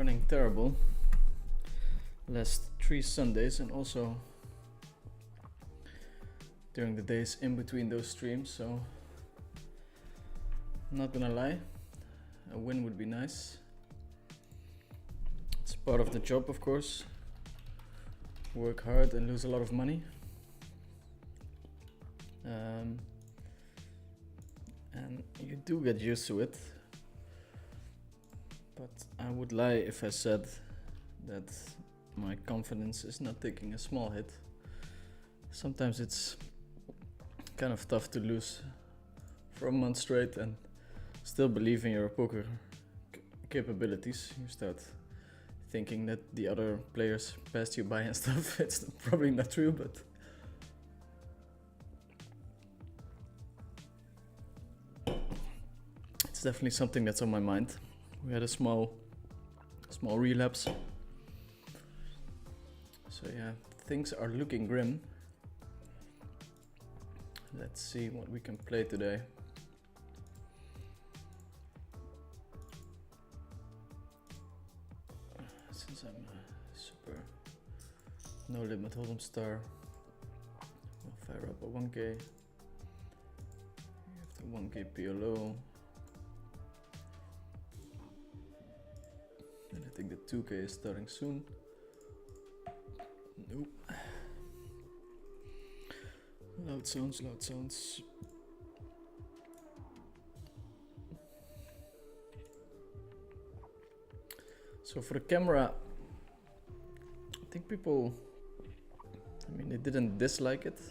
running terrible last 3 Sundays and also during the days in between those streams, so I'm not gonna lie, a win would be nice. It's part of the job, of course. Work hard and lose a lot of money. And you do get used to it. But I would lie if I said that my confidence is not taking a small hit. Sometimes it's kind of tough to lose for a month straight and still believe in your poker capabilities. You start thinking that the other players passed you by and stuff. It's probably not true, but it's definitely something that's on my mind. We had a small relapse. So yeah, things are looking grim. Let's see what we can play today. Since I'm super no limit hold'em star, I'll fire up a 1k. We have the 1k PLO. And I think the 2k is starting soon. Nope. Loud sounds, loud sounds. So for the camera, I think people, they didn't dislike it.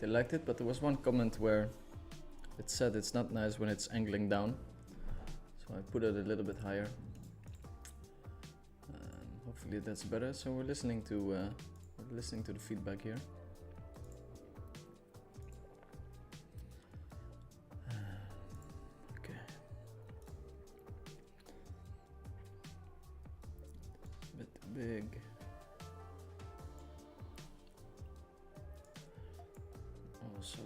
They liked it, but there was one comment where it said it's not nice when it's angling down. So I put it a little bit higher. Hopefully that's better. So we're listening to the feedback here. Okay. A bit big. Also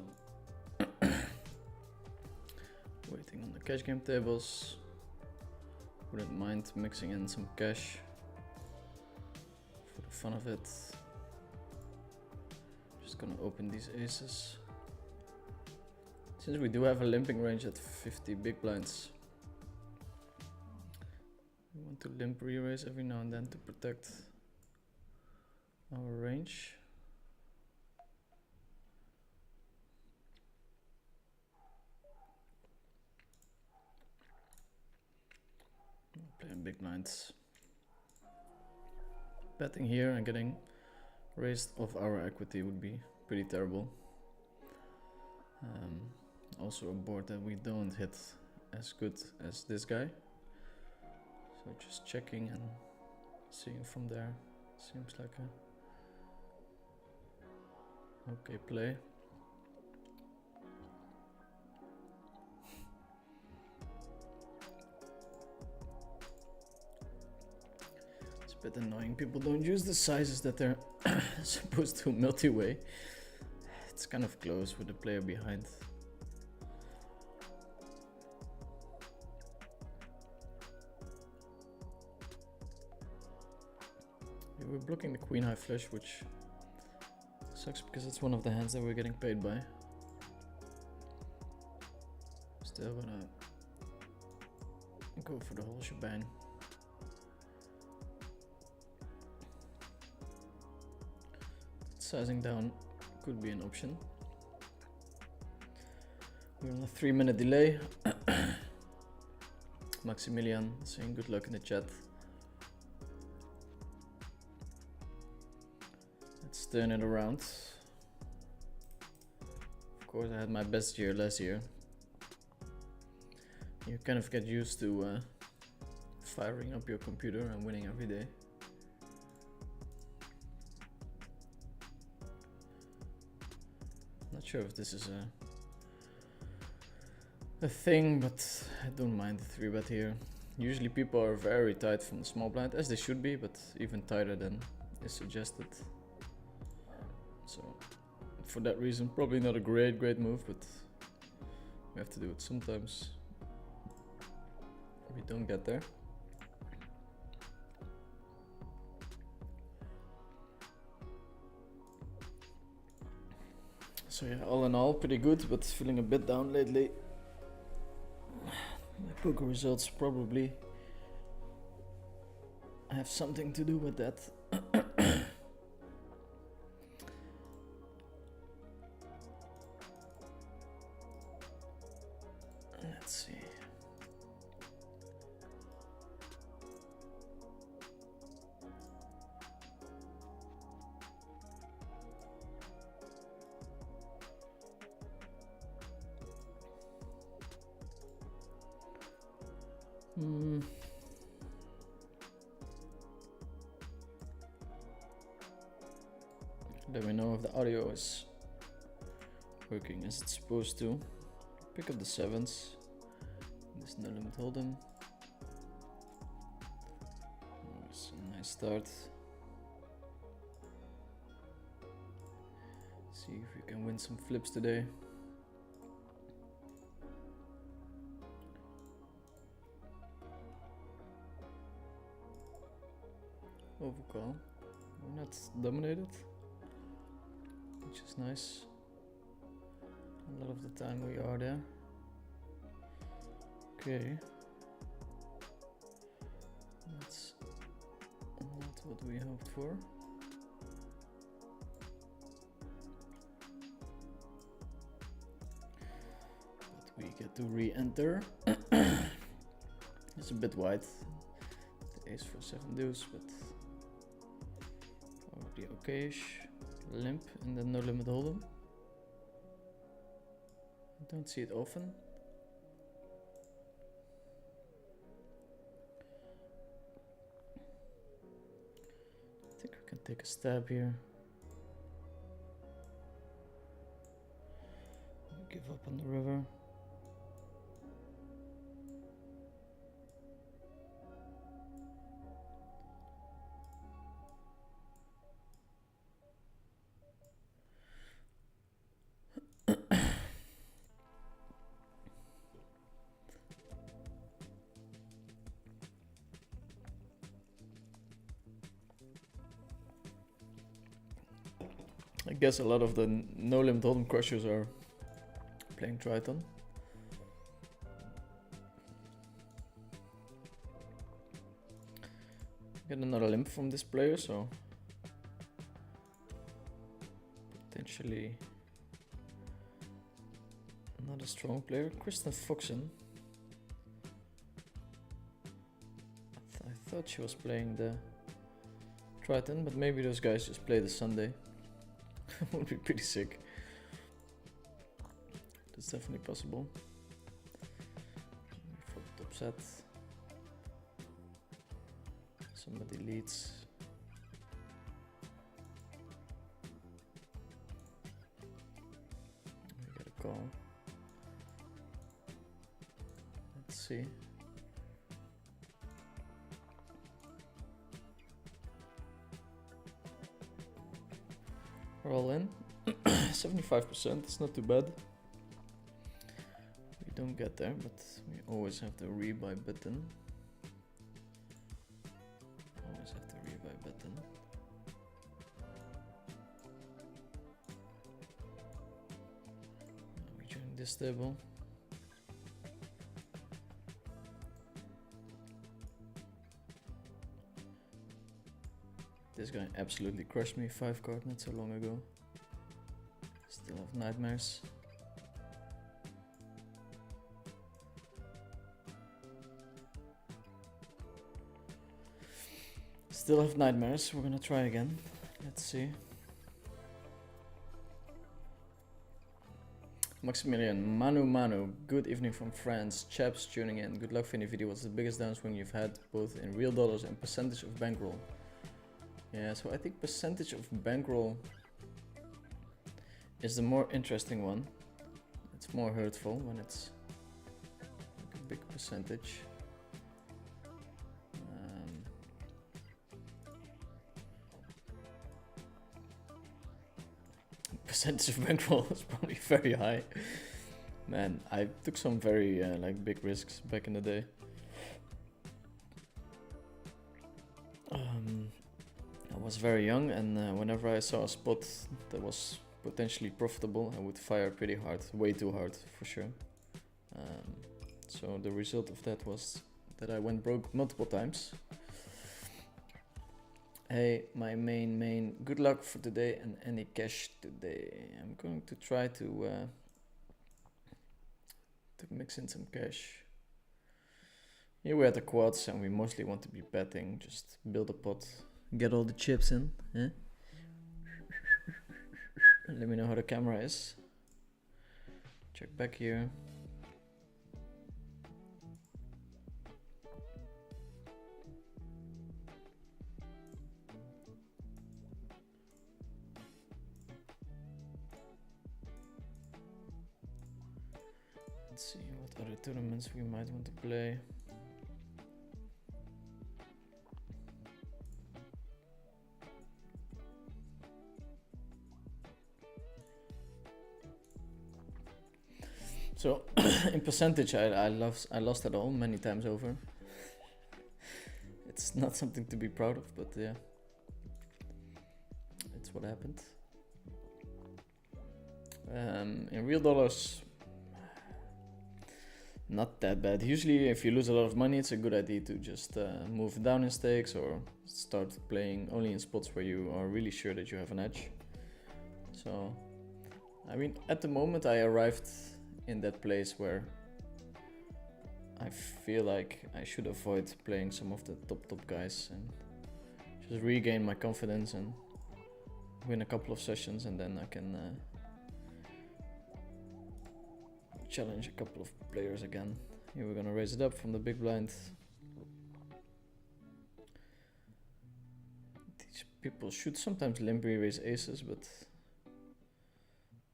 waiting on the cash game tables. Wouldn't mind mixing in some cash. For the fun of it, just gonna open these aces. Since we do have a limping range at 50 big blinds, we want to limp re-raise every now and then to protect our range. Playing big blinds. Betting here and getting raised off our equity would be pretty terrible. Also a board that we don't hit as good as this guy. So just checking and seeing from there. Seems like a okay play. Bit annoying. People don't use the sizes that they're supposed to multi-way. It's kind of close with the player behind. Yeah, we're blocking the queen high flush, which sucks because it's one of the hands that we're getting paid by. Still gonna go for the whole shebang. Sizing down could be an option. We're on a 3-minute delay. Maximilian saying good luck in the chat. Let's turn it around. Of course, I had my best year last year. You kind of get used to firing up your computer and winning every day. Not sure if this is a thing, but I don't mind the 3-bet here. Usually people are very tight from the small blind, as they should be, but even tighter than is suggested. So for that reason, probably not a great move, but we have to do it sometimes. We don't get there. So yeah, all in all, pretty good, but feeling a bit down lately. My poker results probably have something to do with that. Let's see. Let me know if the audio is working as it's supposed to. Pick up the sevens. This no limit hold'em. It's a nice start. See if we can win some flips today. Overcall. We're not dominated, which is nice. A lot of the time we are there. Okay. That's not what we hoped for. But we get to re-enter. It's a bit wide. The ace for 7 deuce, but probably okayish. Limp and then no limit hold'em. I don't see it often. I think we can take a stab here. Give up on the river. I guess a lot of the no limit hold'em crushers are playing Triton. Get another limp from this player, so potentially another strong player. Kristen Foxen. I thought she was playing the Triton, but maybe those guys just play the Sunday. Would be pretty sick. That's definitely possible. For the top set, somebody leads. We get a call. Let's see. We're all in. 75%, it's not too bad. We don't get there, but we always have the rebuy button. Always have the rebuy button. We join this table. This guy absolutely crushed me 5 card not so long ago. Still have nightmares. Still have nightmares. We're gonna try again. Let's see. Maximilian, Manu, good evening from France. Chaps tuning in. Good luck for any video. What's the biggest downswing you've had, both in real dollars and percentage of bankroll? Yeah, so I think percentage of bankroll is the more interesting one. It's more hurtful when it's like a big percentage. Percentage of bankroll is probably very high. Man, I took some very like big risks back in the day. I was very young, and whenever I saw a spot that was potentially profitable, I would fire pretty hard, way too hard for sure. So the result of that was that I went broke multiple times. Hey, my main, good luck for today and any cash today. I'm going to try to mix in some cash. Here we're at the quads and we mostly want to be betting, just build a pot, get all the chips in. Eh? Let me know how the camera is. Check back here. Let's see what other tournaments we might want to play. So in percentage, I lost it all many times over. It's not something to be proud of, but yeah, it's what happened. In real dollars, not that bad. Usually if you lose a lot of money, it's a good idea to just move down in stakes or start playing only in spots where you are really sure that you have an edge. So, I mean, at the moment I arrived in that place where I feel like I should avoid playing some of the top guys and just regain my confidence and win a couple of sessions, and then I can challenge a couple of players again. Here we're gonna raise it up from the big blind. These people should sometimes limply raise aces, but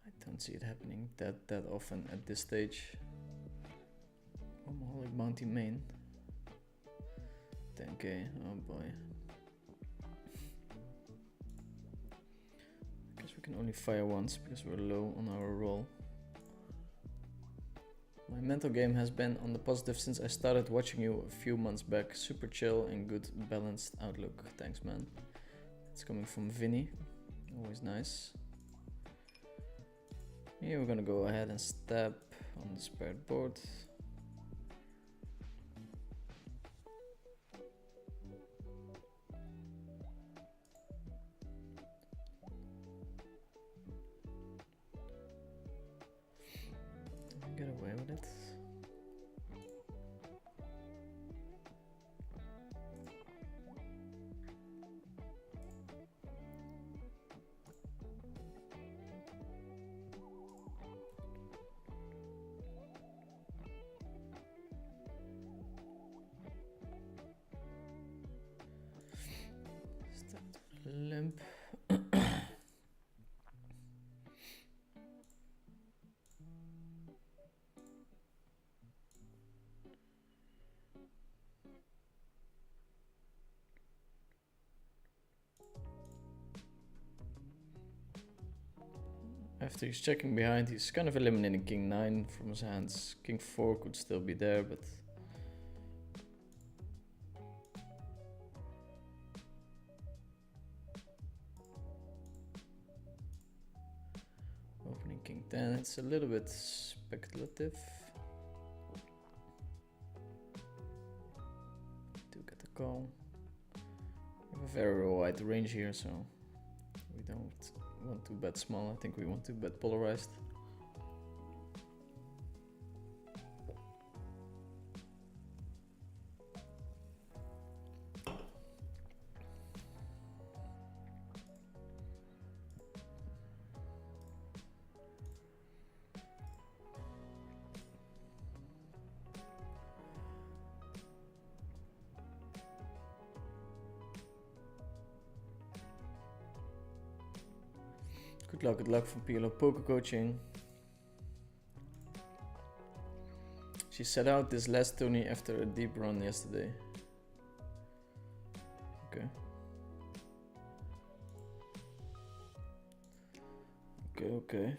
I don't see it happening that often at this stage. Alcoholic bounty main. 10k, oh boy. I guess we can only fire once because we're low on our roll. My mental game has been on the positive since I started watching you a few months back. Super chill and good balanced outlook. Thanks, man. It's coming from Vinny. Always nice. Here we're gonna go ahead and stab on the spared board. Get away with it. Start limp. After he's checking behind, he's kind of eliminating king 9 from his hands. King 4 could still be there, but opening king 10, it's a little bit speculative. Do get the call. We have a very wide range here, so we don't want to bet small. I think we want to bet polarized. Good luck from PLO Poker Coaching. She set out this last tourney after a deep run yesterday. Okay. Okay.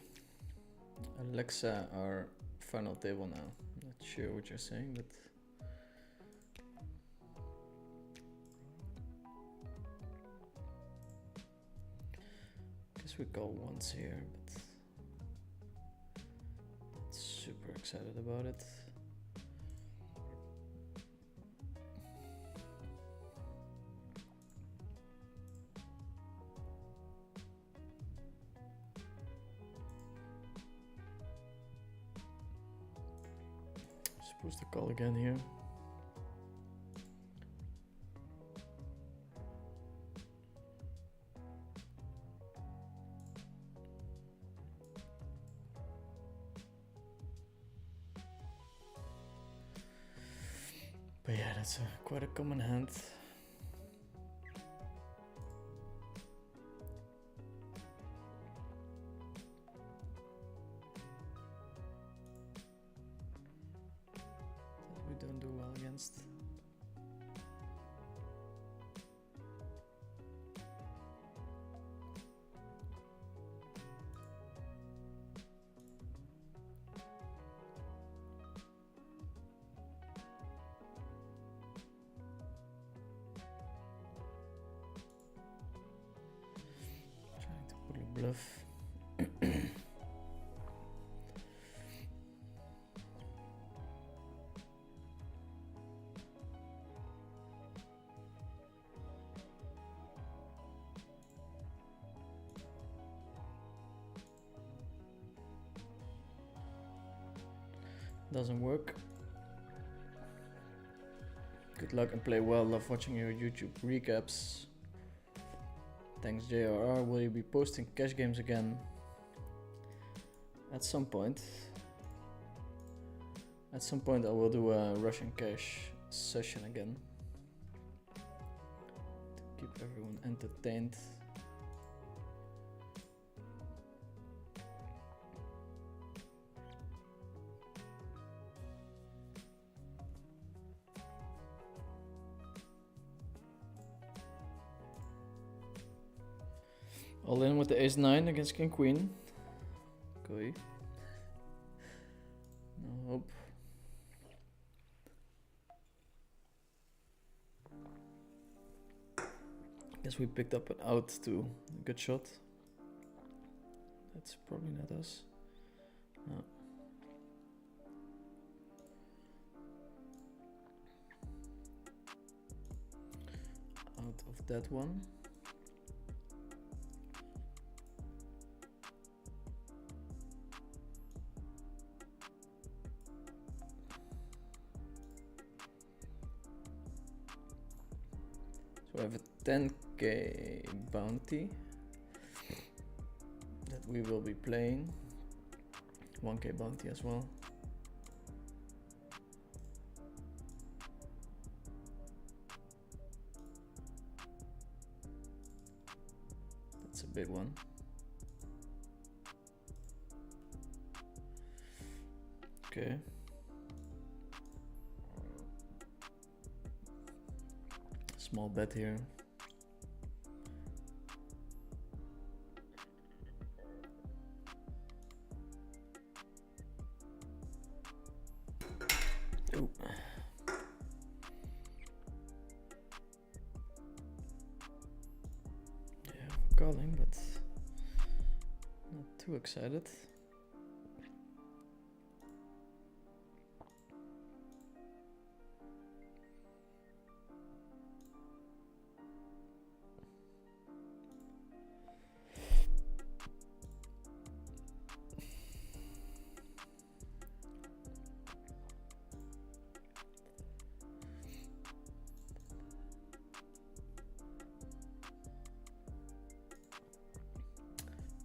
Alexa, our final table now. Not sure what you're saying, but guess we call once here, but not super excited about it. Supposed to call again here. But yeah, that's quite a common hand. That we don't do well against. Bluff. Doesn't work. Good luck and play well. Love watching your YouTube recaps. Thanks, JRR. Will you be posting cash games again? At some point. At some point I will do a Russian cash session again. To keep everyone entertained. All in with the ace-9 against king-queen. Okay. No hope. Guess we picked up an out too. A good shot. That's probably not us. No. Out of that one. So I have a 10k bounty that we will be playing. 1k bounty as well. That's a big one. Okay. Small bet here. Ooh. Yeah, we're calling, but not too excited.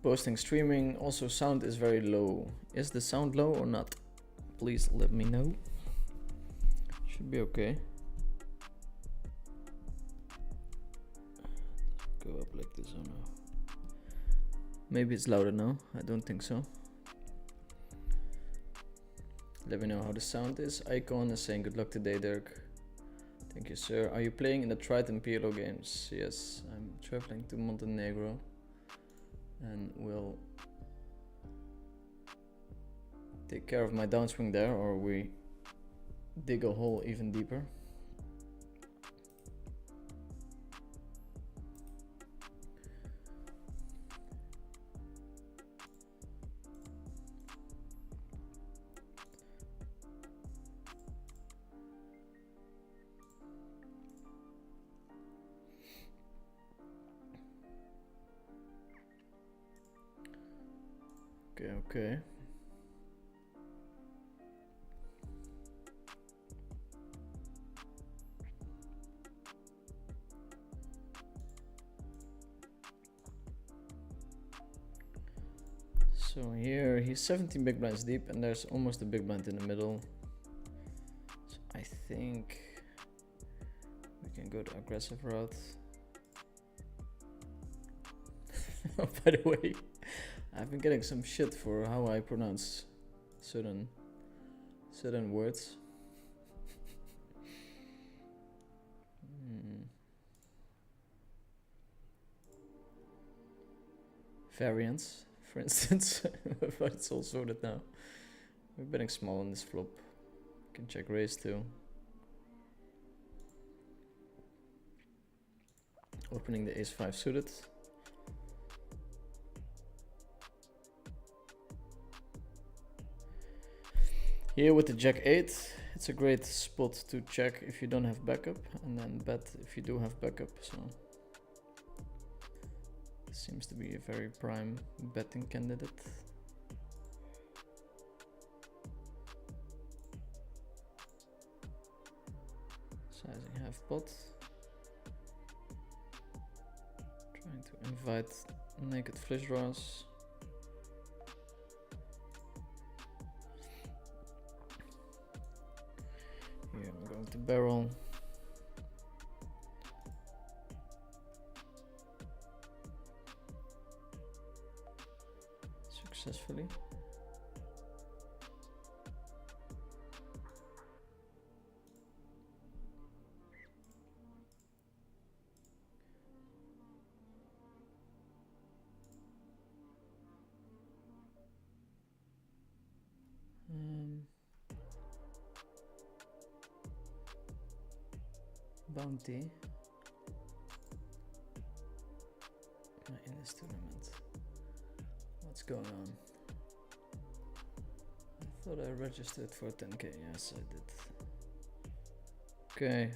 Posting streaming, also sound is very low. Is the sound low or not? Please let me know. Should be okay. Go up like this or no? Maybe it's louder now. I don't think so. Let me know how the sound is. Icon is saying good luck today, Dirk. Thank you, sir. Are you playing in the Triton PLO games? Yes, I'm traveling to Montenegro. And we'll take care of my downswing there, or we dig a hole even deeper. Okay. So here he's 17 big blinds deep and there's almost a big blind in the middle. So I think we can go the aggressive route. By the way, I've been getting some shit for how I pronounce certain words. Variants, for instance, but it's all sorted now. We're betting small on this flop. Can check raise too. Opening the ace-5 suited. Here with the jack-8, it's a great spot to check if you don't have backup, and then bet if you do have backup. So this seems to be a very prime betting candidate. Sizing half pot. Trying to invite naked flush draws. Here I'm going to barrel. Successfully. Bounty in this tournament. What's going on? I thought I registered for 10k. Yes, I did. Okay.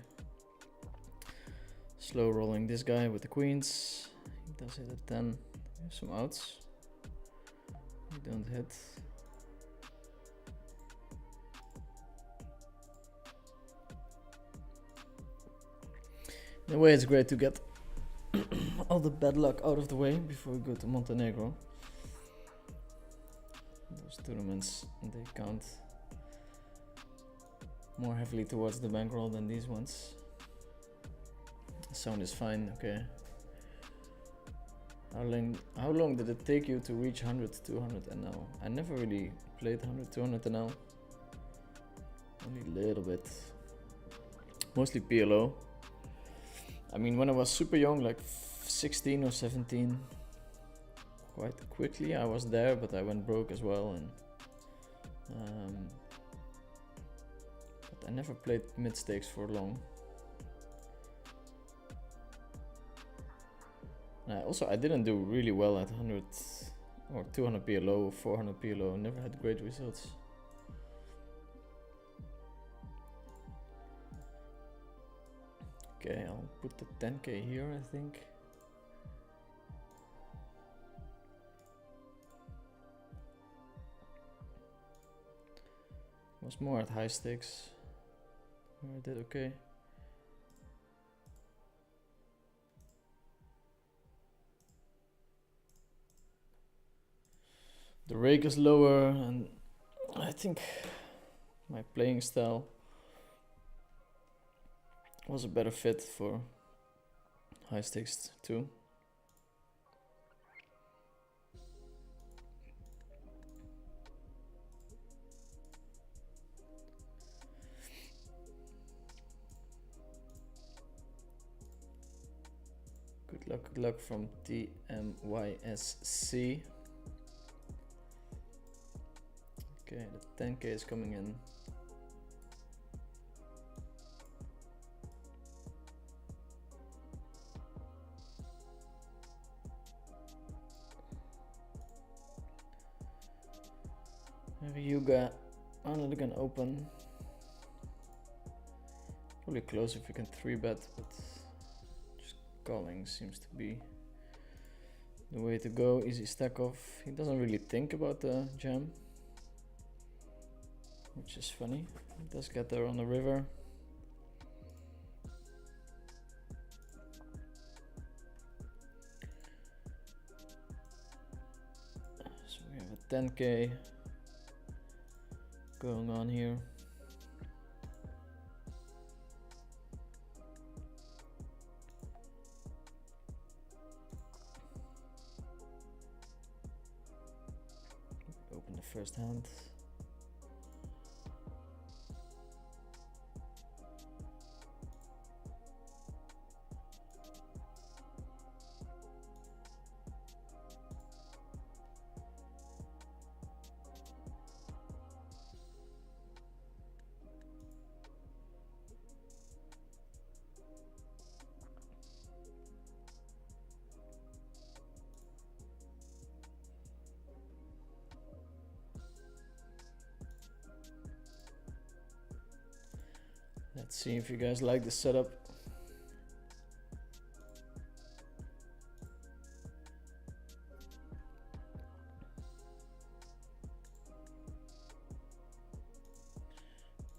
Slow rolling this guy with the queens. He does hit a 10. We have some outs. We don't hit. In a way, it's great to get all the bad luck out of the way before we go to Montenegro. Those tournaments, they count more heavily towards the bankroll than these ones. Sound is fine, okay. How long did it take you to reach 100, 200 NL? I never really played 100, 200 NL. Only a little bit. Mostly PLO. I mean, when I was super young, like 16 or 17, quite quickly I was there, but I went broke as well, and but I never played mid stakes for long. And I didn't do really well at 100 or 200 PLO or 400 PLO. Never had great results. Okay, I'll put the 10k here, I think. Was more at high stakes, where I did okay. The rake is lower, and I think my playing style was a better fit for high stakes too. Good luck from TMYSC. Okay, the 10k is coming in. Ryuga, Analygan open. Probably close if you can 3-bet, but just calling seems to be the way to go. Easy stack off. He doesn't really think about the jam, which is funny. He does get there on the river. So we have a 10k going on here. Open the first hand. Let's see if you guys like the setup.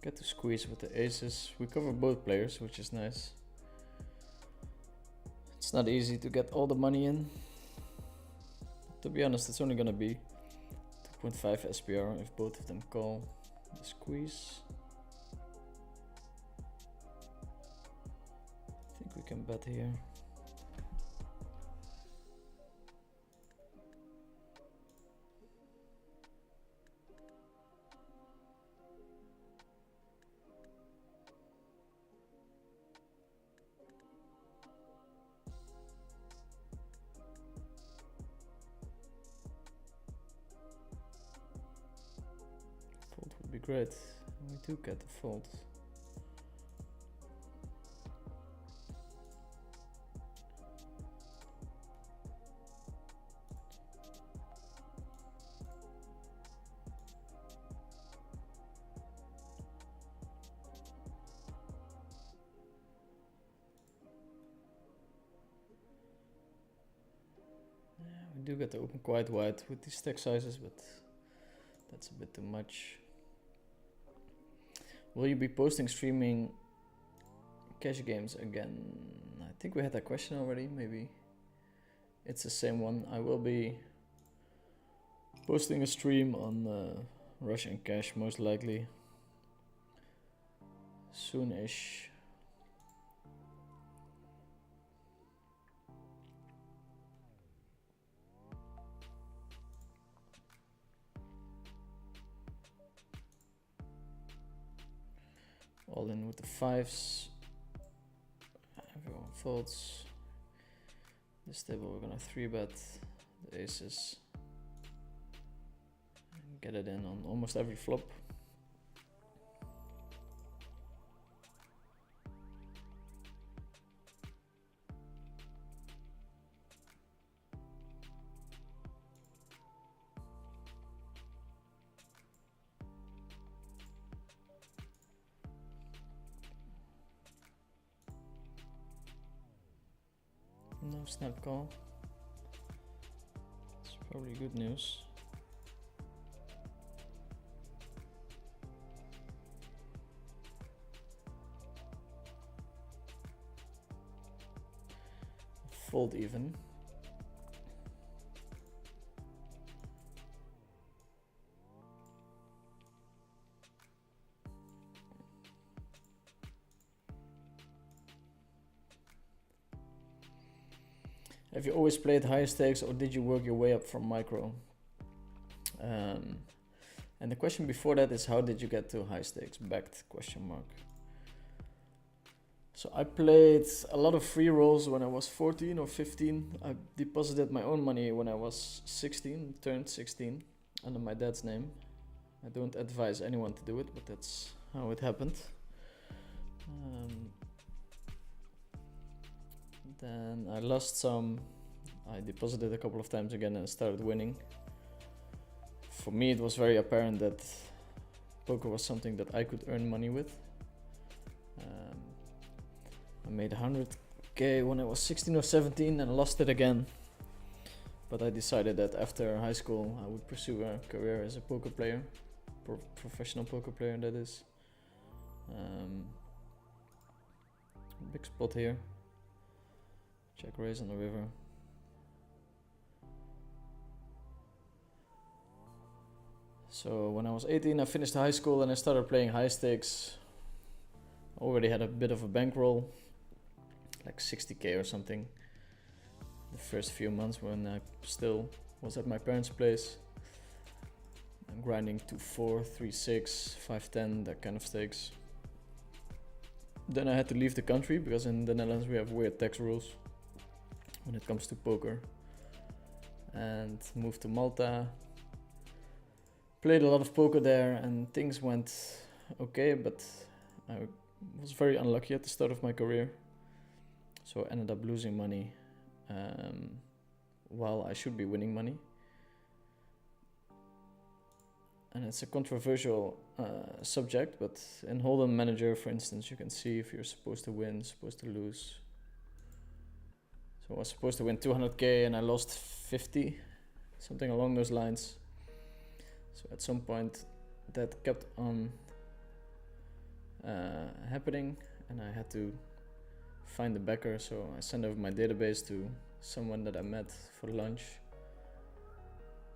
Get to squeeze with the aces. We cover both players, which is nice. It's not easy to get all the money in. To be honest, it's only gonna be 2.5 SPR if both of them call the squeeze. I think we can bet here. Fold would be great. We do get the fold. We do get to open quite wide with these stack sizes, but that's a bit too much. Will you be posting streaming cash games again? I think we had that question already, maybe. It's the same one. I will be posting a stream on Russian cash, most likely. Soon-ish. All in with the fives. Everyone folds. This table we're gonna 3-bet the aces and get it in on almost every flop. No snap call. It's probably good news. Fold even. Have you always played higher stakes or did you work your way up from micro? And the question before that is how did you get to high stakes backed question mark? So I played a lot of free rolls when I was 14 or 15. I deposited my own money when I was 16, turned 16 under my dad's name. I don't advise anyone to do it, but that's how it happened. Then I lost some. I deposited a couple of times again and started winning. For me it was very apparent that poker was something that I could earn money with. I made 100k when I was 16 or 17 and lost it again. But I decided that after high school I would pursue a career as a poker player, professional poker player that is. Big spot here. Check raise on the river. So when I was 18 I finished high school and I started playing high stakes. Already had a bit of a bankroll, like 60k or something. The first few months when I still was at my parents' place. I'm grinding 2-4, 3-6, 5-10, that kind of stakes. Then I had to leave the country because in the Netherlands we have weird tax rules when it comes to poker. And moved to Malta. Played a lot of poker there and things went okay, but I was very unlucky at the start of my career. So I ended up losing money while I should be winning money. And it's a controversial subject, but in Hold'em Manager, for instance, you can see if you're supposed to win, supposed to lose. So I was supposed to win 200k and I lost 50, something along those lines. So at some point that kept on happening and I had to find a backer. So I sent over my database to someone that I met for lunch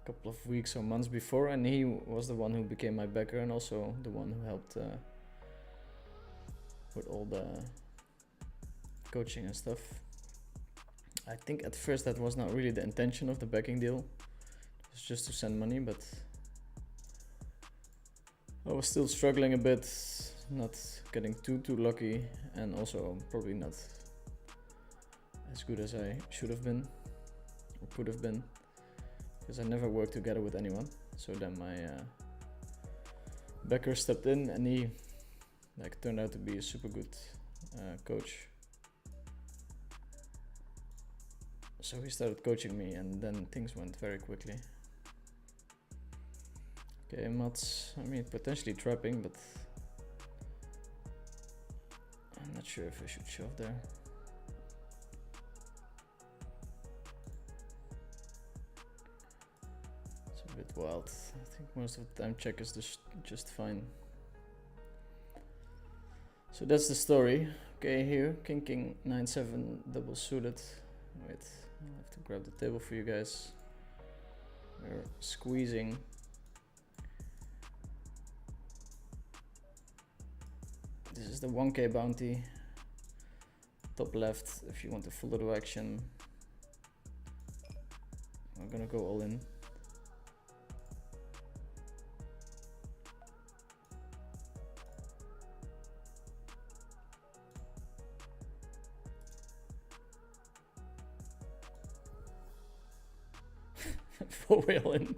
a couple of weeks or months before, and he was the one who became my backer and also the one who helped with all the coaching and stuff. I think at first that was not really the intention of the backing deal. It was just to send money, but I was still struggling a bit, not getting too lucky, and also probably not as good as I should have been or could have been, because I never worked together with anyone. So then my backer stepped in and he turned out to be a super good coach. So he started coaching me and then things went very quickly. Okay, Mats, I mean potentially trapping, but I'm not sure if I should shove there. It's a bit wild. I think most of the time check is just fine. So that's the story. Okay, here, King 9-7 double suited. Wait, I'll have to grab the table for you guys. We're squeezing. This is the 1k bounty. Top left if you want to full auto action. I'm gonna go all in. Four-way all in.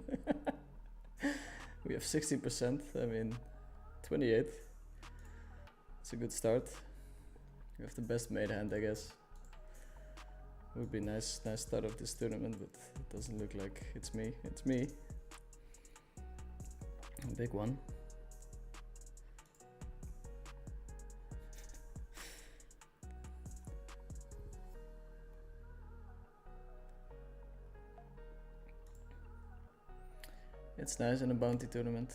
We have 60%, I mean 28. It's a good start. We have the best made hand, I guess. Would be nice start of this tournament, but it doesn't look like it's me. It's me. A big one. It's nice in a bounty tournament.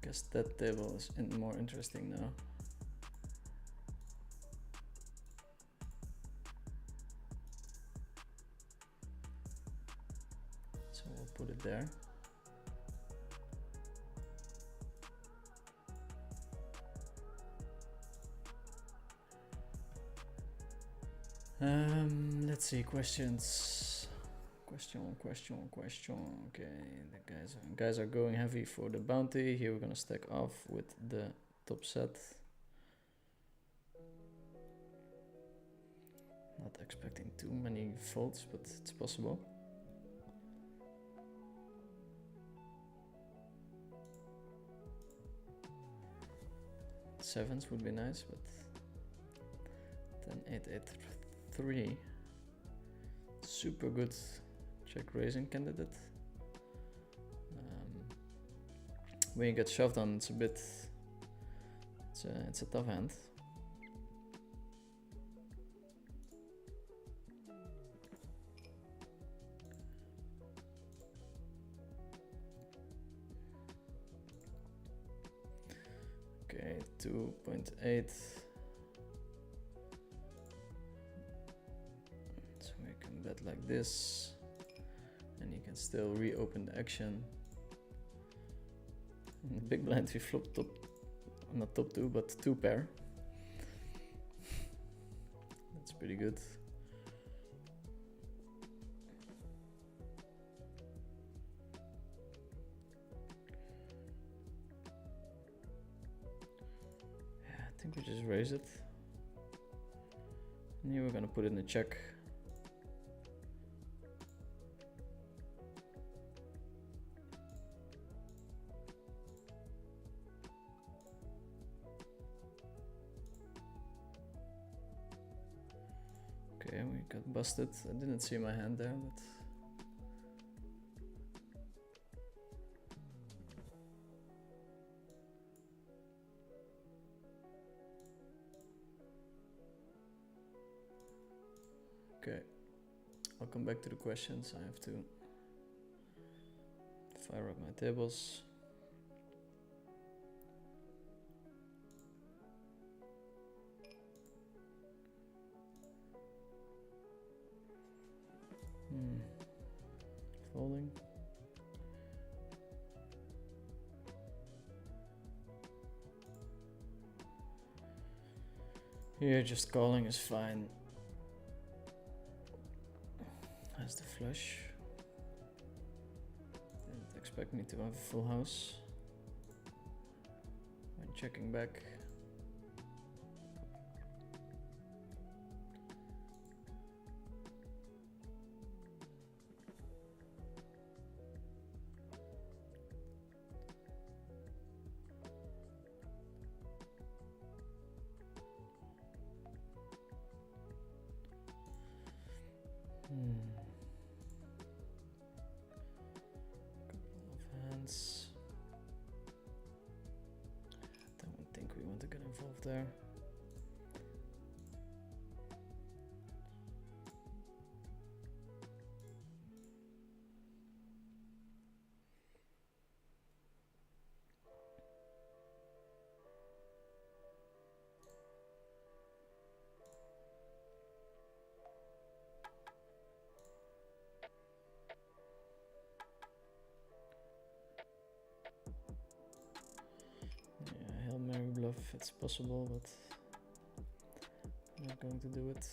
Guess that table is more interesting now. So we'll put it there. Let's see, questions. Question. Okay, the guys are going heavy for the bounty. Here we're gonna stack off with the top set. Not expecting too many folds, but it's possible. Sevens would be nice, but 10-8-8-3. Super good check raising candidate. When you get shoved on, it's a bit It's a tough hand. Okay, 2.8. So we can bet like this, and you can still reopen the action. In the big blind we flop top, not top 2, but 2 pair. That's pretty good. I think we just raise it. And here we're gonna put it in a check. Okay, we got busted. I didn't see my hand there, but okay, I'll come back to the questions. I have to fire up my tables. Folding. Here, just calling is fine. Has the flush. Didn't expect me to have a full house. When checking back. Couple of hands. Don't think we want to get involved there. Hail Mary bluff if it's possible, but I'm not going to do it.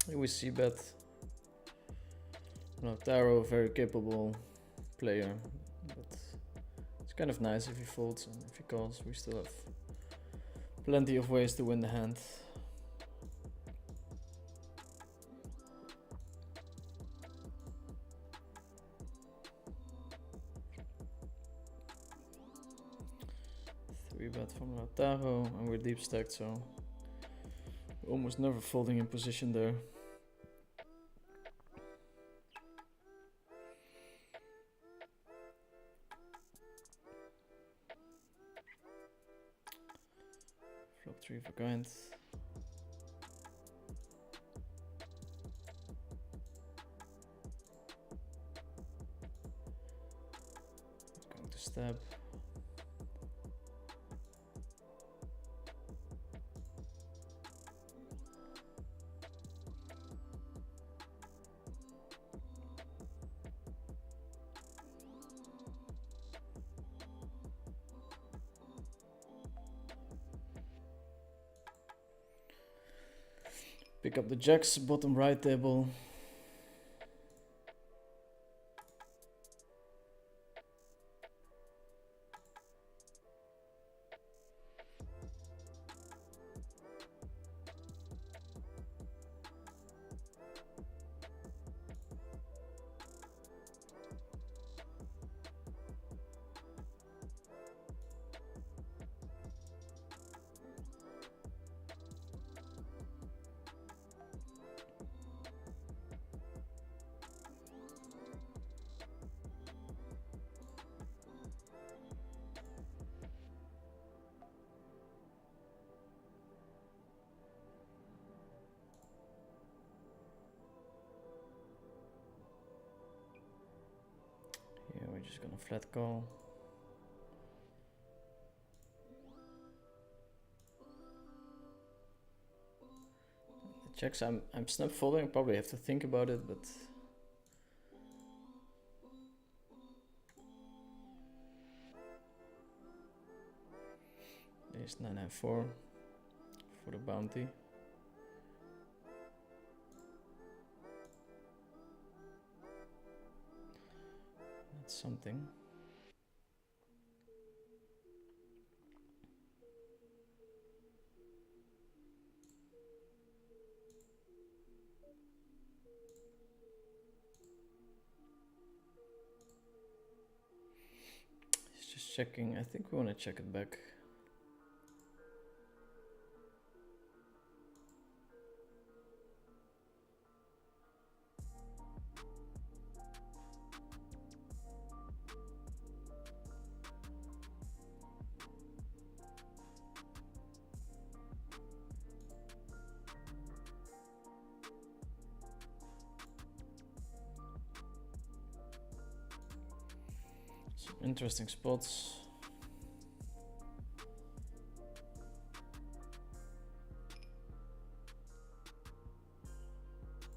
Here we see bet. No, Taro, very capable player, but it's kind of nice if he folds, and if he calls, we still have plenty of ways to win the hand. Three bet from Lautaro, and we're deep stacked, so we're almost never folding in position there. Flop 3 for kind. Going to stab. Pick up the jacks, bottom right table. a flat call. The checks I'm snap folding. Probably have to think about it, but there's 9-4 for the bounty. That's something. He's just checking. I think we want to check it back. Interesting spots.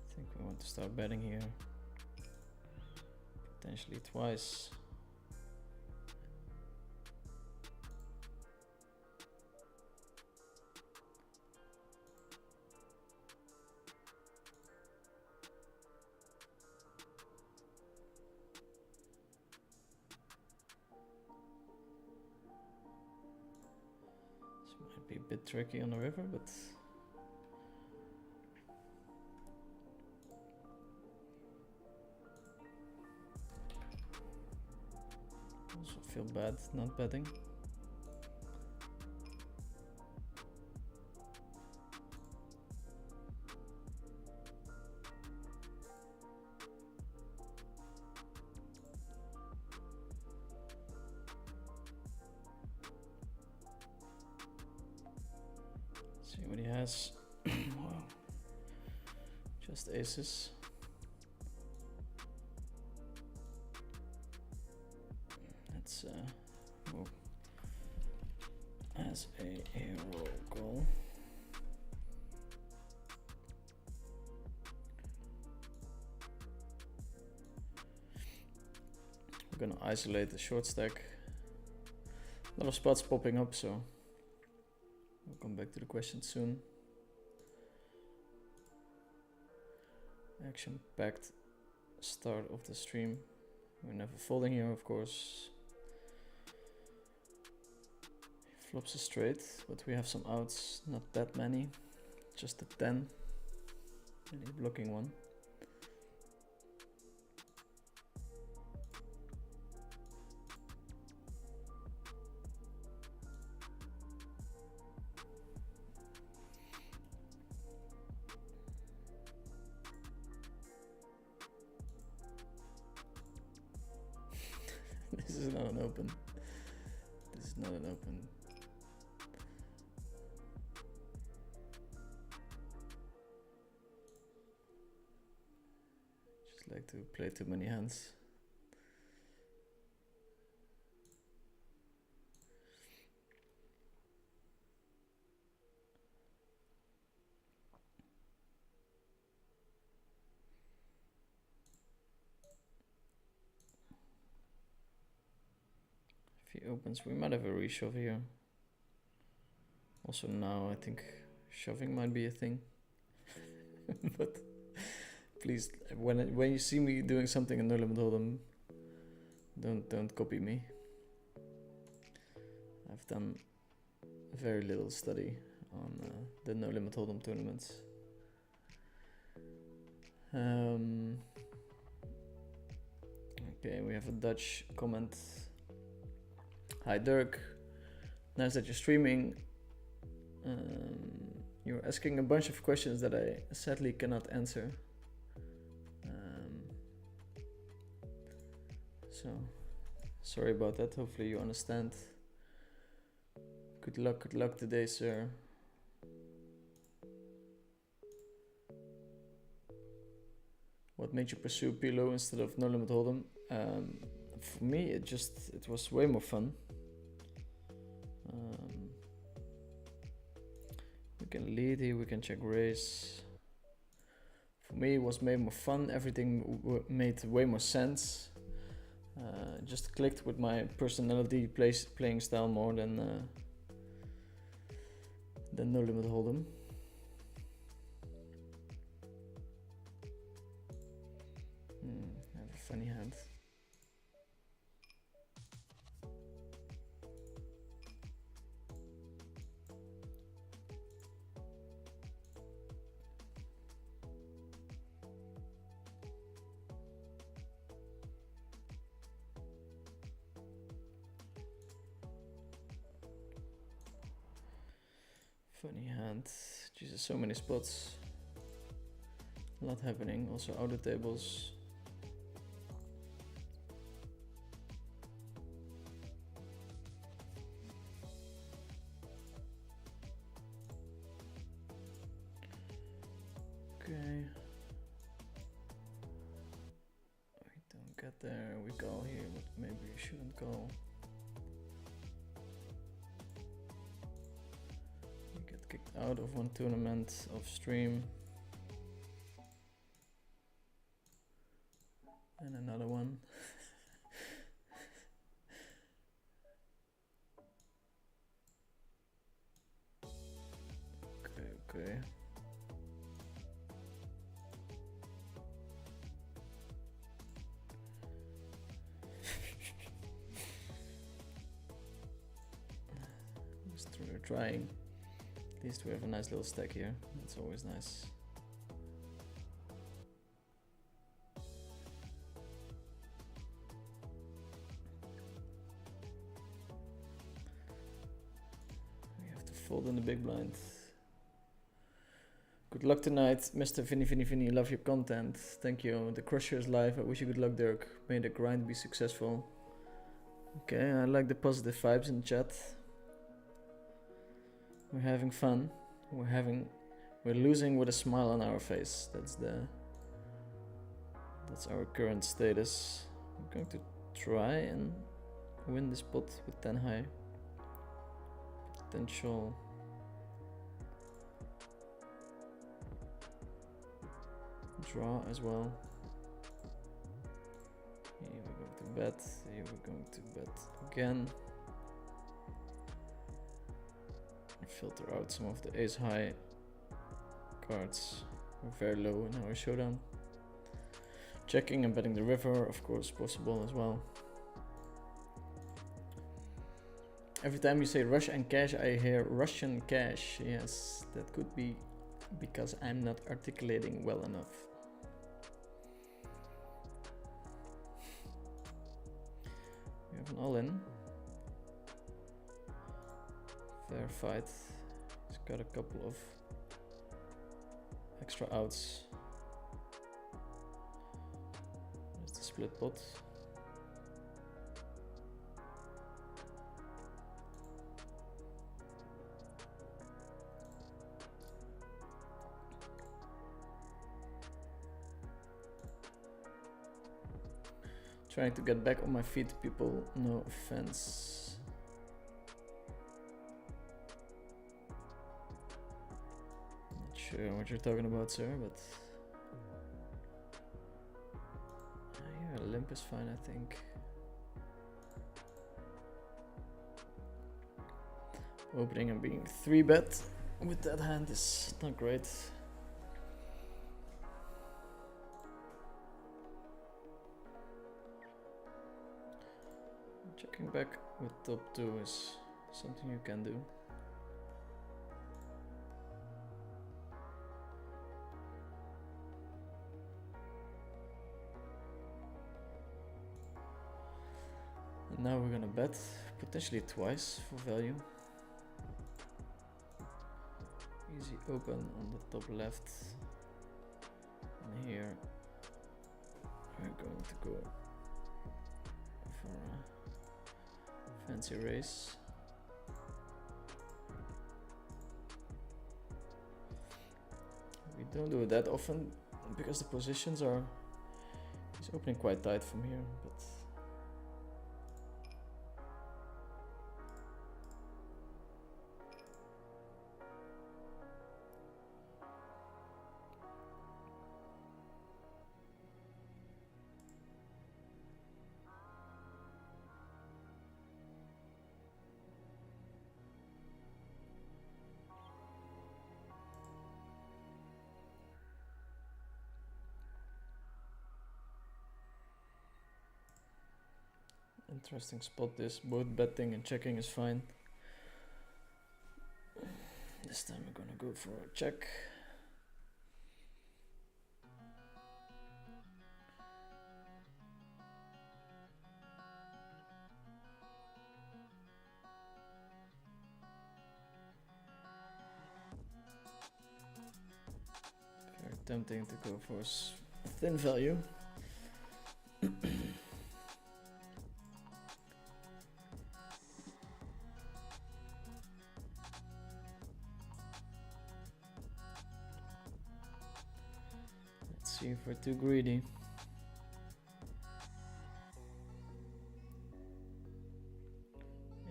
I think we want to start betting here. Potentially twice. Be a bit tricky on the river, but also feel bad not betting. See what he has. Wow. Just aces. Let's move as a hero goal. We're gonna isolate the short stack. A lot of spots popping up, so we'll come back to the question soon. Action-packed start of the stream. We're never folding here, of course. Flops a straight, but we have some outs, not that many. Just a 10. And he's blocking one. This is not an open. This is not an open. Just like to play too many hands. If he opens, we might have a reshove here. Also now I think shoving might be a thing. But please, when you see me doing something in no limit hold'em, don't copy me. I've done very little study on the no limit hold'em tournaments. Okay, we have a Dutch comment. Hi Dirk, nice that you're streaming. You're asking a bunch of questions that I sadly cannot answer. So, sorry about that, hopefully you understand. Good luck today, sir. What made you pursue PLO instead of no limit hold'em? for me, it was way more fun. We can lead here, we can check race. For me, it was way more fun. Everything made way more sense. Just clicked with my personality, playing style more than No Limit Hold'em. I have a funny hand. Funny hand. Jesus, so many spots. A lot happening. Also outer tables. Okay. We don't get there. We call here, but maybe we shouldn't call. Kicked out of one tournament of stream and another one. Okay. Just trying. At least we have a nice little stack here. That's always nice. We have to fold in the big blind. Good luck tonight, Mr. Vinny. Love your content. Thank you. The Crusher is live. I wish you good luck, Dirk. May the grind be successful. Okay, I like the positive vibes in the chat. We're having fun. We're losing with a smile on our face. That's our current status. I'm going to try and win this pot with 10 high. Potential. Draw as well. Here we're going to bet. Here we're going to bet again. Filter out some of the ace high cards. We're very low in our showdown. Checking and betting the river, of course, possible as well. Every time you say Rush and cash, I hear Russian cash. Yes, that could be because I'm not articulating well enough. We have an all-in. Fair fight. He's got a couple of extra outs. There's the split pot. Trying to get back on my feet, people. No offense. Sure what you're talking about, sir, but yeah, limp is fine, I think. Opening and being 3-bet with that hand is not great. Checking back with top 2 is something you can do. Now we're gonna bet, potentially twice for value. Easy open on the top left. And here we're going to go for a fancy raise. We don't do it that often because the positions are... He's opening quite tight from here, but Interesting spot this. Both betting and checking is fine. This time we're gonna go for a check. Very tempting to go for a thin value. Let's see if we're too greedy.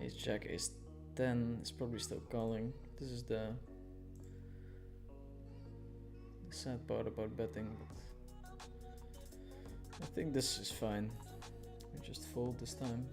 Ace jack, ace 10 is probably still calling. This is the sad part about betting, but I think this is fine. We just fold this time.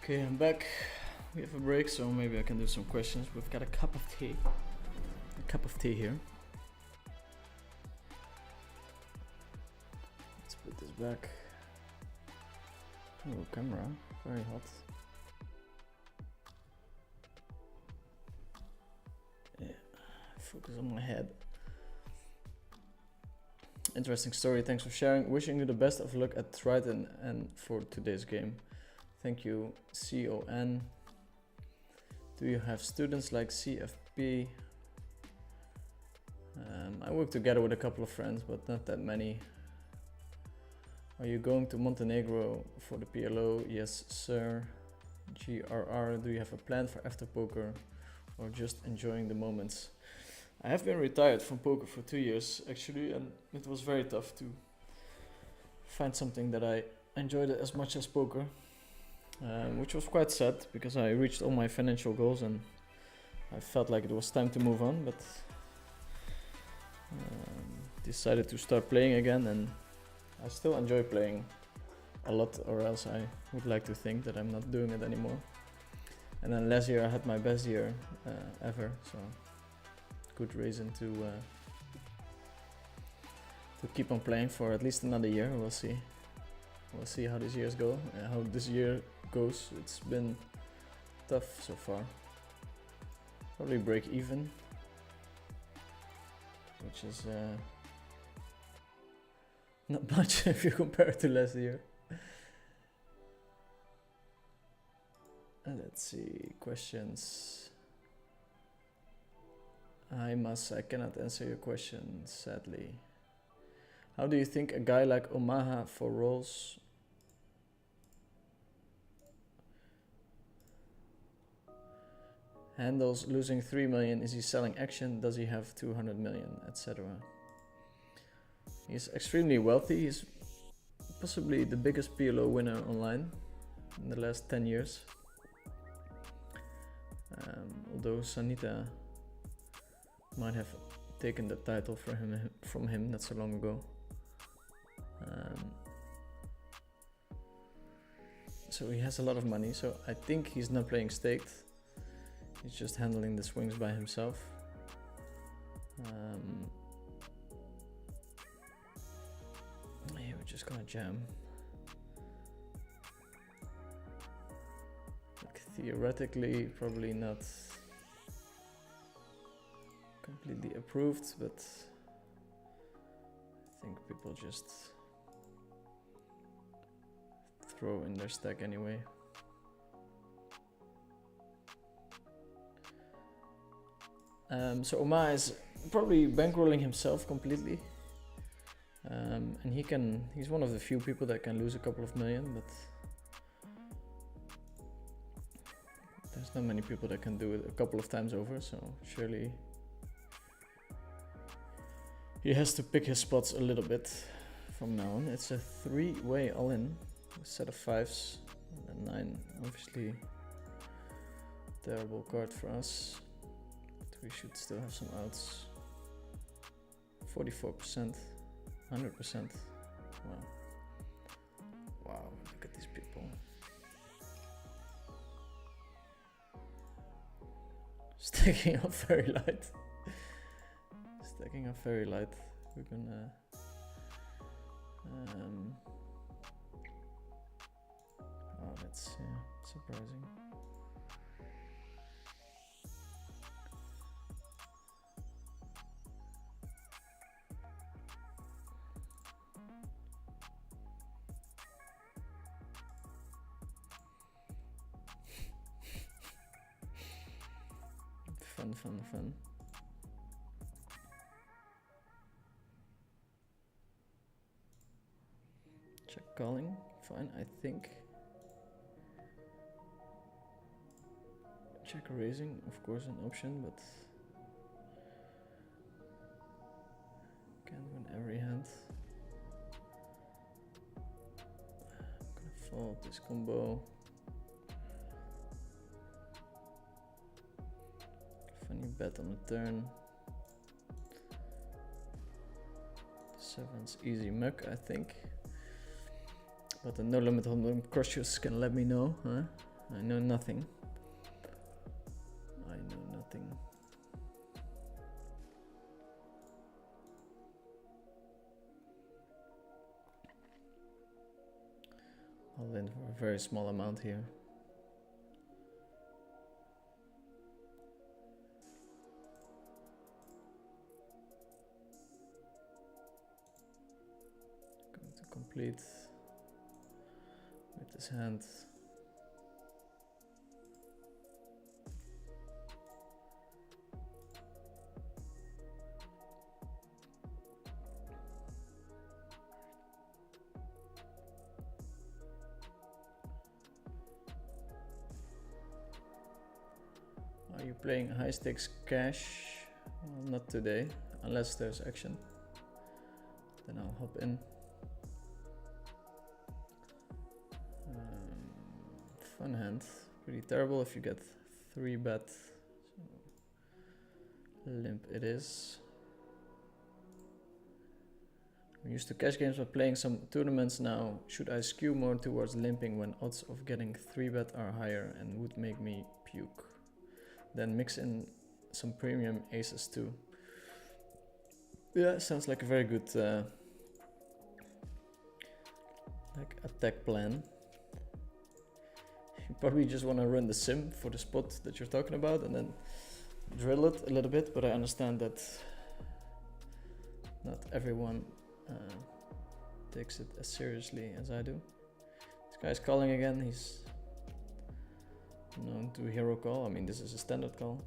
Okay, I'm back. We have a break, so maybe I can do some questions. We've got a cup of tea. A cup of tea here. Let's put this back. Oh, camera. Very hot. Yeah, focus on my head. Interesting story. Thanks for sharing. Wishing you the best of luck at Triton and for today's game. Thank you, CON. Do you have students like CFP? I work together with a couple of friends, but not that many. Are you going to Montenegro for the PLO? Yes, sir. GRR, do you have a plan for after poker or just enjoying the moments? I have been retired from poker for 2 years actually, and it was very tough to find something that I enjoyed as much as poker. Which was quite sad because I reached all my financial goals and I felt like it was time to move on, but decided to start playing again, and I still enjoy playing a lot, or else I would like to think that I'm not doing it anymore. And then last year I had my best year ever, so good reason to keep on playing for at least another year. We'll see We'll see how this year's go. How this year goes. It's been tough so far. Probably break even, which is not much if you compare it to last year. Let's see, questions. I cannot answer your question, sadly. How do you think a guy like Omaha for roles handles losing 3 million? Is he selling action? Does he have 200 million, etc.? He's extremely wealthy. He's possibly the biggest PLO winner online in the last 10 years. Although Sanita might have taken the title from him not so long ago. So he has a lot of money, so I think he's not playing staked. He's just handling the swings by himself. Yeah, we're just gonna jam. Like, theoretically, probably not completely approved, but I think people just throw in their stack anyway. So Oma is probably bankrolling himself completely, and he's one of the few people that can lose a couple of million, but there's not many people that can do it a couple of times over, so surely he has to pick his spots a little bit from now on. It's a 3-way all-in, a set of 5s and a 9. Obviously, terrible card for us. But we should still have some outs. 44%, 100%. Wow. Wow, look at these people. Stacking up very light. Stacking up very light. We're gonna oh, that's surprising. Fun. Check calling, fine, I think. Check raising, of course, an option, but can't win every hand. I'm gonna fold this combo. Funny bet on the turn. 7's easy muck, I think. But the no limit on them crushers can let me know, huh? I know nothing. I know nothing. I'll in for a very small amount here. Going to complete with this hand. Are you playing high stakes cash? Well, not today, unless there's action. Then I'll hop in. Fun hand. Pretty terrible if you get 3-bet. So limp it is. I'm used to cash games but playing some tournaments now. Should I skew more towards limping when odds of getting 3-bet are higher and would make me puke? Then mix in some premium aces too. Yeah, sounds like a very good like attack plan. You probably just want to run the sim for the spot that you're talking about and then drill it a little bit, but I understand that not everyone takes it as seriously as I do. This guy's calling again. He's known to hero call. I mean, this is a standard call.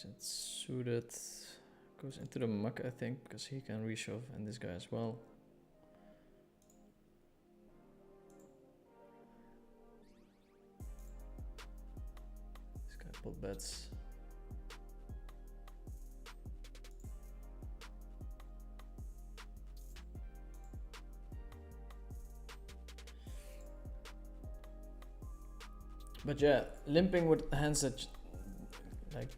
It's suited, goes into the muck, I think, because he can reshove, and this guy as well. This guy pulled bets. But yeah, limping with hands that like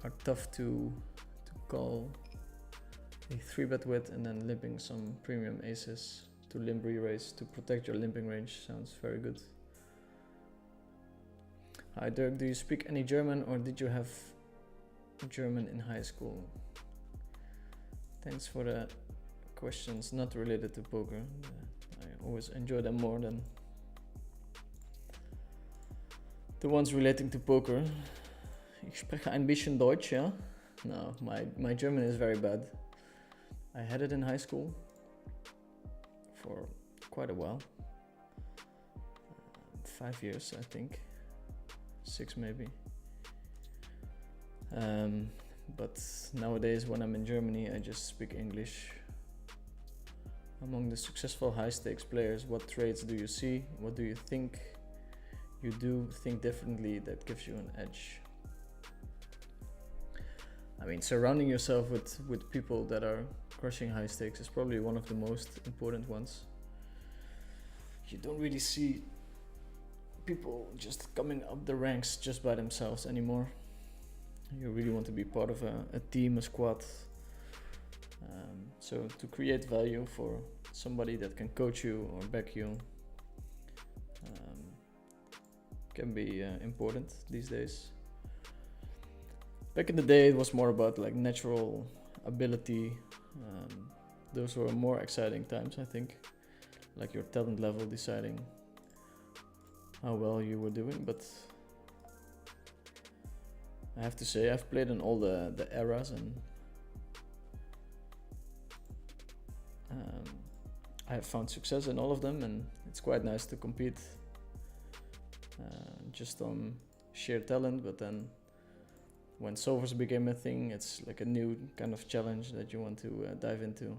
are tough to call a 3-bet with, and then limping some premium aces to limp re-raise to protect your limping range sounds very good. Hi Dirk, do you speak any German or did you have German in high school? Thanks for the questions not related to poker. I always enjoy them more than the ones relating to poker. Ich spreche ein bisschen Deutsch, yeah? No, my German is very bad. I had it in high school for quite a while. 5 years, I think. 6 maybe. But nowadays when I'm in Germany, I just speak English. Among the successful high stakes players, what traits do you see? What do you think you do think differently that gives you an edge? I mean, surrounding yourself with people that are crushing high stakes is probably one of the most important ones. You don't really see people just coming up the ranks just by themselves anymore. You really want to be part of a team, a squad. So to create value for somebody that can coach you or back you can be important these days. Back in the day, it was more about like natural ability. Those were more exciting times, I think. Like your talent level deciding how well you were doing. But I have to say, I've played in all the eras, and I have found success in all of them, and it's quite nice to compete just on sheer talent. But then when solvers became a thing, it's like a new kind of challenge that you want to dive into.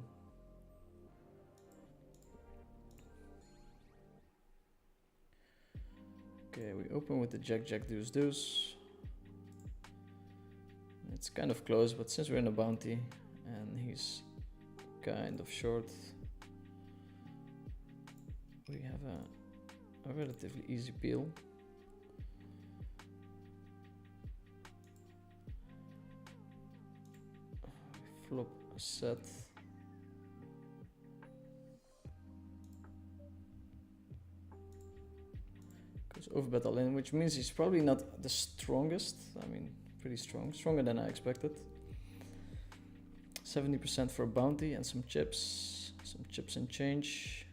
Okay, we open with the Jack, Jack, Deuce, Deuce. It's kind of close, but since we're in a bounty and he's kind of short, we have a relatively easy peel. Flop a set. Goes overbet all in, which means he's probably not the strongest. I mean, pretty strong, stronger than I expected. 70% for a bounty and some chips and change.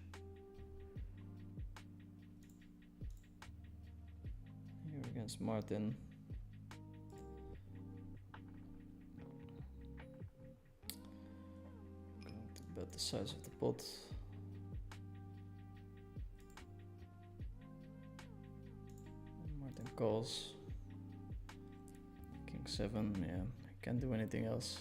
Here against Martin. Going to bet the size of the pot. Martin calls. King 7, yeah, can't do anything else.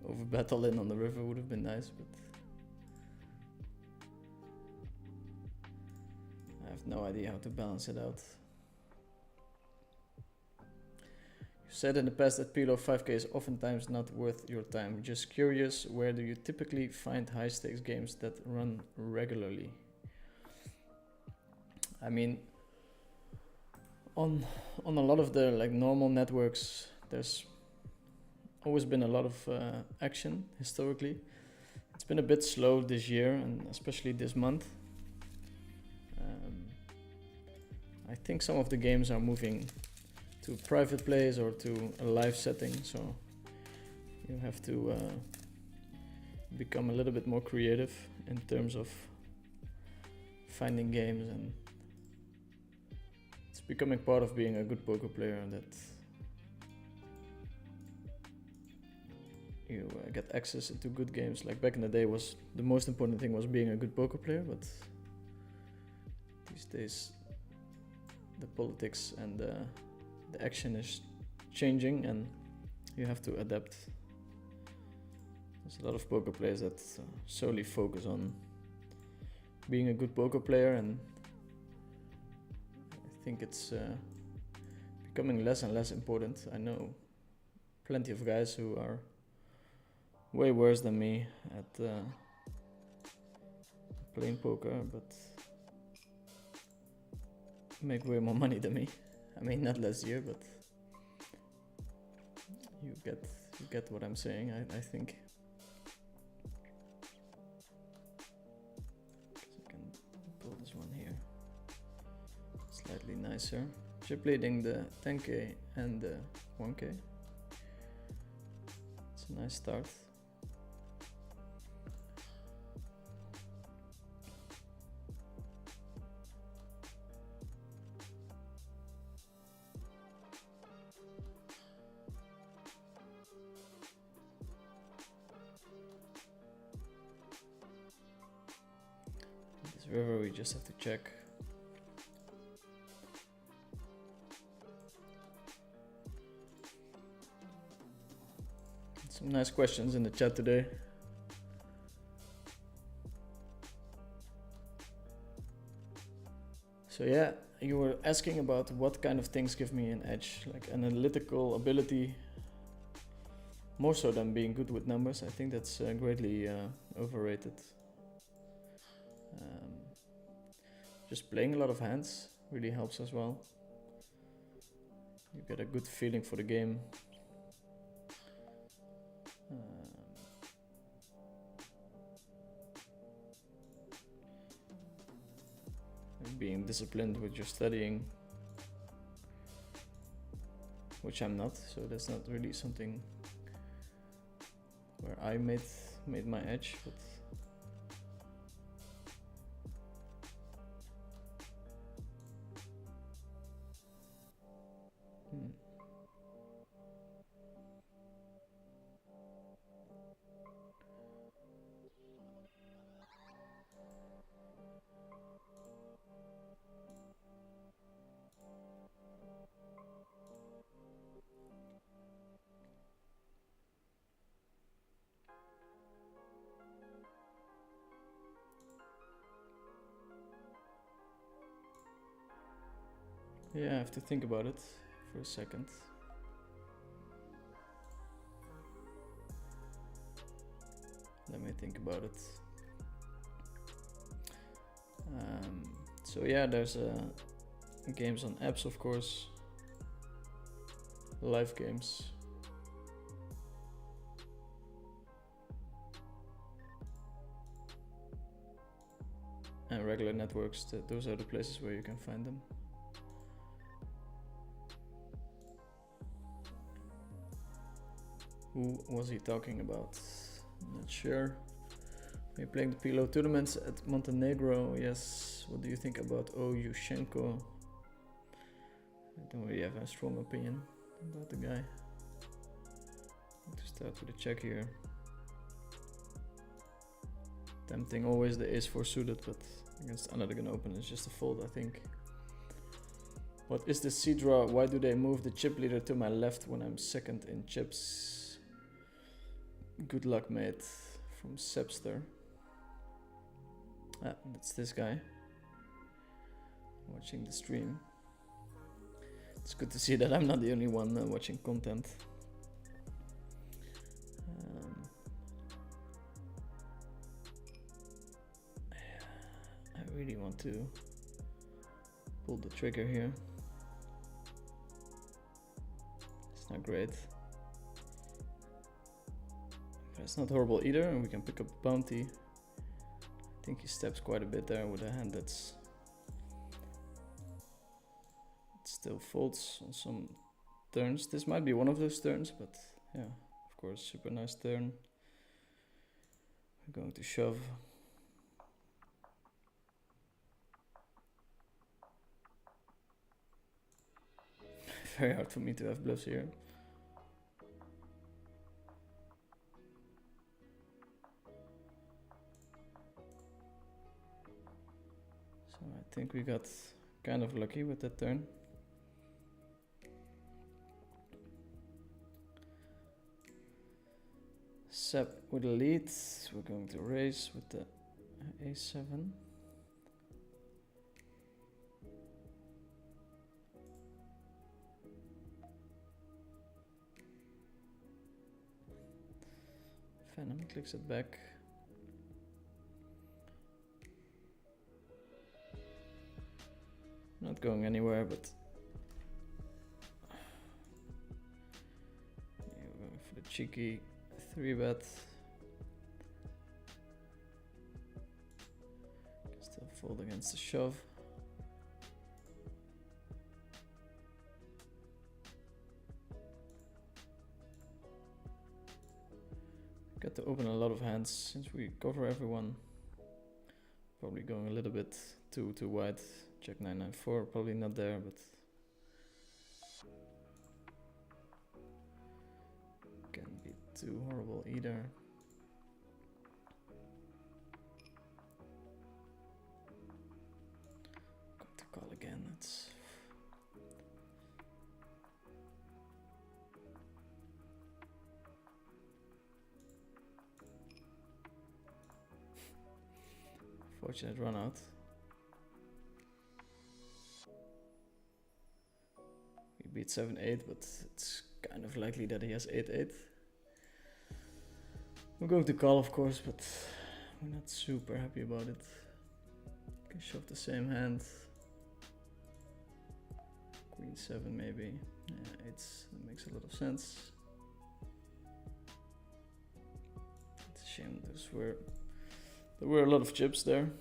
Overbet all in on the river would have been nice, but I have no idea how to balance it out. You said in the past that PLO 5k is oftentimes not worth your time. Just curious, where do you typically find high stakes games that run regularly? I mean, on a lot of the like normal networks, there's always been a lot of action historically. It's been a bit slow this year, and especially this month. I think some of the games are moving to private plays or to a live setting, so you have to become a little bit more creative in terms of finding games, and it's becoming part of being a good poker player that you get access to good games. Like back in the day, was the most important thing was being a good poker player, but these days the politics and the action is changing, and you have to adapt. There's a lot of poker players that solely focus on being a good poker player, and I think it's becoming less and less important. I know plenty of guys who are way worse than me at playing poker, but make way more money than me. I mean, not last year, but you get what I'm saying. I think. I can pull this one here. Slightly nicer. Chip leading the 10k and the 1k. It's a nice start. River, we just have to check. Some nice questions in the chat today. So yeah, you were asking about what kind of things give me an edge, like analytical ability, more so than being good with numbers. I think that's greatly overrated. Just playing a lot of hands really helps as well. You get a good feeling for the game. Being disciplined with your studying, which I'm not, so that's not really something where I made my edge, but yeah, I have to think about it for a second. Let me think about it. So yeah, there's games on apps, of course, live games. And regular networks, those are the places where you can find them. Who was he talking about? Not sure. We're playing the PLO tournaments at Montenegro. Yes. What do you think about Oyushenko? I don't really have a strong opinion about the guy. Let's start with a check here. Tempting always the ace-4 suited, but against another gun open it's just a fold, I think. What is the C draw? Why do they move the chip leader to my left when I'm second in chips? Good luck, mate. From Sepster. Ah, that's this guy. Watching the stream. It's good to see that I'm not the only one watching content. I really want to pull the trigger here. It's not great. It's not horrible either, and we can pick up bounty. I think he steps quite a bit there with a hand that's... It still folds on some turns. This might be one of those turns, but yeah, of course, super nice turn. We're going to shove. Very hard for me to have bluffs here. So I think we got kind of lucky with that turn. Sep with a lead, we're going to raise with the a7. Venom clicks it back. Not going anywhere, but yeah, we're going for the cheeky 3-bet. Still fold against the shove. Got to open a lot of hands since we cover everyone. Probably going a little bit too wide. Check 994, probably not there, but can't be too horrible either. Got to call again. It's fortunate run out. We beat 7-8, but it's kind of likely that he has 8-8. We're going to call, of course, but we're not super happy about it. Can shove the same hand. Queen 7 maybe. Yeah, it makes a lot of sense. It's a shame there were a lot of chips there.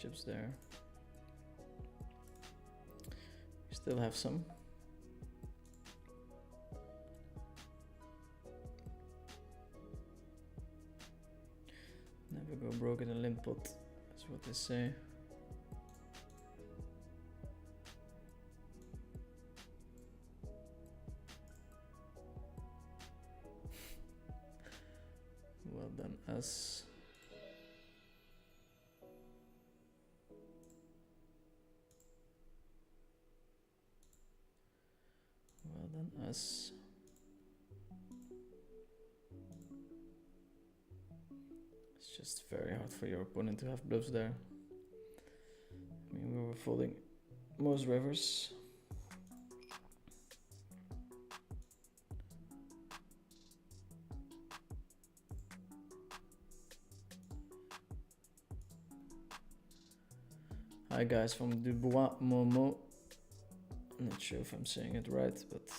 Chips there. We still have some. Never go broke in a limp pot, that's what they say. Well done, us. Well done, us. It's just very hard for your opponent to have bluffs there. I mean, we were folding most rivers. Hi guys from Dubois Momo. I'm not sure if I'm saying it right, but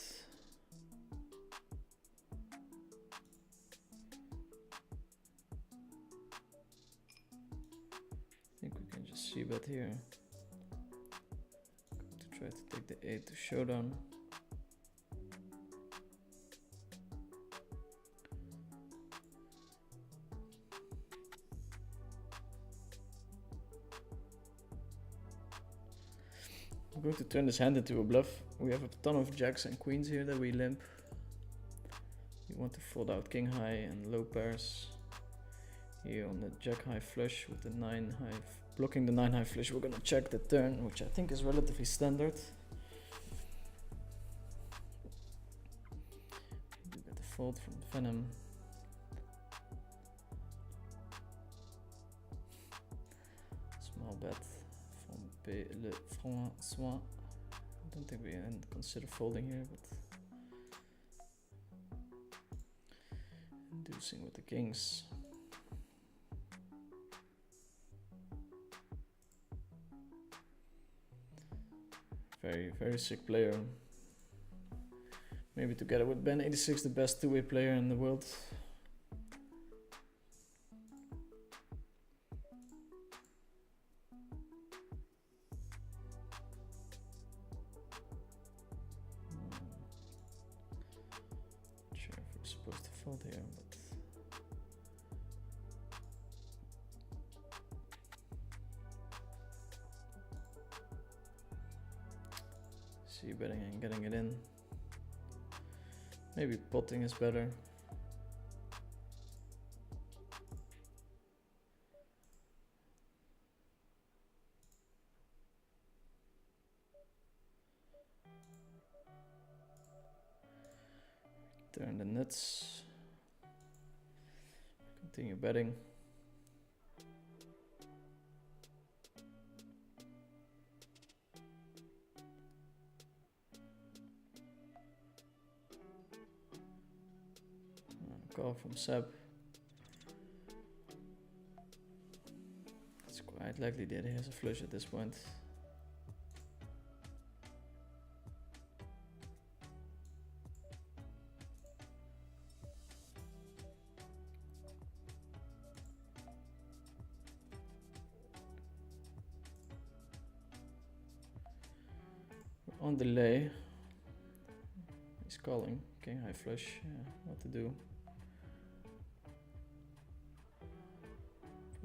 I think we can just see bet here. Going to try to take the 8 to showdown. I'm going to turn this hand into a bluff. We have a ton of jacks and queens here that we limp. We want to fold out king high and low pairs. Here on the jack high flush with the 9 high, blocking the 9 high flush, we're gonna check the turn, which I think is relatively standard. We do get the fold from Venom. Small bet. Le François. I don't think we can consider folding here, but inducing with the kings. Very sick player. Maybe together with Ben86, the best two-way player in the world. Not sure if we're supposed to fold here, but see betting and getting it in. Maybe potting is better. Turn the nuts. Continue betting. Call from Seb. It's quite likely that he has a flush at this point. We're on delay. He's calling. King high flush. Yeah, what to do?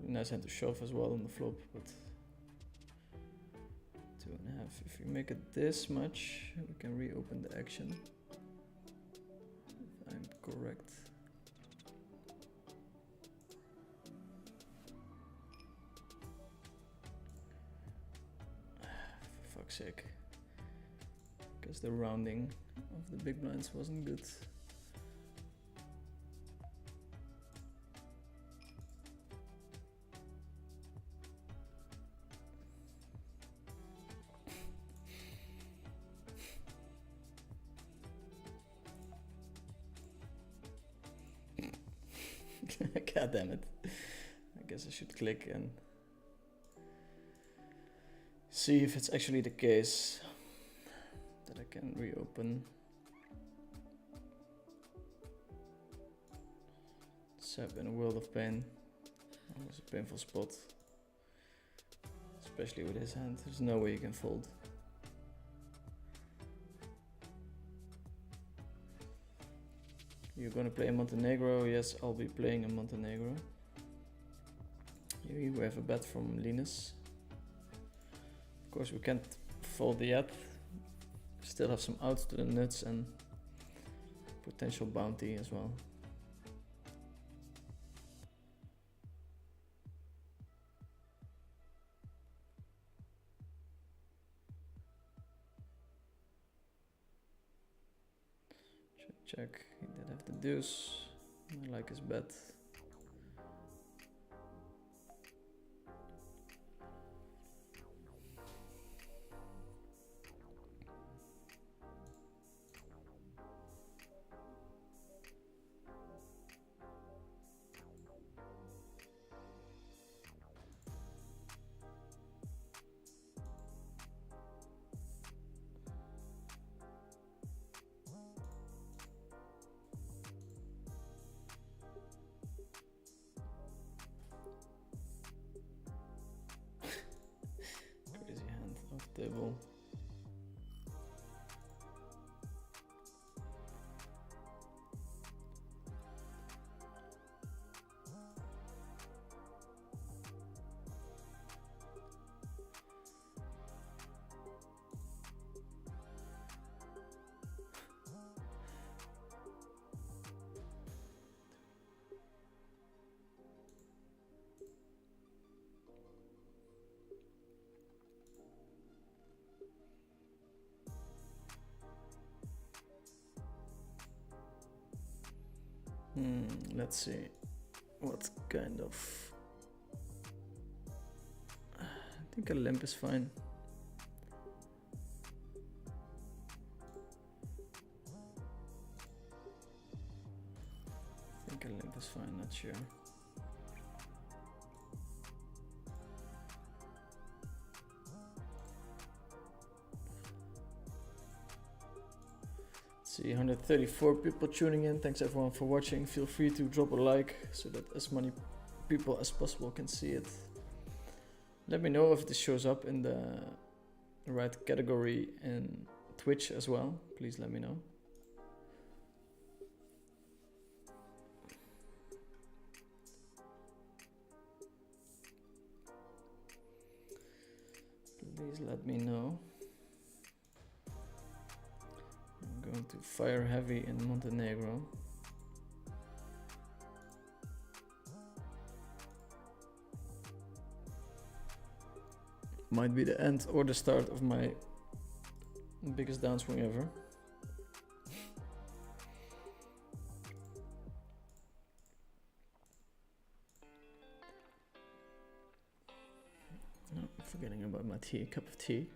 Nice hand to shove as well on the flop, but 2.5. If we make it this much, we can reopen the action. If I'm correct. For fuck's sake. Because the rounding of the big blinds wasn't good. God damn it. I guess I should click and see if it's actually the case that I can reopen. Seb in a world of pain. That was a painful spot. Especially with his hand. There's no way you can fold. You're gonna play Montenegro? Yes, I'll be playing a Montenegro. Here we have a bet from Linus. Of course we can't fold yet. Still have some outs to the nuts and potential bounty as well. Check, he did have the deuce. I like his bet. Table. Let's see what kind of. I think a limp is fine. I think a limp is fine, not sure. See 134 people tuning in. Thanks everyone for watching. Feel free to drop a like so that as many people as possible can see it. Let me know if this shows up in the right category in Twitch as well. Please let me know. Please let me know. I'm going to fire heavy in Montenegro. Might be the end or the start of my biggest downswing ever. No, I'm forgetting about my tea, cup of tea.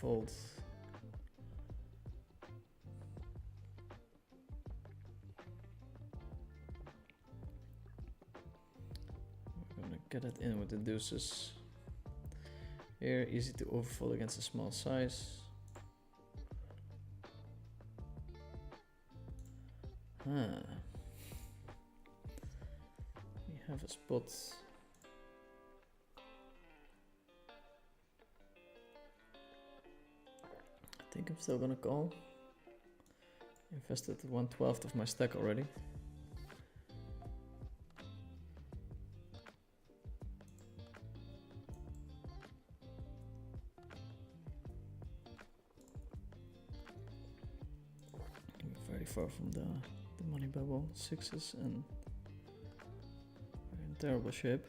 Fold. We're gonna get it in with the deuces. Here, easy to overfold against a small size. We have a spot. I think I'm still gonna call. Invested 1/12 of my stack already. We're very far from the money bubble. Sixes and we're in terrible shape.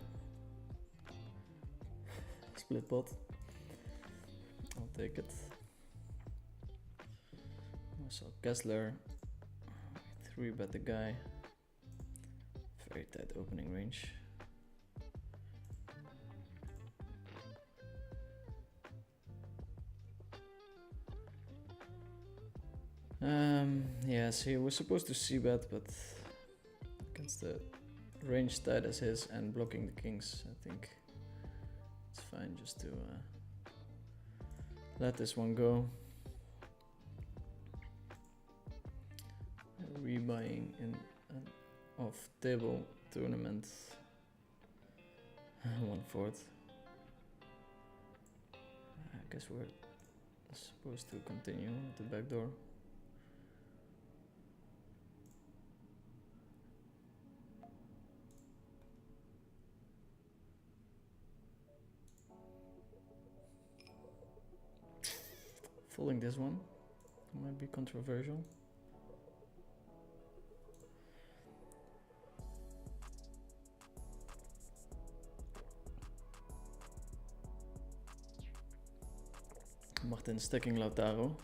Split pot. I'll take it. So Kessler, 3-bet the guy, very tight opening range. Yeah, see, we're supposed to c-bet, but against the range tight as his and blocking the kings, I think it's fine just to let this one go. Rebuying in an off-table tournament. 1/4. I guess we're supposed to continue with the back door. Folding this one might be controversial. Martin stacking Lautaro.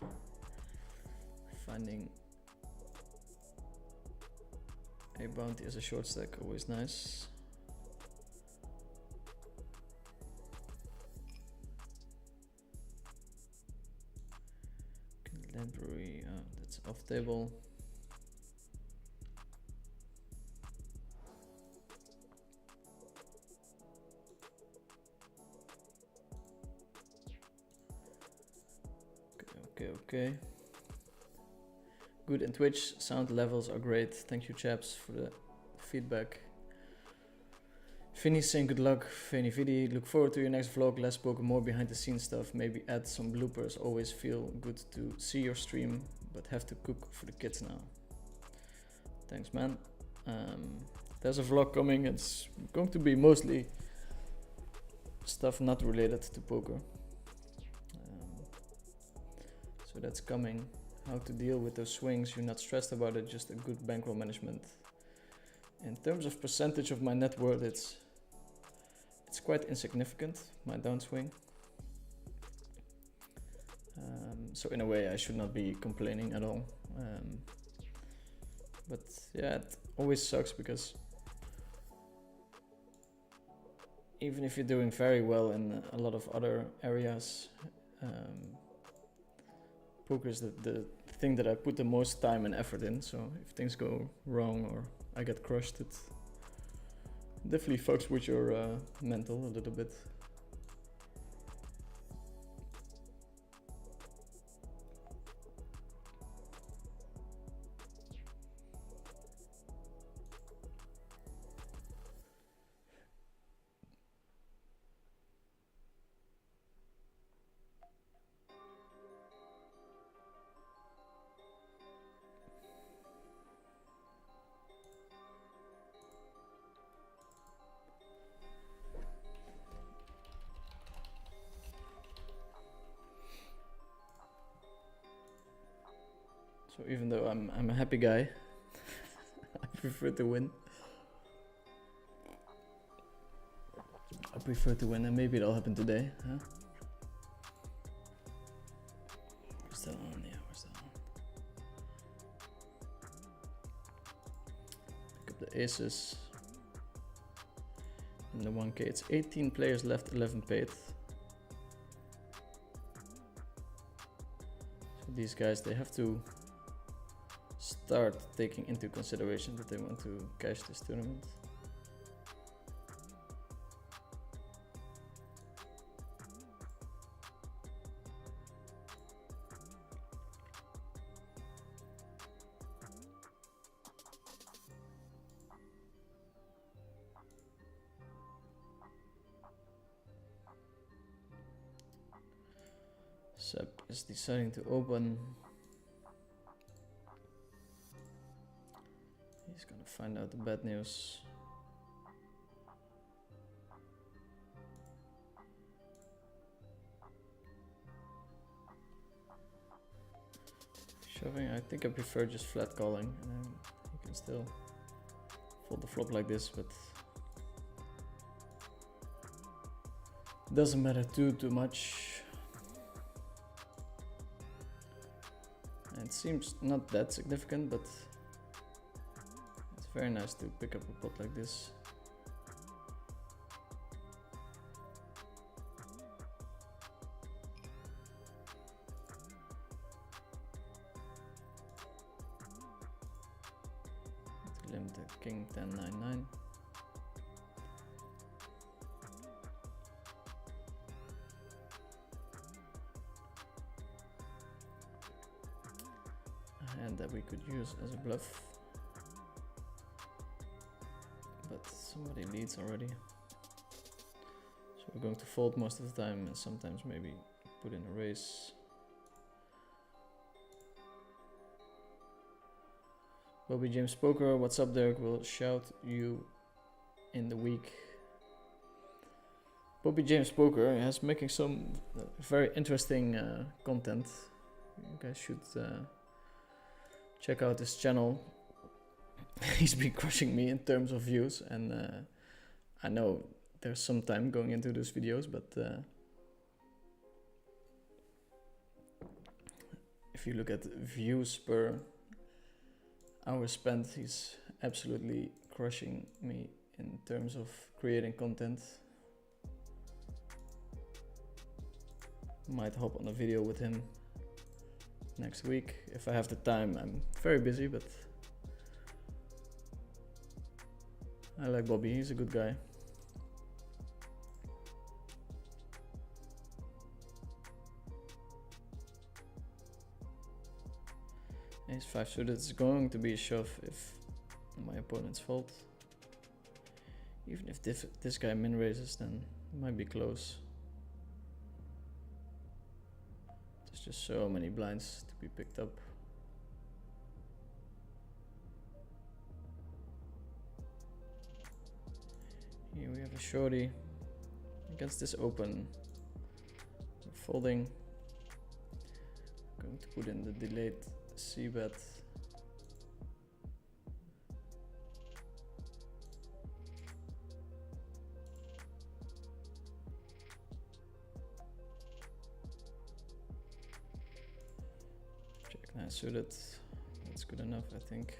Finding a bounty as a short stack, always nice. Lamprey, that's off table. Okay. Good in Twitch, sound levels are great. Thank you chaps for the feedback. Finny saying good luck, Finny Vidi. Look forward to your next vlog, less poker, more behind the scenes stuff. Maybe add some bloopers. Always feel good to see your stream, but have to cook for the kids now. Thanks man. There's a vlog coming. It's going to be mostly stuff not related to poker. So that's coming. How to deal with those swings. You're not stressed about it, just a good bankroll management. In terms of percentage of my net worth, it's quite insignificant, my downswing. So in a way I should not be complaining at all. But yeah, it always sucks because even if you're doing very well in a lot of other areas, poker is the thing that I put the most time and effort in. So if things go wrong or I get crushed, it definitely fucks with your mental a little bit. So even though I'm a happy guy, I prefer to win. I prefer to win, and maybe it'll happen today, huh? We're still on, yeah, we're still on. Pick up the aces. In the 1K, it's 18 players left, 11 paid. So these guys, they have to start taking into consideration that they want to cash this tournament. Seb is deciding to open. He's gonna find out the bad news. Shoving, I think I prefer just flat calling, and then you can still fold the flop like this, but it doesn't matter too much. And it seems not that significant, but it's very nice to pick up a pot like this. To limit the king 10-9-9. And that we could use as a bluff. But somebody leads already. So we're going to fold most of the time and sometimes maybe put in a raise. Bobby James Poker, what's up Derek? We'll shout you in the week. Bobby James Poker is making some very interesting content. You guys should check out his channel. He's been crushing me in terms of views, and I know there's some time going into those videos, but if you look at views per hour spent, he's absolutely crushing me in terms of creating content. Might hop on a video with him next week if I have the time. I'm very busy, but I like Bobby, he's a good guy. Ace 5 suited is going to be a shove if my opponent's fault. Even if this guy min raises, then it might be close. There's just so many blinds to be picked up. Here we have a shorty against this open. We're folding. Going to put in the delayed C bet. suited. That's good enough, I think.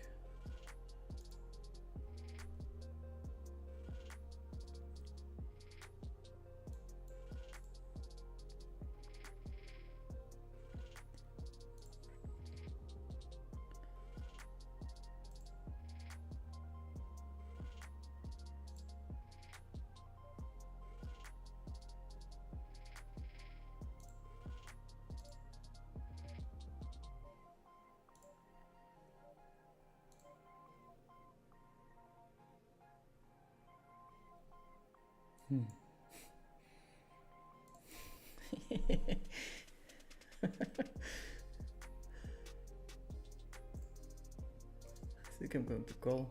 I think I'm going to call.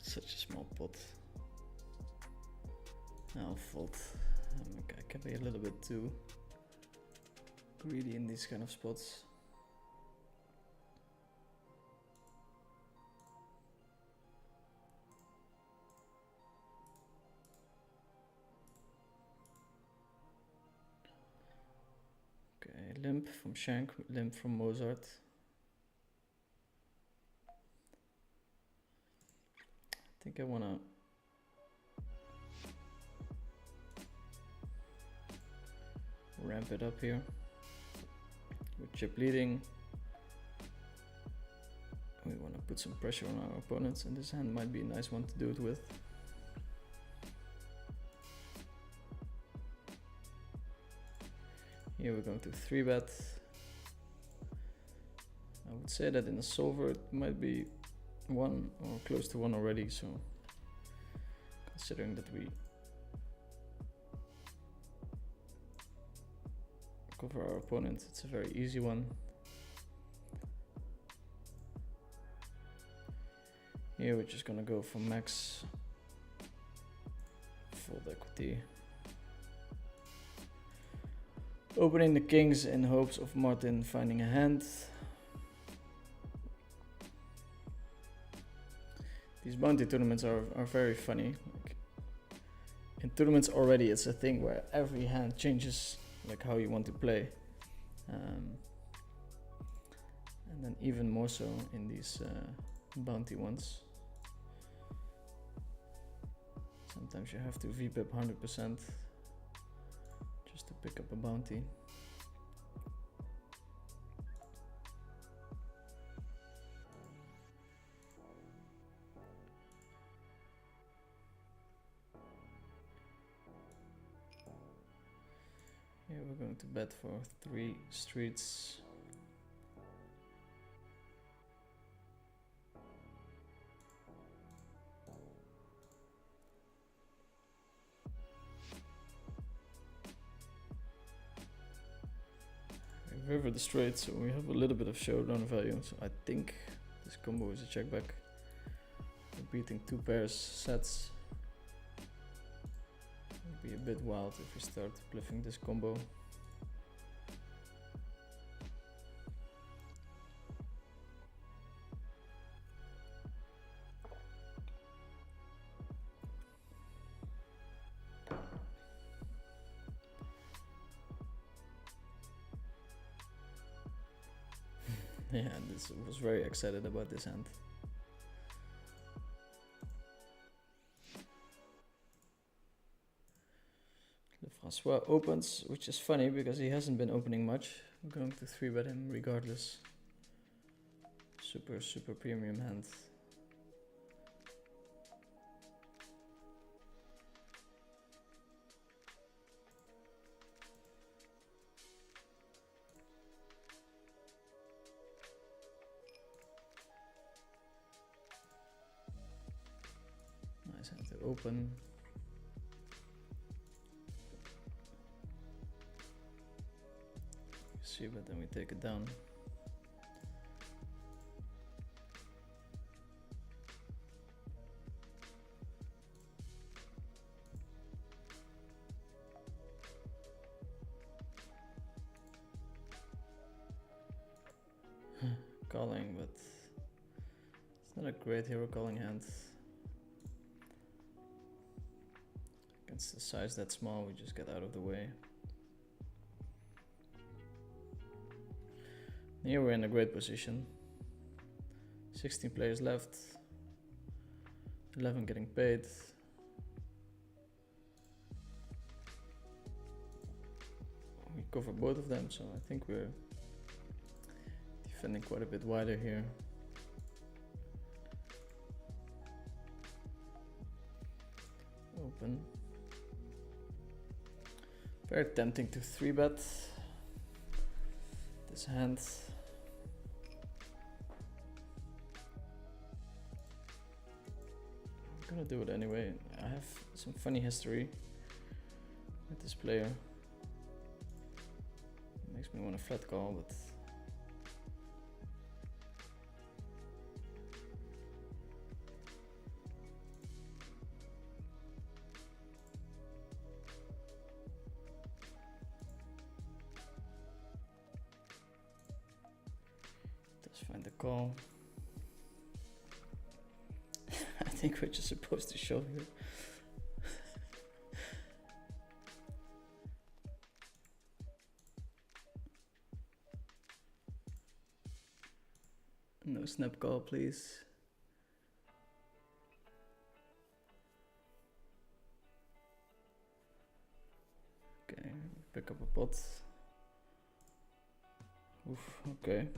It's such a small pot. I'll fold. I can be a little bit too greedy in these kind of spots. Okay, limp from Shank, limp from Mozart. I think I wanna ramp it up here with chip leading. We want to put some pressure on our opponents, and this hand might be a nice one to do it with. Here we're going to 3-bet. I would say that in a solver it might be 1 or close to 1 already, so considering that we cover our opponent, it's a very easy one. Here we're just gonna go for max fold equity. Opening the kings in hopes of Martin finding a hand. These bounty tournaments are very funny. Like, in tournaments already it's a thing where every hand changes like how you want to play. And then even more so in these bounty ones. Sometimes you have to VPIP 100% just to pick up a bounty. Here we're going to bet for 3 streets. We river the straight, so we have a little bit of showdown value. So I think this combo is a check back. We're beating 2 pairs sets. It'd be a bit wild if we start bluffing this combo. Yeah, this was very excited about this hand. Francois opens, which is funny because he hasn't been opening much. I'm going to 3-bet him regardless. Super premium hand. Nice hand to open. See, but then we take it down. Calling, but It's not a great hero calling hand. Against the size that small, we just get out of the way. Here we're in a great position. 16 players left. 11 getting paid. We cover both of them, so I think we're defending quite a bit wider here. Open. Very tempting to 3-bet this hand. I'm gonna do it anyway. I have some funny history with this player. It makes me want to flat call, but let's find the call. I think we're just supposed to shove here. No snap call, please. Okay, pick up a pot. Oof, okay.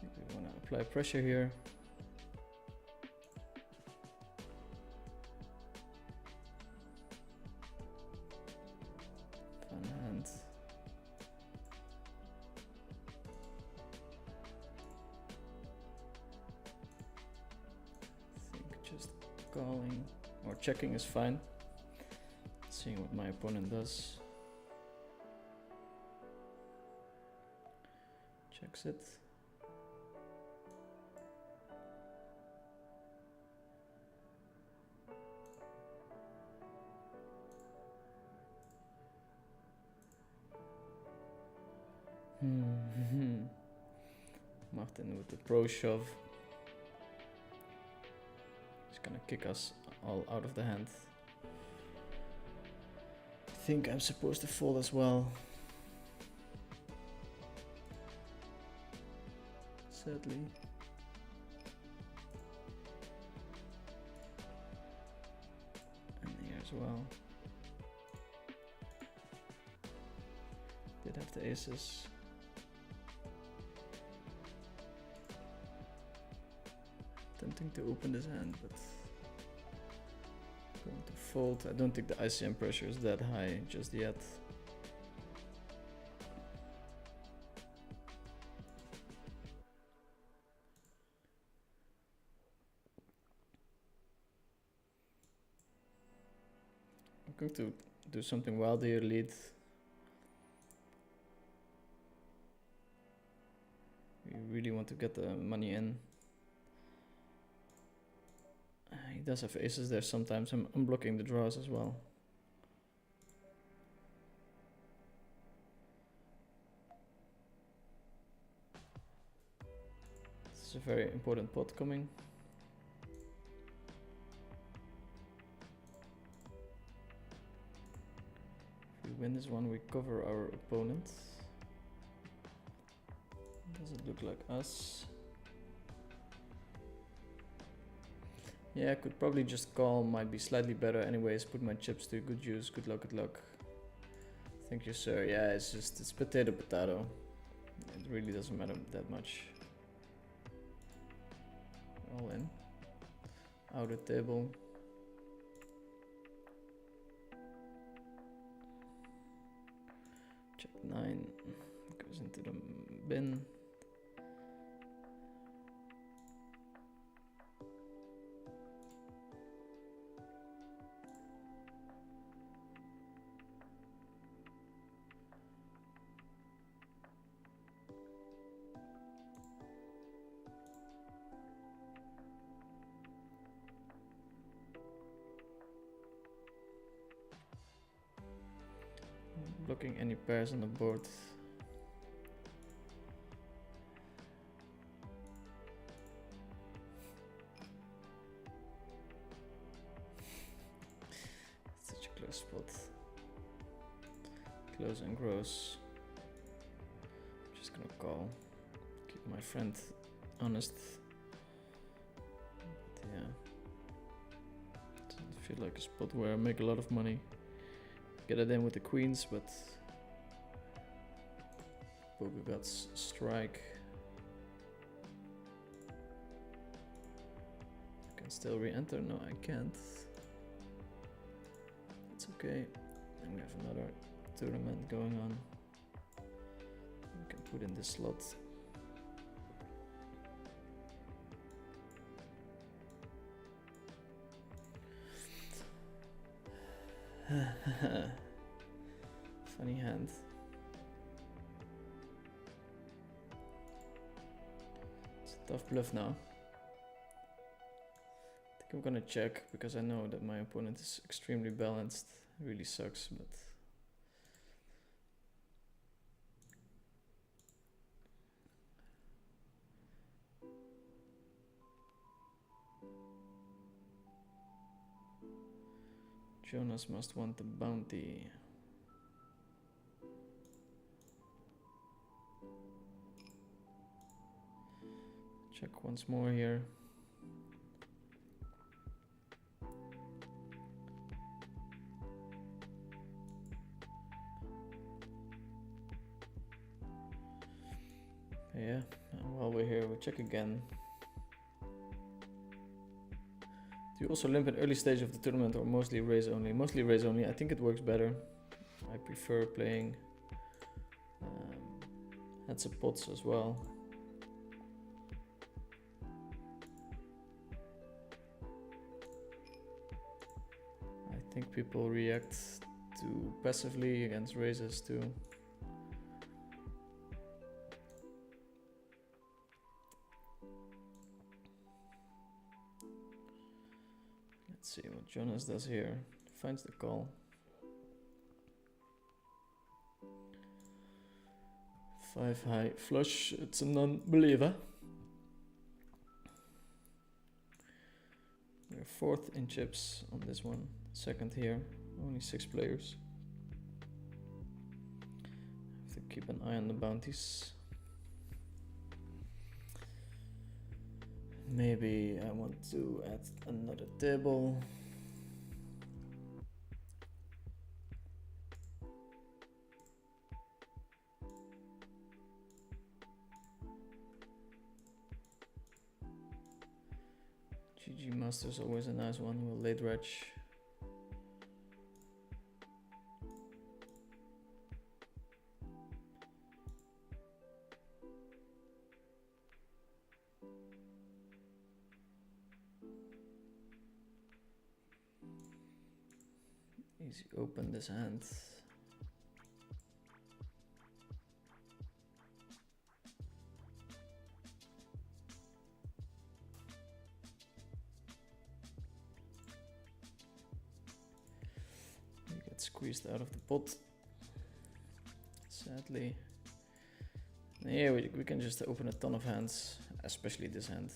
We want to apply pressure here. Fun hand. I think just calling or checking is fine. Seeing what my opponent does. Checks it. Martin with the pro shove. He's gonna kick us all out of the hand. I think I'm supposed to fold as well. Sadly. And here as well. Did have the aces. Tempting to open this hand, but going to fold. I don't think the ICM pressure is that high just yet. I'm going to do something wild here, lead. We really want to get the money in. He does have aces there sometimes. I'm unblocking the draws as well. This is a very important pot coming. If we win this one, we cover our opponent. Does it look like us? Yeah, I could probably just call, might be slightly better anyways, put my chips to good use, good luck, good luck. Thank you, sir. Yeah, it's potato, potato. It really doesn't matter that much. All in. Outer table. Check 9, goes into the bin. blocking any pairs on the board. Such a close spot. Close and gross. Just gonna call. Keep my friend honest. But yeah. Doesn't feel like a spot where I make a lot of money. Get it in with the queens, but poker gods strike. I can still re-enter. No, I can't. It's okay. And we have another tournament going on. We can put in this slot. Funny hand. It's a tough bluff now. I think I'm gonna check because I know that my opponent is extremely balanced. It really sucks, but Jonas must want the bounty. Check once more here. Yeah, and while we're here, we'll check again. Do you also limp in early stage of the tournament or mostly raise only? Mostly raise only. I think it works better. I prefer playing heads up pots as well. I think people react too passively against raises too. Let's see what Jonas does here. Finds the call. 5 high flush. It's a non-believer. We're 4th in chips on this one. 2nd here. Only 6 players. Have to keep an eye on the bounties. Maybe I want to add another table. GG Master's always a nice one. We'll late reg. Easy open this hand. You get squeezed out of the pot. Sadly. Yeah, we can just open a ton of hands, especially this hand.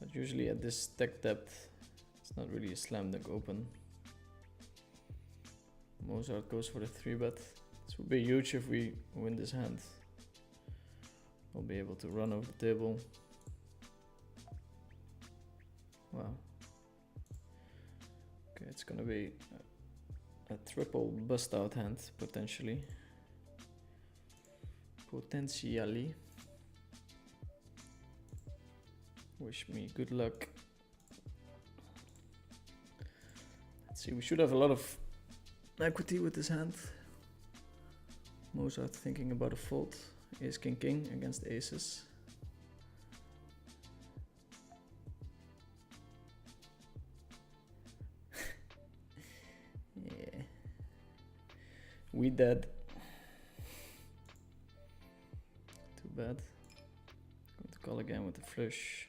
But usually at this stack depth, it's not really a slam dunk open. Mozart goes for the 3-bet. This would be huge if we win this hand. I'll be able to run over the table. Wow. Okay, it's gonna be a triple bust out hand, potentially. Potentially. Wish me good luck. Let's see, we should have a lot of equity with this hand. Mozart thinking about a fold. Ace king king against aces. Yeah. We dead. Too bad. Going to call again with the flush.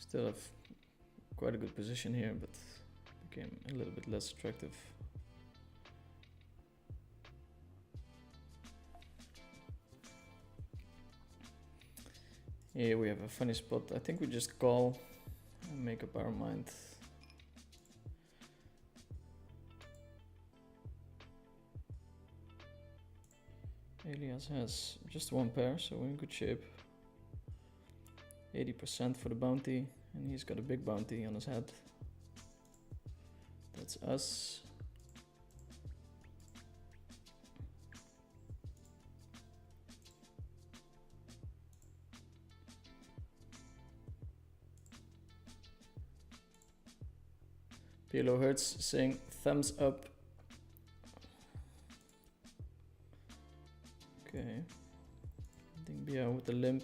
Still have quite a good position here, but became a little bit less attractive. Here we have a funny spot. I think we just call and make up our mind. Elias has just one pair, so we're in good shape. 80% for the bounty, and he's got a big bounty on his head. That's us. PLO Hertz saying thumbs up. Okay. I think Bia with the limp.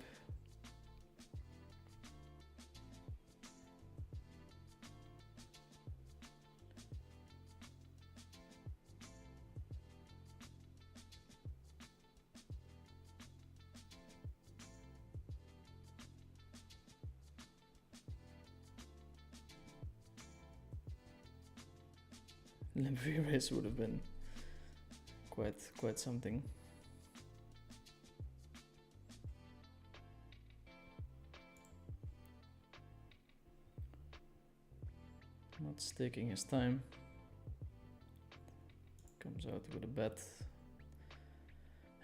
Limp race would have been quite something. Not taking his time. Comes out with a bet.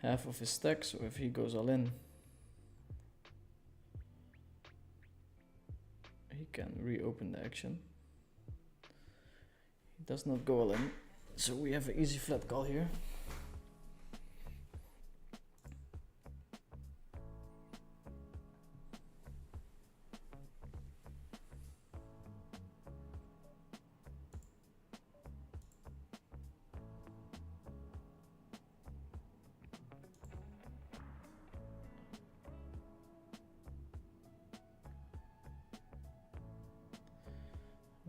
Half of his stack, so if he goes all in, he can reopen the action. He does not go all in, so we have an easy flat call here.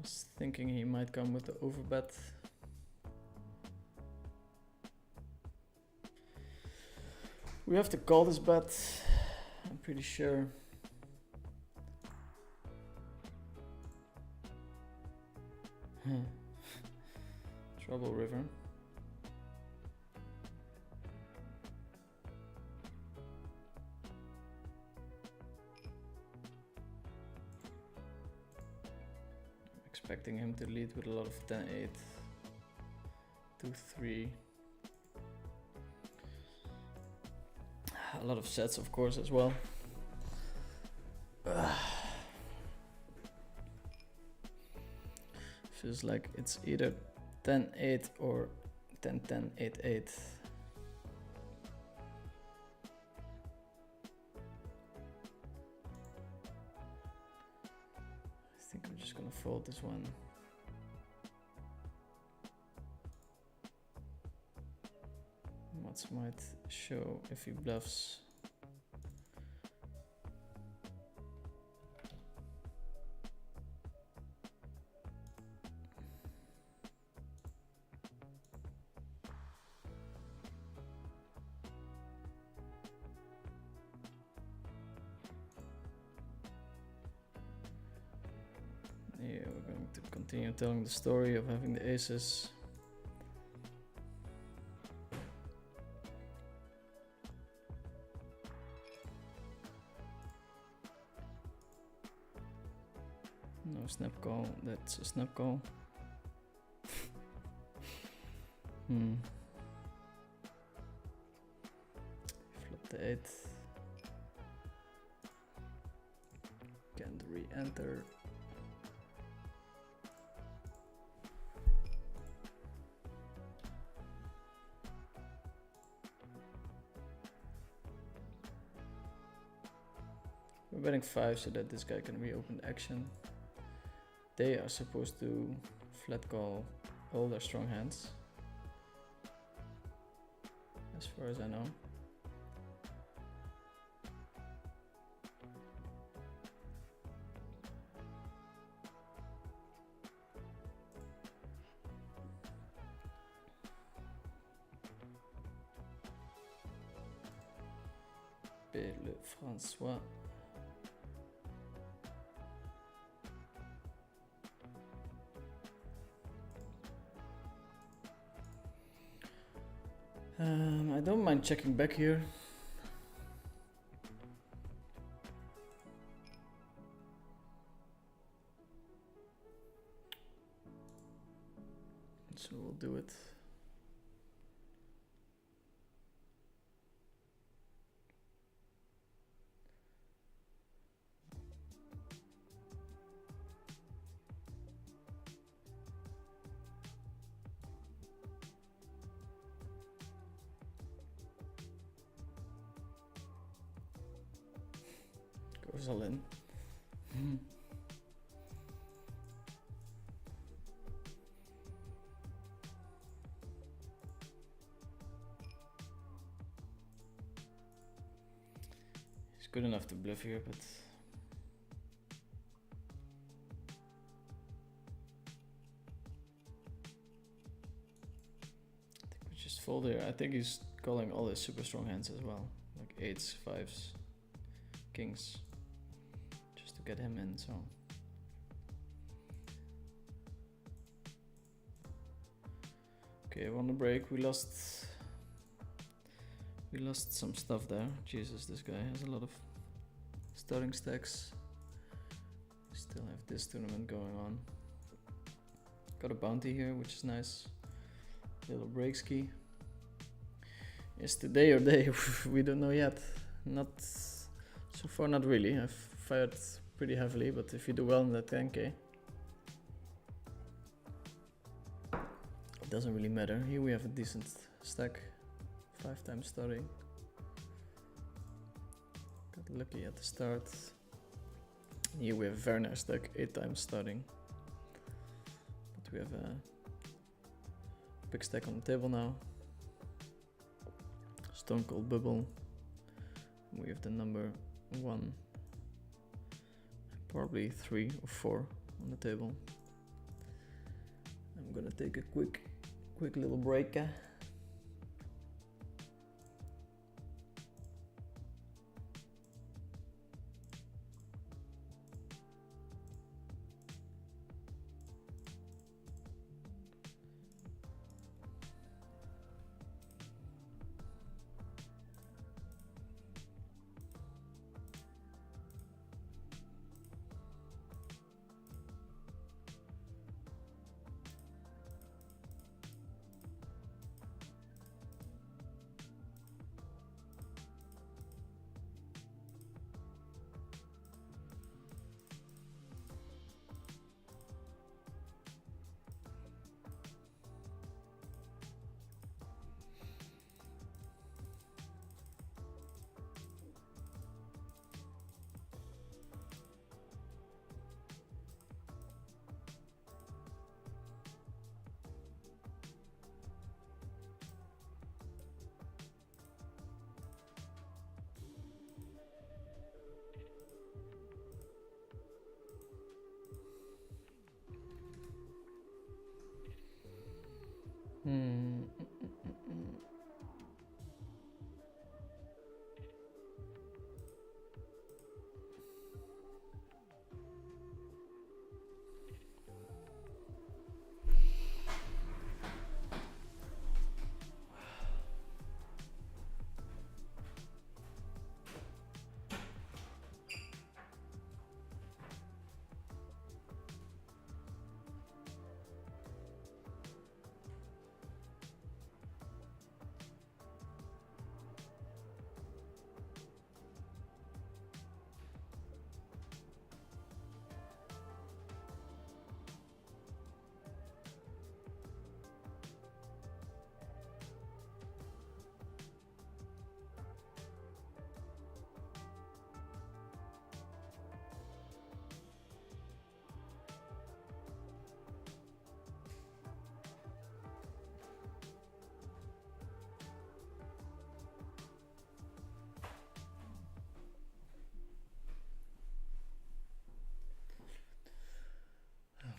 Was thinking he might come with the overbet. We have to call this bet, I'm pretty sure. Trouble river. Expecting him to lead with a lot of 10-8, 2-3. A lot of sets, of course, as well. Feels like it's either 10-8 or 10-10, 8-8. I think I'm just gonna fold this one. Mats might show if he bluffs. Yeah, we're going to continue telling the story of having the aces. No snap call, that's a snap call. Flip the 8. Can't re-enter. We're betting 5 so that this guy can reopen the action. They are supposed to flat call all their strong hands, as far as I know. Le François. I don't mind checking back here. So we'll do it. Goes all in. He's good enough to bluff here, but I think we just fold here. I think he's calling all his super strong hands as well, like 8s, 5s, kings, just to get him in. So okay, on the break we lost some stuff there. Jesus, this guy has a lot of starting stacks. We still have this tournament going on. Got a bounty here, which is nice. Little break ski. Is today or day? We don't know yet. Not so far, not really. I've fired pretty heavily, but if you do well in that 10k, it doesn't really matter. Here we have a decent stack. 5 times starting. Got lucky at the start. Here we have a very nice stack, 8 times starting. But we have a big stack on the table now. Stone Cold Bubble. We have the number 1, probably 3 or 4 on the table. I'm gonna take a quick little break.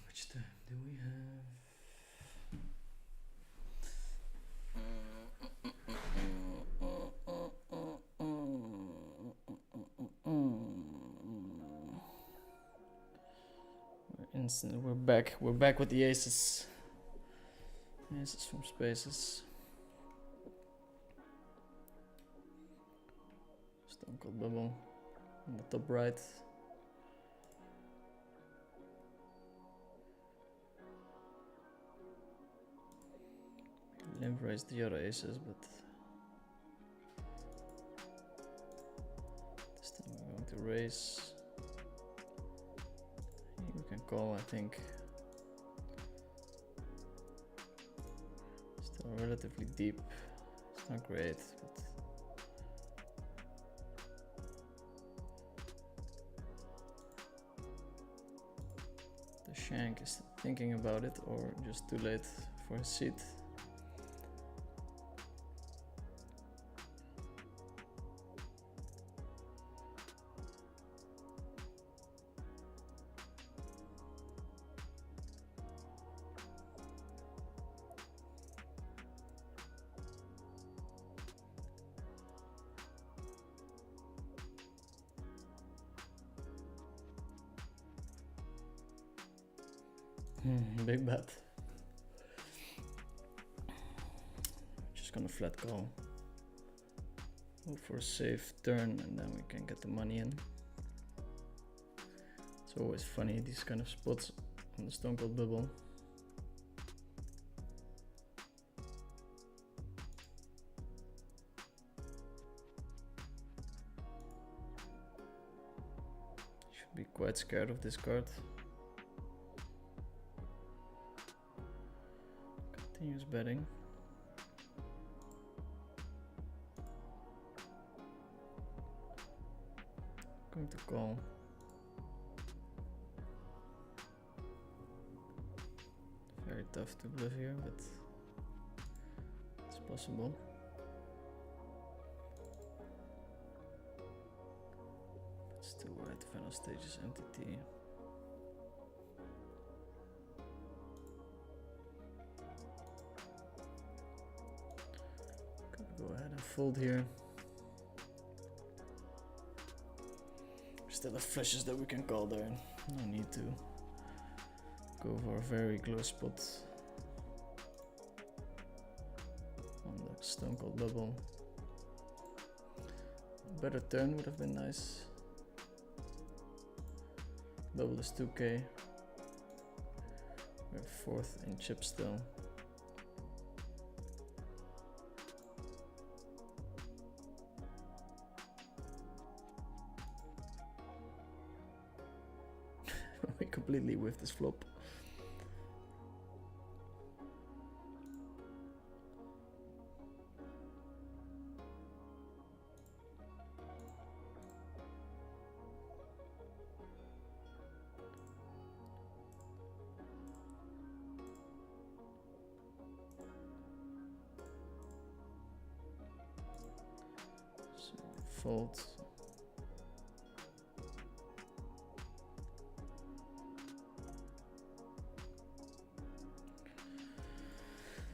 Which time do we have? We're back. We're back with the aces. Aces from spaces. Stone Cold Bubble on the top right. Limp raised the other aces, but this time we're going to raise. We can call, I think. Still relatively deep. It's not great, but the shank is thinking about it, or just too late for his seat. Big bet. Just gonna flat call. Hope for a safe turn and then we can get the money in. It's always funny, these kind of spots on the Stone Cold Bubble. Should be quite scared of this card. Continues betting. Going to call. Very tough to bluff here, but it's possible. It's too wide. Final stage is MTT. Go ahead and fold here. Still have flushes that we can call there. No need to go for a very close spot on the Stone Cold Bubble. A better turn would have been nice. Bubble is 2k. We're fourth in chip still. We completely whiffed this flop. So fold.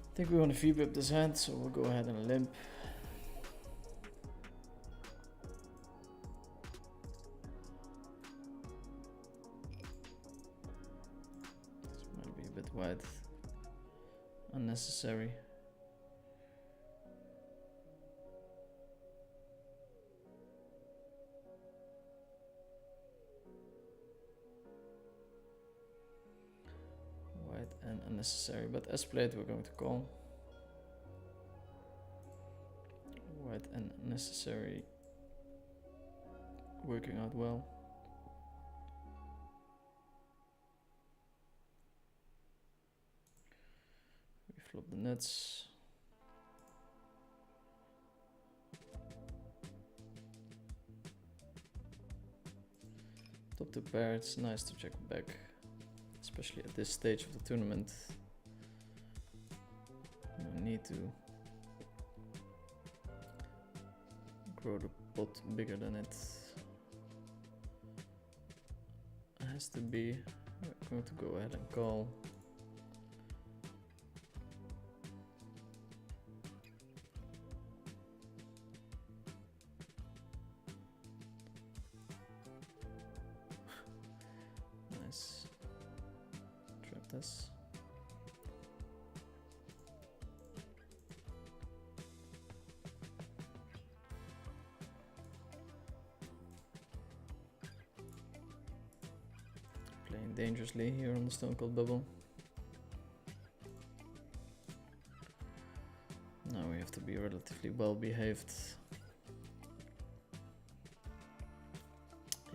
I think we want to V-pip this hand, so we'll go ahead and limp. This might be a bit wide. Unnecessary. And unnecessary, but as played we're going to call. White and unnecessary, working out well. We flop the nuts. Top to pair, it's nice to check back. Especially at this stage of the tournament. No need to grow the pot bigger than it has to be. We're going to go ahead and call. Nice. Trap this. Playing dangerously here on the Stone Cold Bubble. Now we have to be relatively well behaved.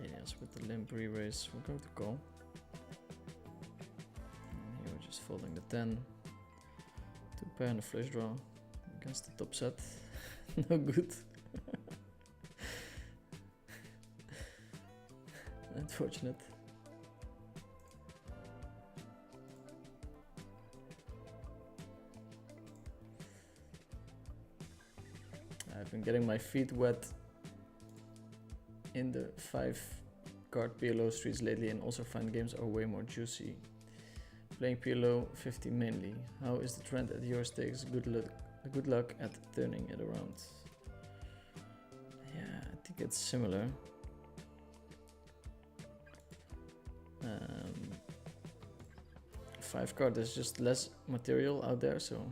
Yes, with the limp re-raise, we're going to call. And here we're just folding the 10. 2 pair and a flush draw against the top set. No good. Unfortunate. I've been getting my feet wet in the 5-card PLO streets lately, and also find games are way more juicy. Playing PLO 50 mainly. How is the trend at your stakes? Good luck at turning it around. Yeah, I think it's similar. 5-card, there's just less material out there, so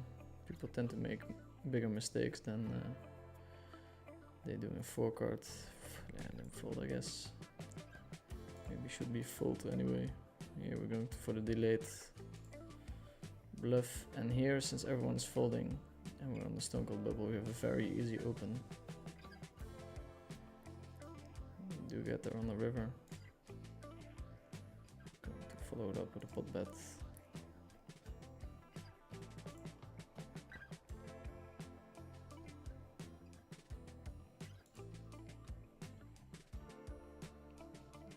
people tend to make bigger mistakes than they do in 4-card. Yeah, then fold, I guess. Maybe should be fold anyway. Here we're going for the delayed bluff, and here, since everyone's folding and we're on the Stone Cold Bubble, we have a very easy open. We do get there on the river. Going to follow it up with a pot bet.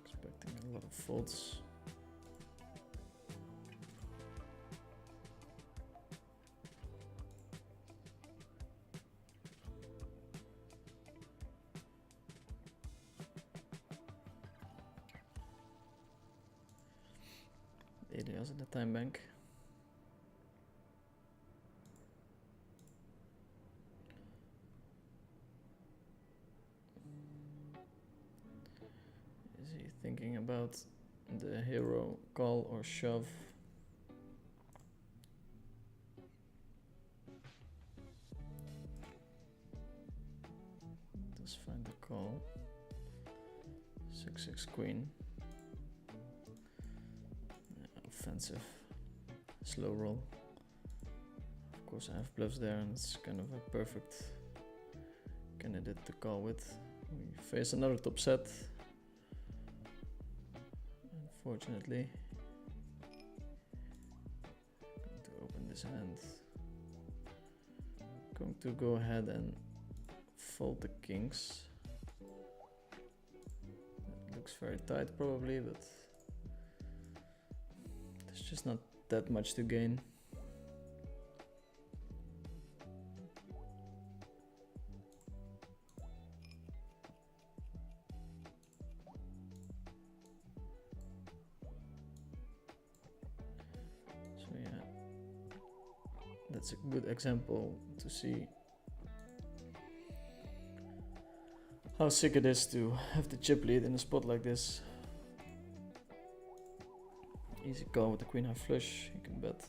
Expecting a lot of folds. Elias at the time bank. Is he thinking about the hero call or shove? Does find the call. 6-6 queen. Offensive, slow roll. Of course I have bluffs there, and it's kind of a perfect candidate to call with. We face another top set. Unfortunately, going to open this hand. Going to go ahead and fold the kings. That looks very tight probably, but there's just not that much to gain. So yeah, that's a good example to see how sick it is to have the chip lead in a spot like this. Easy call with the queen high flush. You can bet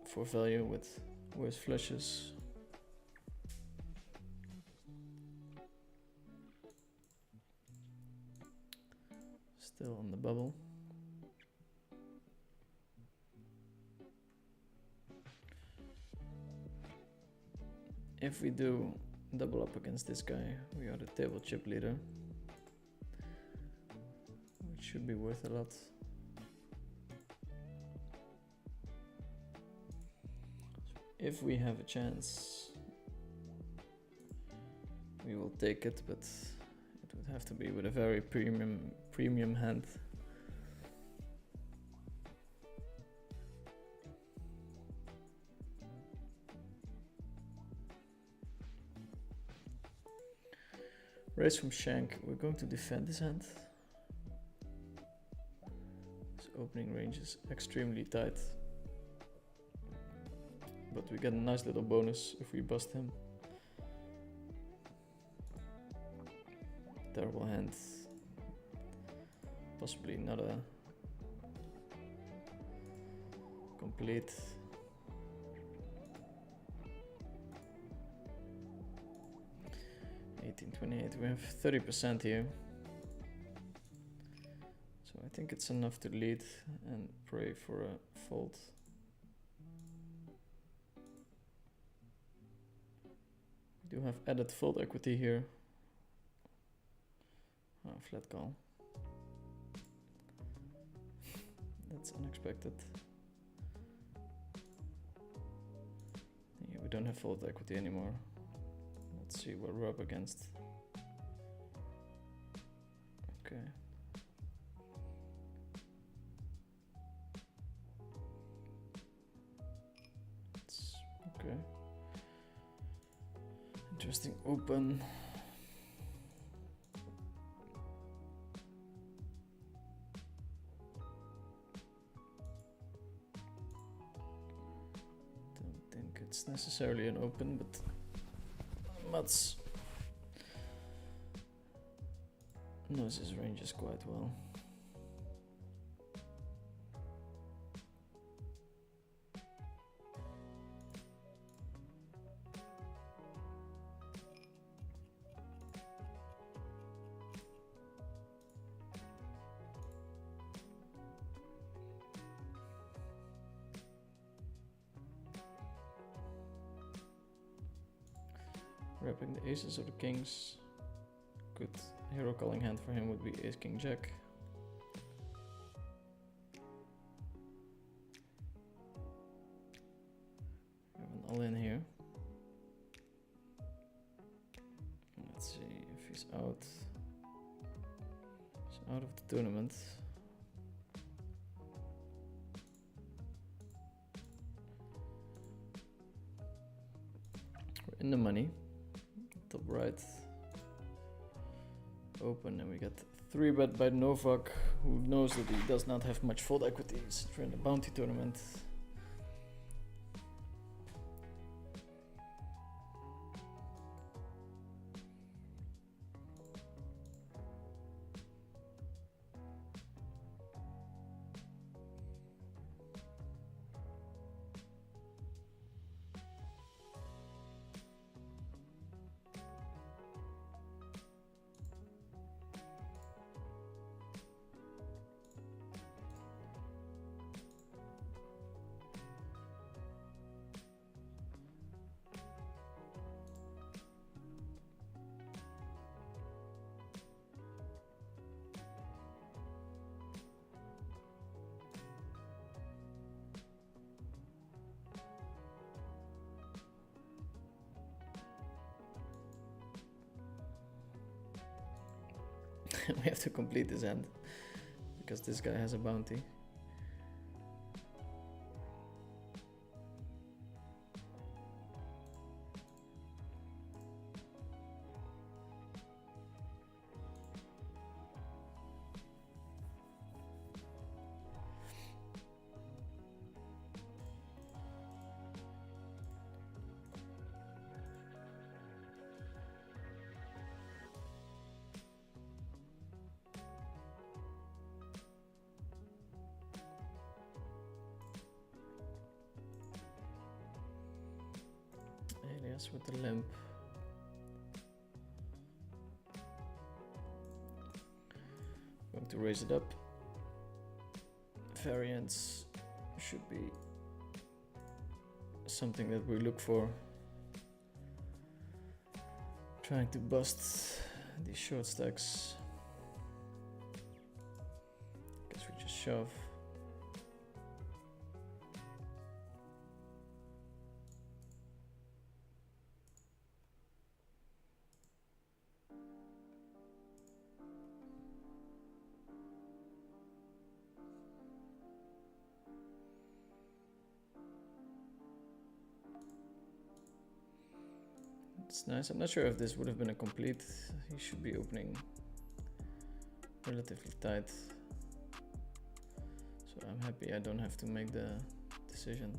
for value with worse flushes. Still on the bubble. If we do double up against this guy, we are the table chip leader. Should be worth a lot. If we have a chance, we will take it, but it would have to be with a very premium hand. Raise from shank. We're going to defend this hand. Opening range is extremely tight, but we get a nice little bonus if we bust him. Terrible hand, possibly not a complete. $18.28. We have 30% here. think it's enough to lead and pray for a fold. We do have added fold equity here. Oh, flat call. That's unexpected. Yeah, we don't have fold equity anymore. Let's see what we're up against. Okay. It's okay. Interesting open. Don't think it's necessarily an open, but Mats knows his ranges quite well. Wrapping the aces or the kings. Good hero calling hand for him would be ace king jack. We have an all in here. Let's see if he's out. He's out of the tournament. We're in the money. Top right. Open, and we get 3-bet by Novak, who knows that he does not have much fold equities for in the bounty tournament. We have to complete this end because this guy has a bounty. Alias with the limp. Going to raise it up. Variants should be something that we look for. Trying to bust these short stacks. Guess we just shove. It's nice. I'm not sure if this would have been a complete. He should be opening relatively tight. So I'm happy I don't have to make the decision.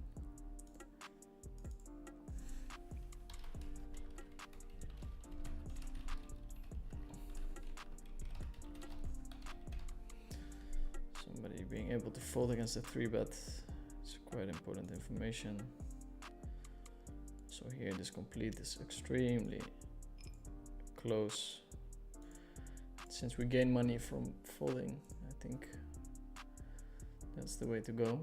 Somebody being able to fold against a 3-bet is quite important information. So here this complete is extremely close. Since we gain money from folding, I think That's the way to go.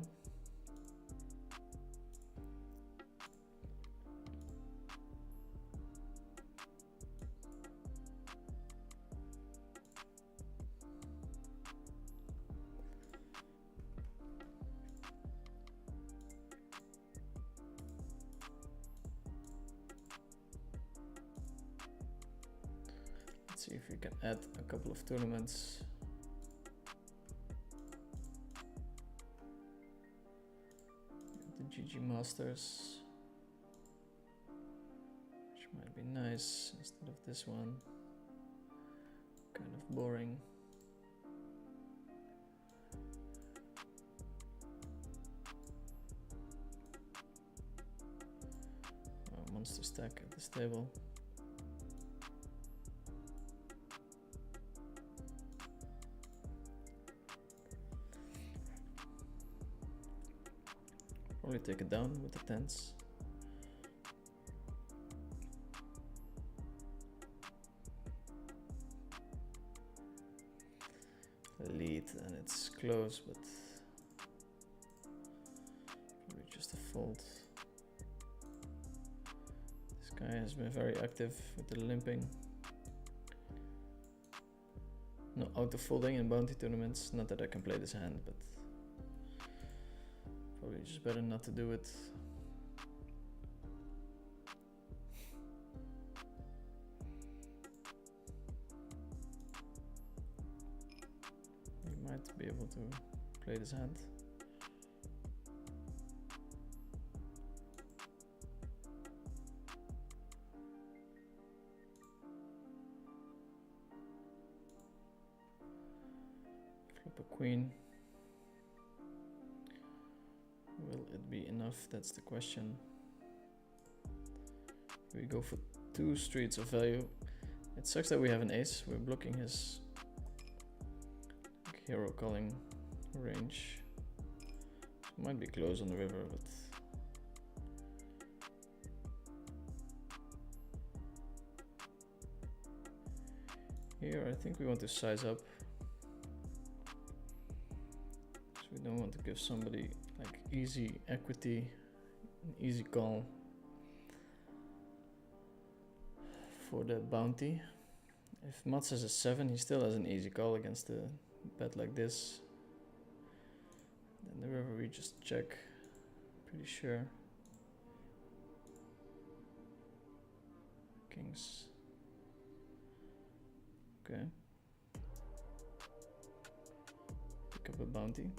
Let's see if we can add a couple of tournaments. The GG Masters, which might be nice instead of this one. Kind of boring. Oh, monster stack at this table. Probably take it down with the tens. Lead and it's close, but probably just a fold. This guy has been very active with the limping. No auto folding in bounty tournaments. Not that I can play this hand, but probably just better not to do it. You might be able to play this hand. Flip a queen. Will it be enough? That's the question. We go for 2 streets of value. It sucks that we have an ace. We're blocking his hero calling range. Might be close on the river, but here I think we want to size up. So we don't want to give somebody like easy equity, an easy call for the bounty. If Mats has a 7, he still has an easy call against a bet like this. Then the river we just check, pretty sure. Kings. Okay. Pick up a bounty.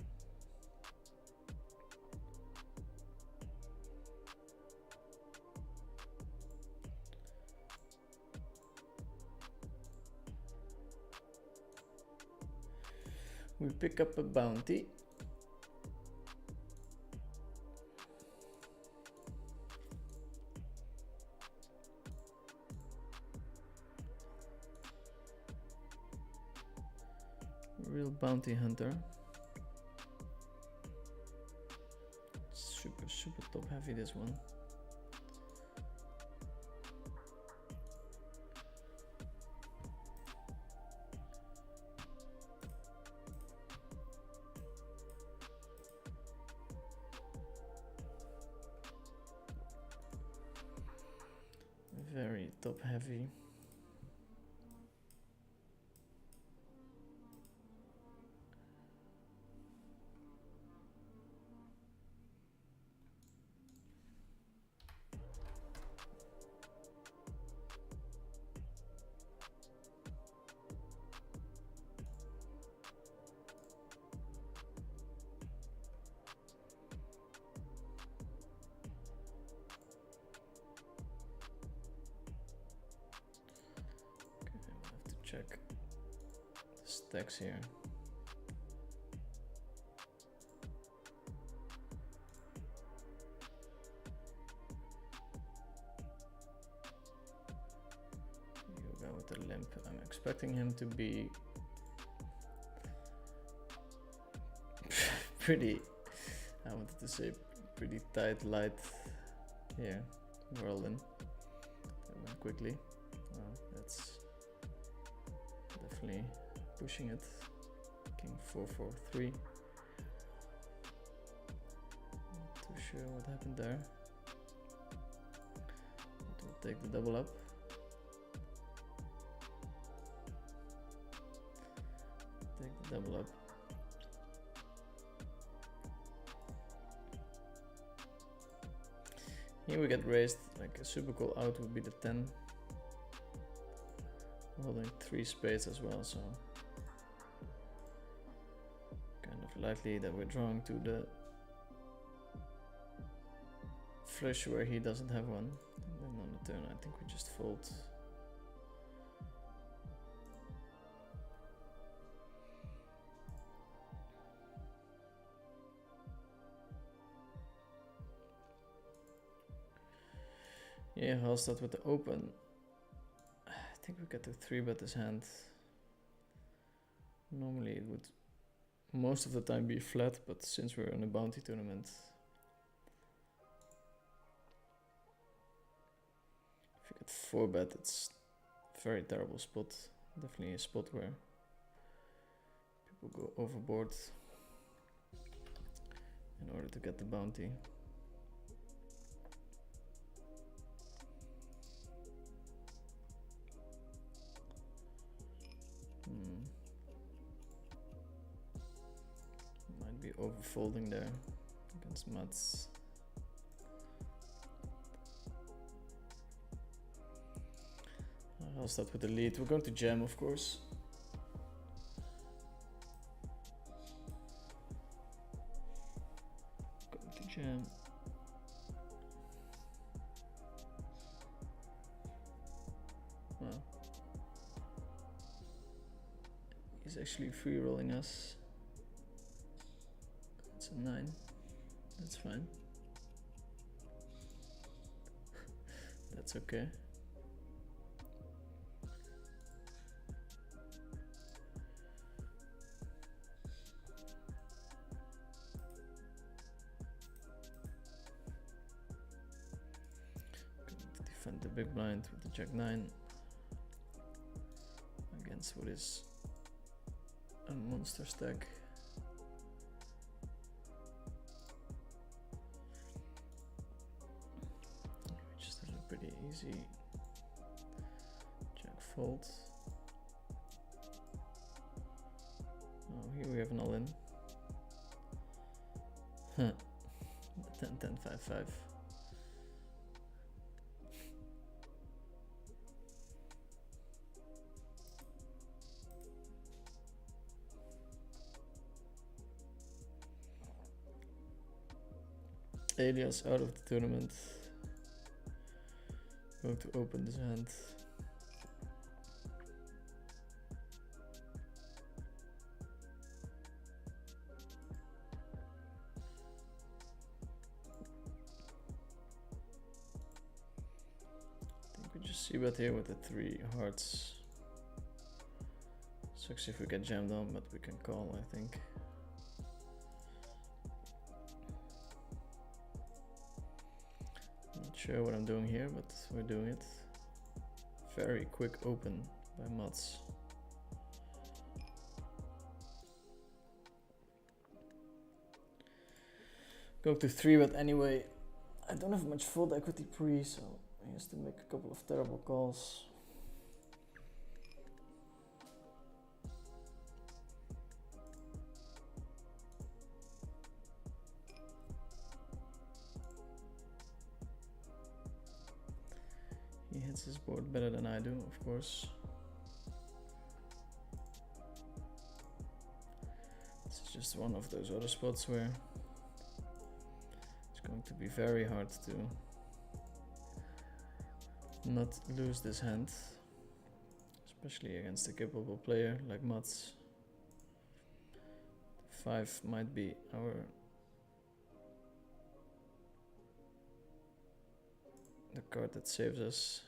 We pick up a bounty. Real bounty hunter. Super top heavy this one. Very top heavy. Check the stacks here. You go with the limp. I'm expecting him to be pretty, I wanted to say pretty tight light here. We're all in. That went quickly. Well, that's definitely pushing it. King 4-4-3. sure what happened there. But we'll take the double up. Take the double up. Here we get raised, like a super cool out would be the 10. Holding 3 spades as well, so kind of likely that we're drawing to the flush where he doesn't have one. And then on the turn I think we just fold. Yeah, I'll start with the open. I think we get to 3-bet his hand. Normally it would most of the time be flat, but since we're in a bounty tournament, if you get 4-bet, it's a very terrible spot. Definitely a spot where people go overboard in order to get the bounty. Might be overfolding there against Mats. I'll start with the lead. We're going to jam, of course. Going to jam. Well, he's actually free rolling us. It's a 9. That's fine. That's okay. Defend the big blind with the Jack-9 against what is a monster stack. We just have a pretty easy Jack fold. Oh, here we have an all-in. 10, 10, 5, 5. Elias out of the tournament. Going to open this hand. I think we just see bet here with the 3 hearts. Sucks if we get jammed on, but we can call, I think. Not sure what I'm doing here, but we're doing it. Very quick open by Mats. Go to 3-bet anyway. I don't have much fold equity pre, so he has to make a couple of terrible calls. He hits his board better than I do, of course. This is just one of those other spots where it's going to be very hard to not lose this hand, especially against a capable player like Mats. 5 might be the card that saves us.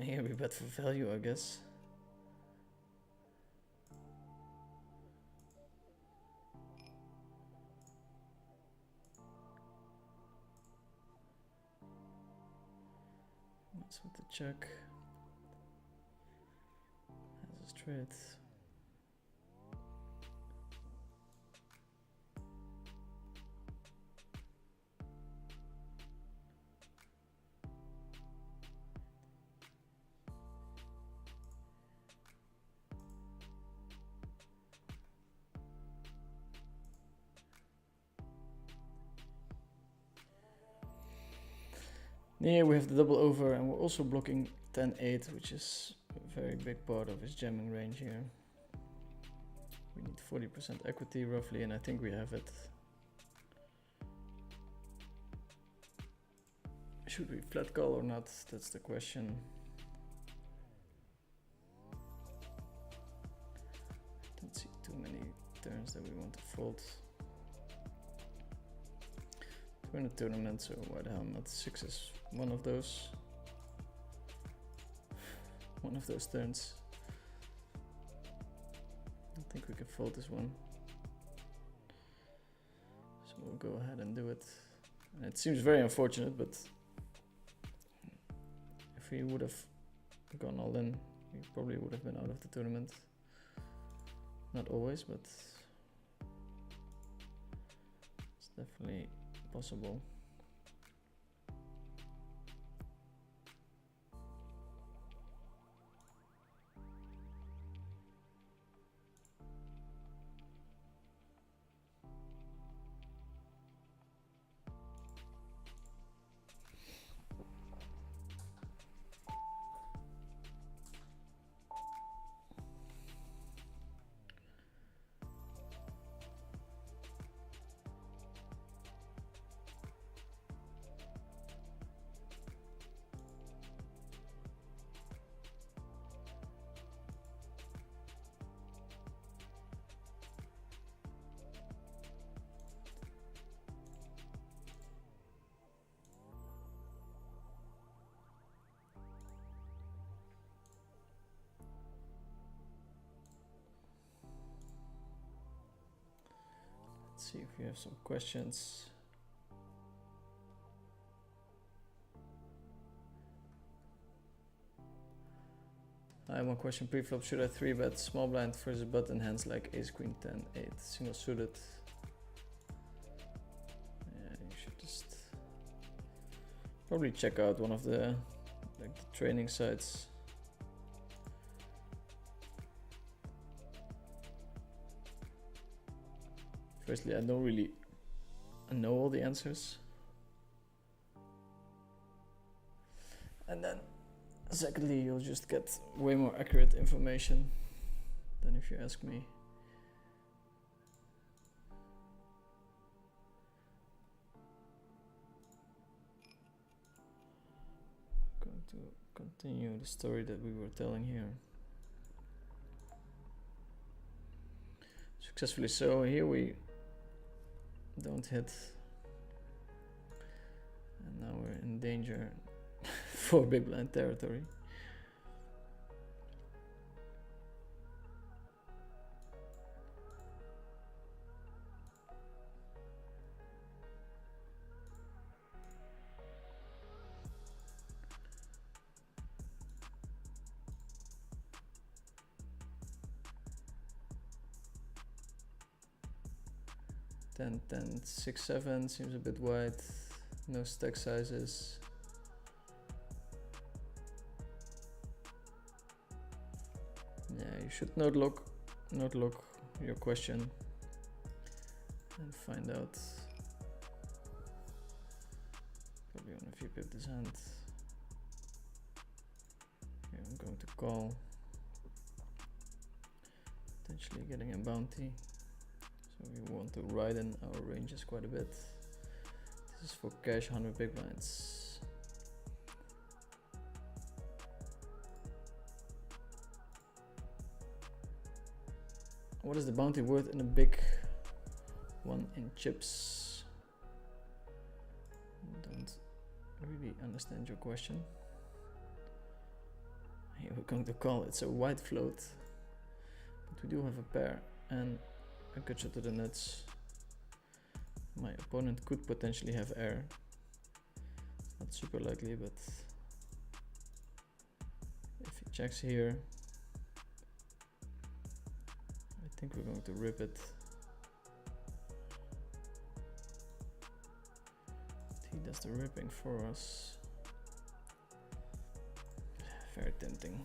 Here we bet for value, I guess. That's with the check. Has a straight. Here we have the double over, and we're also blocking 10-8, which is a very big part of his jamming range here. We need 40% equity roughly, and I think we have it. Should we flat call or not? That's the question. Don't see too many turns that we want to fold. We're in a tournament, so why the hell not? 6 is one of those. One of those turns. I think we can fold this one. So we'll go ahead and do it. And it seems very unfortunate, but if he would have gone all in, he probably would have been out of the tournament. Not always, but it's definitely possible. See if we have some questions. One question pre-flop: should I 3-bet small blind versus button hands like ace queen 10 8 single suited? Yeah, you should just probably check out one of the the training sites. Firstly, I don't really know all the answers. And then, secondly, you'll just get way more accurate information than if you ask me. I'm going to continue the story that we were telling here. Successfully so. Here we don't hit, and now we're in danger for big blind territory. Ten, 6, 7 seems a bit wide. No stack sizes. Yeah, you should note lock your question and find out. Probably on if you pip this hand. Here I'm going to call. Potentially getting a bounty. So we want to widen our ranges quite a bit. This is for cash 100 big blinds. What is the bounty worth in a big one in chips? Don't really understand your question. Here we're going to call. It's a wide float, but we do have a pair and a good shot to the nuts. My opponent could potentially have air. Not super likely, but if he checks here, I think we're going to rip it. He does the ripping for us. Very tempting.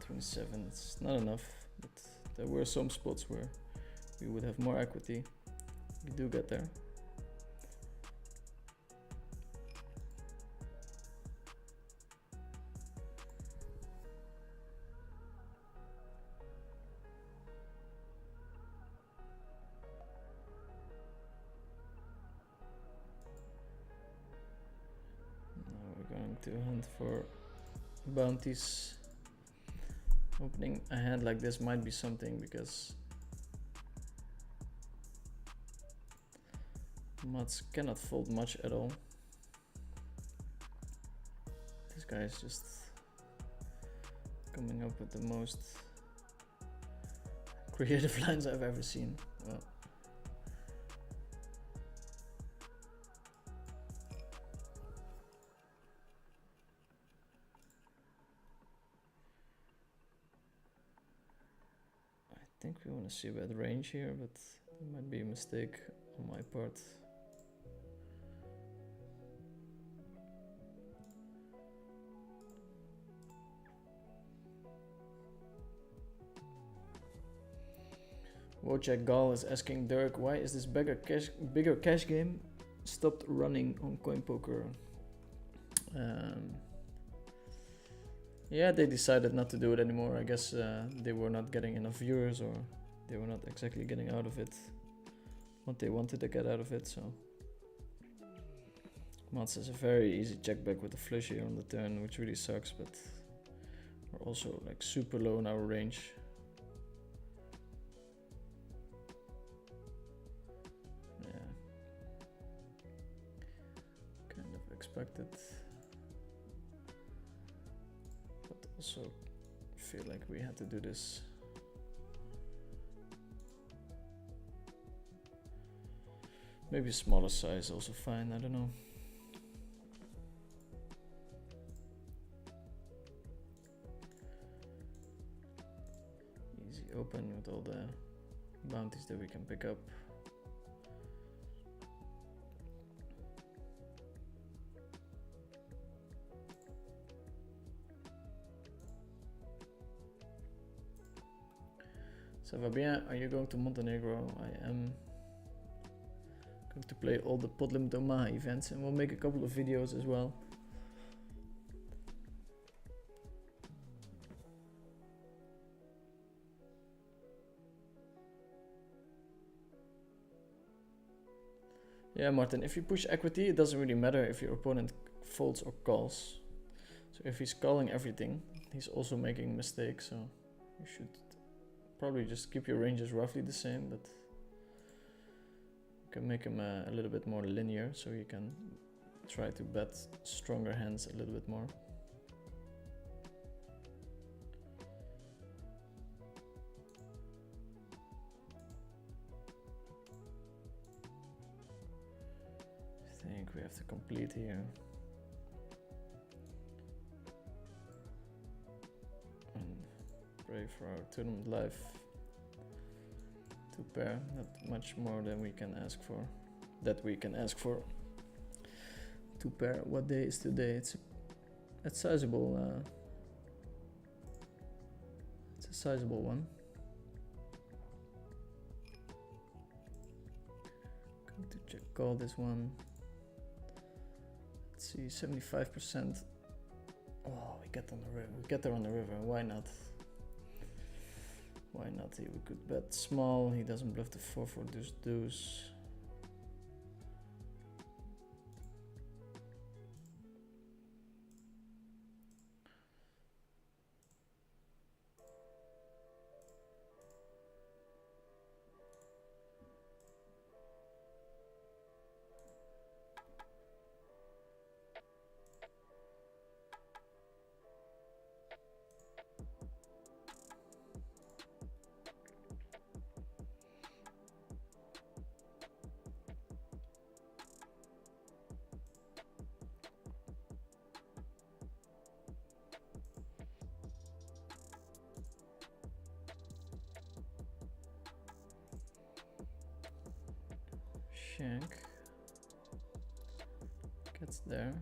27, it's not enough, but there were some spots where we would have more equity. We do get there. Now we're going to hunt for bounties. Opening a hand like this might be something, because Mats cannot fold much at all. This guy is just coming up with the most creative lines I've ever seen. Well, I think we want to see about range here, but it might be a mistake on my part. Wojciech Gall is asking Dirk, why is this bigger cash game stopped running on CoinPoker? Yeah, they decided not to do it anymore. I guess they were not getting enough viewers, or they were not exactly getting out of it what they wanted to get out of it. So Mats has a very easy check back with the flush here on the turn, which really sucks, but we're also like super low in our range. Yeah, kind of expected. Also feel like we had to do this. Maybe smaller size also fine, I don't know. Easy open with all the bounties that we can pick up. Ça va bien, are you going to Montenegro? I am going to play all the Podlim Doma events, and we'll make a couple of videos as well. Yeah, Martin, if you push equity, it doesn't really matter if your opponent folds or calls. So if he's calling everything, he's also making mistakes, so you should probably just keep your ranges roughly the same, but you can make them a little bit more linear, so you can try to bet stronger hands a little bit more. I think we have to complete here. Pray for our tournament life. 2 pair, not much more than we can ask for. That we can ask for. 2 pair. What day is today? It's sizable. It's a sizable one. Going to check call this one. Let's see, 75%. Oh, we get on the river. We get there on the river. Why not? Why not? We could bet small. He doesn't bluff the 4-4 deuce. Shank gets there.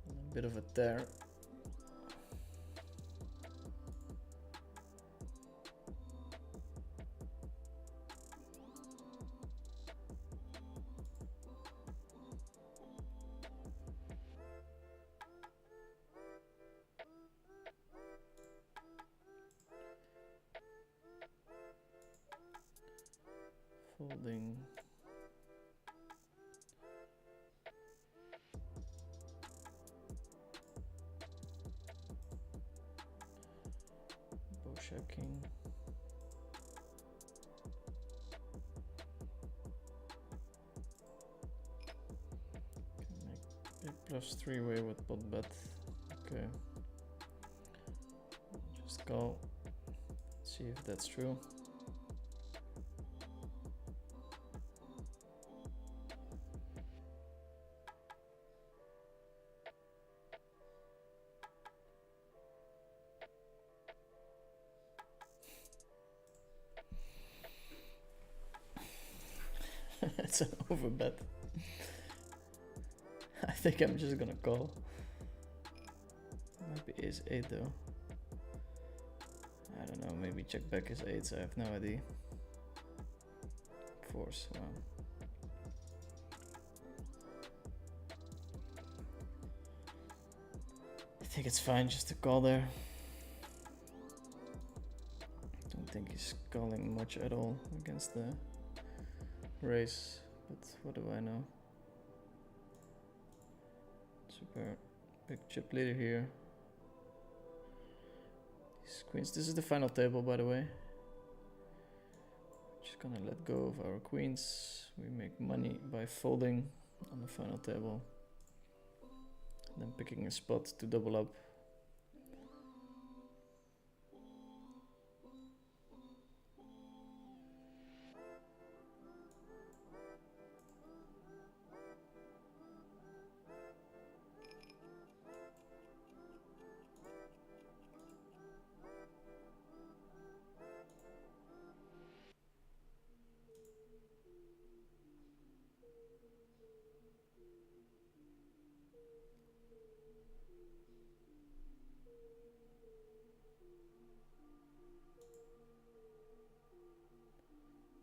A bit of a tear. folding. Checking. Can make big plus 3-way with pot bet. Okay. Just call. See if that's true. It's an overbet. I think I'm just gonna call. Might be ace 8 though. I don't know, maybe check back is 8s, I have no idea. Force, wow. I think it's fine just to call there. Don't think he's calling much at all against the race, but what do I know? Super big chip leader here. These queens. This is the final table, by the way. Just gonna let go of our queens. We make money by folding on the final table. And then picking a spot to double up.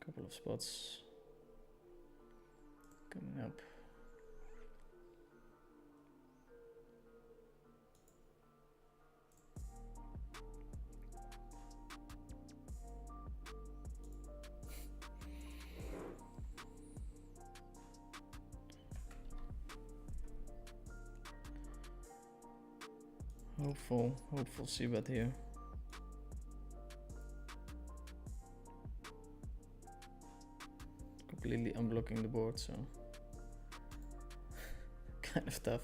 Couple of spots coming up. Hopeful c-bet here. Completely unblocking the board, so kind of tough.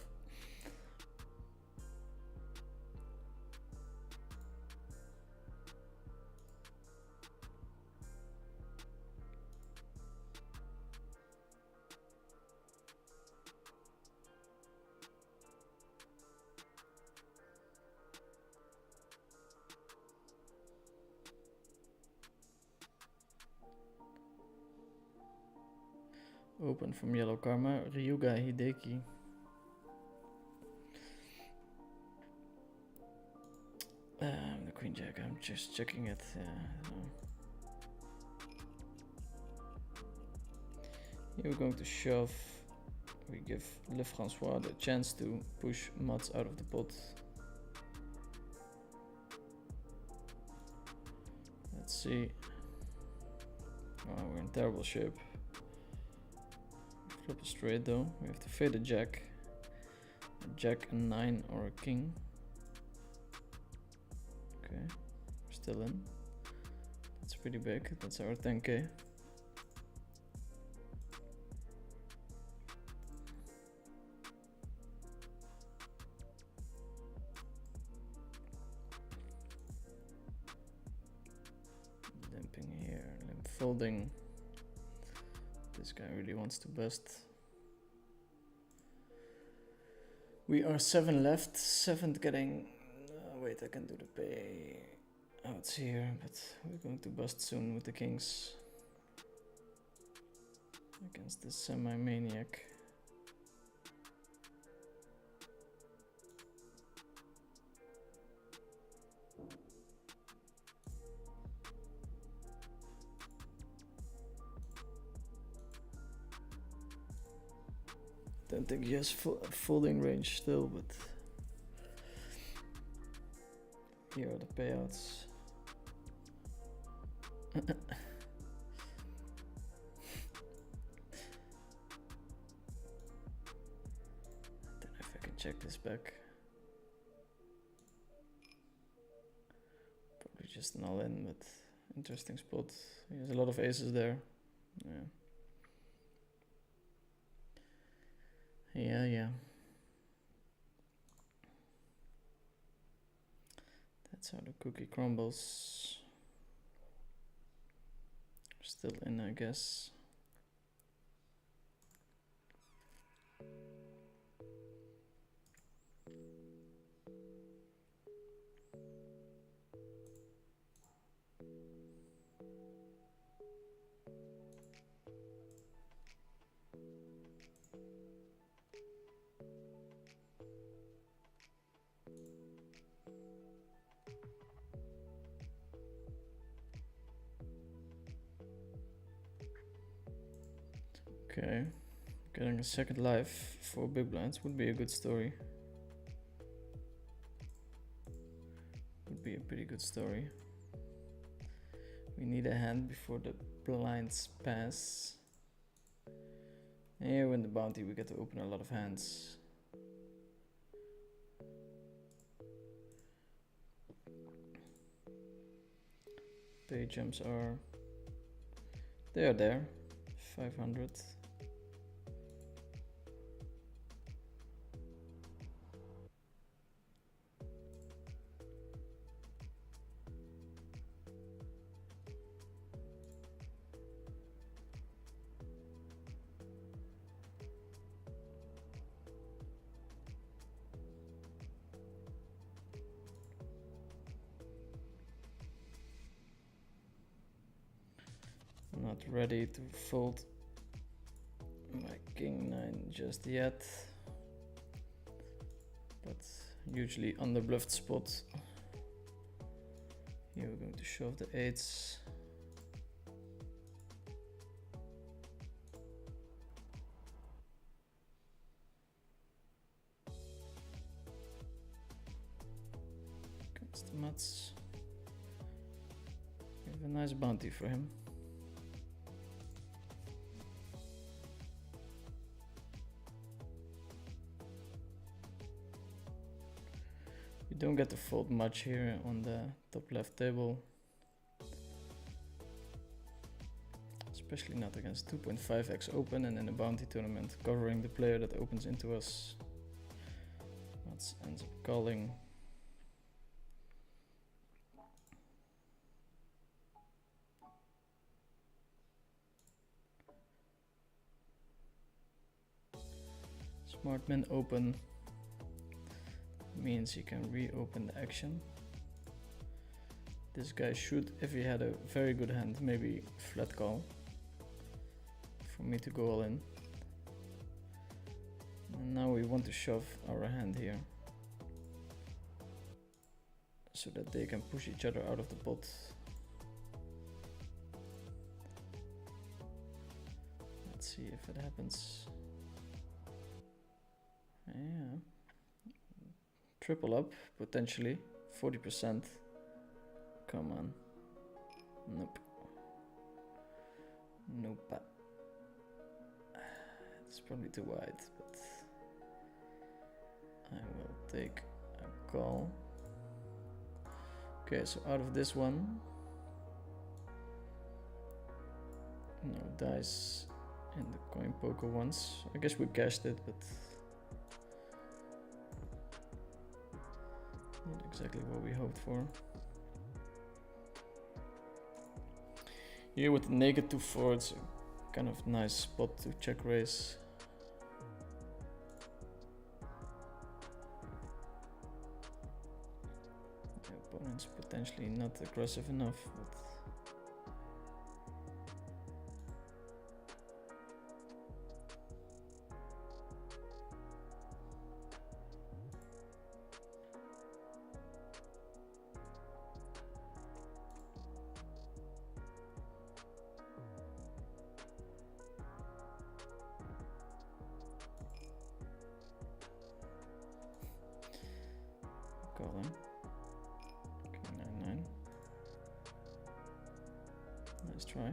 Open from Yellow Karma, Ryuga Hideki. The Queen Jack, I'm just checking it. Here we're going to shove. We give Lefrancois the chance to push Mats out of the pot. Let's see. Oh, we're in terrible shape. Flip a straight though. We have to fade a jack, a 9, or a king. Okay, we're still in. That's pretty big. That's our 10k. Limping here, limp folding. This guy really wants to bust. We are 7 left. 7th getting. Wait, I can do the payouts here, but we're going to bust soon with the kings against this semi-maniac. Don't think he has folding range still, but here are the payouts. check this back. Probably just an all-in, but interesting spot. He has a lot of aces there. Yeah. That's how the cookie crumbles. Still in, I guess. Okay, getting a second life for big blinds would be a good story. Would be a pretty good story. We need a hand before the blinds pass. And here in the bounty we get to open a lot of hands. Pay jumps are... they are there. 500. Not ready to fold my king 9 just yet, but hugely underbluffed spot. Here we're going to shove the 8s. Comes the mats. We have a nice bounty for him. Don't get to fold much here on the top left table, especially not against 2.5x open and in a bounty tournament, covering the player that opens into us. That ends up calling. Smart man open means he can reopen the action. This guy should, if he had a very good hand, maybe flat call for me to go all in. And now we want to shove our hand here so that they can push each other out of the pot. Let's see if it happens. Yeah. Triple up, potentially, 40%. Come on. Nope. Nope. It's probably too wide, but I will take a call. Okay, so out of this one, no dice in the coin poker once. I guess we cashed it, but not exactly what we hoped for. Here with the naked 2-4, it's a kind of nice spot to check raise. The opponent's potentially not aggressive enough, but calling. King 9-9. Nice try.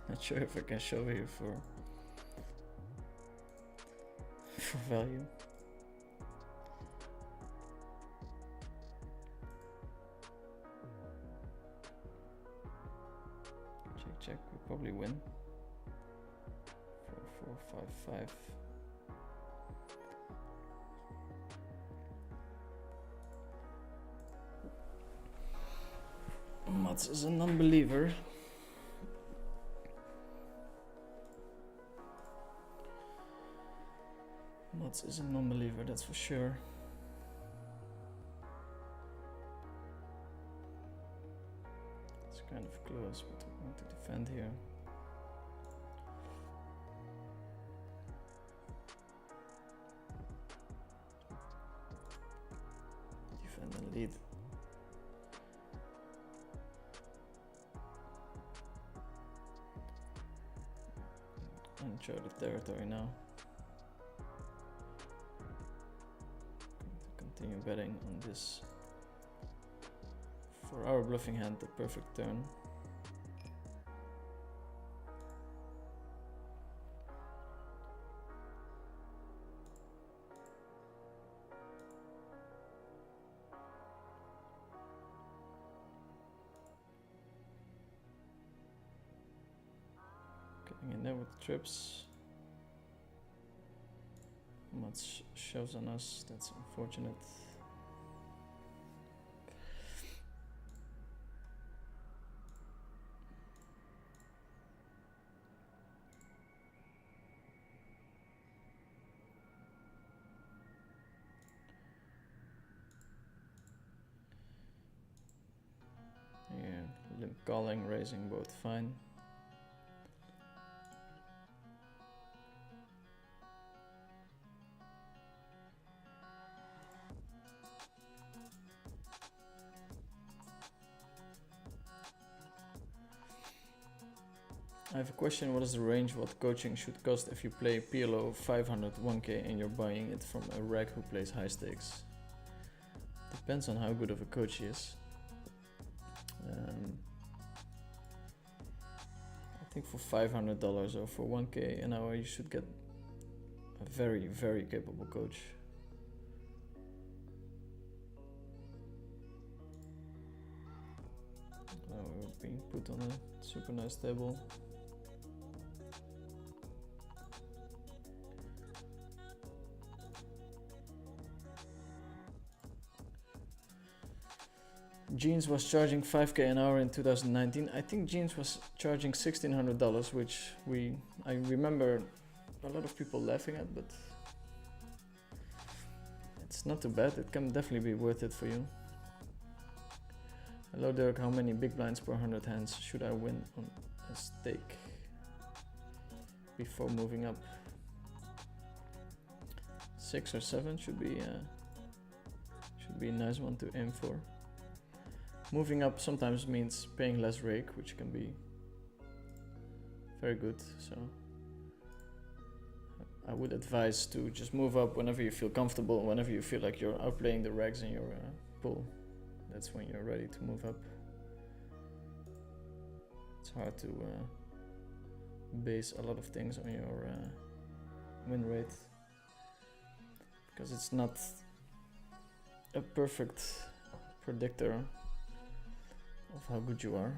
Not sure if I can shove here for value. Check, we probably win. 4, 4, 5, 5. Mats is a non-believer. Mats is a non-believer, that's for sure. It's kind of close, but we want to defend here. Defend and lead. Uncharted territory now. Continue betting on this. For our bluffing hand, the perfect turn. Getting in there with the trips. Much shoves on us, that's unfortunate. Here, limp calling, raising both fine. I have a question. What is the range what coaching should cost if you play PLO 500 1k and you're buying it from a reg who plays high stakes? Depends on how good of a coach he is. I think for $500 or for 1k an hour you should get a very, very capable coach. We're being put on a super nice table. Jeans was charging 5k an hour in 2019. I think Jeans was charging $1,600, which I remember a lot of people laughing at, but it's not too bad. It can definitely be worth it for you. Hello Dirk, how many big blinds per 100 hands should I win on a stake before moving up? 6 or 7 should be a nice one to aim for. Moving up sometimes means paying less rake, which can be very good, so I would advise to just move up whenever you feel comfortable, whenever you feel like you're outplaying the regs in your pool. That's when you're ready to move up. It's hard to base a lot of things on your win rate, because it's not a perfect predictor of how good you are.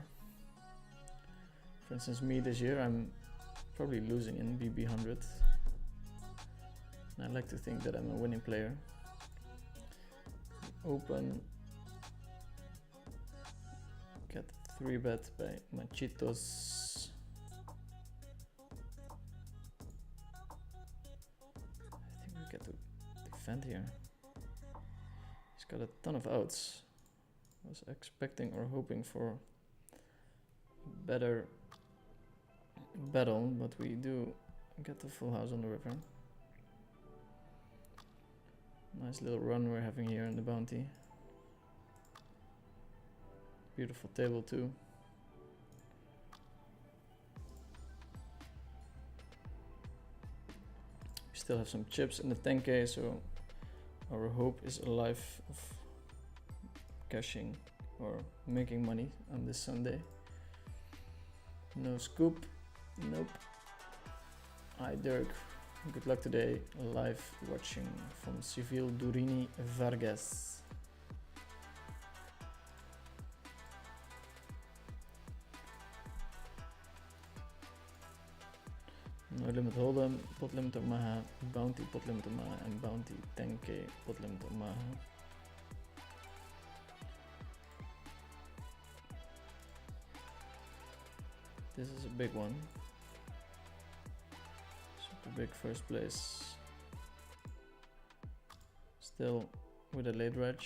For instance, me this year, I'm probably losing in BB100. And I like to think that I'm a winning player. Open. Get 3-bet by Machitos. I think we get to defend here. He's got a ton of outs. I was expecting or hoping for a better battle, but we do get the full house on the river. Nice little run we're having here in the bounty. Beautiful table too. We still have some chips in the 10k, so our hope is alive of cashing or making money on this Sunday. No scoop. Nope. Hi Dirk. Good luck today. Live watching from Civil Durini Vargas. No limit hold'em, pot limit Omaha, bounty pot limit Omaha, and bounty 10k pot limit Omaha. This is a big one. Super big first place. Still with a late reg.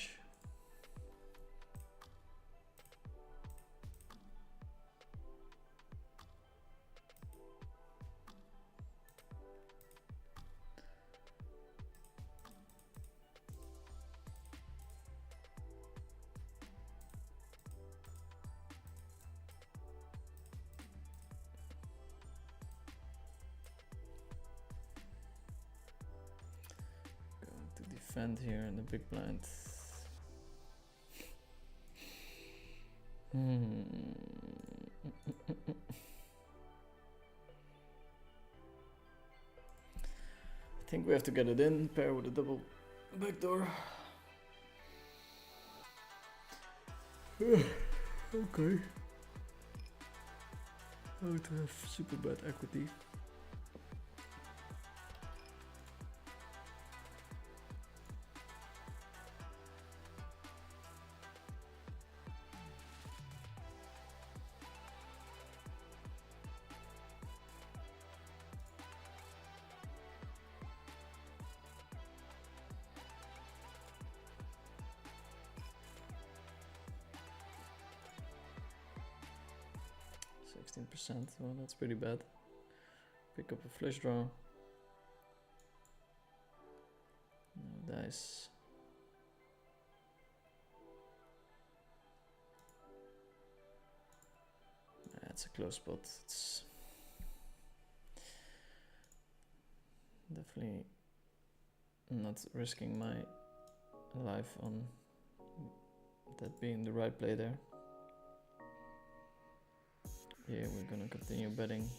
Defend here in the big blind. I think we have to get it in, pair with a double backdoor. Okay. Oh, to have super bad equity. Well, that's pretty bad. Pick up a flush draw. No dice. It's a close spot. It's definitely not risking my life on that being the right play there. Yeah, we're gonna continue betting.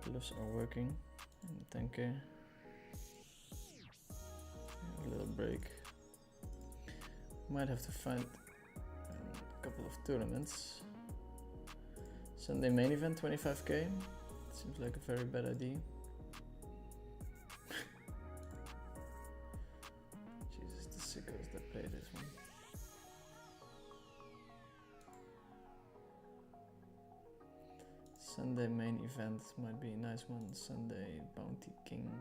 Bluffs are working. And 10k. A little break. Might have to find a couple of tournaments. Sunday main event 25k. Seems like a very bad idea. Jesus, the sickos that play this one. Sunday main event might be a nice one. Sunday bounty king.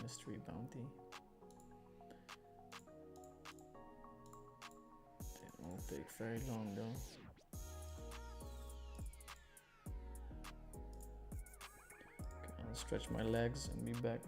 Mystery bounty. They won't take very long though. Stretch my legs and be back.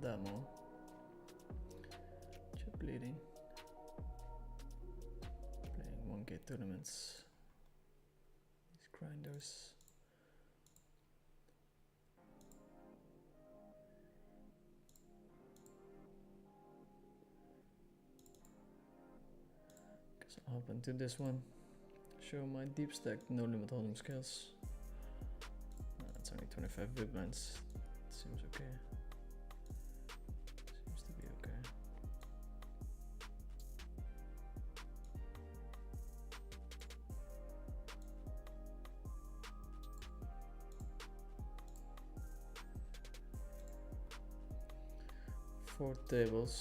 demo. Chip leading. Playing 1K tournaments. These grinders. Guess I'll hop into this one. Show my deep stack no limit hold'em skills. It's only 25 big blinds. Seems okay. Seems to be okay. Four tables.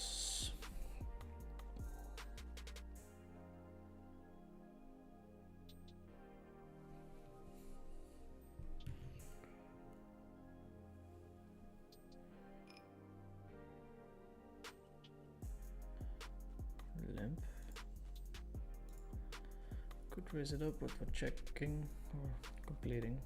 Limp. Could raise it up, but for checking or completing.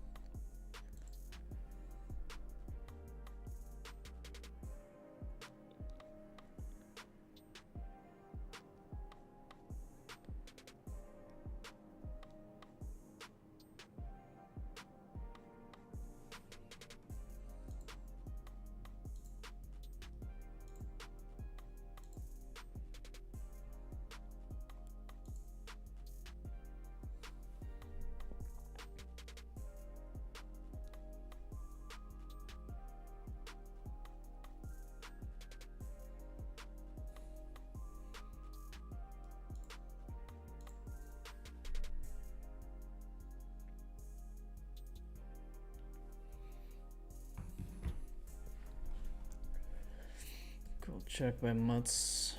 Cool check by Mutz.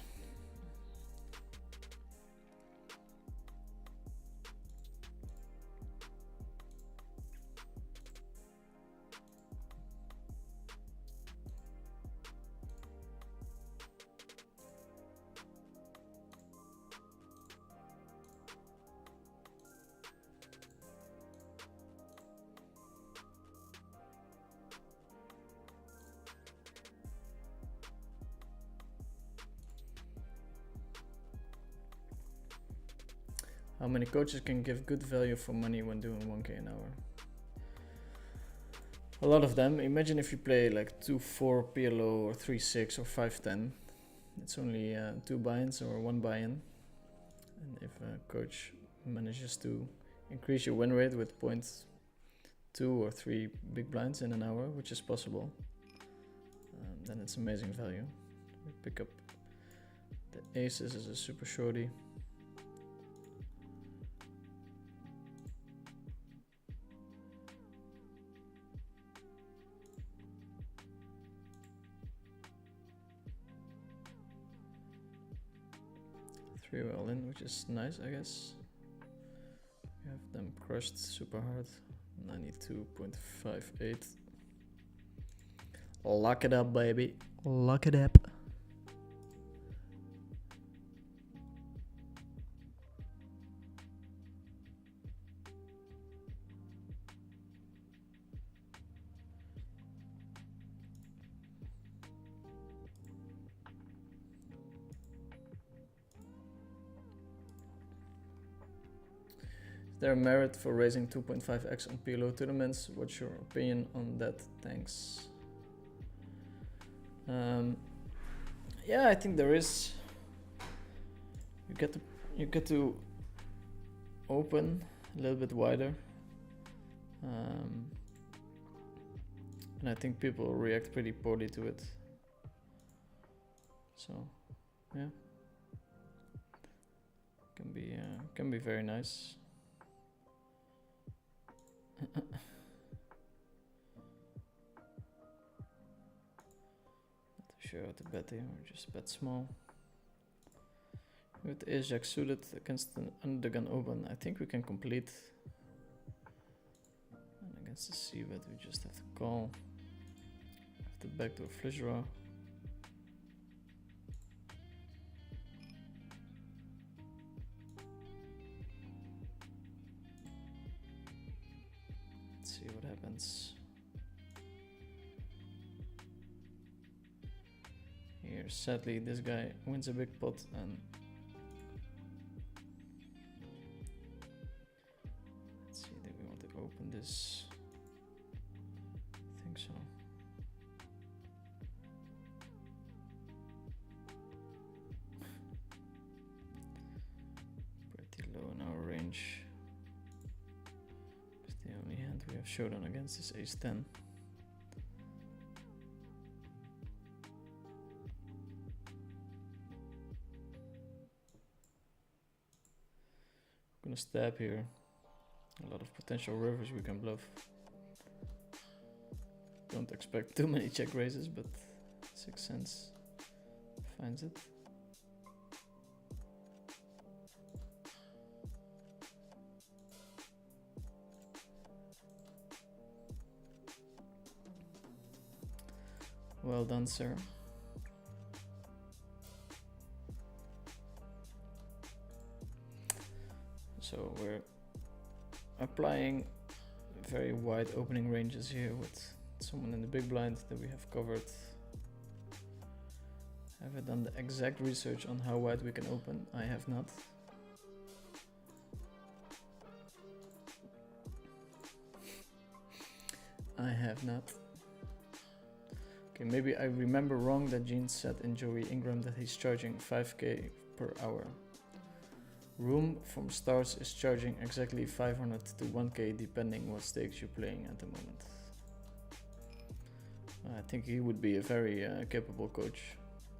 How many coaches can give good value for money when doing 1K an hour? A lot of them. Imagine if you play like 2-4 PLO or 3-6 or 5-10. It's only 2 buy-ins or 1 buy-in. And if a coach manages to increase your win rate with 0.2 or 3 big blinds in an hour, which is possible, then it's amazing value. We pick up the aces as a super shorty. All in, which is nice, I guess. We have them crushed super hard. 92.58. Lock it up, baby. Lock it up. Is there merit for raising 2.5x on PLO tournaments? What's your opinion on that? Thanks. Yeah, I think there is. You get to open a little bit wider, and I think people react pretty poorly to it. So, yeah, can be very nice. Not too sure how to bet here, or just bet small. With ace jack suited against an undergun open, I think we can complete. And against the c bet, we just have to call. Have to back to a flush draw. Let's see what happens. sadly this guy wins a big pot and let's see, do we want to open this? I think so. Pretty low in our range. It's the only hand we have showdown against is ace 10. Gonna stab here. A lot of potential rivers we can bluff. Don't expect too many check raises, but 6 cents finds it. Well done, sir. So we're applying very wide opening ranges here with someone in the big blind that we have covered. Have I done the exact research on how wide we can open? I have not. I have not. Okay, maybe I remember wrong that Gene said in Joey Ingram that he's charging 5k per hour. Room from Stars is charging exactly 500 to 1k depending what stakes you're playing at the moment. I think he would be a very capable coach.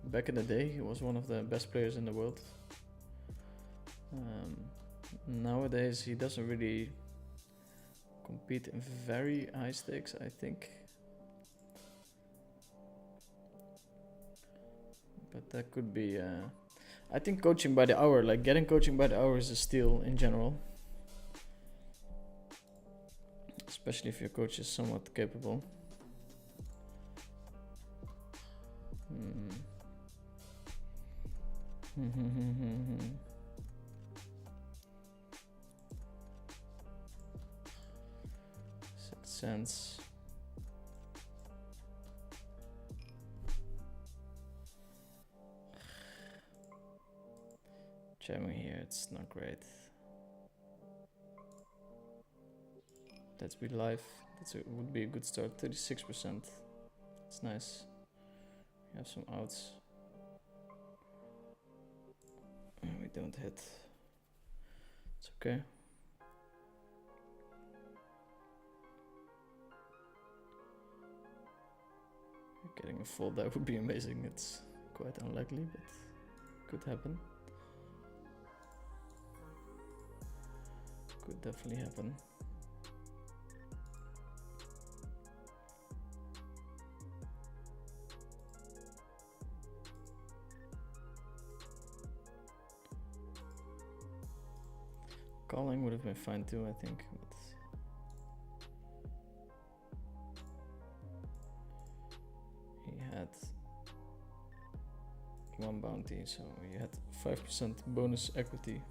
Back in the day he was one of the best players in the world. Nowadays he doesn't really compete in very high stakes, I think. But that could be I think coaching by the hour, like getting coaching by the hour is a steal in general. Especially if your coach is somewhat capable. 6 cents. Jamming here, it's not great. Let's be live. Would be a good start. 36%. It's nice. We have some outs. We don't hit. It's okay. Getting a fold, that would be amazing. It's quite unlikely, but could happen. Could definitely happen. Calling would have been fine too, I think. But he had one bounty, so he had 5% bonus equity.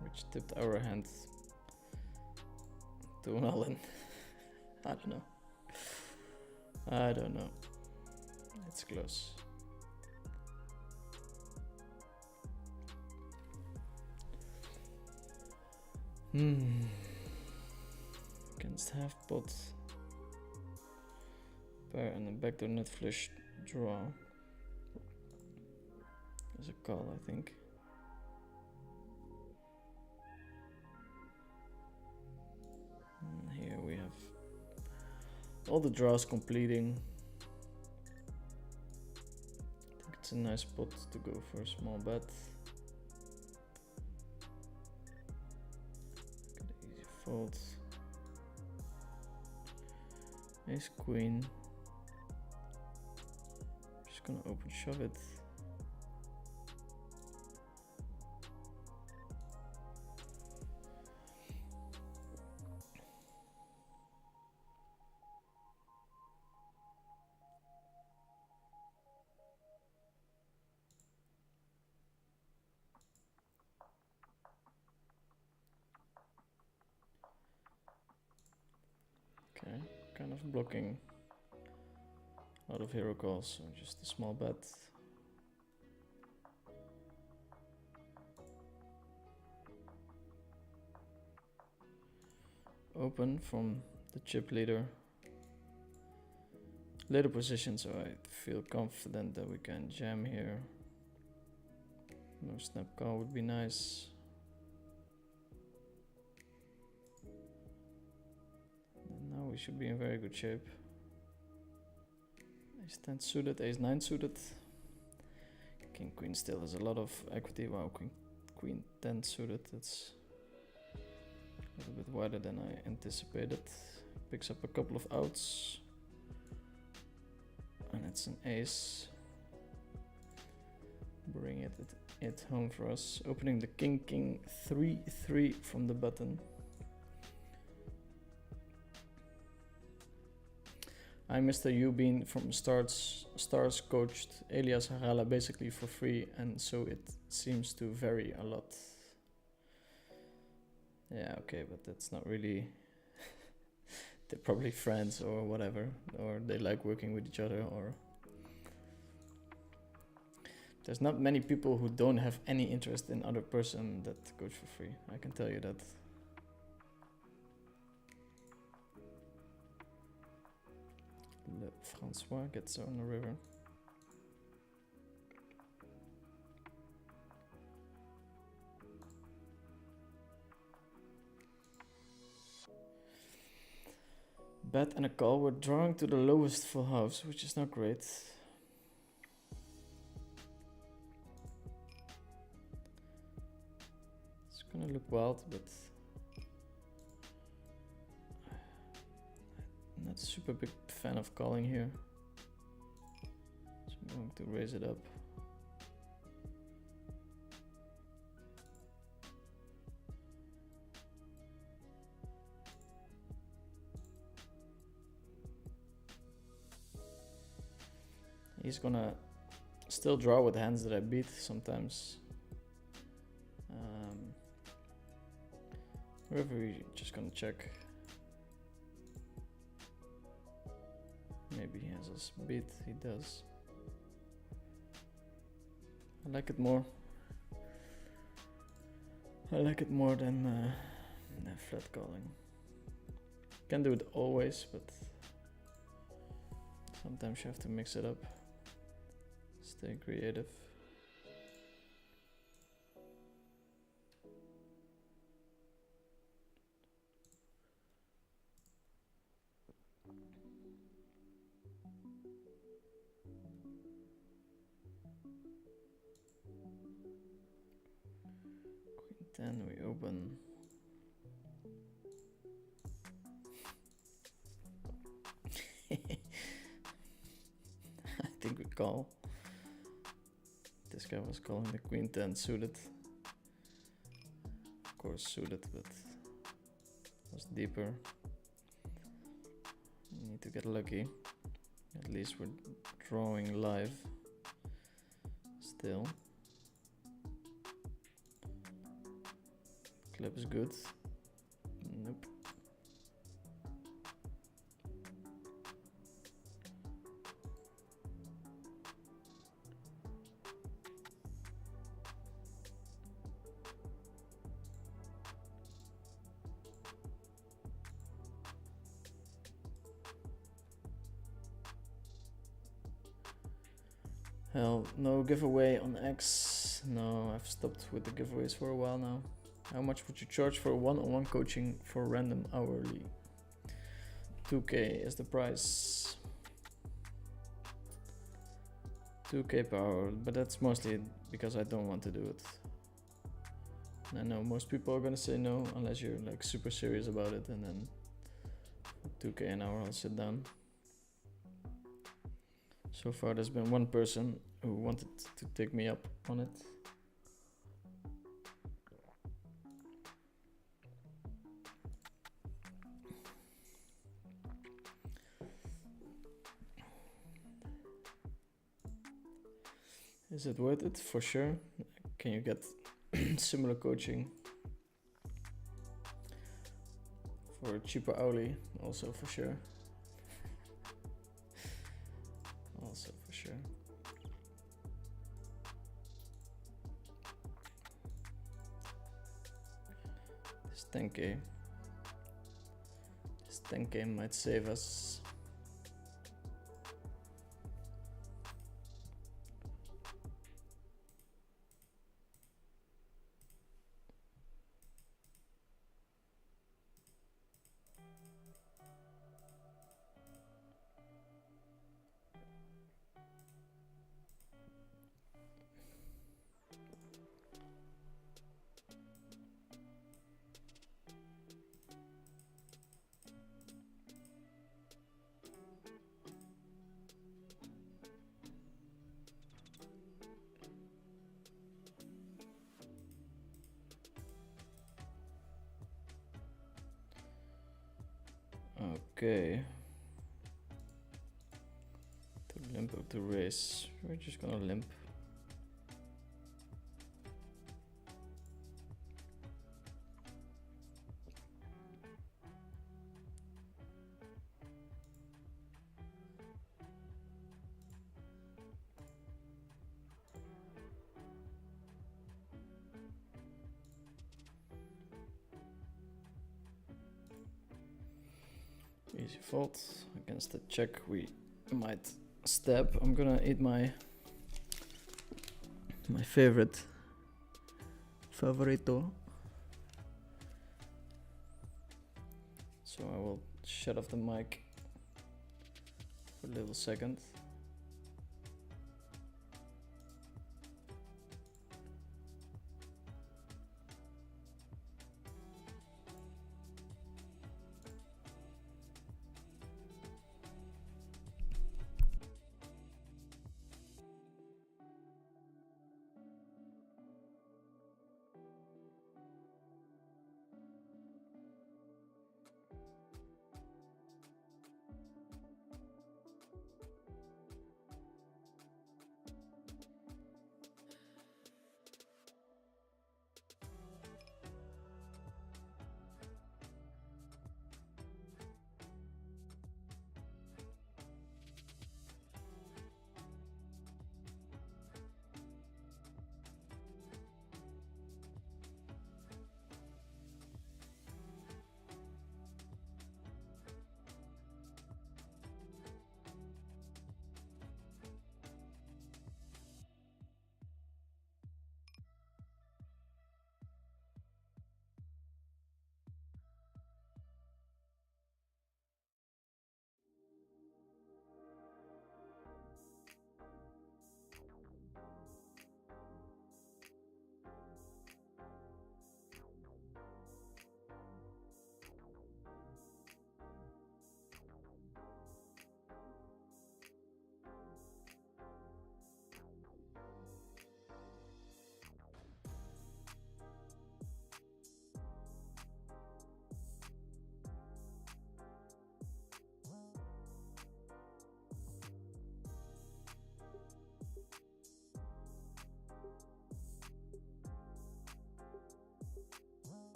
Which tipped our hand to an all-in. I don't know. I don't know. It's close. Against half pot. Pair and a backdoor nut flush draw. There's a call, I think. And here we have all the draws completing. I think it's a nice spot to go for a small bet. Easy fold. Ace queen. Just gonna open shove it. blocking a lot of hero calls, so just a small bet. Open from the chip leader. Later position, so I feel confident that we can jam here. No snap call would be nice. And now we should be in very good shape. Ace 10 suited, ace 9 suited. King queen still has a lot of equity. Wow, queen 10 suited, that's a little bit wider than I anticipated. Picks up a couple of outs. And it's an ace. Bring it home for us. Opening the king 3-3 from the button. I'm Mr. Ubin from Stars coached Elias Harala basically for free, and so it seems to vary a lot. Yeah, okay, but that's not really... They're probably friends or whatever, or they like working with each other, or... There's not many people who don't have any interest in other person that coach for free, I can tell you that. Le Francois gets on the river. Bet and a call. We're drawing to the lowest full house, which is not great. It's gonna look wild, but I'm not a super big fan of calling here. So I'm going to raise it up. He's gonna still draw with hands that I beat sometimes. River, we're just gonna check. Maybe he has us beat, he does. I like it more. I like it more than flat calling. Can do it always, but sometimes you have to mix it up. Stay creative. Queen 10, we open. I think we call. This guy was calling the queen 10 suited. Of course suited, but it was deeper. We need to get lucky. At least we're drawing live. Still. Clip is good. Nope. Hell, no giveaway on X. No, I've stopped with the giveaways for a while now. How much would you charge for one-on-one coaching for random hourly? 2K is the price. 2K per hour, but that's mostly because I don't want to do it. And I know most people are gonna say no unless you're like super serious about it, and then 2K an hour I'll sit down. So far there's been one person who wanted to take me up on it. Is it worth it? For sure. Can you get similar coaching for a cheaper hourly? Also for sure. 10k. This 10k might save us. Okay. To limp or to raise? We're just gonna limp. Easy fold. Against the check we might stab. I'm gonna eat my favorito. So I will shut off the mic for a little second.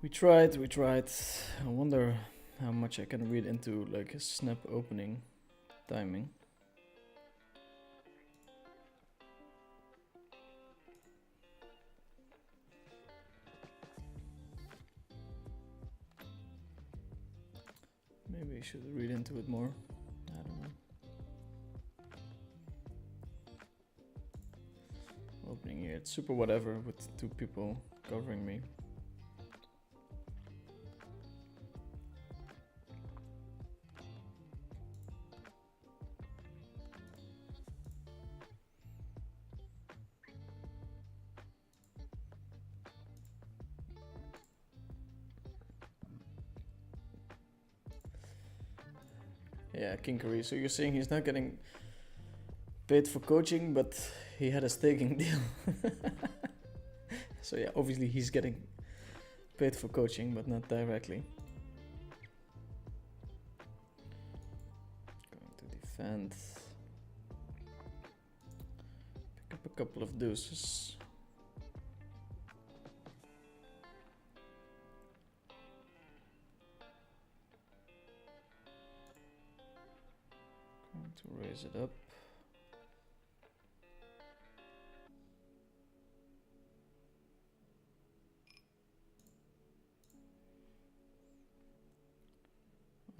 We tried. I wonder how much I can read into like a snap opening timing. Maybe I should read into it more. I don't know. Opening here, it's super whatever with two people covering me. Yeah, Kinkery. So you're saying he's not getting paid for coaching, but he had a staking deal. So yeah, obviously he's getting paid for coaching, but not directly. Going to defend. Pick up a couple of deuces. Going to raise it up.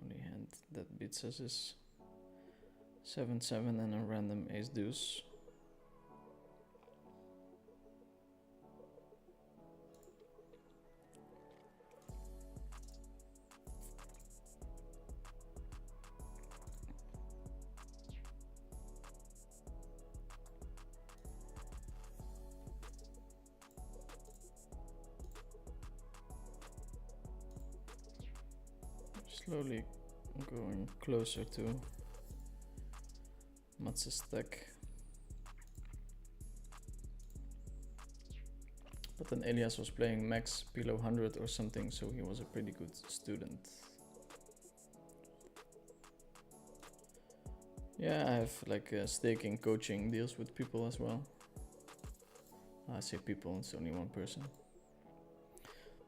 Only hand that beats us is 7-7 and a random ace deuce. Slowly going closer to Mats' stack. But then Elias was playing max PLO 100 or something, so he was a pretty good student. Yeah, I have like staking coaching deals with people as well. I say people, it's only one person.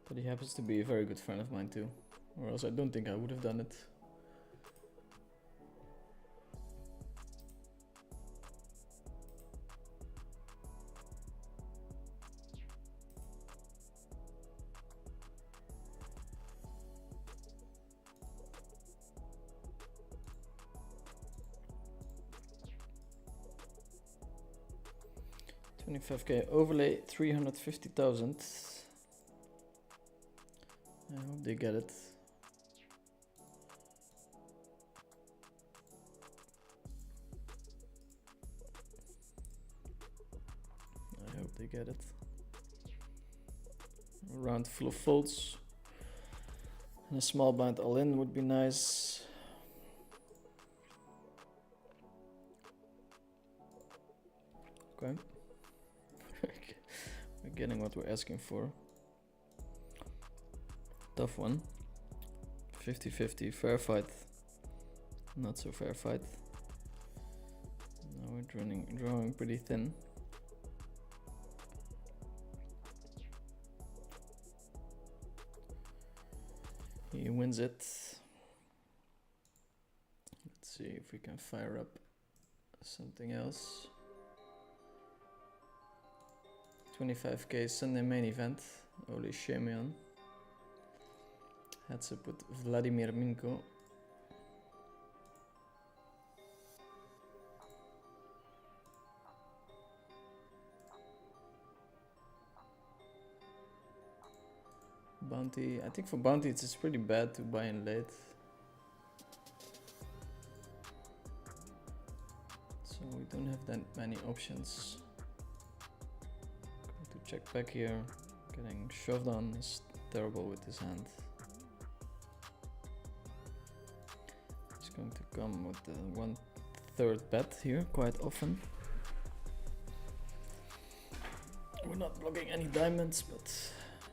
But he happens to be a very good friend of mine too. Or else I don't think I would have done it. $25k overlay, 350,000. I hope they get it. I hope they get it. A round full of folds. And a small bind all in would be nice. Okay. We're getting what we're asking for. Tough one. 50-50, fair fight. Not so fair fight. Now we're drawing pretty thin. He wins it. Let's see if we can fire up something else. 25k Sunday main event. Holy Shemion. Heads up with Vladimir Minko. Bounty, I think for bounty it's pretty bad to buy in late. So we don't have that many options. Going to check back here. Getting shoved on is terrible with his hand. He's going to come with the 1/3 bet here quite often. We're not blocking any diamonds, but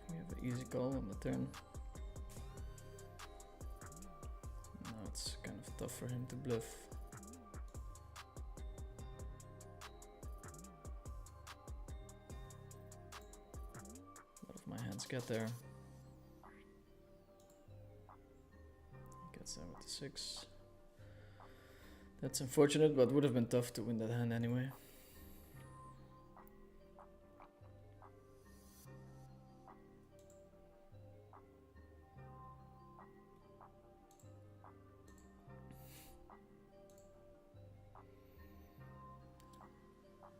we have an easy call on the turn. Now it's kind of tough for him to bluff. A lot of my hands get there. with the 6. That's unfortunate, but would have been tough to win that hand anyway.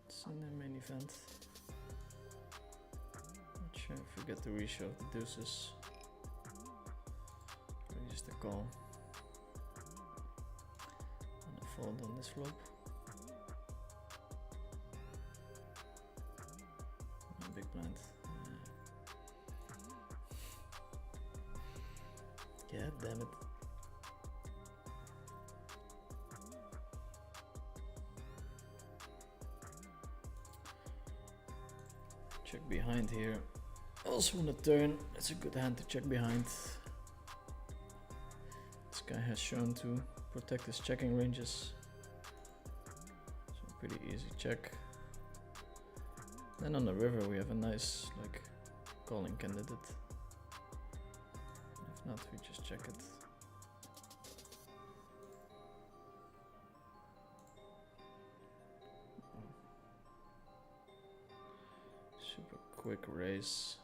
It's in the main event. Not sure if we get the reshow of the deuces. Or just a call. And a fold on this flop. Big blind. Yeah, damn it. Check behind here. Also on the turn, it's a good hand to check behind. This guy has shown to protect his checking ranges. So pretty easy check. Then on the river we have a nice like calling candidate. If not, we just check it. Super quick raise.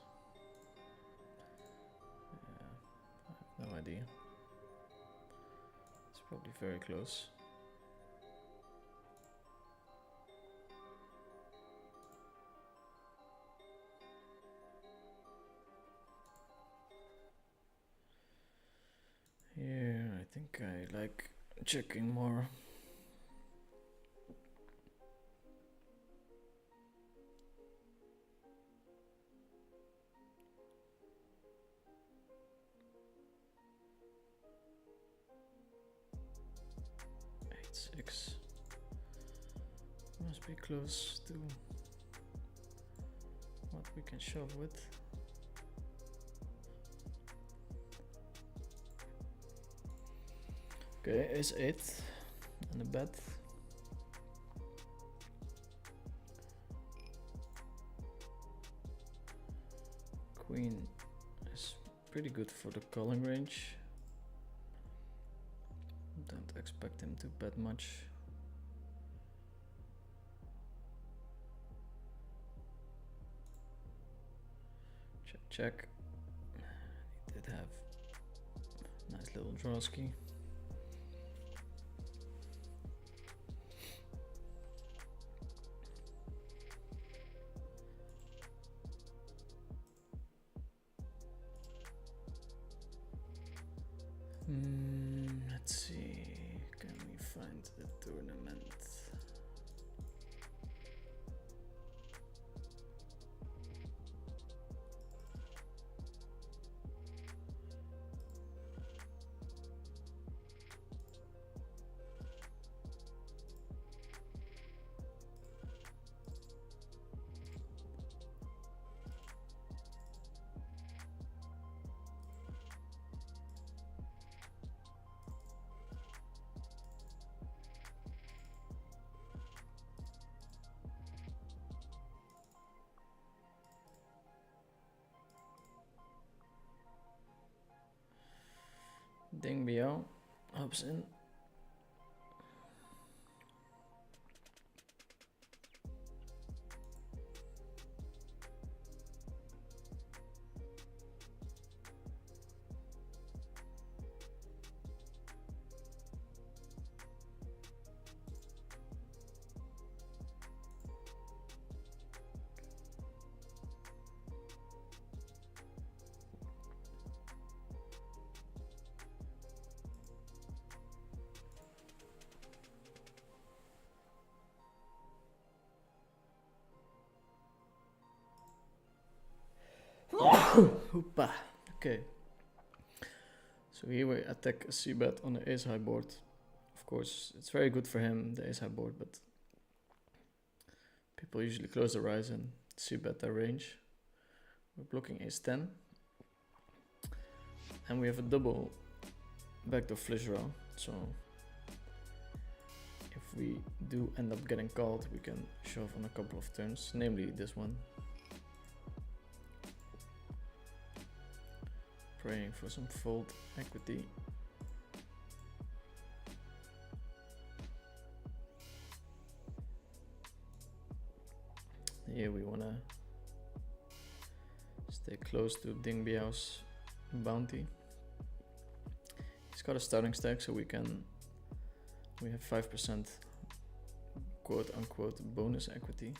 Yeah, I have no idea. It's probably very close. Here, I think I like checking more. Eight, 6. Must be close to what we can shove with. Okay, ace 8 and a bet. Queen is pretty good for the calling range. Don't expect him to bet much. Check, check. He did have a nice little draw ski. Let's see, can we find the tournament? Ding BL, hops in. Hoopa. Okay. So here we attack a c-bet on the ace high board. Of course, it's very good for him, the ace high board, but people usually close their eyes and c-bet their range. We're blocking ace 10. And we have a double backdoor flush draw. So if we do end up getting called, we can shove on a couple of turns, namely this one. Praying for some fold equity. Here we wanna stay close to Ding Biao's bounty. He's got a starting stack, so we have 5% quote unquote bonus equity.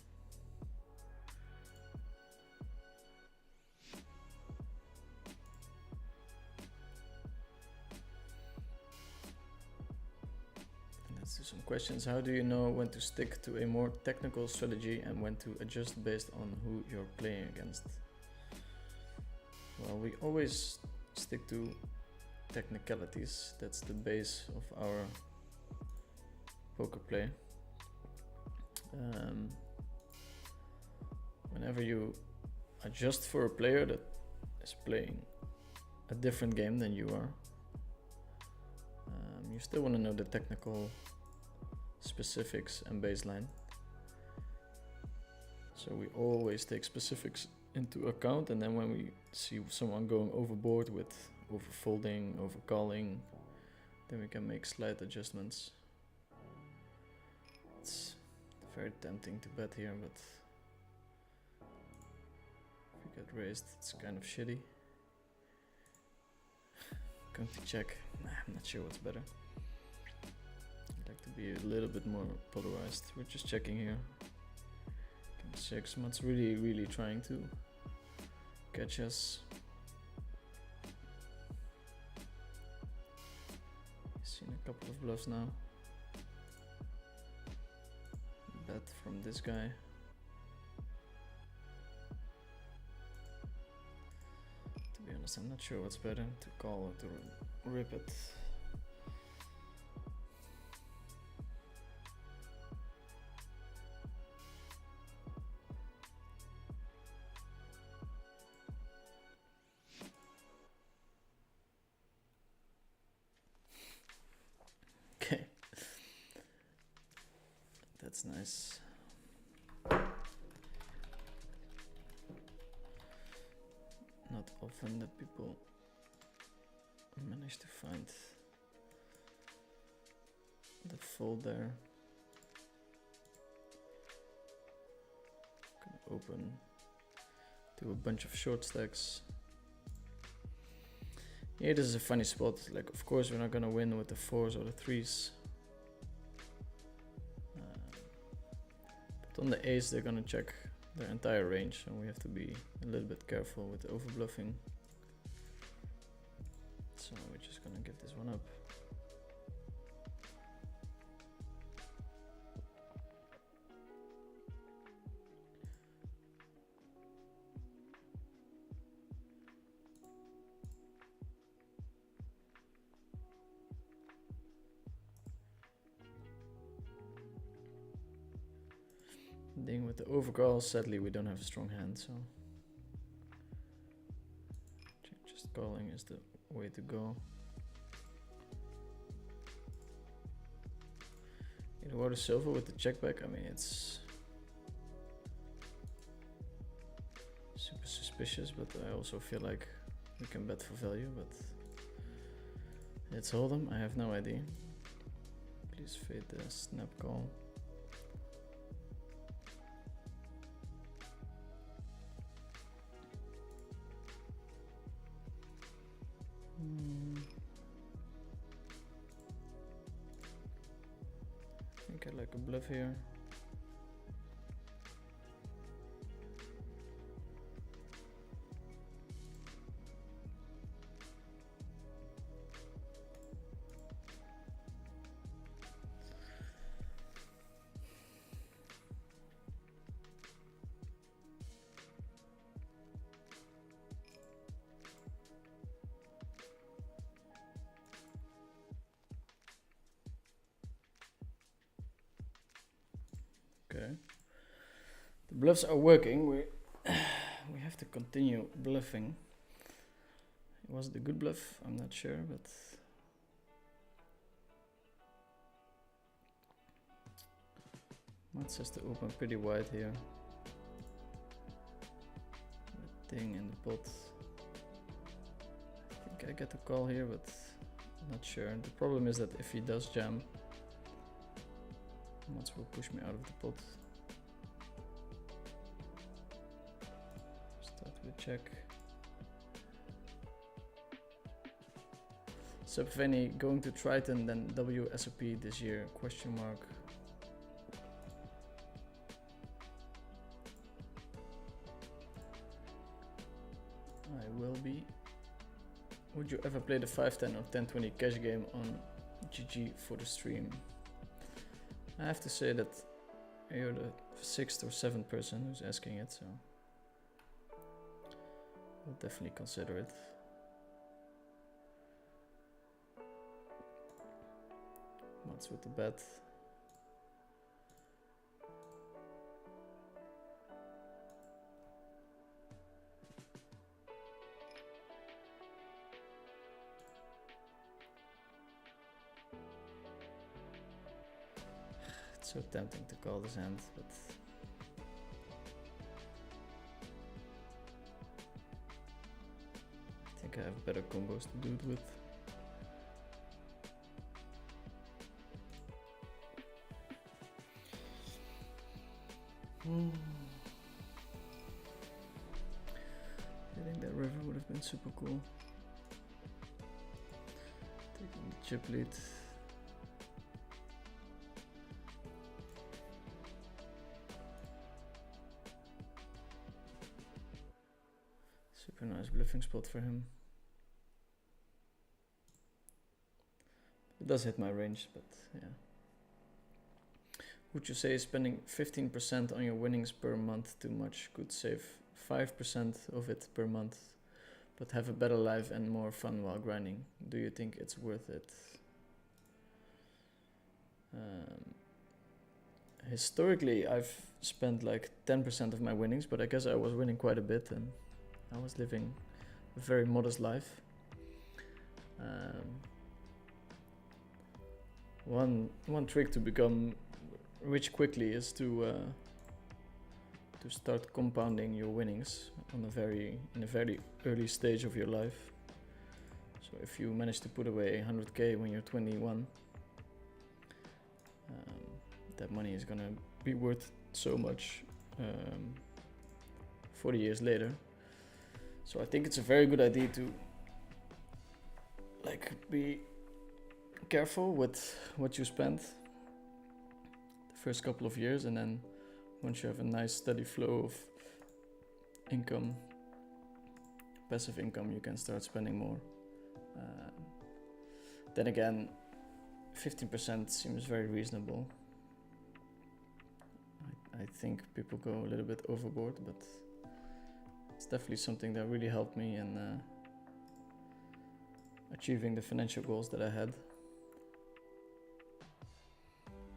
Let's do some questions. How do you know when to stick to a more technical strategy and when to adjust based on who you're playing against? Well, we always stick to technicalities. That's the base of our poker play. Whenever you adjust for a player that is playing a different game than you are, you still want to know the technical specifics and baseline. So we always take specifics into account, and then when we see someone going overboard with overfolding, overcalling, then we can make slight adjustments. It's very tempting to bet here, but if we get raised, it's kind of shitty. Going to check. Nah, I'm not sure what's better. I'd like to be a little bit more polarized. We're just checking here. King 6. Matt's really trying to catch us. Seen a couple of bluffs now. Bet from this guy. To be honest, I'm not sure what's better, to call or to rip it. Okay. That's nice. Not often that people manage to find the fold there. Can open to a bunch of short stacks. Yeah, this is a funny spot. Like, of course, we're not gonna win with the 4s or the 3s. But on the ace, they're gonna check their entire range, and we have to be a little bit careful with the overbluffing. So we're just gonna give this one up. Thing with the overcall, sadly we don't have a strong hand, so just calling is the way to go. Eduardo Silva with the check back, I mean, it's super suspicious, but I also feel like we can bet for value, but let's hold them. I have no idea. Please fade the snap call. I think I like a bluff here. Okay. The bluffs are working. We have to continue bluffing. Was it a good bluff? I'm not sure, but Matt says to open pretty wide here. The thing in the pot. I think I get a call here, but I'm not sure. The problem is that if he does jam, Mats will push me out of the pot. quickly check. Subveni going to Triton, then WSOP this year, question mark. I will be. Would you ever play the 510 or 1020 cash game on GG for the stream? I have to say that you're the 6th or 7th person who's asking it, so I'll definitely consider it. What's with the bet? It's so tempting to call this hand, but I think I have better combos to do it with. Hitting that river would have been super cool. Taking the chip lead. Super nice bluffing spot for him. It does hit my range, but yeah. Would you say spending 15% on your winnings per month too much? Could save 5% of it per month, but have a better life and more fun while grinding. Do you think it's worth it? Historically, I've spent like 10% of my winnings, but I guess I was winning quite a bit and I was living a very modest life. One trick to become rich quickly is to start compounding your winnings in a very early stage of your life. So if you manage to put away 100k when you're 21, that money is gonna be worth so much 40 years later. So I think it's a very good idea to like be careful with what you spend the first couple of years, and then once you have a nice steady flow of income, passive income, you can start spending more. Then again, 15% seems very reasonable. I think people go a little bit overboard, but it's definitely something that really helped me in achieving the financial goals that I had.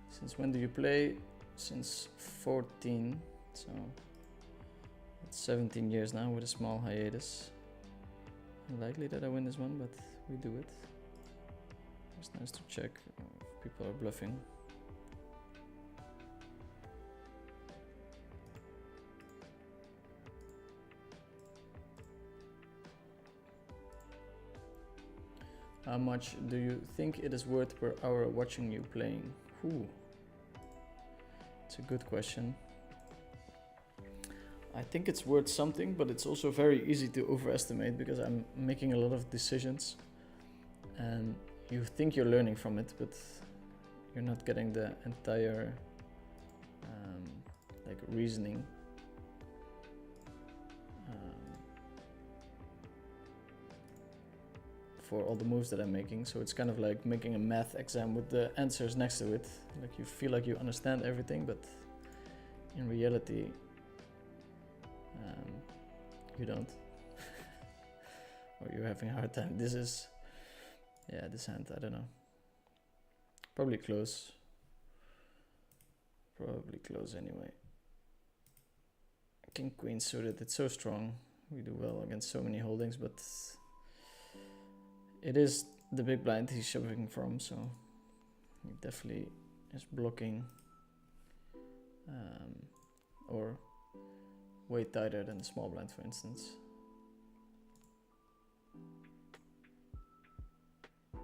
Since when do you play? Since 14, so it's 17 years now with a small hiatus. Unlikely that I win this one, but we do it. It's nice to check if people are bluffing. How much do you think it is worth per hour watching you playing? Ooh. It's a good question. I think it's worth something, but it's also very easy to overestimate because I'm making a lot of decisions and you think you're learning from it, but you're not getting the entire like reasoning. For all the moves that I'm making, so it's kind of like making a math exam with the answers next to it. Like you feel like you understand everything, but in reality, you don't, or you're having a hard time. This hand, I don't know. Probably close. Probably close anyway. King Queen suited, it's so strong. We do well against so many holdings, but it is the big blind he's shoving from, so he definitely is blocking or way tighter than the small blind, for instance. I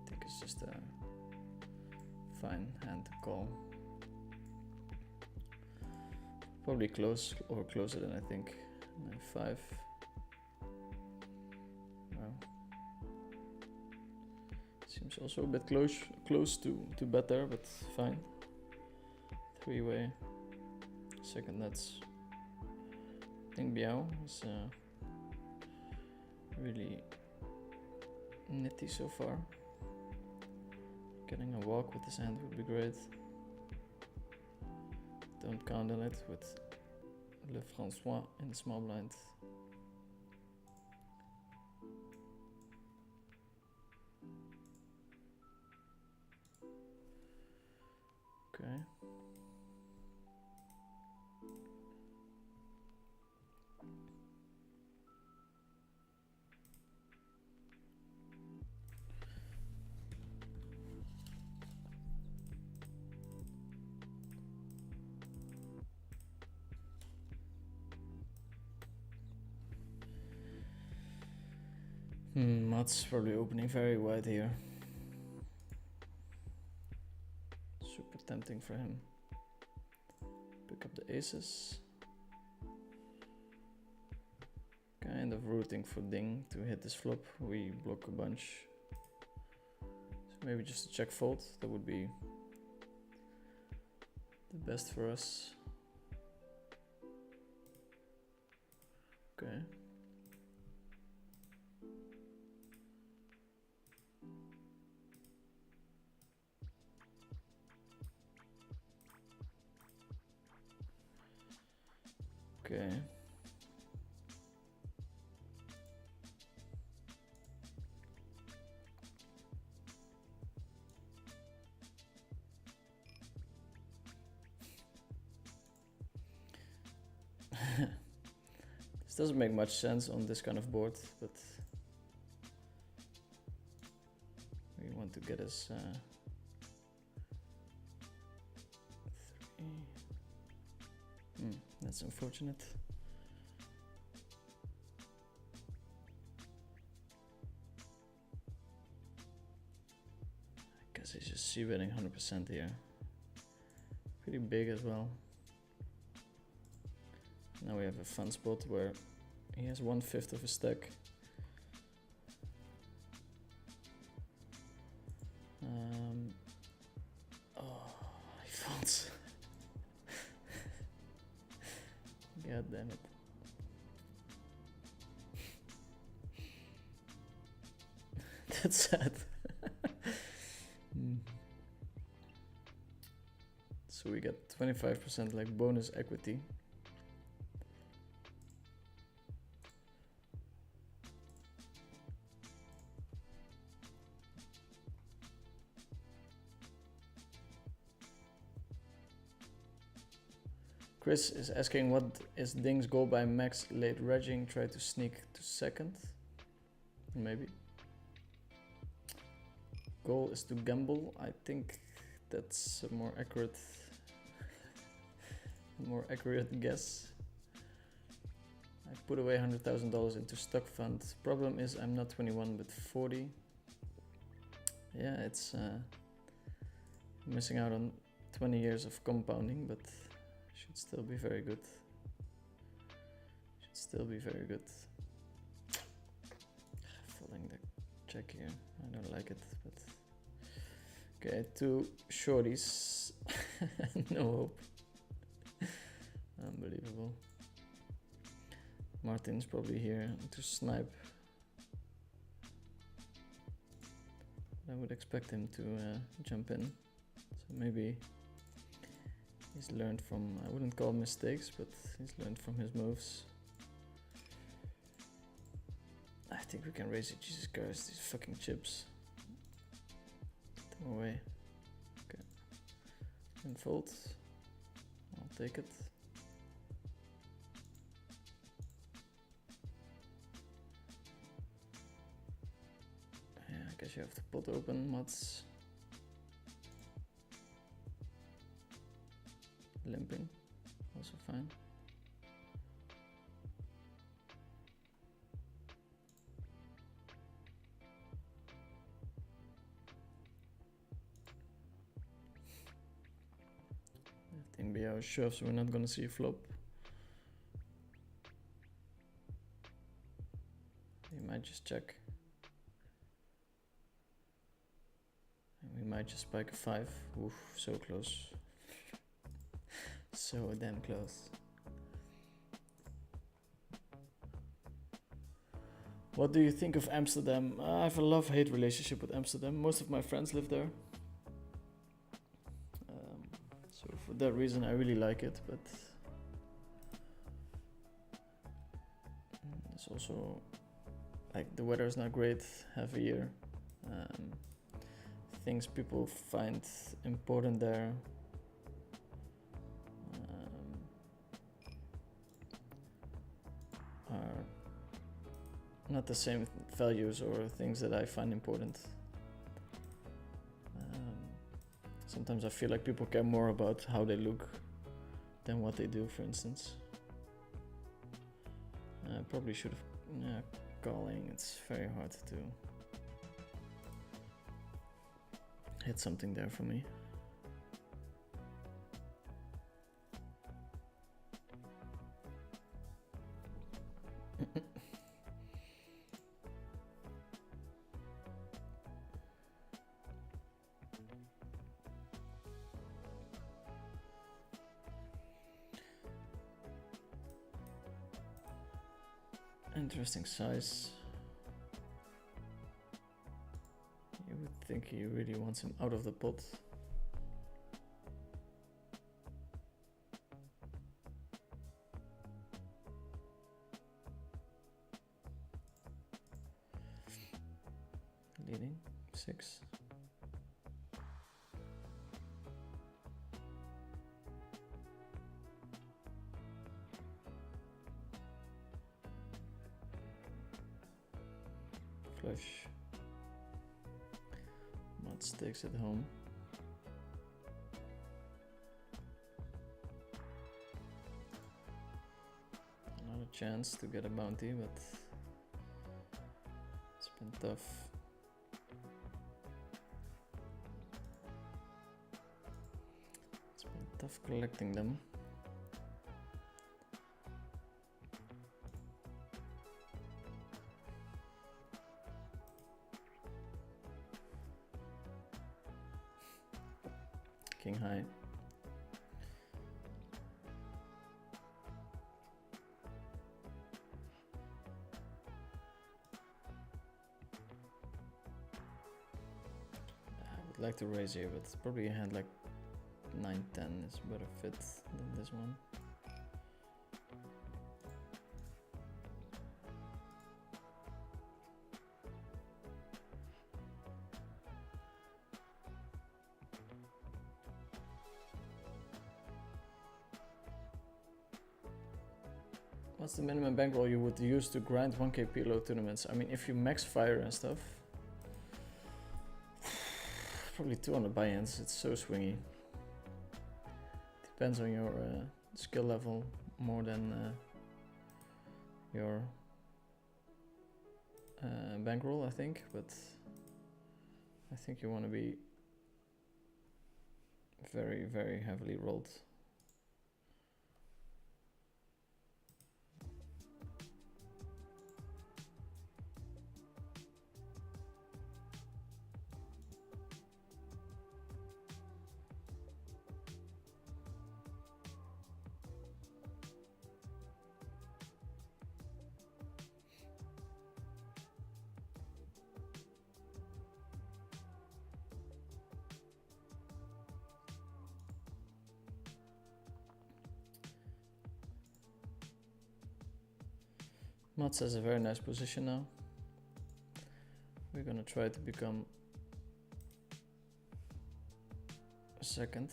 think it's just a fine hand to call. Probably close or closer than I think. 5. Wow. Seems also a bit close to better, but fine. 3-way. Second nuts. I think Biao is really nitty so far. Getting a walk with his hand would be great. Don't count on it with Le François in the small blind. Okay. Mats probably opening very wide here. Super tempting for him. Pick up the aces. Kind of rooting for Ding to hit this flop. We block a bunch. So maybe just a check fold. That would be the best for us. Okay. Okay. This doesn't make much sense on this kind of board, but we want to get us 3. That's unfortunate. I guess he's just c-betting 100% here. Pretty big as well. Now we have a fun spot where he has 1/5 of his stack. Oh, he folds. God damn it. That's sad. So we get 25% like bonus equity. Chris is asking what is Ding's goal by max late regging, try to sneak to second. Maybe. Goal is to gamble. I think that's a more accurate guess. I put away $100,000 into stock fund. Problem is I'm not 21 but 40. Yeah, it's missing out on 20 years of compounding, but should still be very good. Following the check here. I don't like it, but okay, 2 shorties. No hope. Unbelievable. Martin's probably here to snipe. I would expect him to jump in. So maybe he's learned from, I wouldn't call mistakes, but he's learned from his moves. I think we can raise it. Jesus Christ, these fucking chips. Get them away. Okay. And fold. I'll take it. Yeah, I guess you have to pot open, Mats. Limping, also fine. I think BO shoves, we're not gonna see a flop. check. And we might just spike a 5. Oof, so close. So damn close. What do you think of Amsterdam? I have a love-hate relationship with Amsterdam. Most of my friends live there. So for that reason I really like it, but it's also like the weather is not great half a year. Things people find important there are not the same values or things that I find important. Sometimes I feel like people care more about how they look than what they do, for instance. I probably should have calling. It's very hard to hit something there for me. Interesting size. You would think he really wants him out of the pot. Leading 6. Flush. Mats takes it home. Not a chance to get a bounty, but it's been tough. It's been tough collecting them. King high. I would like to raise here, but probably a hand like 9-10 is better fit than this one. What's the minimum bankroll you would use to grind 1k PLO tournaments? I mean, if you max fire and stuff, probably 200 buy-ins. It's so swingy. Depends on your skill level more than your bankroll, I think. But I think you want to be very, very heavily rolled. Mats has a very nice position now. We're gonna try to become a second.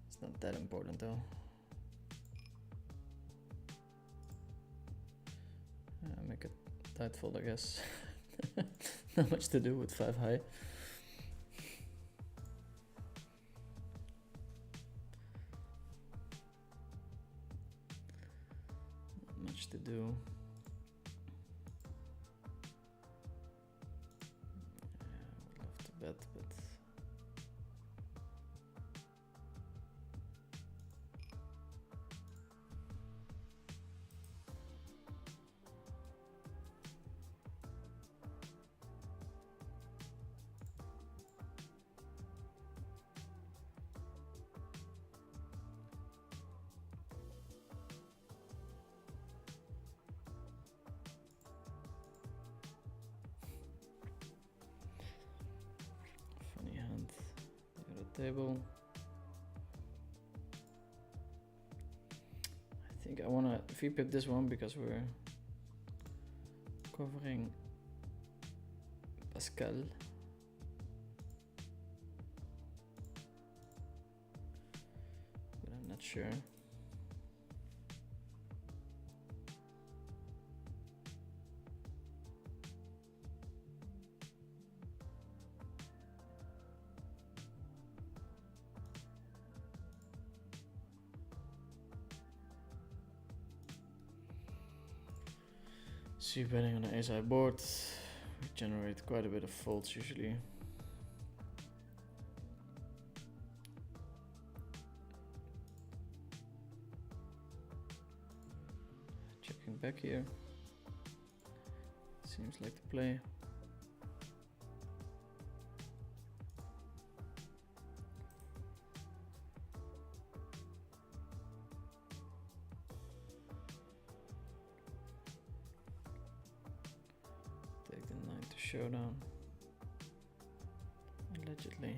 It's not that important though. Make it tight fold, I guess. Not much to do with 5 high. To do. I would love to bet, but table. I think I wanna VPip this one because we're covering Pascal. But I'm not sure. See, betting on the ace-high board, we generate quite a bit of folds usually. Checking back here. Seems like the play. Showdown, allegedly.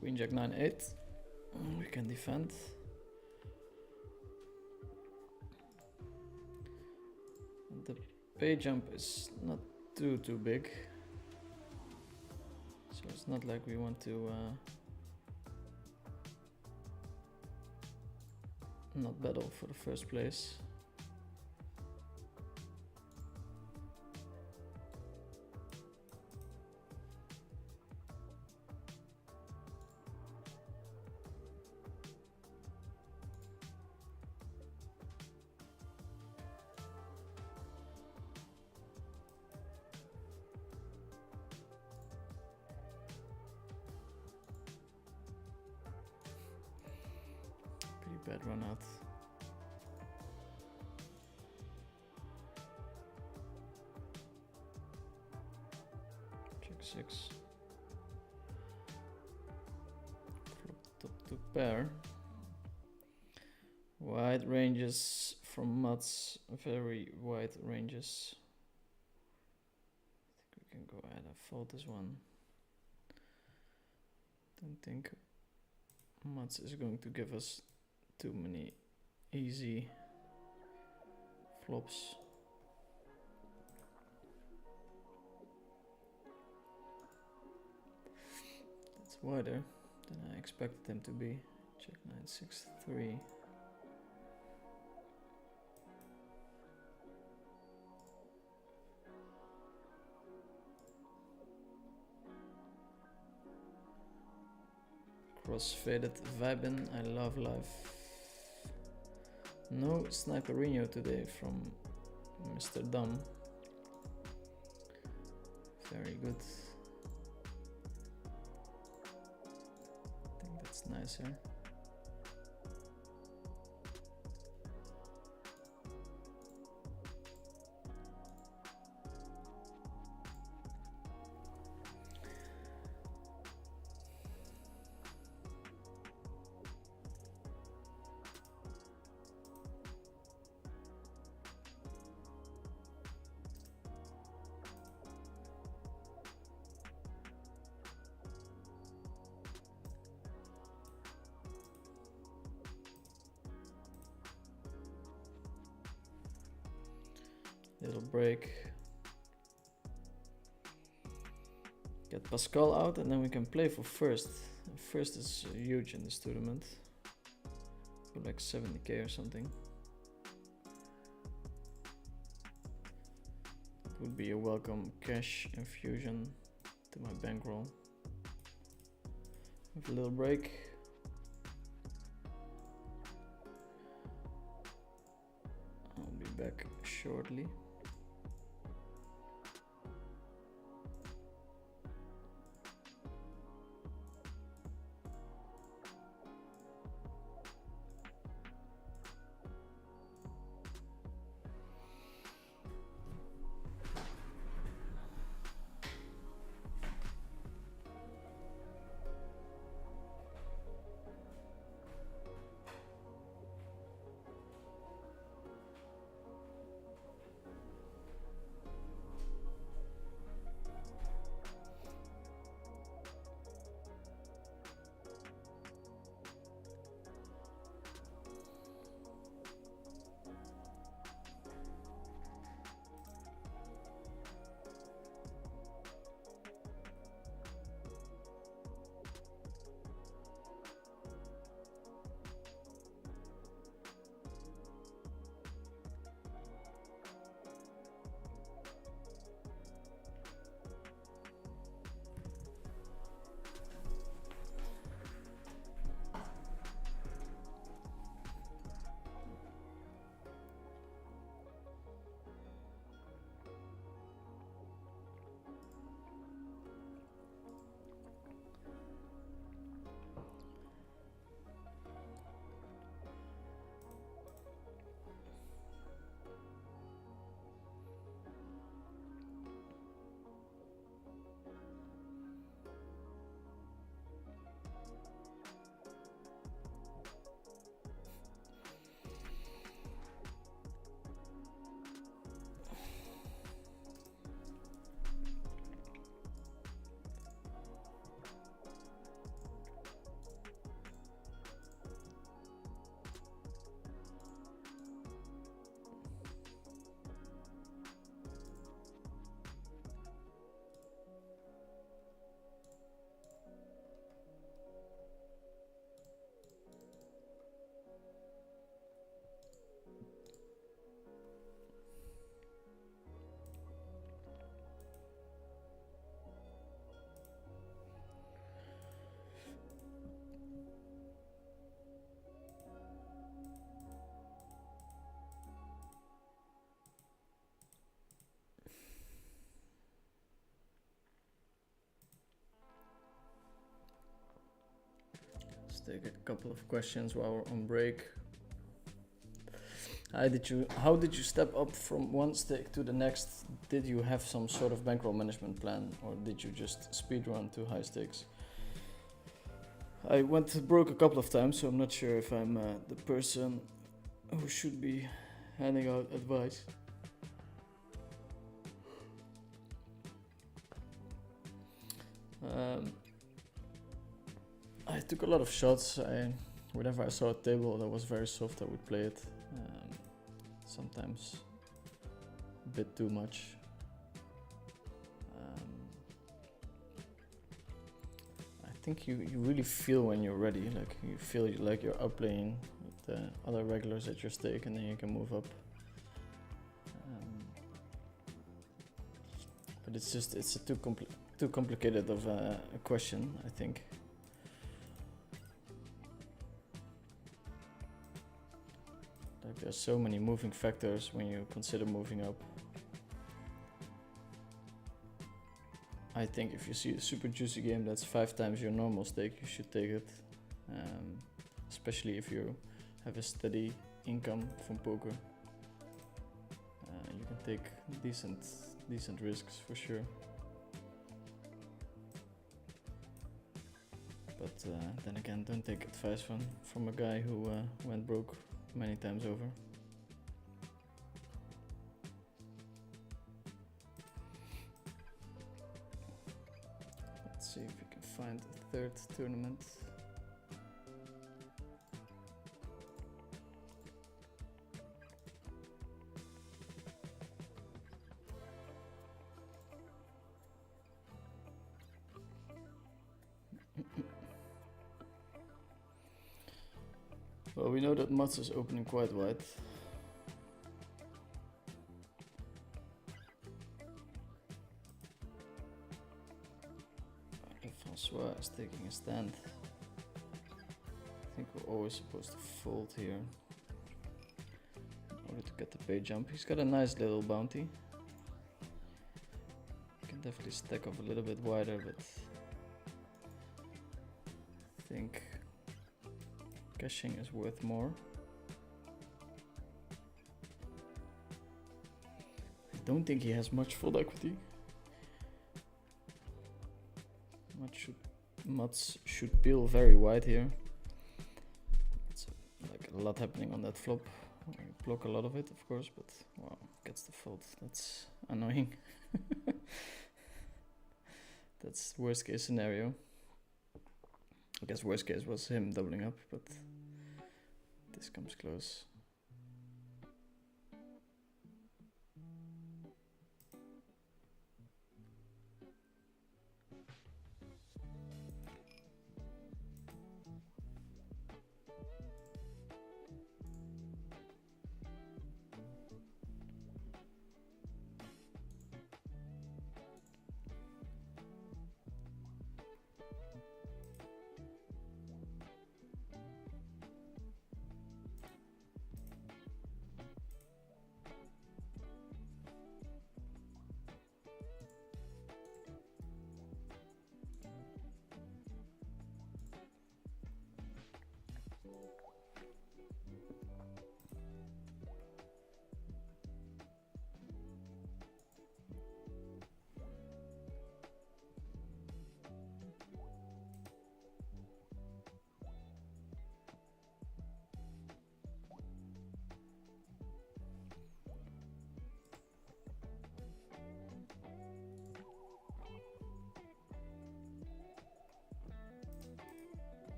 Queen Jack 9-8. We can defend. And the pay jump is not too big, so it's not like we want to not battle for the first place. Bad run out. Check 6. Flop top to pair. Wide ranges from Mats, very wide ranges. I think we can go ahead and fold this one. Don't think Mats is going to give us too many easy flops. That's wider than I expected them to be. Check 9-6-3. Cross-faded vibin', I love life. No Sniperino today from Mr. Dumb. Very good. I think that's nicer. Little break. Get Pascal out and then we can play for first. First is huge in this tournament. For like 70k or something. It would be a welcome cash infusion to my bankroll. Have a little break. I'll be back shortly. take a couple of questions while we're on break. How did you step up from one stake to the next? Did you have some sort of bankroll management plan, or did you just speedrun to high stakes? I went broke a couple of times, so I'm not sure if I'm the person who should be handing out advice. I took a lot of shots. Whenever I saw a table that was very soft, I would play it. Sometimes a bit too much. I think you really feel when you're ready. Like you feel like you're outplaying the other regulars at your stake, and then you can move up. But it's a too complicated of a question, I think. Like there's so many moving factors when you consider moving up. I think if you see a super juicy game that's 5 times your normal stake, you should take it. Especially if you have a steady income from poker. You can take decent risks for sure. But then again, don't take advice from a guy who went broke many times over. Let's see if we can find a third tournament. Well, we know that Mats is opening quite wide. Francois is taking a stand. I think we're always supposed to fold here in order to get the pay jump. He's got a nice little bounty. Can definitely stack off a little bit wider, but I think cashing is worth more. I don't think he has much fold equity. Mats should peel very wide here. It's like a lot happening on that flop. I block a lot of it, of course, but wow, gets the fold. That's annoying. That's worst case scenario. I guess worst case was him doubling up, but this comes close.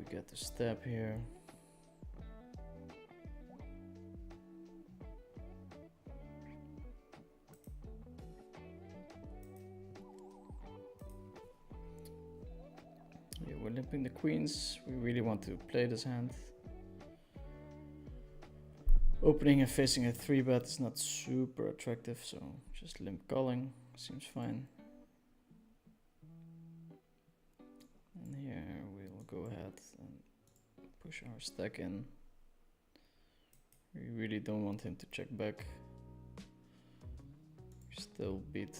we get to step here. Yeah, we're limping the queens. We really want to play this hand. Opening and facing a 3-bet is not super attractive, so just limp calling seems fine. And here we'll go ahead and push our stack in. We really don't want him to check back. We still beat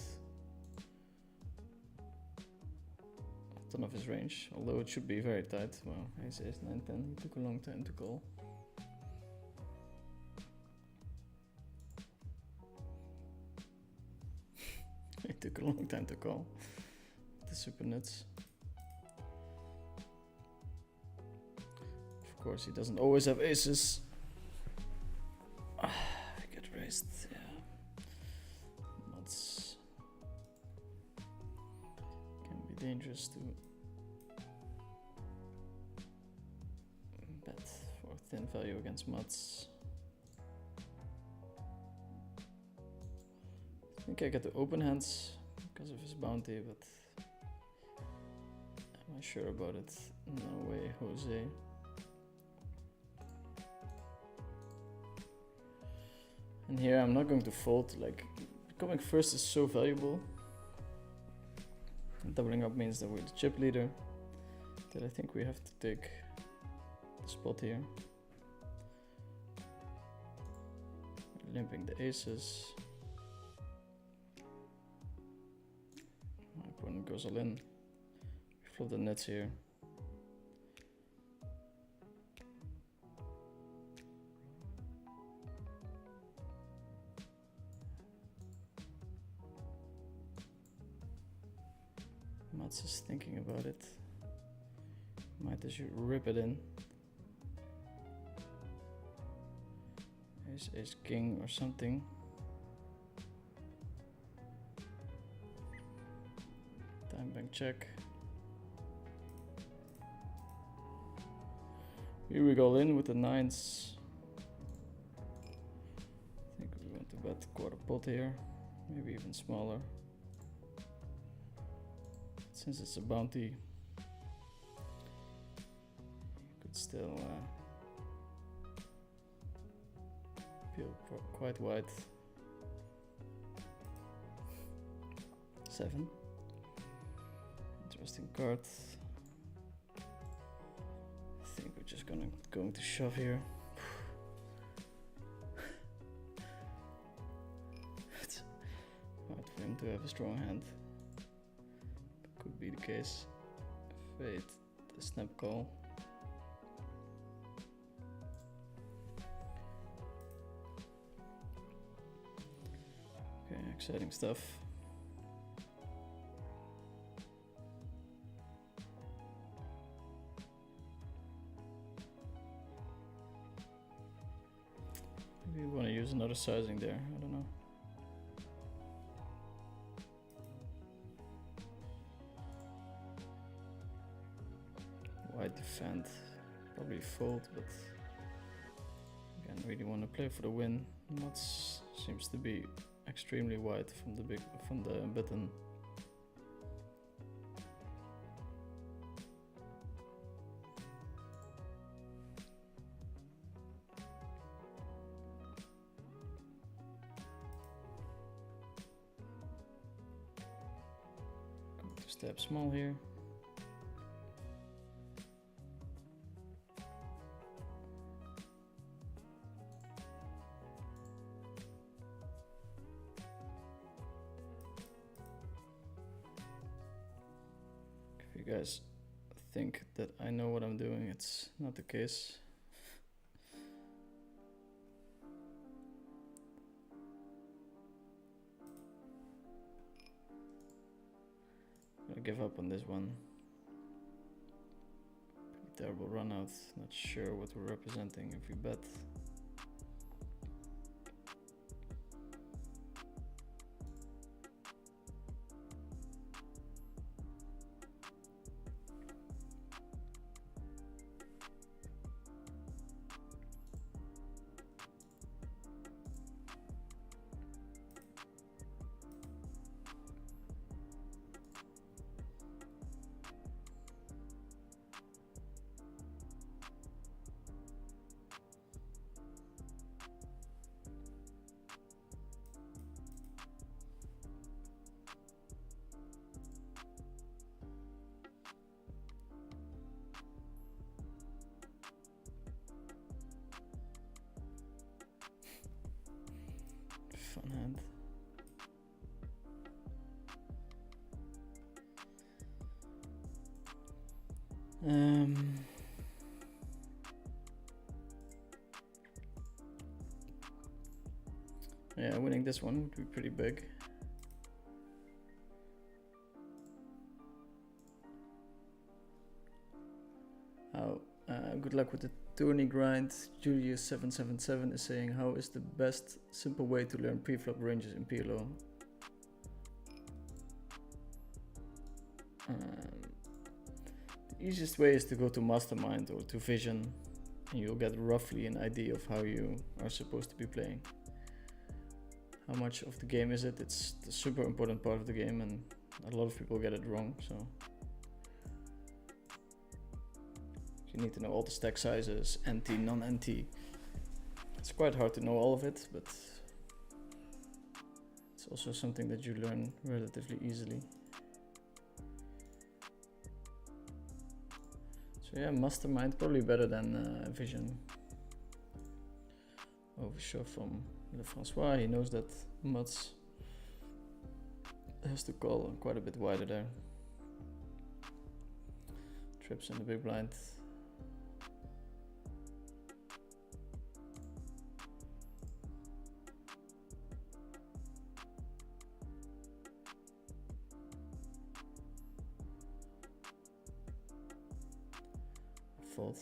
a ton of his range, although it should be very tight. Well, ace, 9, 10, he took a long time to call. It took a long time to call. The super nuts. Of course, he doesn't always have aces. We get raised, yeah. Nuts. Can be dangerous to bet for thin value against muts. I think I get the open hands because of his bounty, but am I sure about it? No way, Jose. And here I'm not going to fold, like coming first is so valuable. And doubling up means that we're the chip leader, that I think we have to take the spot here. We're limping the aces. My opponent goes all in. We flop the nuts here. Mats is thinking about it. Might as well rip it in. Ace king or something. Time bank check. Here we go in with the nines. I think we want to bet quarter pot here, maybe even smaller. Since it's a bounty, you could still feel quite wide. 7. Interesting card. I think we're just going to shove here. It's hard for him to have a strong hand. Could be the case. Fade the snap call. Okay, exciting stuff. Maybe we want to use another sizing there, I don't know. Wide defend, probably fold, but again, really want to play for the win. Nuts seems to be extremely wide from the button. Going to step small here. If you guys think that I know what I'm doing, it's not the case. I'm gonna give up on this one. Pretty terrible run out. Not sure what we're representing if we bet. Yeah, winning this one would be pretty big. Good luck with the tourney grind. Julius777 is saying, how is the best simple way to learn preflop ranges in PLO? The easiest way is to go to Mastermind or to Vision, and you'll get roughly an idea of how you are supposed to be playing. How much of the game is it? It's the super important part of the game, and a lot of people get it wrong, so you need to know all the stack sizes, NT, non-NT. It's quite hard to know all of it, but it's also something that you learn relatively easily. So yeah, Mastermind probably better than Vision. Overshot from LeFrancois, he knows that Mats has to call quite a bit wider there. Trips in the big blind. Fold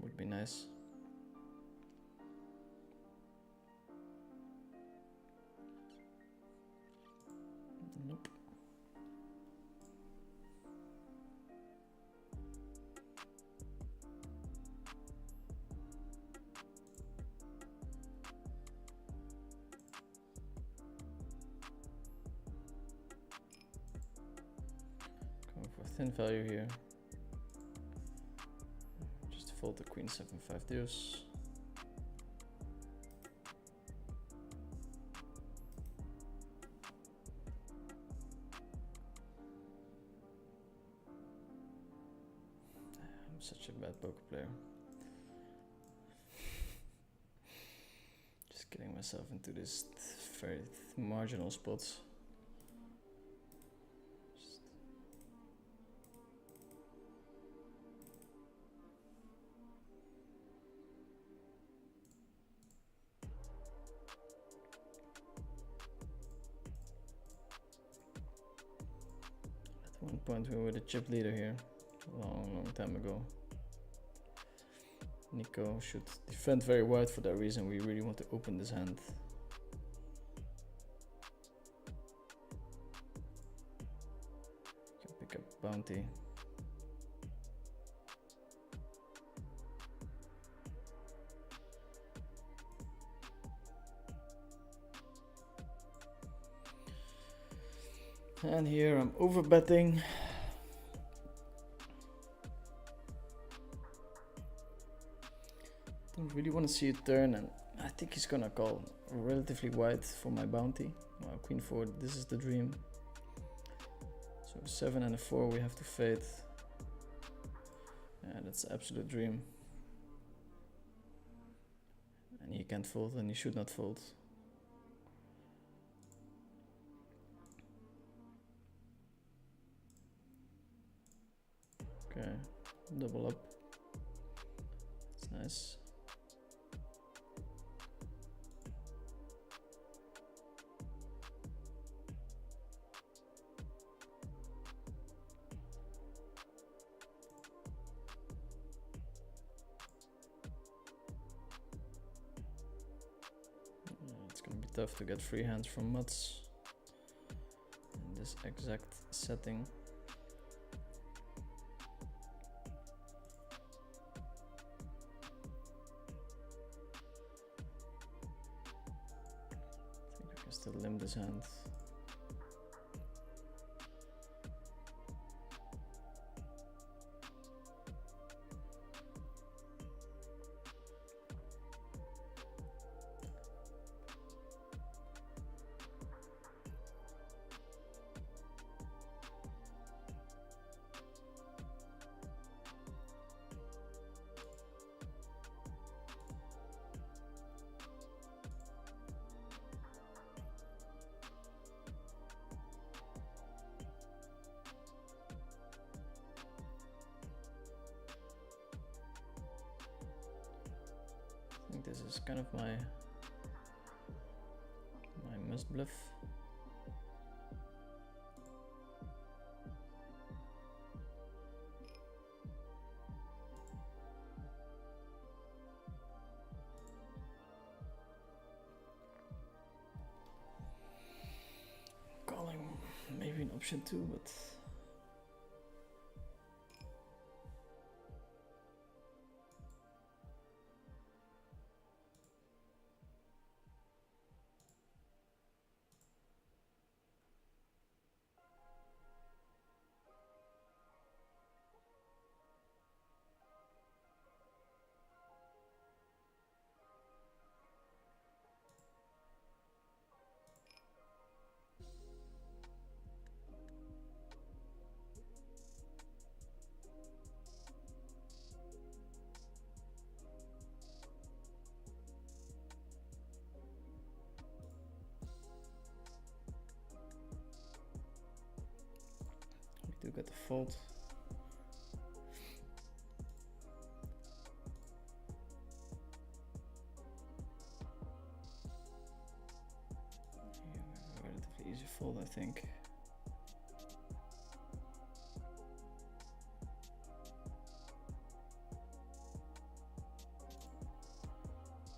would be nice. Nope. Going for thin value here. Fold the queen 7-5 deuce. I'm such a bad poker player. Just getting myself into this very marginal spots. At one point we were the chip leader here, long time ago. Nico should defend very wide for that reason. We really want to open this hand. Can pick up bounty. And here I'm over betting. Don't really want to see a turn, and I think he's gonna call relatively wide for my bounty. Well, queen 4, this is the dream. So 7 and a 4 we have to fade. Yeah, that's the absolute dream. And he can't fold, and he should not fold. Okay, double up. That's nice. It's gonna be tough to get free hands from Mats in this exact setting. To limp this hand. this is kind of my must bluff. Calling maybe an option too, but we do get the fold. Yeah, relatively easy fold, I think.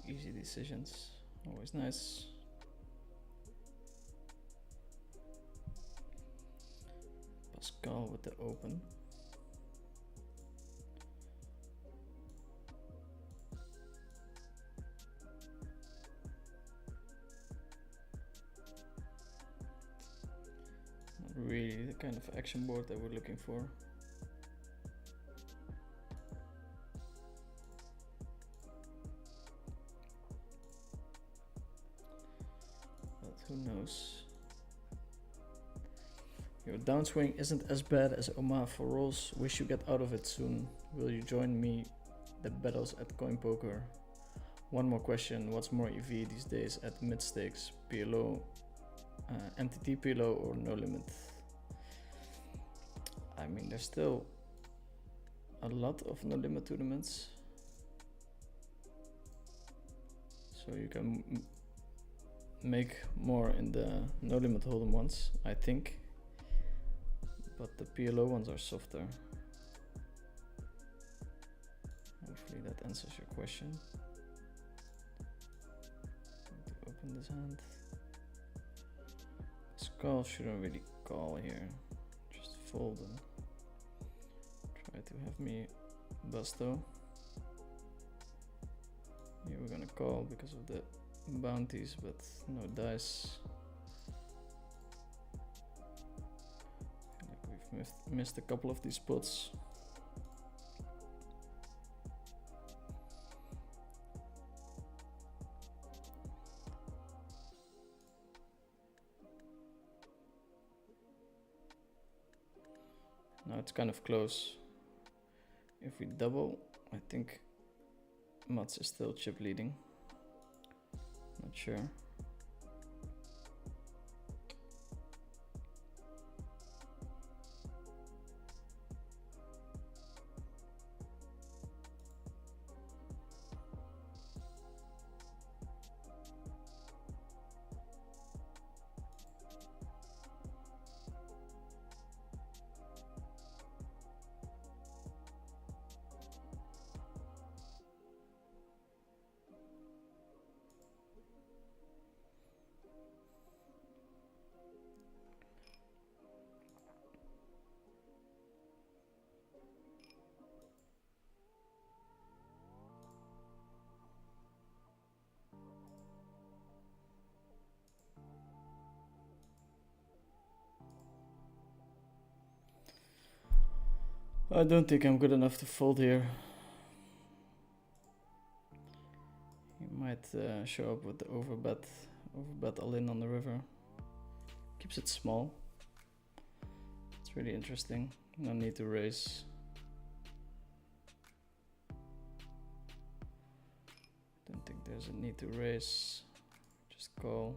Easy decisions, always nice. Pascal with the open. Not really the kind of action board that we're looking for. But who knows? Your downswing isn't as bad as Omar for rolls. Wish you get out of it soon. Will you join me the battles at Coin Poker? One more question. What's more EV these days at mid stakes? PLO, MTT PLO or no limit? I mean, there's still a lot of no limit tournaments. So you can make more in the no limit hold'em ones, I think. But the PLO ones are softer. Hopefully that answers your question. Open this hand. Skull shouldn't really call here. Just fold and try to have me busto. Here we're gonna call because of the bounties, but no dice. We've missed a couple of these spots. Now it's kind of close. If we double, I think Mats is still chip leading. Not sure. I don't think I'm good enough to fold here. He might show up with the overbet all in on the river. Keeps it small. It's really interesting. No need to raise. Don't think there's a need to raise. Just call.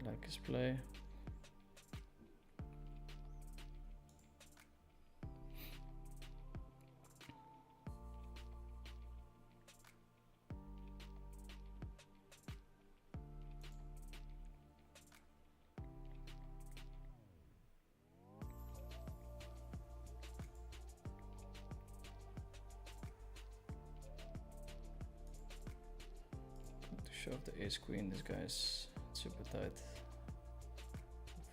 I like his play. shove the ace queen. This guy's super tight,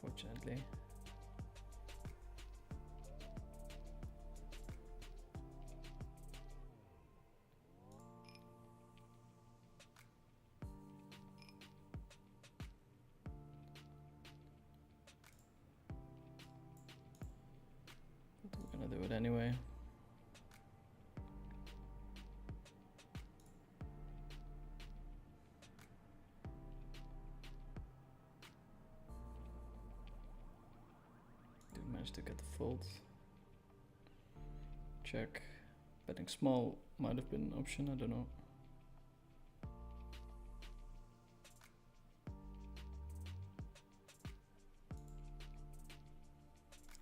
unfortunately. But we're gonna do it anyway. Managed to get the fold. Check. Betting small might have been an option, I don't know.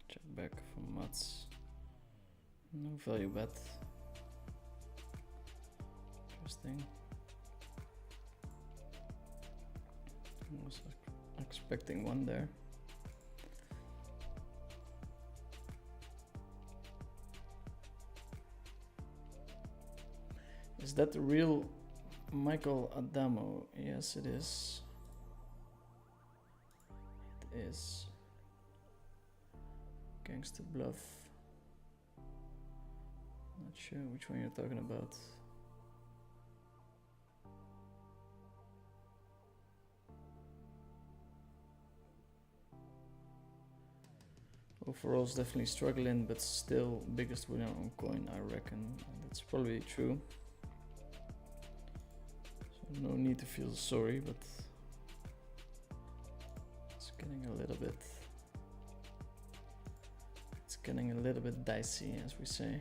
Check back from Mats. No value bet. Interesting. I was expecting one there. Is that the real Michael Adamo? Yes, it is. It is. Gangster Bluff. Not sure which one you're talking about. Overall, it's definitely struggling, but still biggest winner on coin, I reckon. That's probably true. No need to feel sorry, but it's getting a little bit dicey, as we say.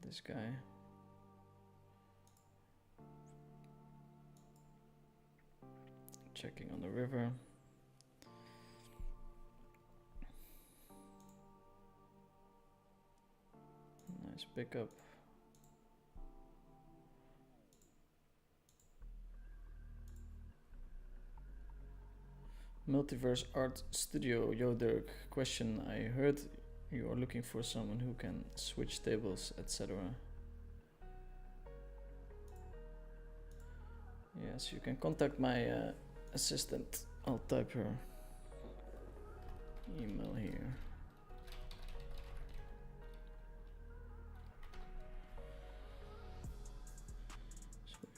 This guy. Checking on the river. Nice pickup. Multiverse Art Studio. Yo Dirk, question. I heard you are looking for someone who can switch tables, etc. Yes, you can contact my assistant. I'll type her email here.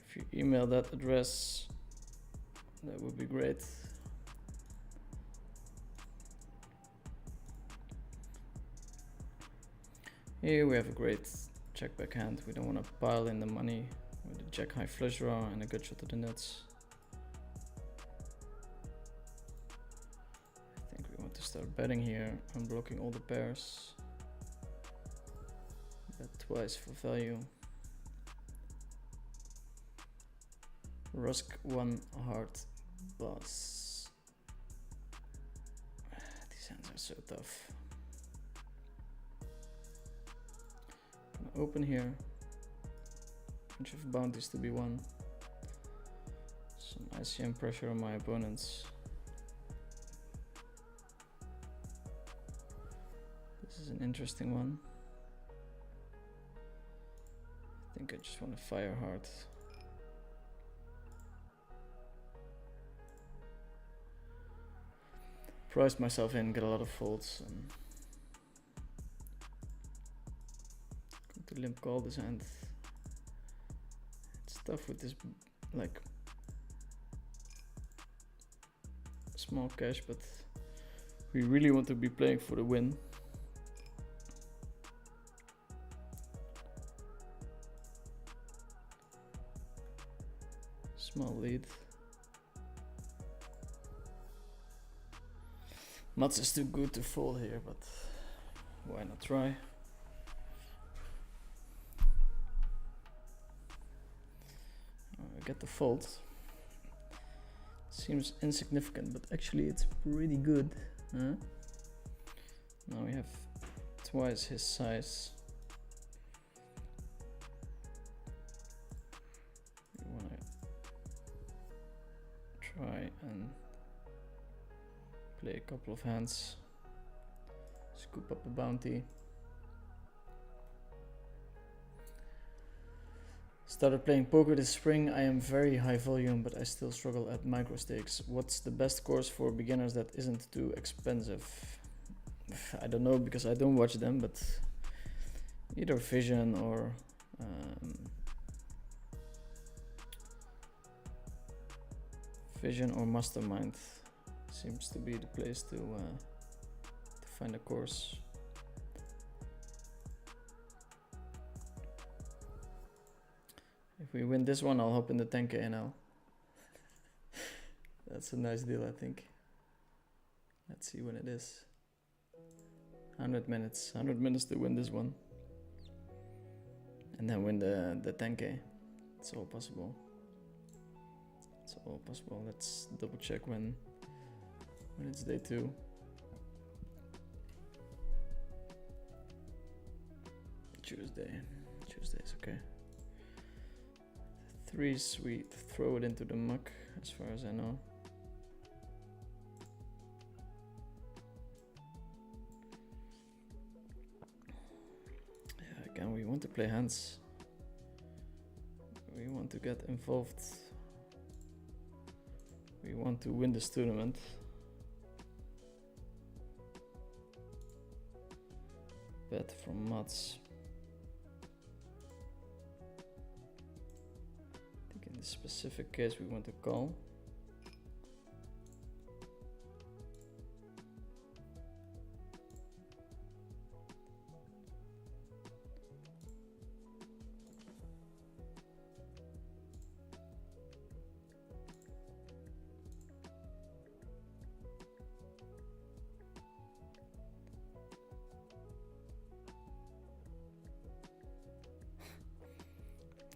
If you email that address, that would be great. Here we have a great check back hand. We don't want to pile in the money with a jack high flush draw and a good shot to the nuts. I think we want to start betting here, unblocking all the pairs. Bet twice for value. Rusk one heart boss. These hands are so tough. Gonna open here. Bunch of bounties to be won. Some ICM pressure on my opponents. This is an interesting one. I think I just want to fire hard. Priced myself in, get a lot of folds, and going to limp call this hand. It's tough with this like small cash, but we really want to be playing for the win. Small lead. Mats is too good to fold here, but why not try? Get the fold. Seems insignificant, but actually it's pretty good. Huh? Now we have twice his size. We wanna try and play a couple of hands, scoop up a bounty. Started playing poker this spring. I am very high volume, but I still struggle at micro stakes. What's the best course for beginners that isn't too expensive? I don't know because I don't watch them, but either Vision or Mastermind seems to be the place to find a course. If we win this one, I'll hop in the 10k now. That's a nice deal, I think. Let's see when it is. 100 minutes. 100 minutes to win this one. And then win the 10k. It's all possible. It's all possible. Let's double check when it's day 2. Tuesday's okay. 3 sweet. Throw it into the muck, as far as I know. Yeah, again, we want to play hands. We want to get involved. We want to win this tournament. Bet from Mats. In this specific case, we want to call.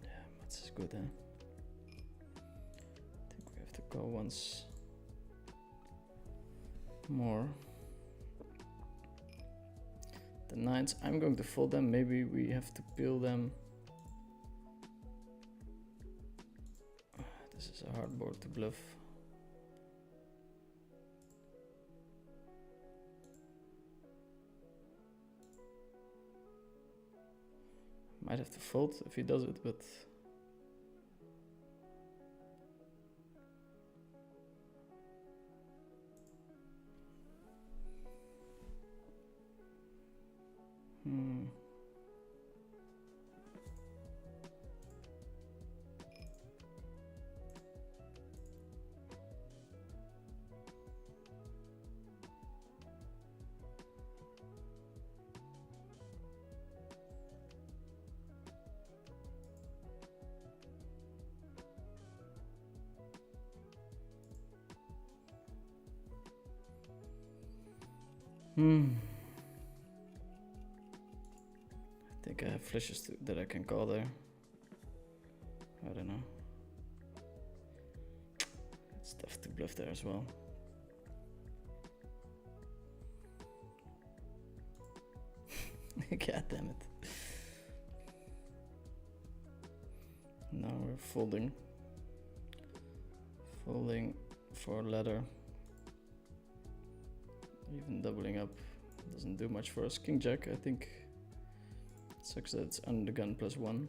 Yeah, Mats is good, huh? Go once more. The 9s, I'm going to fold them. Maybe we have to peel them. This is a hard board to bluff. Might have to fold if he does it, but I think I have flushes that I can call there. I don't know. It's tough to bluff there as well. God damn it. Now we're folding. Folding for ladder. Even doubling up doesn't do much for us. King Jack, I think. Sucks that it's under the gun +1.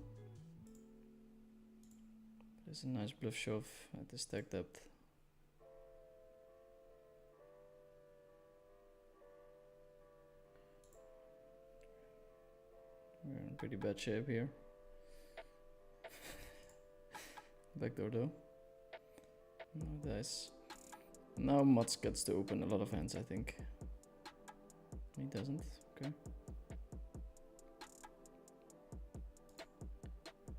There's a nice bluff shove at the stack depth. We're in pretty bad shape here. Backdoor though. No dice. Now Mats gets to open a lot of hands, I think. He doesn't. Okay.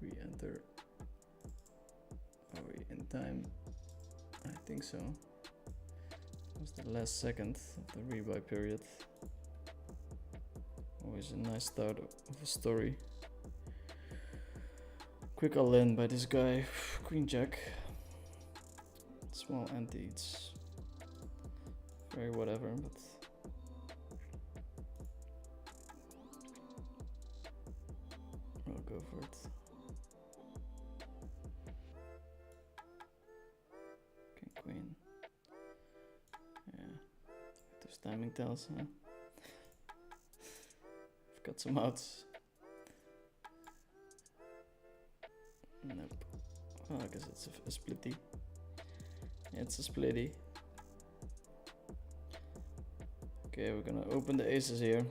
We enter. Are we in time? I think so. It was the last second of the rebuy period. Always a nice start of a story. Quick all in by this guy. Queen Jack. Small ante, it's very whatever, but I'll go for it. King Queen. Yeah, those timing tells, huh? I've got some outs. Nope. Oh, I guess it's a splitty. It's a splitty. Okay, we're gonna open the aces here.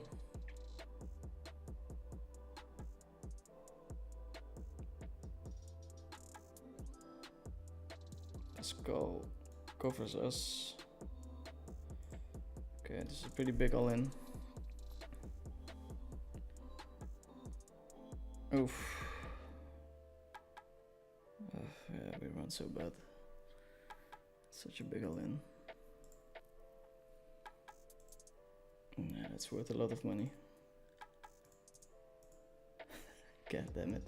The skull covers us. Okay, this is a pretty big all-in. Oof. Yeah, we run so bad. Such a big all-in. Yeah, that's worth a lot of money. God damn it.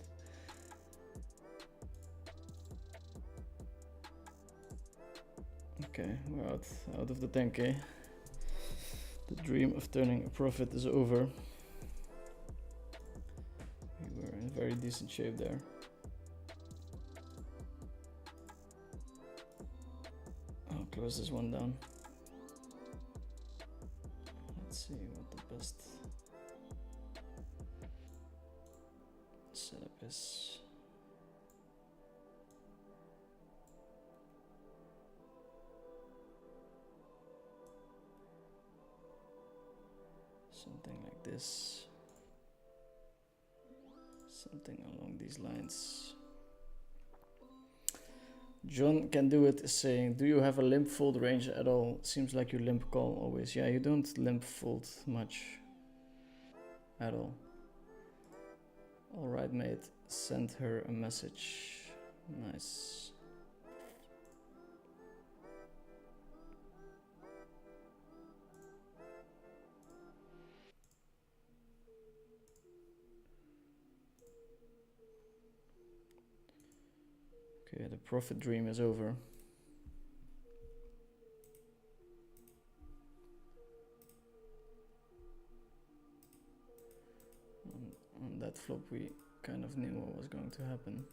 Okay, we're out of the 10k. The dream of turning a profit is over. We were in very decent shape there. I'll close this one down. Let's see what the best setup is. Something like this. Something along these lines. John Can Do It is saying, do you have a limp fold range at all? Seems like you limp call always. Yeah, you don't limp fold much at all. Alright, mate. Send her a message. Nice. Okay, the profit dream is over. On that flop we kind of knew what was going to happen.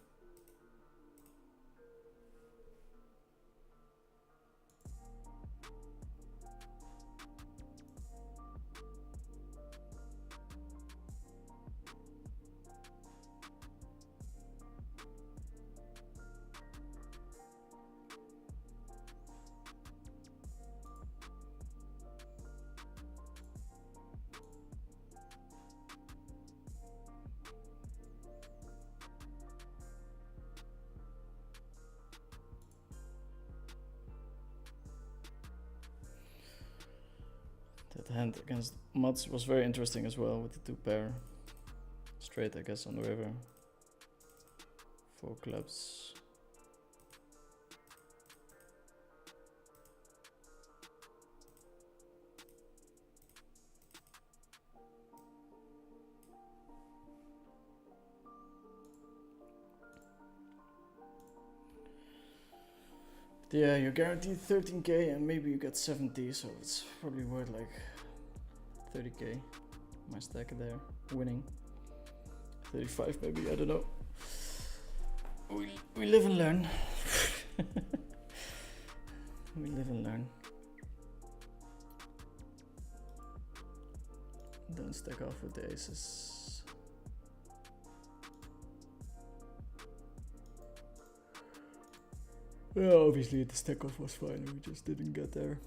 That hand against Mats was very interesting as well, with the two pair. Straight, I guess, on the river. 4 clubs. Yeah, you're guaranteed 13k and maybe you get 70, so it's probably worth like 30k. My stack there, winning. 35 maybe, I don't know. We live and learn. We live and learn. Don't stack off with the aces. Yeah, obviously the stack off was fine, we just didn't get there.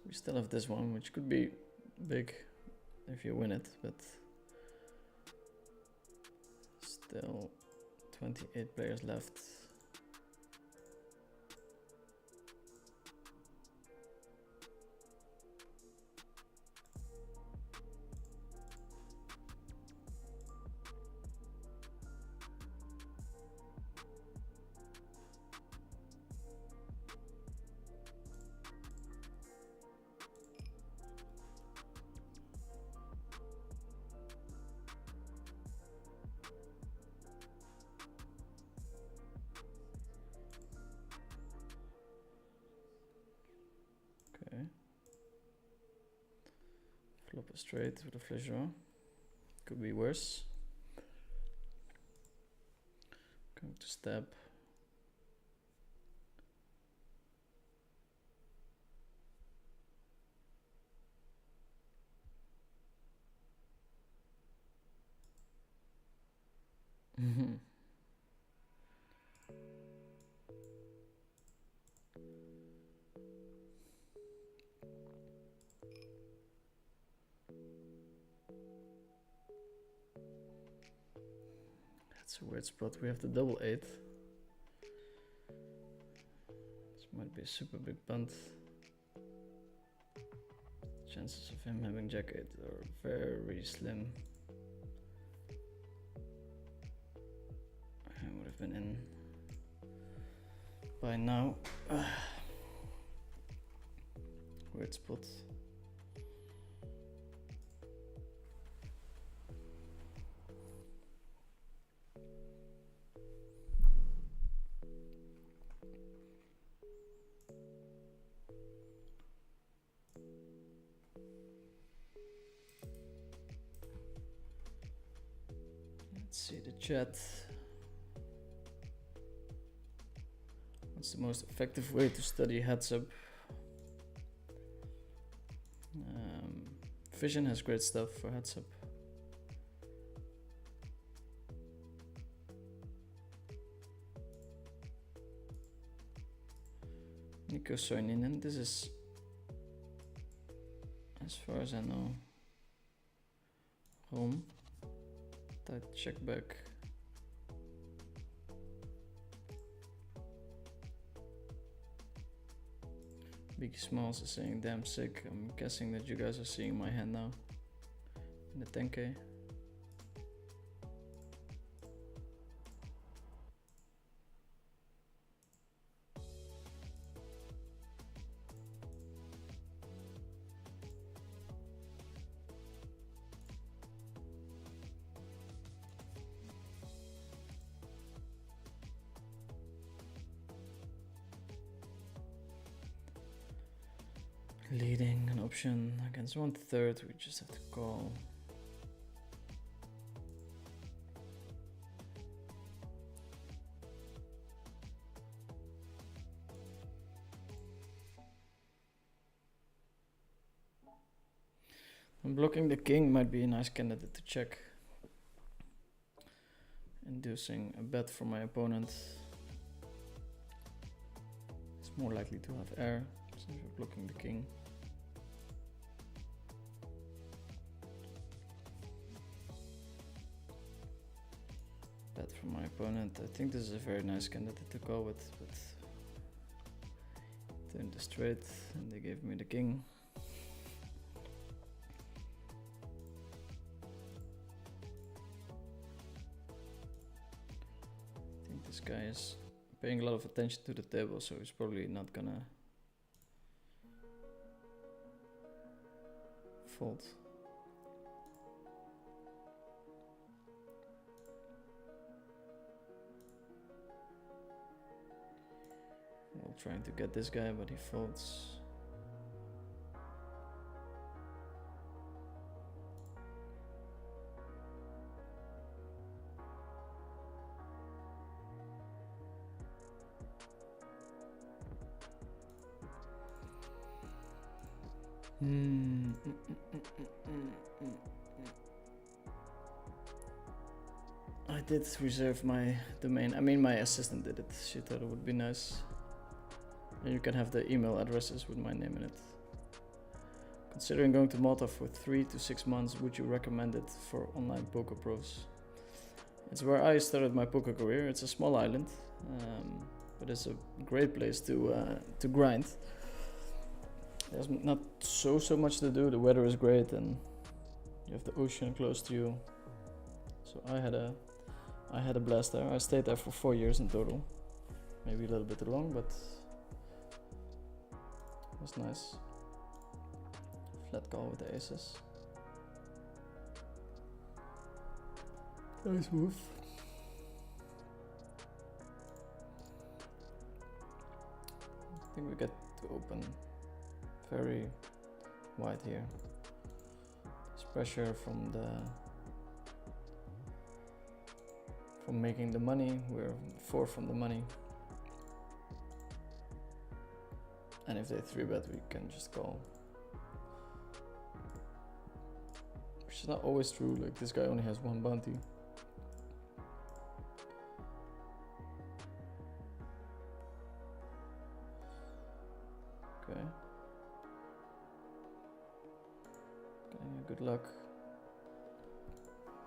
We still have this one, which could be big if you win it, but still 28 players left. a straight with a flush draw. Could be worse. Going to stab. That's a weird spot. We have the double 8. This might be a super big punt. Chances of him having jack 8 are very slim. I would have been in by now. Weird spot. Let's see the chat. What's the most effective way to study heads up? Vision has great stuff for heads up. Nico Soininen, this is, as far as I know, home. Tight check back. Biggie Smalls is saying damn sick. I'm guessing that you guys are seeing my hand now in the 10k. Leading an option against 1/3, we just have to call. And blocking the king might be a nice candidate to check. Inducing a bet from my opponent. It's more likely to have air since we're blocking the king. Bet from my opponent. I think this is a very nice candidate to go with, but turned the straight and they gave me the king. I think this guy is paying a lot of attention to the table, so he's probably not gonna fold. Well, trying to get this guy, but he folds. I did reserve my domain. I mean, my assistant did it. She thought it would be nice. And you can have the email addresses with my name in it. Considering going to Malta for 3 to 6 months, would you recommend it for online poker pros? It's where I started my poker career. It's a small island, but it's a great place to grind. There's not so much to do. The weather is great, and you have the ocean close to you. So I had a blast there. I stayed there for 4 years in total, maybe a little bit too long, but it was nice. Flat call with the aces. Nice move. I think we get to open very wide here. pressure from making the money. We're 4 from the money. And if they 3-bet, we can just call. Which is not always true, like this guy only has 1 bounty. Okay. Good luck.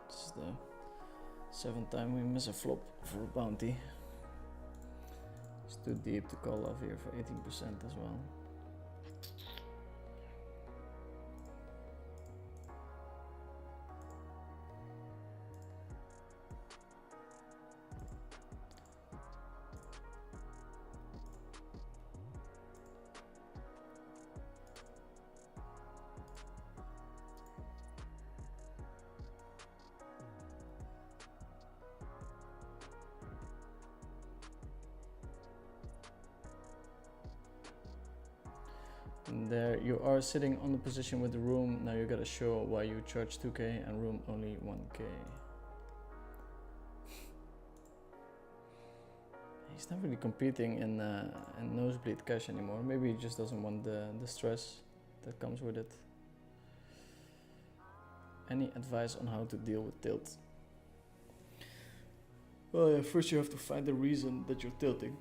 This is the 7th time we miss a flop for a bounty. It's too deep to call off here for 18% as well. And there you are sitting on the position with the room. Now you gotta show why you charge 2k and room only 1k. He's not really competing in nosebleed cash anymore. Maybe he just doesn't want the stress that comes with it. Any advice on how to deal with tilt? Well, yeah, first you have to find the reason that you're tilting.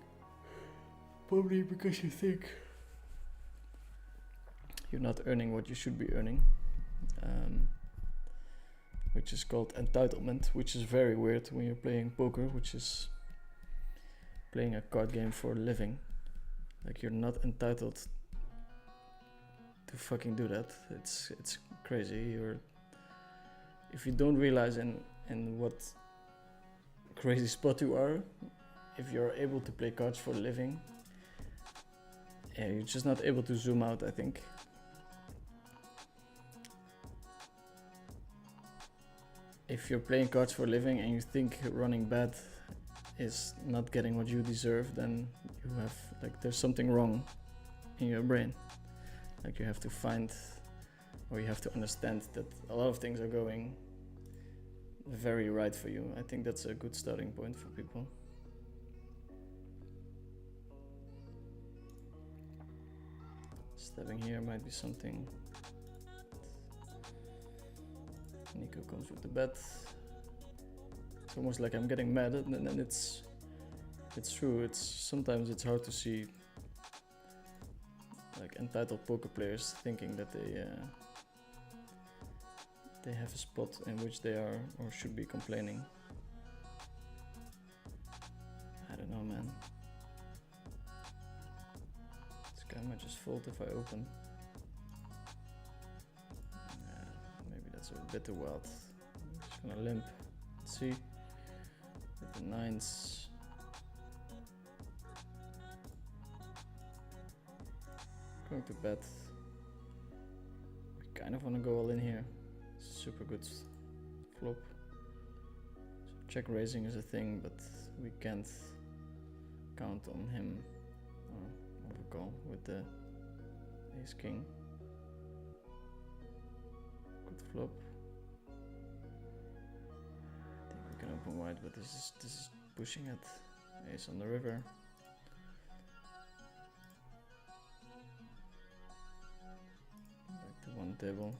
Probably because you think you're not earning what you should be earning, which is called entitlement, which is very weird when you're playing poker, which is playing a card game for a living. Like, you're not entitled to fucking do that. It's crazy. If you don't realize in what crazy spot you are, if you're able to play cards for a living, yeah, you're just not able to zoom out, I think. If you're playing cards for a living and you think running bad is not getting what you deserve, then you have, like, there's something wrong in your brain. Like, you have to find, or you have to understand that a lot of things are going very right for you. I think that's a good starting point for people. Stepping here might be something. Nico comes with the bet. It's almost like I'm getting mad, and then it's true. Sometimes it's hard to see, like, entitled poker players thinking that they have a spot in which they are or should be complaining. I don't know, man. This guy might just fold if I open. Maybe that's a bit too wild. I'm just gonna limp. Let's see. With the 9s. Going to bet. We kind of want to go all in here. Super good flop. So check raising is a thing, but we can't count on him. Overcall with the ace king. Good flop. I think we can open wide, but this is pushing it. Ace on the river. Back to one table.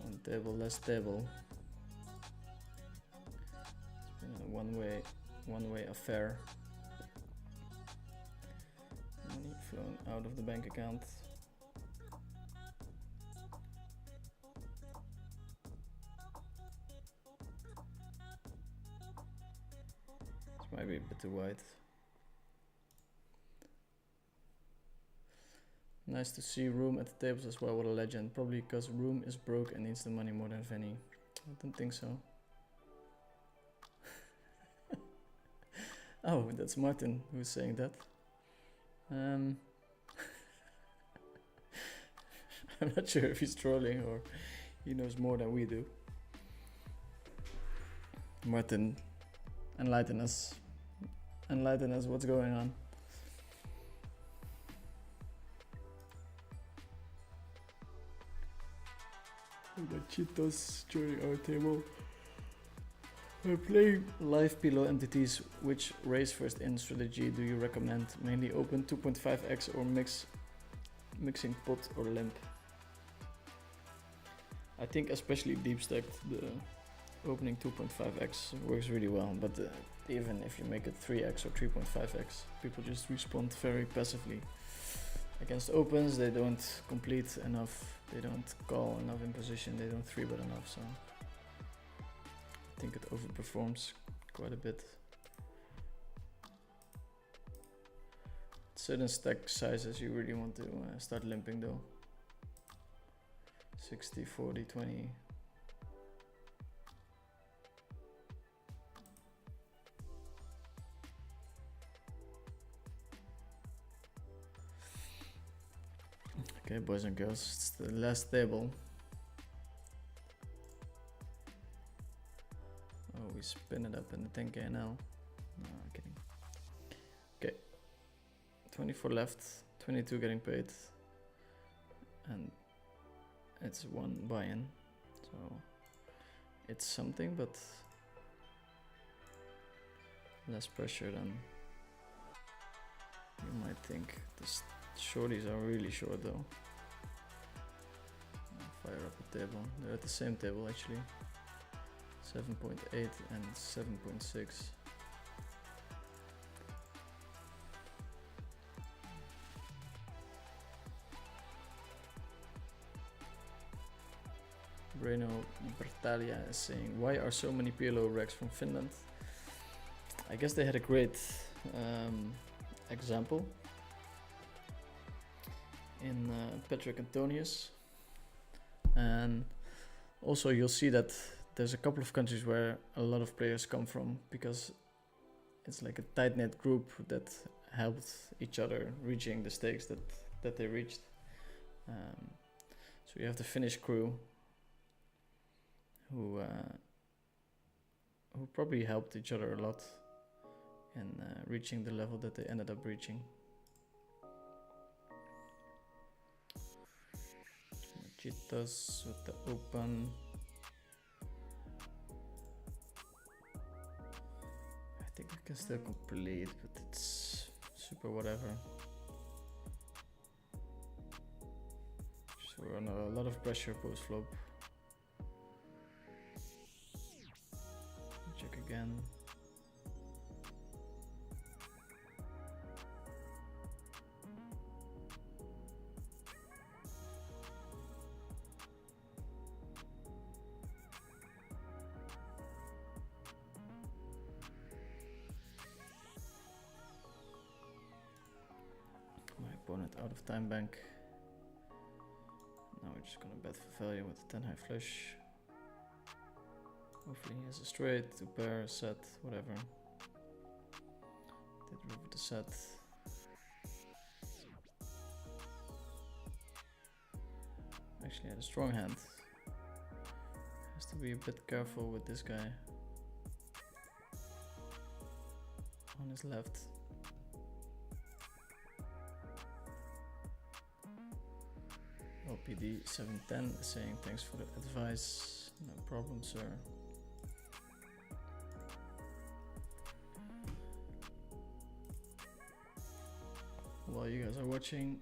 One table, less table. It's been a one-way affair. Money flowing out of the bank account. This might be a bit too wide. Nice to see Room at the tables as well. What a legend. Probably because Room is broke and needs the money more than Vinny. I don't think so. Oh, that's Martin who's saying that. I'm not sure if he's trolling or he knows more than we do. Martin, enlighten us. Enlighten us what's going on. The Cheetos during our table. We're playing live PLO MTTs. Which raise first in strategy do you recommend? Mainly open 2.5x or mixing pot or limp? I think especially deep stacked, the opening 2.5x works really well, but even if you make it 3x or 3.5x, people just respond very passively. Against opens, they don't complete enough, they don't call enough in position, they don't 3-bet enough, so I think it overperforms quite a bit. Certain stack sizes you really want to start limping though. 60, 40, 20. Okay, boys and girls, it's the last table. Oh, we spin it up in the 10k now. No, I'm kidding. Okay, 24 left, 22 getting paid, and it's one buy-in, so it's something, but less pressure than you might think. The shorties are really short though. I'll fire up a table. They're at the same table actually. 7.8 and 7.6. Breno Bertalia is saying, why are so many PLO racks from Finland? I guess they had a great example in Patrick Antonius, and also you'll see that there's a couple of countries where a lot of players come from, because it's like a tight-knit group that helped each other reaching the stakes that they reached. So you have the Finnish crew who probably helped each other a lot in reaching the level that they ended up reaching. Cheetos with the open. I think I can still complete, but it's super whatever. So we're under a lot of pressure post flop. Check again. My opponent out of time bank. Now we're just gonna bet for value with the 10 high flush. Hopefully he has a straight, 2 pair, set, whatever. Did river the set. Actually had a strong hand. Has to be a bit careful with this guy. On his left. LPD 710 is saying thanks for the advice. No problem, sir. While you guys are watching,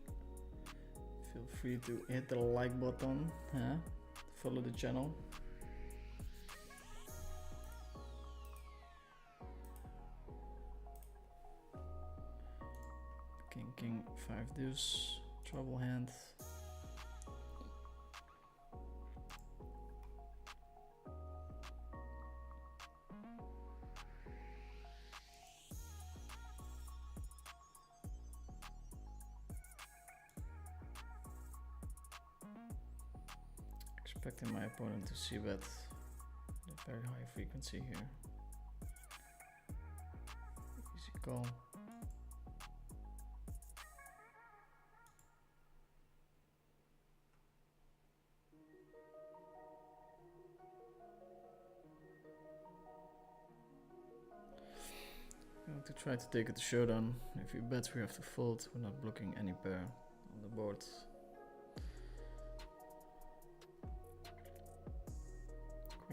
feel free to hit the like button, follow the channel. King, 5 deuce, trouble hand. Expecting my opponent to see bet at a very high frequency here. Easy call. Going to try to take it to showdown. If he bets, we have to fold. We're not blocking any pair on the board.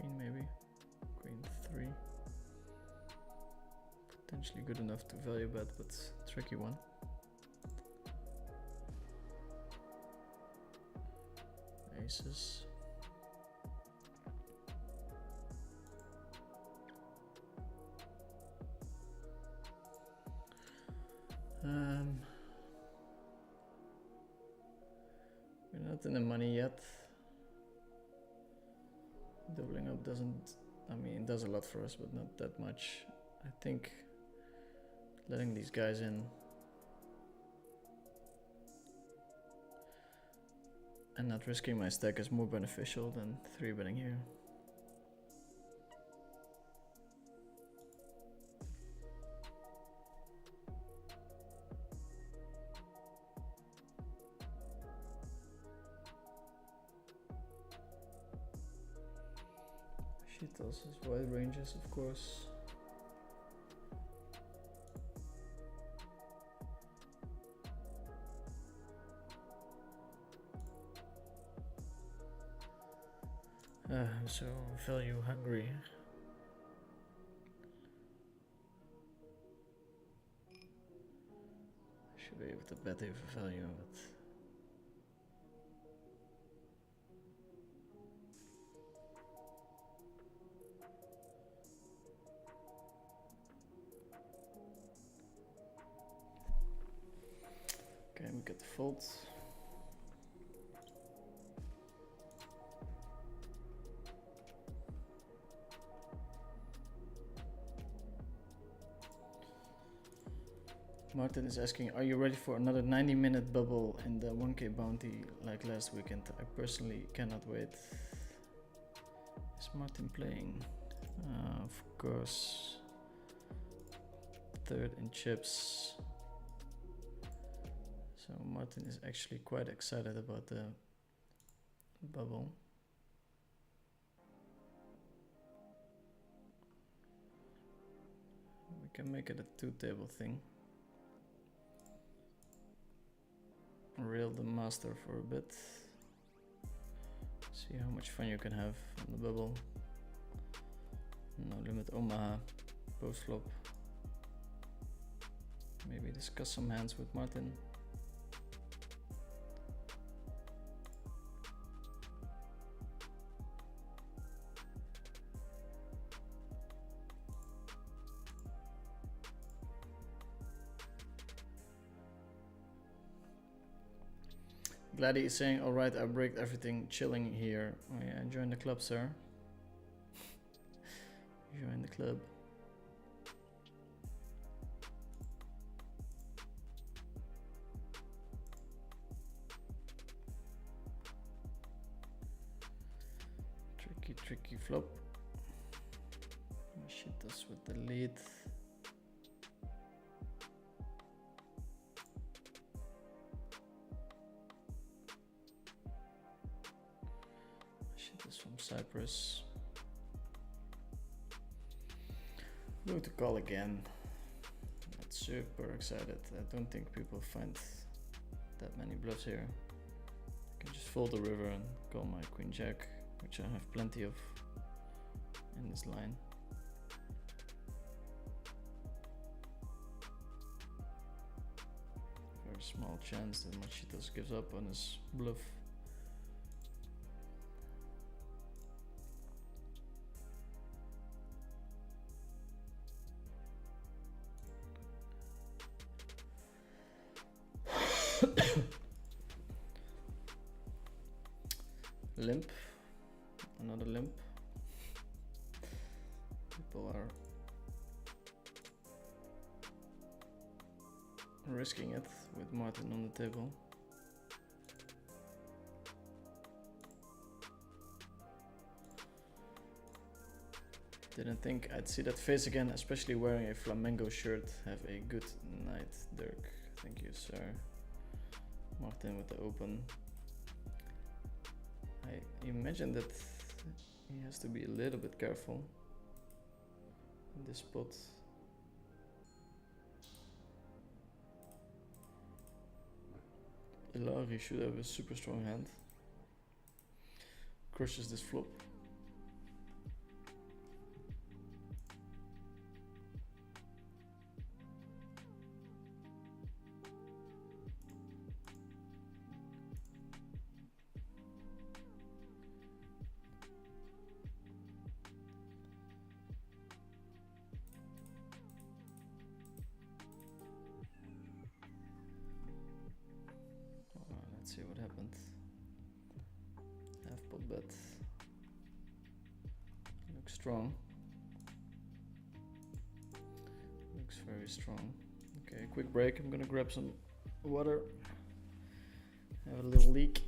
queen maybe. Queen 3. Potentially good enough to value bet, but tricky one. Aces. We're not in the money yet. Doubling up doesn't, I mean, it does a lot for us, but not that much. I think letting these guys in and not risking my stack is more beneficial than 3-betting here. She tells us wide ranges, of course. So value hungry. Should be able to bet here for value, but okay, we get the fold. Martin is asking, are you ready for another 90-minute bubble in the 1K bounty like last weekend? I personally cannot wait. Is Martin playing? Of course. Third in chips. So Martin is actually quite excited about the bubble. We can make it a 2-table thing. Reel the master for a bit. See how much fun you can have on the bubble. No limit Omaha, post flop. Maybe discuss some hands with Martin. Gladdy is saying, alright, I break everything, chilling here. Oh yeah, join the club, sir. Join the club. Tricky flop. Shit us with the lead. From Cyprus. Going to call again. Not super excited. I don't think people find that many bluffs here. I can just fold the river and call my queen jack, which I have plenty of in this line. Very small chance that Machitos gives up on his bluff. Limp, another limp. People are risking it with Martin on the table. Didn't think I'd see that face again, especially wearing a flamenco shirt. Have a good night, Dirk. Thank you, sir. Martin with the open. I imagine that he has to be a little bit careful in this spot. Ilari should have a super strong hand. Crushes this flop. strong. Looks very strong. Okay, quick break. I'm gonna grab some water. Have a little leak.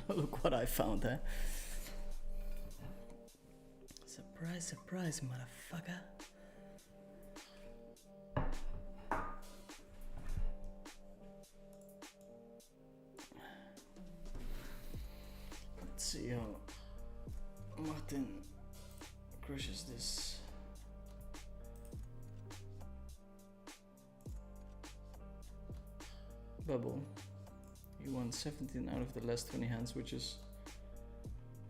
Look what I found, eh? Surprise, surprise, motherfucker. Let's see how Martin crushes this. Bubble. He won 17 out of the last 20 hands, which is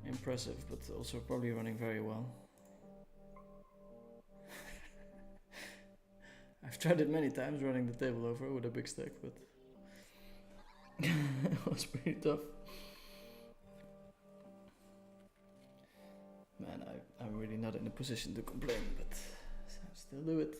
impressive, but also probably running very well. I've tried it many times running the table over with a big stack, but it was pretty tough. Man, I'm really not in a position to complain, but I still do it.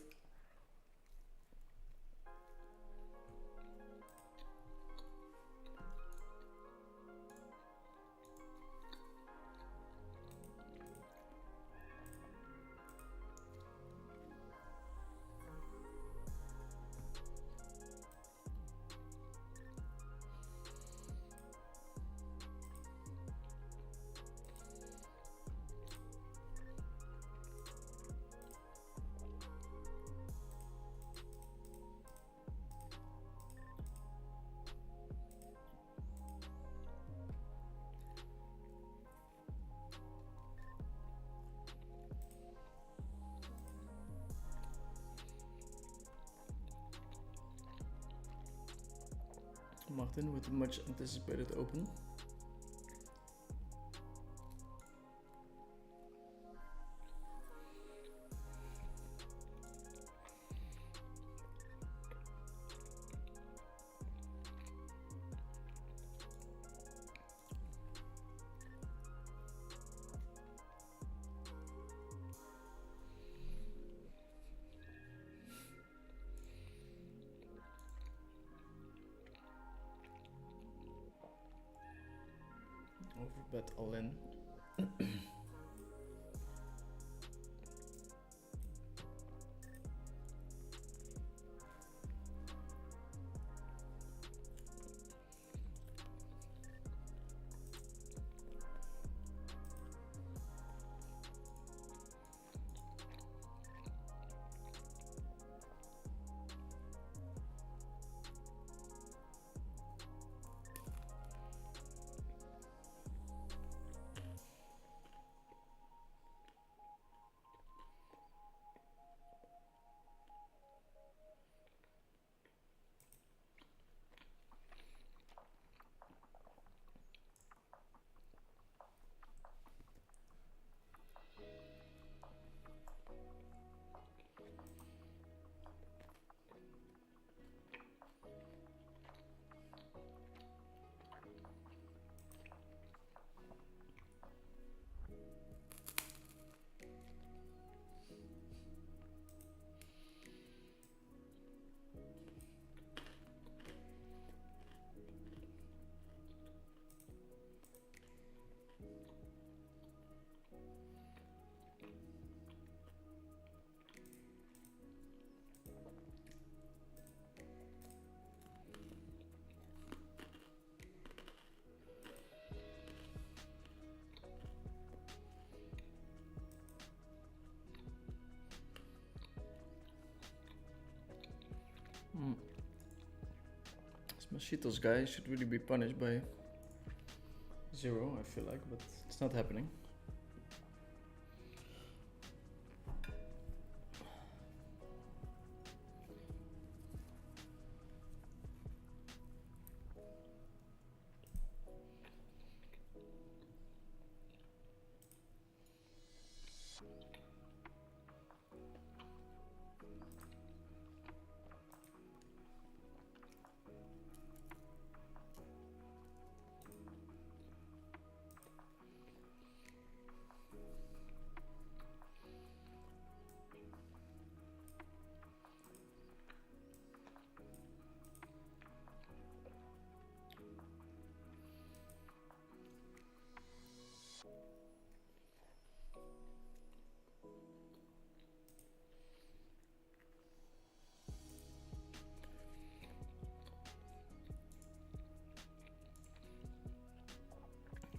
Martin with the much anticipated open. Overbet all in. This Mashitos guy should really be punished by 0, I feel like, but it's not happening.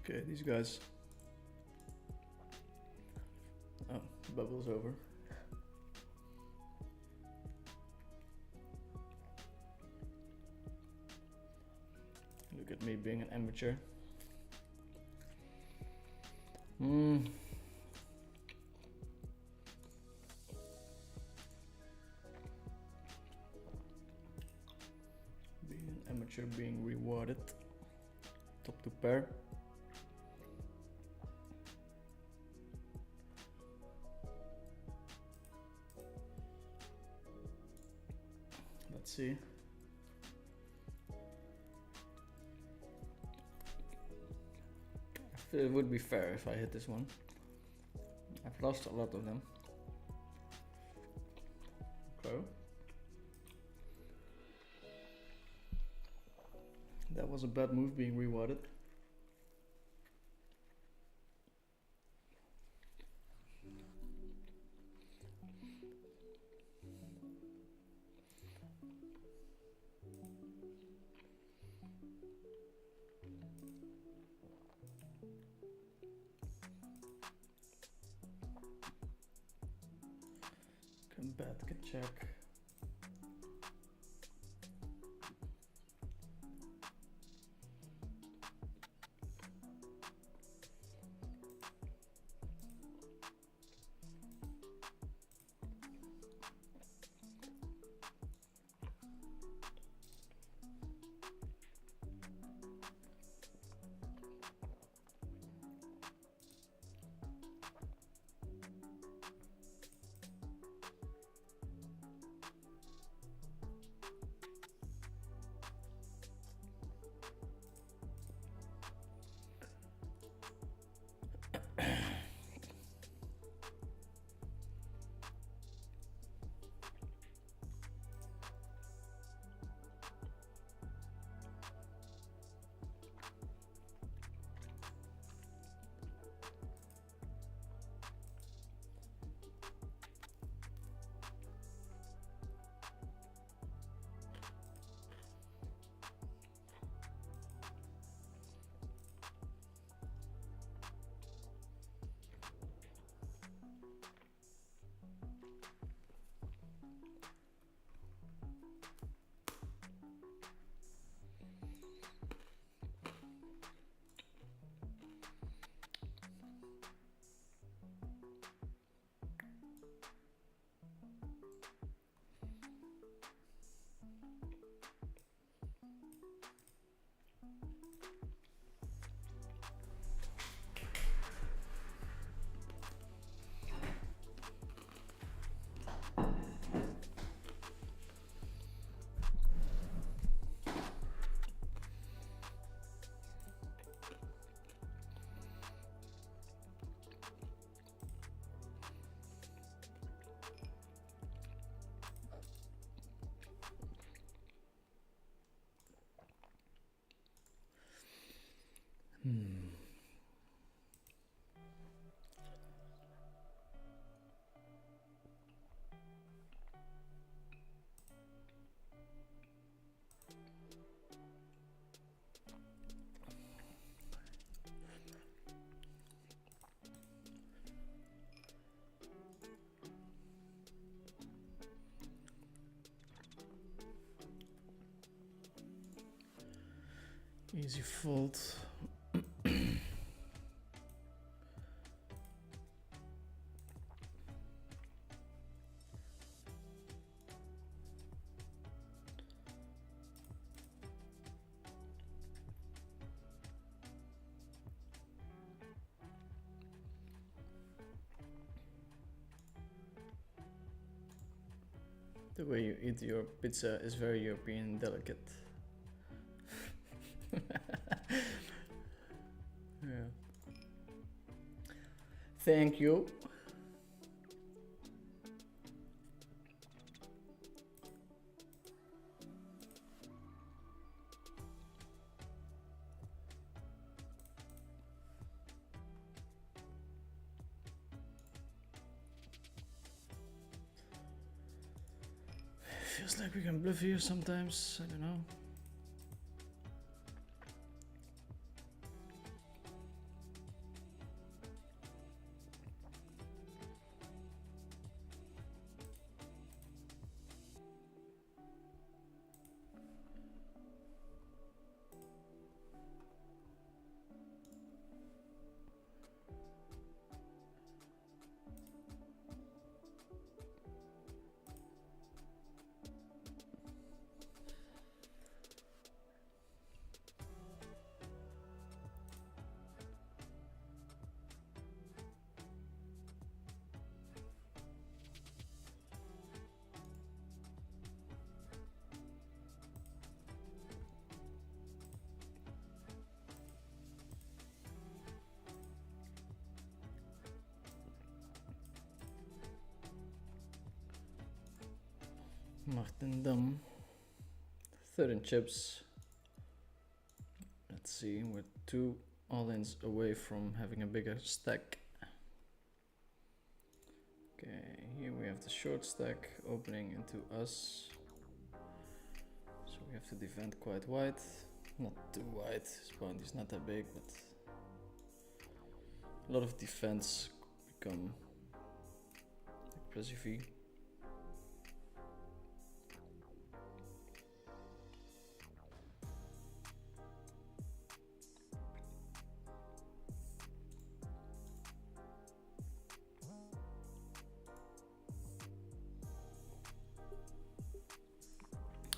Okay, these guys. Oh, bubble's over. Look at me being an amateur. Being an amateur, being rewarded. Top to pair. Let's see. I feel it would be fair if I hit this one. I've lost a lot of them. Okay. That was a bad move, being rewarded. Can bet, can check. Easy fold. The way you eat your pizza is very European delicate. Yeah. Thank you. Feels like we can bluff here sometimes, I don't know. Martin Dam. 13 chips. Let's see, we're 2 all-ins away from having a bigger stack. Okay, here we have the short stack opening into us. So we have to defend quite wide. Not too wide, his bounty is not that big, but a lot of defense become aggressive.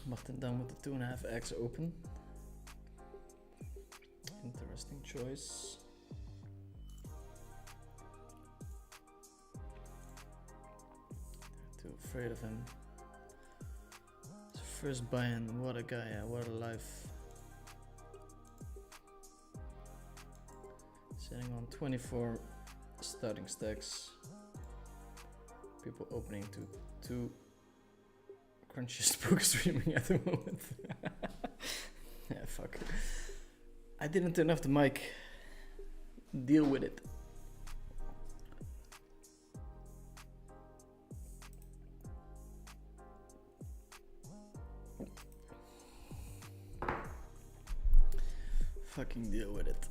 Martin down with the 2.5x open. Interesting choice. Too afraid of him. His first buy-in, what a guy, what a life. Sitting on 24 starting stacks. People opening to 2 crunchiest poker streaming at the moment. Yeah, fuck. I didn't turn off the mic. Deal with it. Fucking deal with it.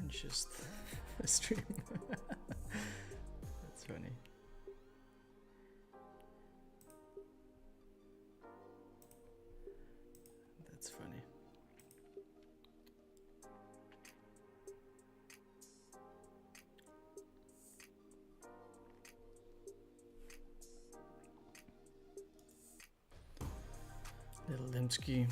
Just stream. That's funny. That's funny. Little Limsky.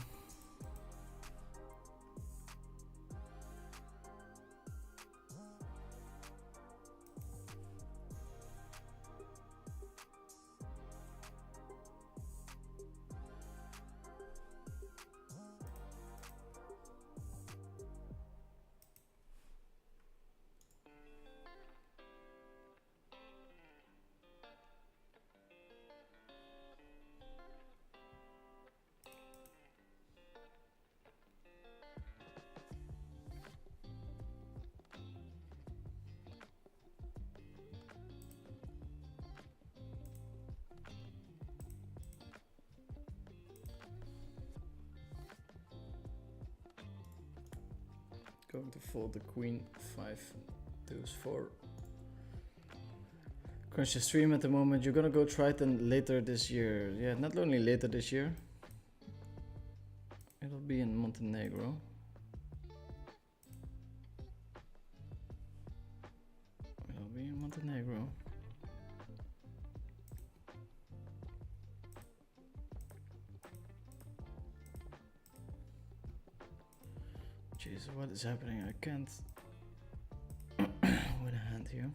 Going to fold the queen, 5 deuce 4. Crunch the stream at the moment. You're gonna go Triton later this year. Yeah, not only later this year. It'll be in Montenegro. It'll be in Montenegro. Jeez, what is happening? I can't with a hand here.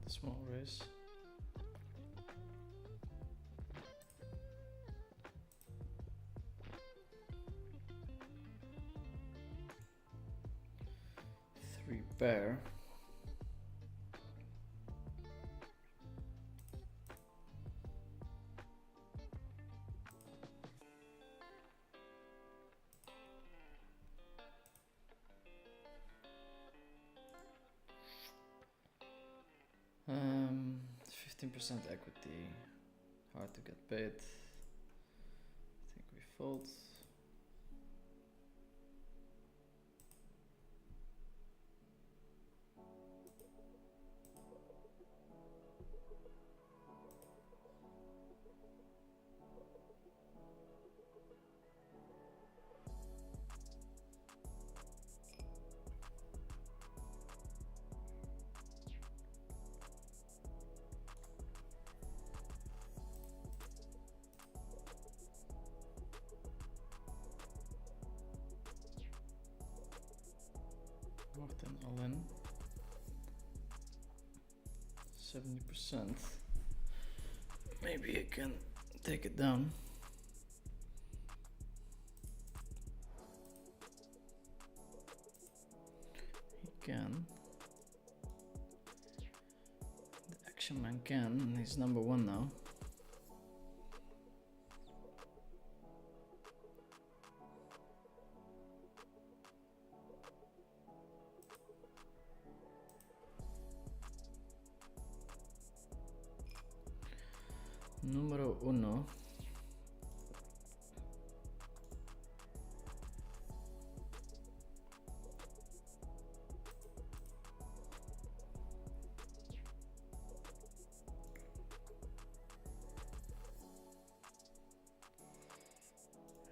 Small raise. Three pair. Um, 15% equity, hard to get paid. I think we fold. Often all in 70%. Maybe I can take it down. He can. The action man can, and he's number one now. Numero uno.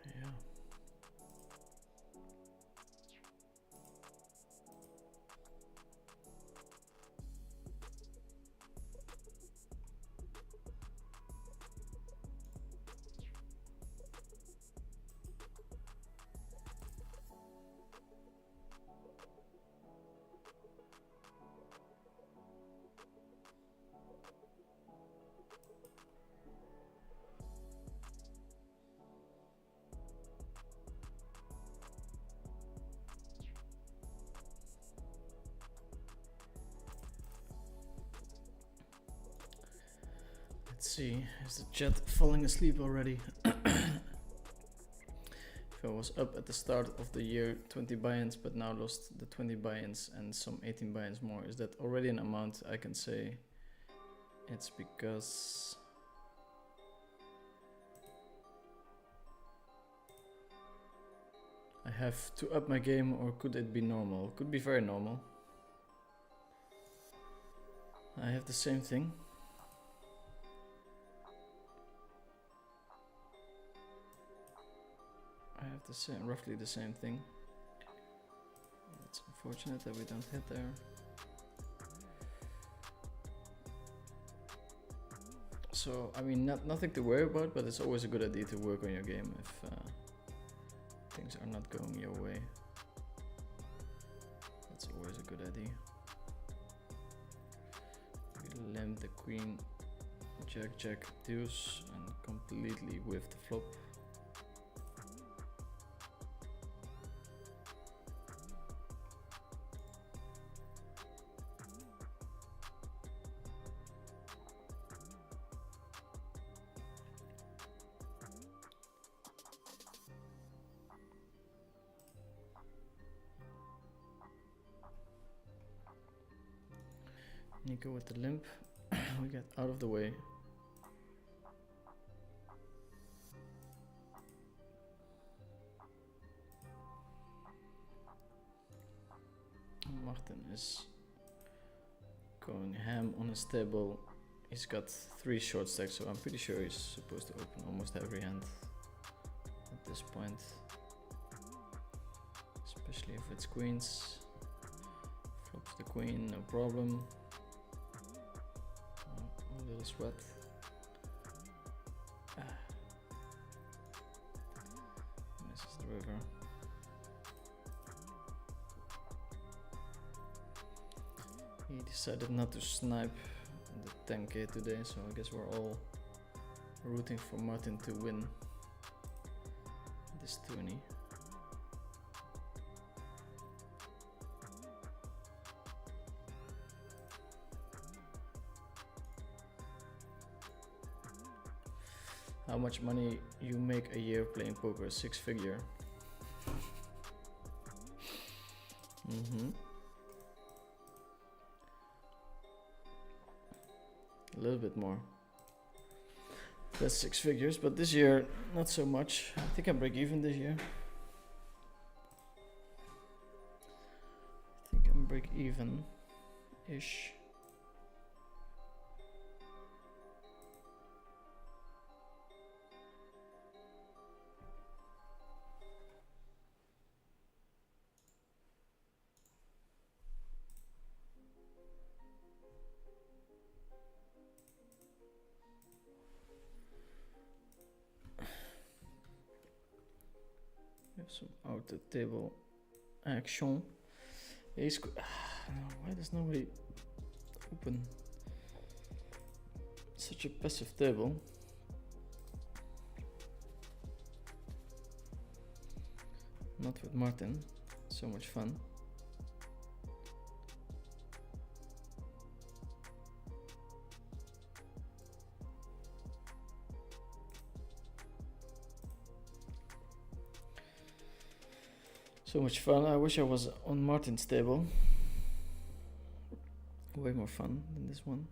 Yeah. Let's see, is the chat falling asleep already? If I was up at the start of the year 20 buy-ins but now lost the 20 buy-ins and some 18 buy-ins more, is that already an amount I can say it's because I have to up my game, or could it be normal? Could be very normal. I have the same thing. I have the same, roughly the same thing. It's unfortunate that we don't hit there. So, I mean, nothing to worry about, but it's always a good idea to work on your game if things are not going your way. That's always a good idea. We limp the queen, jack, jack, deuce, and completely whiff the flop. Nico with the limp. We get out of the way. Martin is going ham on his table. He's got 3 short stacks, so I'm pretty sure he's supposed to open almost every hand at this point. Especially if it's queens. Flops the queen, no problem. A little sweat. Misses the river. He decided not to snipe the 10k today, so I guess we're all rooting for Martin to win this tourney. How much money you make a year playing poker? 6-figure. A little bit more. That's 6 figures, but this year not so much. I think I break even this year. I think I'm break even-ish. We have some out the table action. Ace. Why does nobody open such a passive table? Not with Martin. So much fun. So much fun. I wish I was on Martin's table. Way more fun than this one.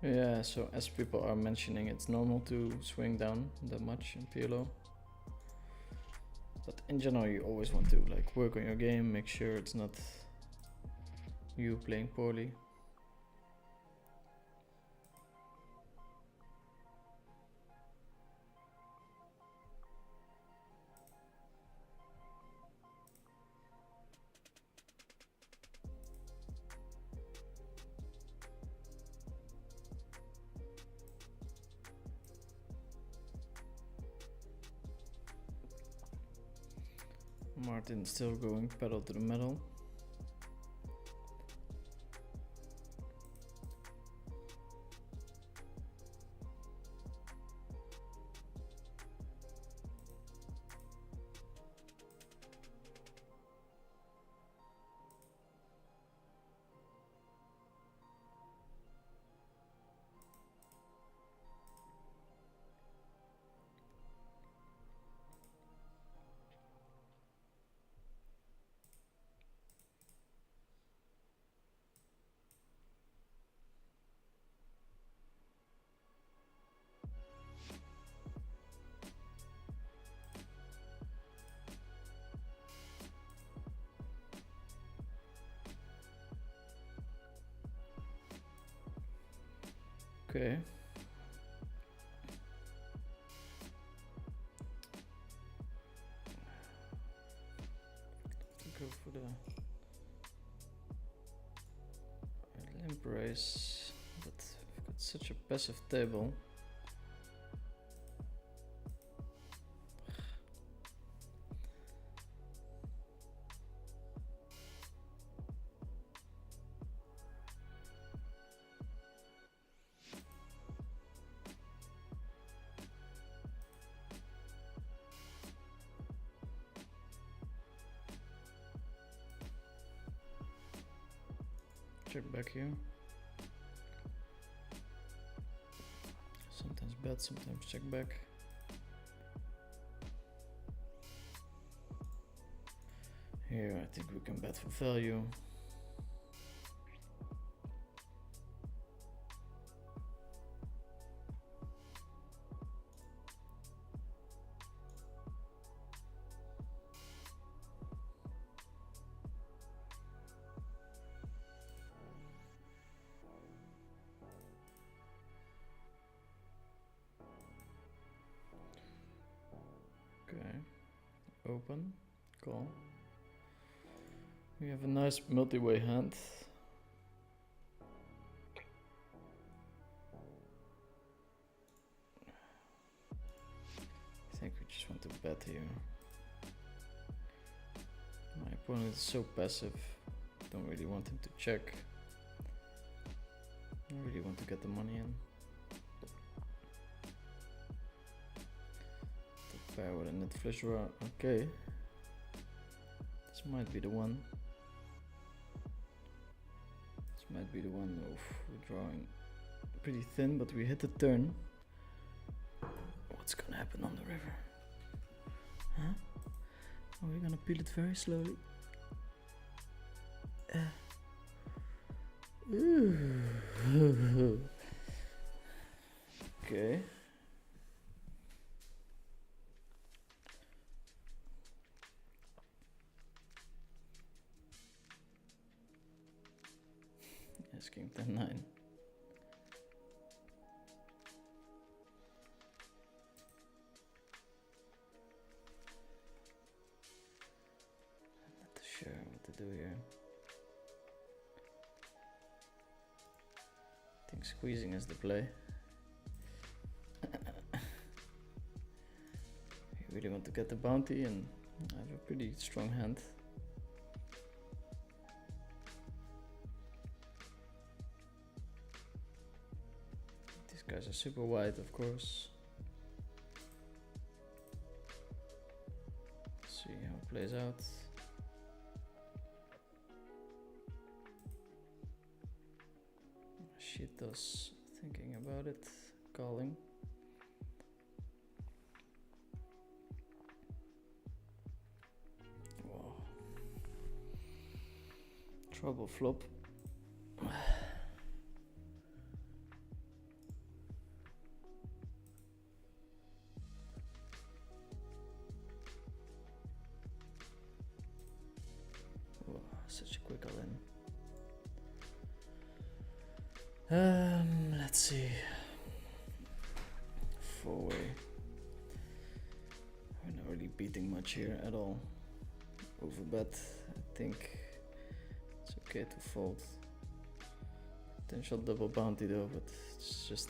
Yeah, so as people are mentioning, it's normal to swing down that much in PLO. But in general, you always want to like work on your game, make sure it's not you playing poorly. Martin still going pedal to the metal. Okay. Go for the limp raise, but we've got such a passive table. Check back here. Sometimes bet, sometimes check back. Here I think we can bet for value. Open, call. We have a nice multi-way hand. I think we just want to bet here. My opponent is so passive. Don't really want him to check. I really want to get the money in. Pair with a net flush draw. Okay, this might be the one. This might be the one. Oof, we're drawing pretty thin, but we hit the turn. What's gonna happen on the river? Huh? Are we gonna peel it very slowly? Okay. Yes, king 10-9. I'm not sure what to do here. I think squeezing is the play. You really want to get the bounty, and I have a pretty strong hand. Guys are super wide, of course. Let's see how it plays out. Shit does thinking about it, calling. Whoa. Trouble flop. Such a quick all in. Let's see. 4-way. We're not really beating much here at all. Overbet. I think it's okay to fold. Potential double bounty though, but it's just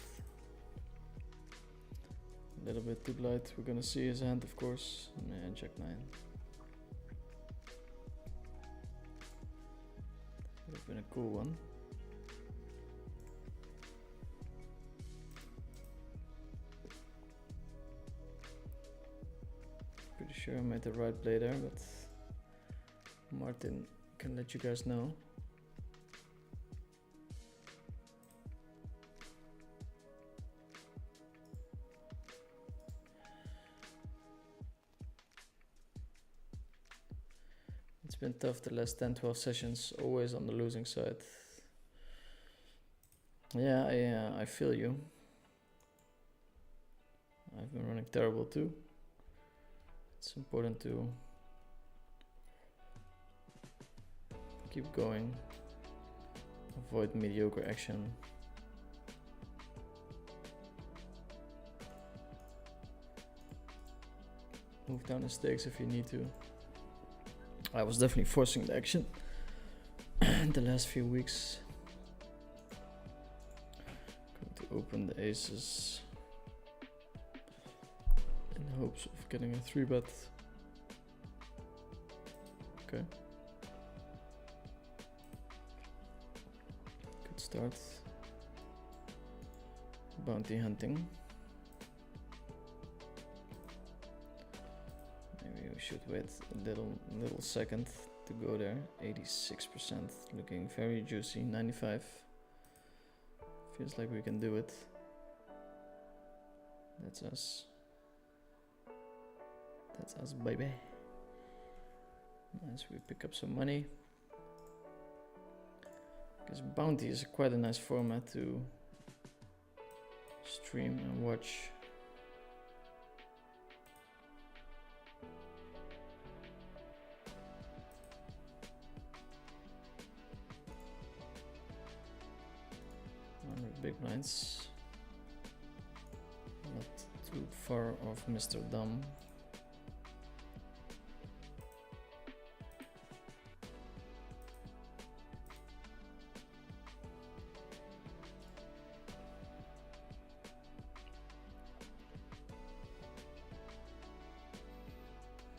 a little bit too light. We're gonna see his hand, of course. And Jack 9. Would have been a cool one. Pretty sure I made the right play there, but Martin can let you guys know. It's been tough the last 10-12 sessions, always on the losing side. Yeah, I feel you. I've been running terrible too. It's important to keep going, avoid mediocre action. move down the stakes if you need to. I was definitely forcing the action the last few weeks. Going to open the aces in hopes of getting a 3-bet. Okay. Good start. Bounty hunting. Maybe we should wait a little second to go there. 86%, looking very juicy. 95. Feels like we can do it. That's us. That's us, baby. Nice, we pick up some money. Because bounty is quite a nice format to stream and watch. Big blinds. Not too far off Mr. Dumb.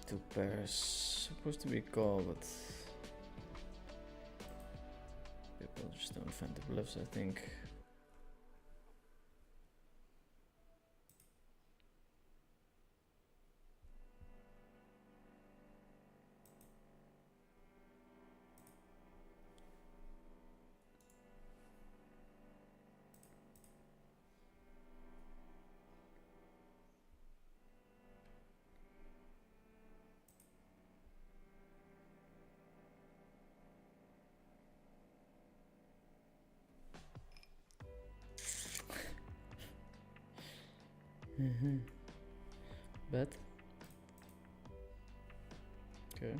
Two pairs. Supposed to be call, but people just don't find the bluffs, I think. Bet. Okay.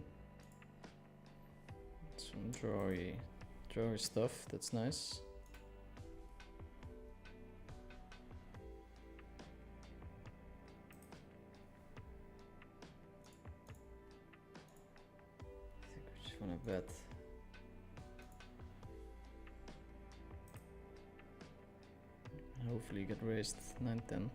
Some drawy stuff. That's nice. I think we just wanna bet. Hopefully get raised 9-10.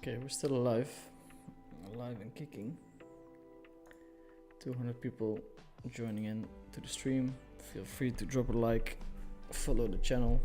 Okay, we're still alive and kicking. 200 people joining in to the stream. Feel free to drop a like, follow the channel.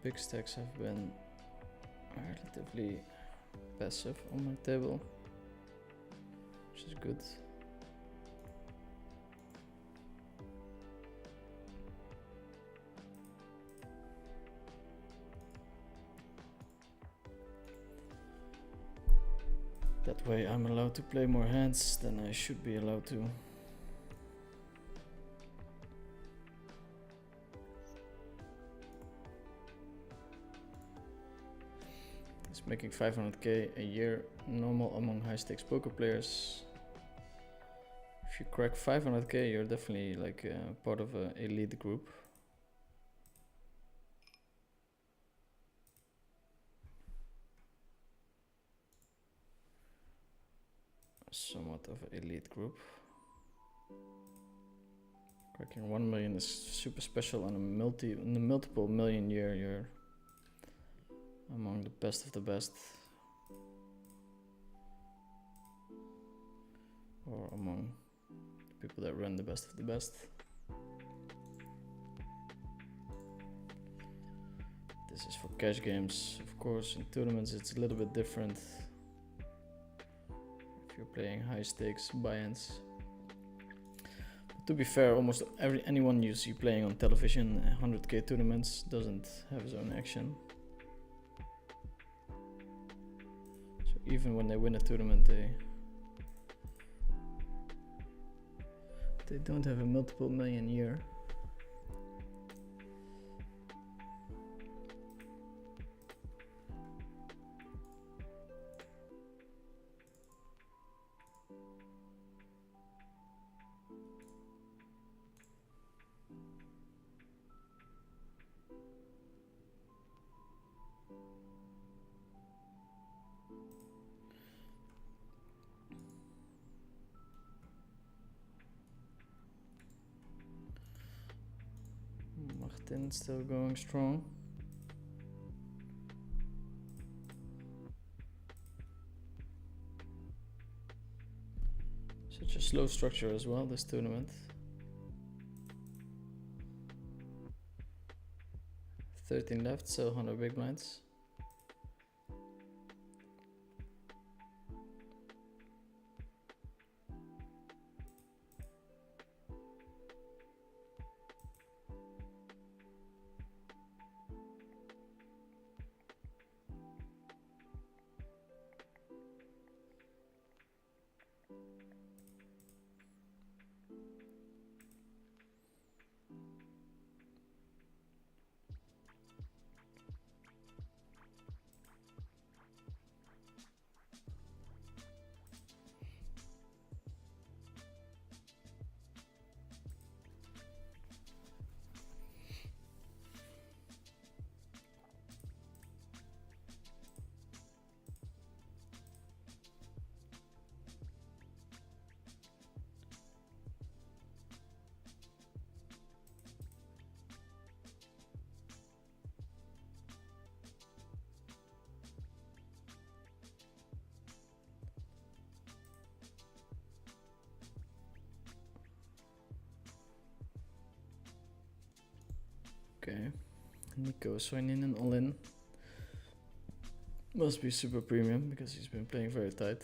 Big stacks have been relatively passive on my table, which is good. That way I'm allowed to play more hands than I should be allowed to. Making 500k a year normal among high stakes poker players. If you crack 500k, you're definitely like part of an elite group. Somewhat of an elite group. Cracking 1 million is super special, and in a multiple million year, you're among the best of the best, or among the people that run the best of the best. This is for cash games, of course. In tournaments it's a little bit different. If you're playing high stakes buy-ins. To be fair, almost anyone you see playing on television 100k tournaments doesn't have his own action. So even when they win a tournament, they don't have a multiple million year. Martin still going strong. Such a slow structure as well, this tournament. 13 left, so 100 big blinds. Okay, Nico Soininen all in. Must be super premium because he's been playing very tight.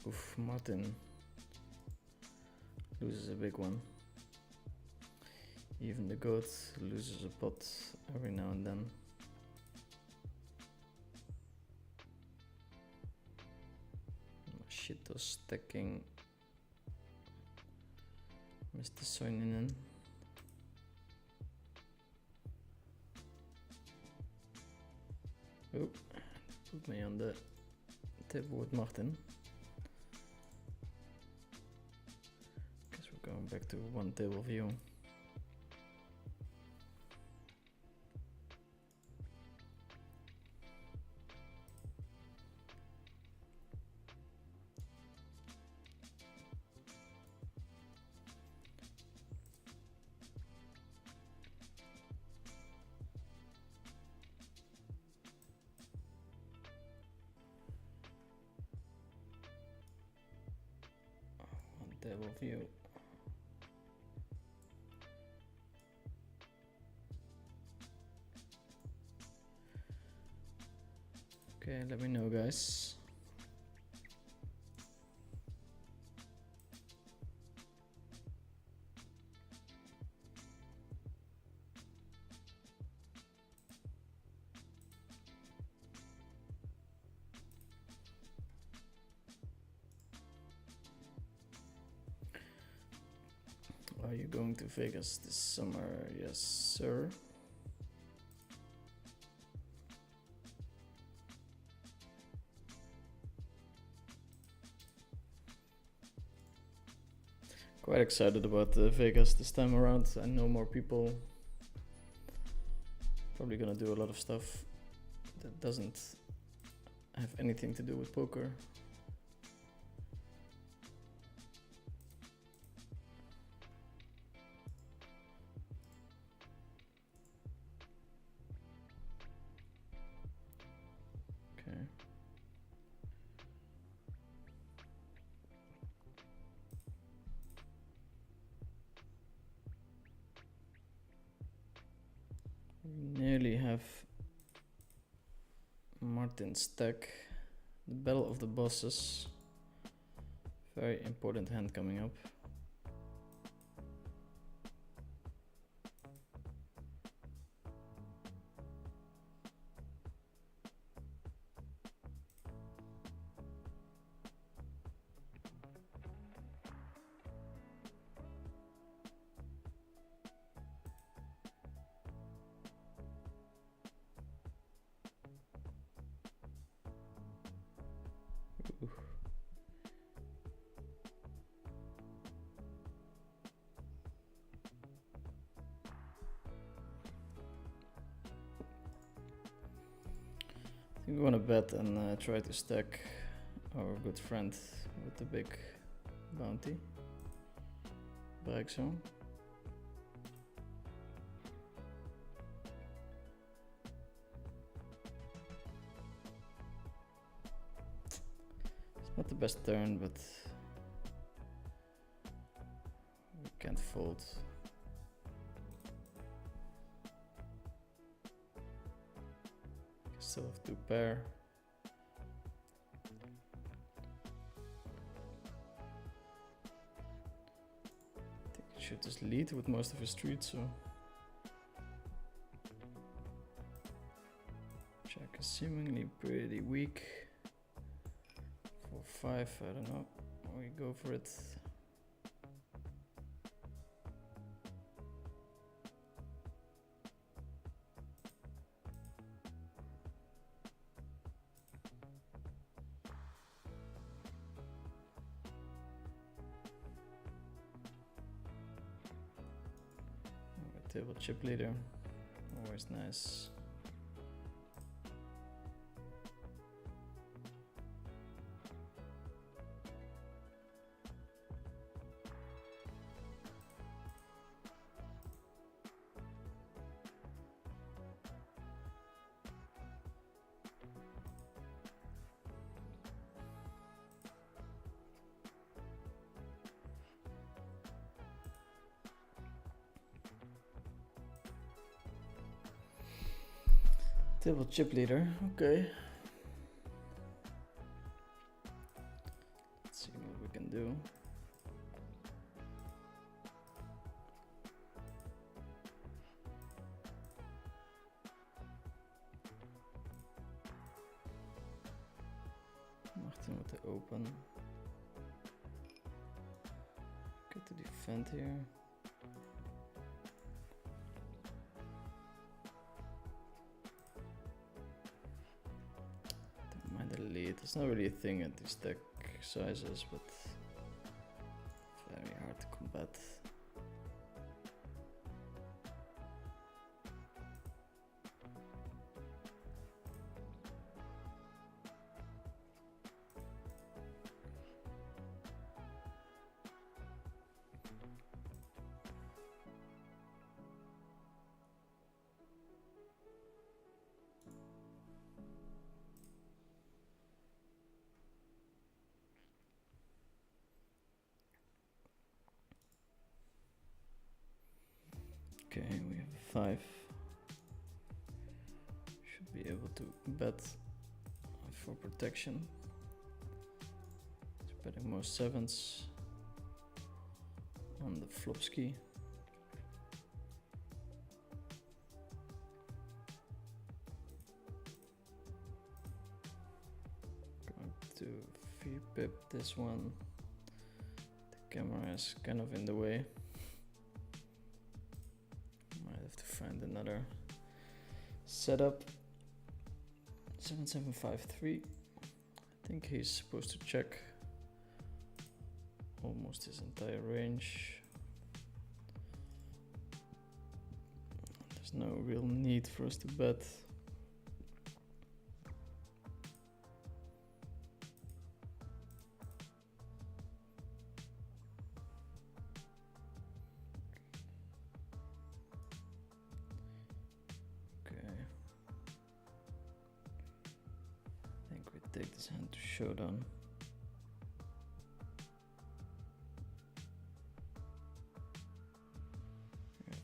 Oof, Martin loses a big one. Even the goat loses a pot every now and then. Shito stacking Mr. Soininen. Oh, put me on the table with Martin. Guess we're going back to one table view. Table view. Okay, let me know, guys. Are you going to Vegas this summer? Yes, sir. Quite excited about Vegas this time around. I know more people. Probably gonna do a lot of stuff that doesn't have anything to do with poker. have Martin's stack, the Battle of the Bosses. Very important hand coming up. I think we want to bet and try to stack our good friend with the big bounty. Break zone. It's not the best turn, but we can't fold. Still have 2 pair. I think he should just lead with most of his streets, so Jack is seemingly pretty weak. 4-5, I don't know. We go for it. Table chip leader, always nice. Table chip leader, okay. Let's see what we can do. Martin with the open. Get to defend here. It's not really a thing at these stack sizes, but very hard to combat. Okay, we have 5. Should be able to bet for protection. It's betting most 7s on the flop ski. Going to v-pip this one. The camera is kind of in the way. Find another setup. 7753. I think he's supposed to check almost his entire range. There's no real need for us to bet. Take this hand to showdown.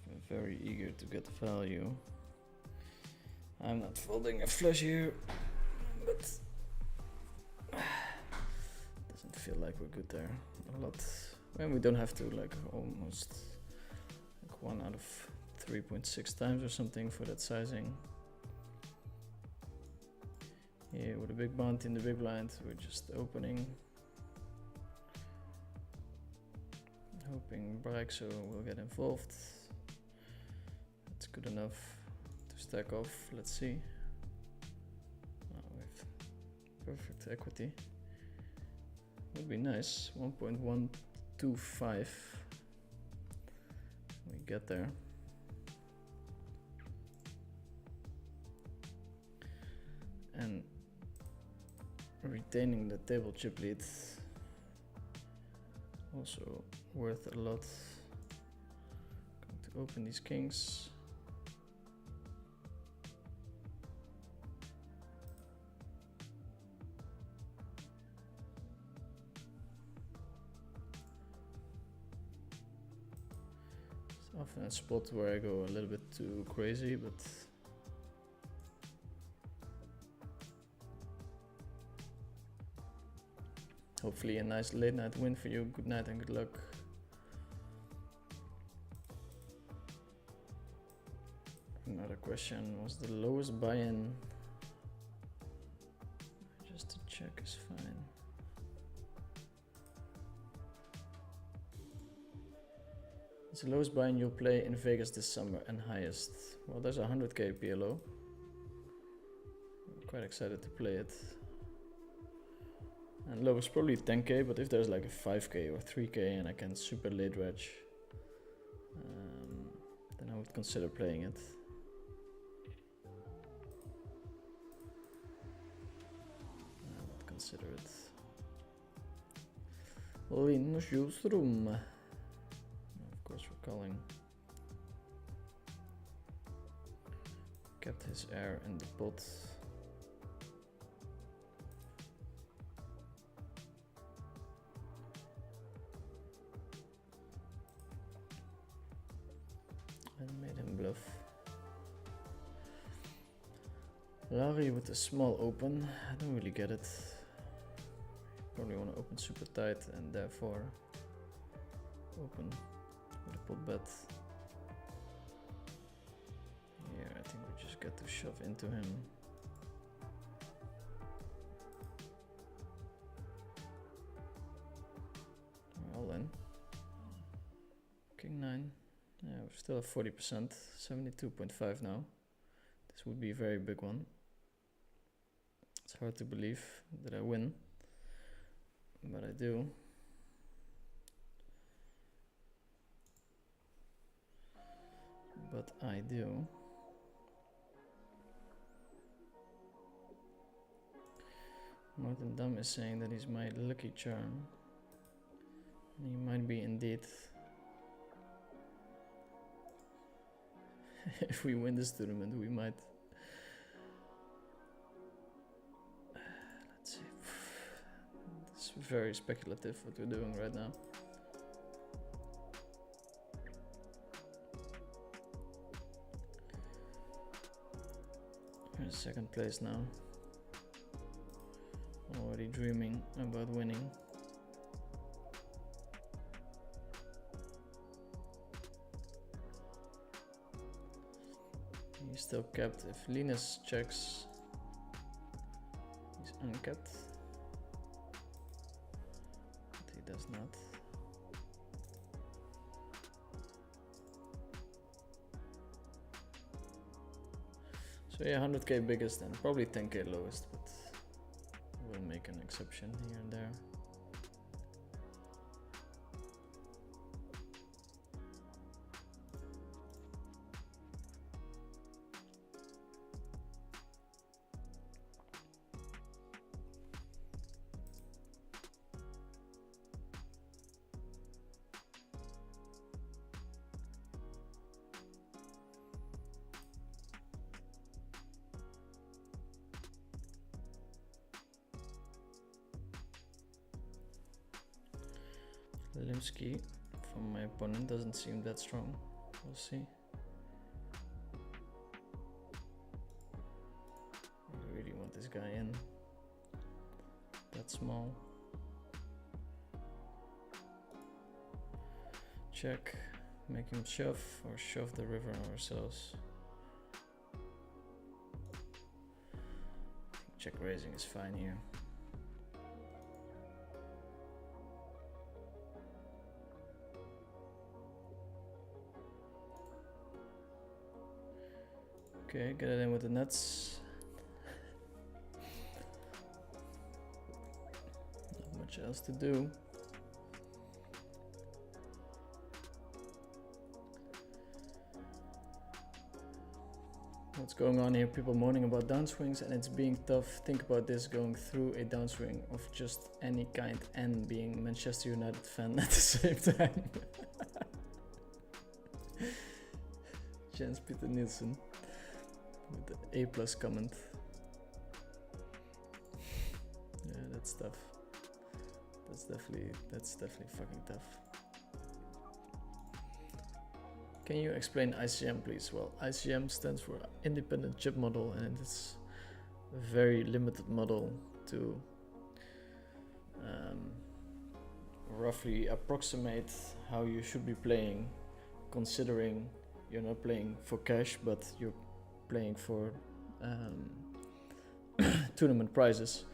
We're very eager to get value. I'm not folding a flush here, but doesn't feel like we're good there. A lot. Well, we don't have to, like almost like 1 out of 3.6 times or something for that sizing. Here with a big bounty in the big blind, we're just opening. Hoping Braxo will get involved. That's good enough to stack off. Let's see. With perfect equity. Would be nice. 1.125. We get there. And retaining the table chip lead also worth a lot. Going to open these kings. It's often a spot where I go a little bit too crazy, but hopefully a nice late night win for you. Good night and good luck. Another question, was the lowest buy-in? Just to check is fine. It's the lowest buy-in you'll play in Vegas this summer and highest. Well, there's a 100k PLO. I'm quite excited to play it. And low is probably 10k, but if there's like a 5k or 3k and I can super late reg, then I would consider playing it. I would consider it. Linus Ljusrum. Of course we're calling. Kept his air in the pot. And made him bluff. Larry with a small open. I don't really get it. Probably want to open super tight and therefore open with a pot bet. Here I think we just get to shove into him. We're all in. King 9. Yeah, we're still at 40%, 72.5 now. This would be a very big one. It's hard to believe that I win, but I do. But I do. Martin Dam is saying that he's my lucky charm. And he might be indeed. If we win this tournament, we might. Let's see. It's very speculative what we're doing right now. We're in second place now. Already dreaming about winning. He's still capped. If Linus checks, he's uncapped. But he does not. So yeah, 100k biggest and probably 10k lowest, but we'll make an exception here and there. Limsky from my opponent doesn't seem that strong. We'll see. guy in that small. Check, make him shove or shove the river ourselves. I think check raising is fine here. Okay, get it in with the nuts. Not much else to do. What's going on here? People moaning about downswings and it's being tough. Think about this, going through a downswing of just any kind and being Manchester United fan at the same time. Jens Peter Nielsen with the A+ comment. Yeah, that's tough. That's definitely fucking tough. Can you explain ICM, please? Well, ICM stands for Independent Chip Model, and it's a very limited model to roughly approximate how you should be playing, considering you're not playing for cash, but you're playing for tournament prizes.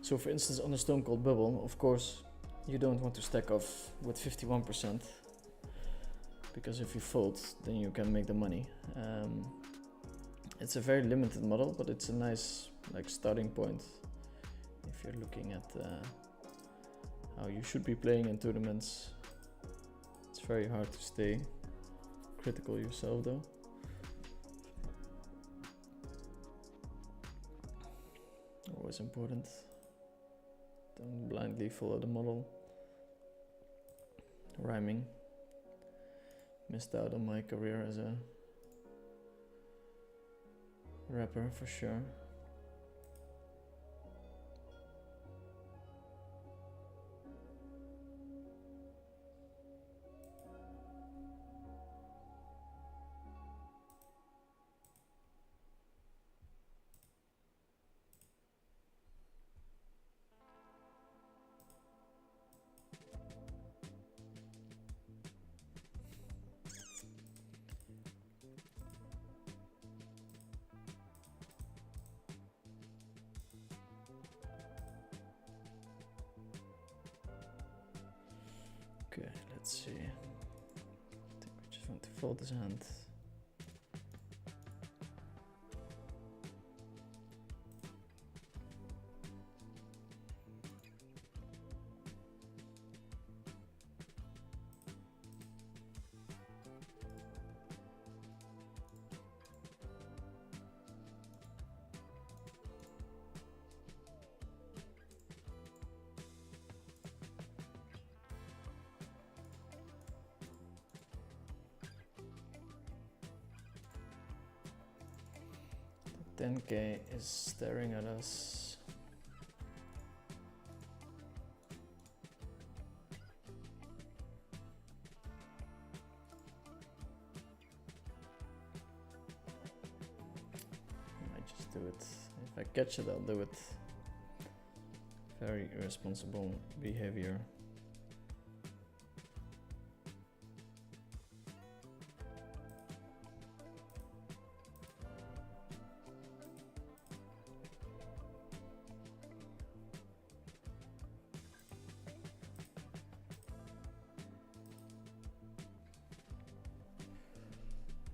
So for instance, on the Stone Cold Bubble, of course, you don't want to stack off with 51%. Because if you fold, then you can make the money. It's a very limited model, but it's a nice starting point if you're looking at how you should be playing in tournaments. It's very hard to stay critical yourself though. Always important. Don't blindly follow the model. Rhyming. Missed out on my career as a rapper for sure. Okay, let's see. I think we just want to fold his hand. The 10K is staring at us. I might just do it. If I catch it, I'll do it. Very irresponsible behavior.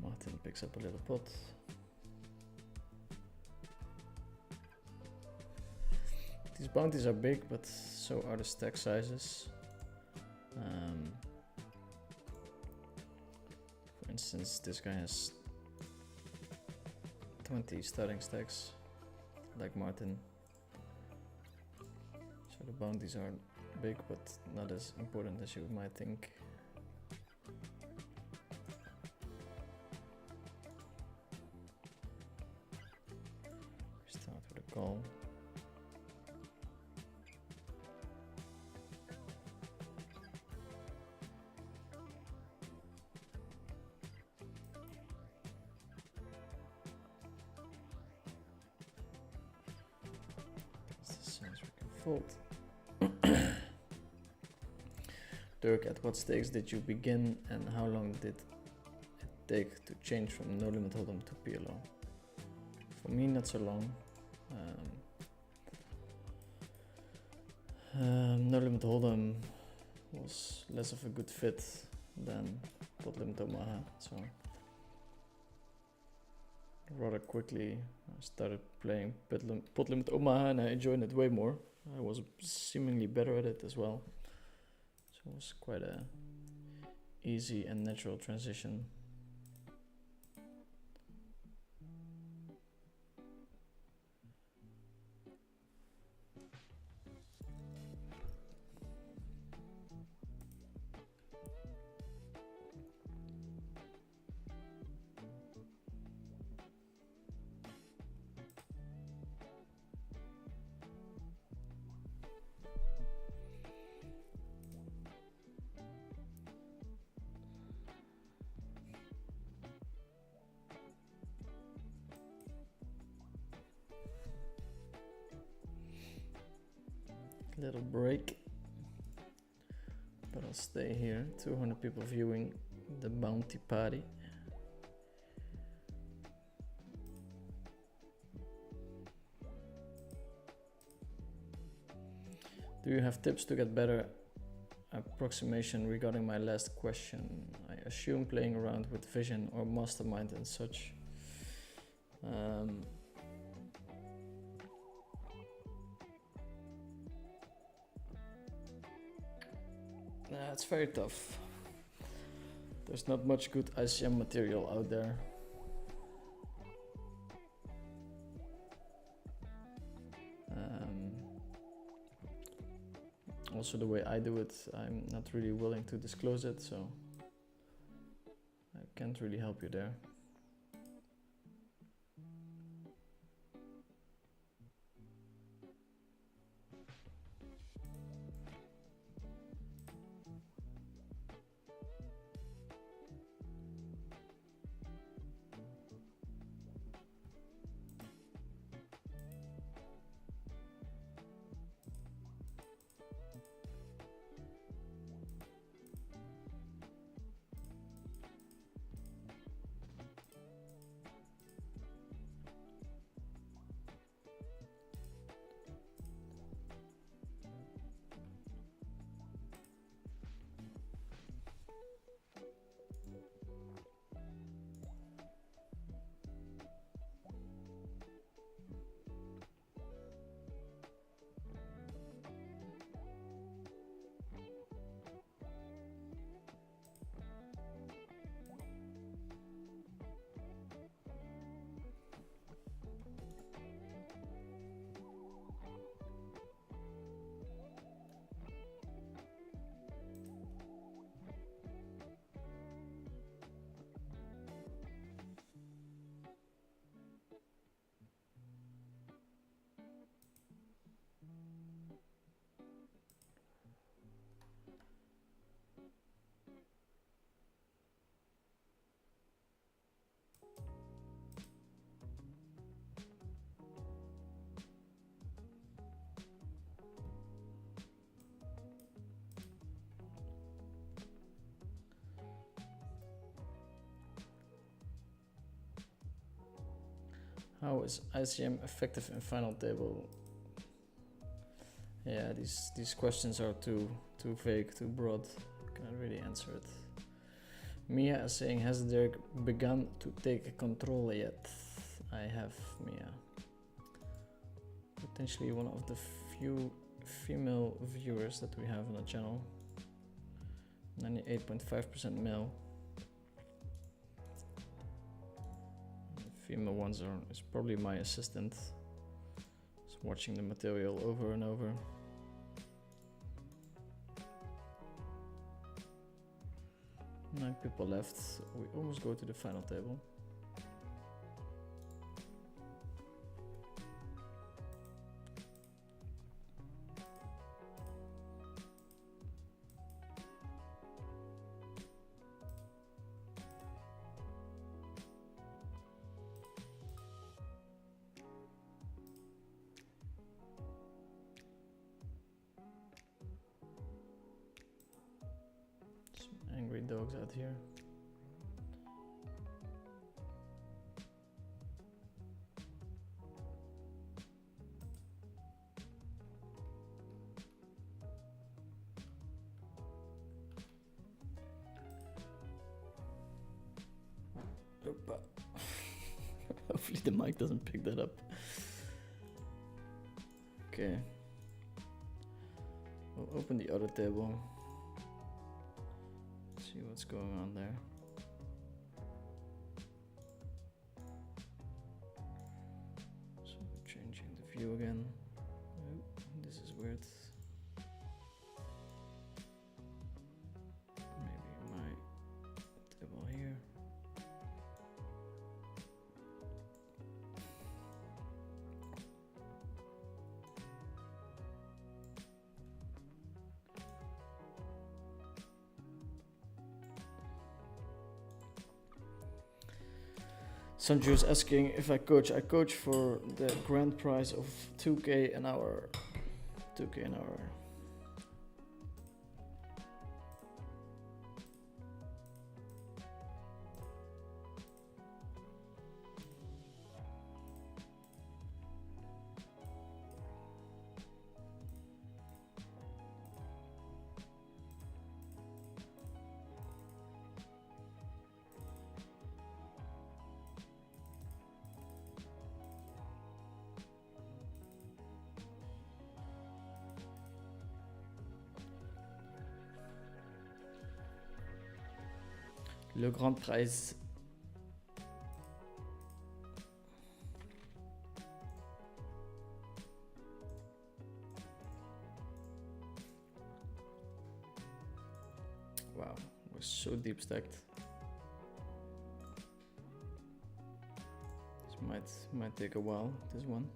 Martin picks up a little pot. These bounties are big, but so are the stack sizes. For instance, this guy has 20 starting stacks, like Martin. So the bounties are big, but not as important as you might think. Start with a call. Fold. Dirk, at what stakes did you begin and how long did it take to change from no limit hold'em to PLO? For me, not so long. No limit hold'em was less of a good fit than pot limit Omaha, so rather quickly I started playing pot limit Omaha and I enjoyed it way more. I was seemingly better at it as well, so it was quite a easy and natural transition. Little break, but I'll stay here. 200 people viewing the bounty party. Do you have tips to get better approximation regarding my last question? I assume playing around with vision or mastermind and such. It's very tough. There's not much good ICM material out there. Also, the way I do it, I'm not really willing to disclose it, so I can't really help you there. How is ICM effective in final table? Yeah, these questions are too vague, too broad. Can't really answer it. Mia is saying, has Derek begun to take control yet? I have, Mia. Potentially one of the few female viewers that we have on the channel. 98.5% male. Female ones is probably my assistant. Just watching the material over and over. Nine people left. We almost go to the final table. dogs out here. Opa. Hopefully the mic doesn't pick that up. Okay. We'll open the other table. See what's going on there. So we're changing the view again. Oh, this is weird. Maybe my table here. Sanju is asking if I coach. I coach for the grand prize of 2K an hour. 2K an hour. Le grand prize. Wow, we're so deep stacked. This might take a while, this one.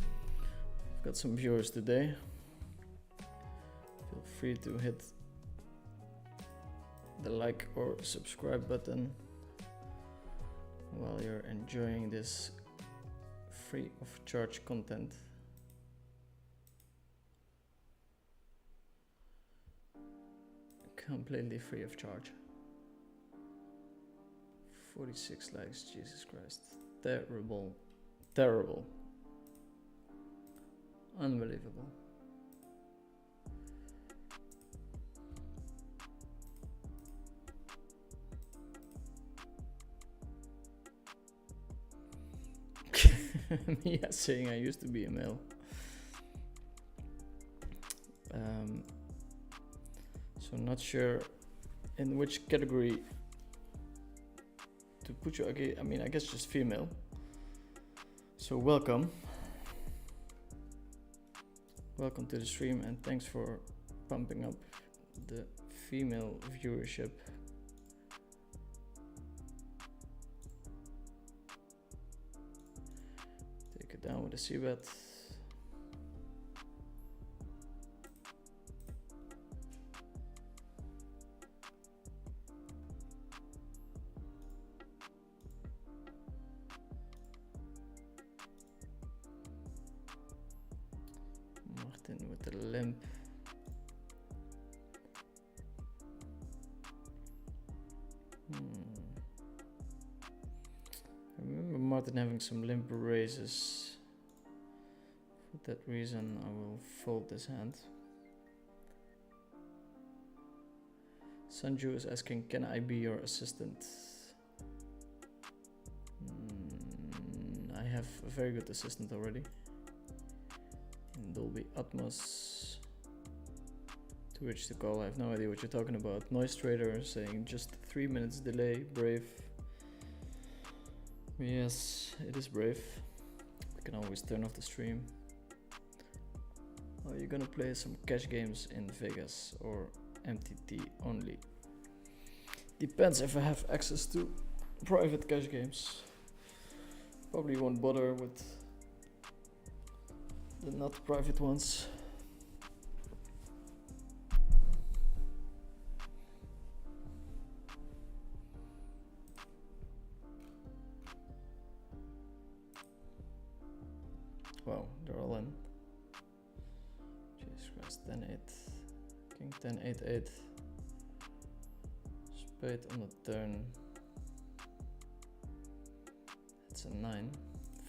I've got some viewers today. Feel free to hit the like or subscribe button while you're enjoying this free of charge content. Completely free of charge. 46 likes, Jesus Christ. Terrible. Terrible. Unbelievable. Mia saying I used to be a male. So not sure in which category to put you. Okay, I mean, I guess just female. So welcome. Welcome to the stream and thanks for pumping up the female viewership. Down with the seabed. Martin with the limp. I remember Martin having some limp raises. For that reason, I will fold this hand. Sanju is asking, can I be your assistant? I have a very good assistant already. In Dolby Atmos. To which to call, I have no idea what you're talking about. Noise Trader saying just 3 minutes delay, brave. Yes, it is brave. We can always turn off the stream. Are you gonna play some cash games in Vegas or MTT only? Depends if I have access to private cash games. Probably won't bother with the not private ones. Wow, they're all in. Jesus Christ, 10-8. King 10 8 8. Spade on the turn. It's a 9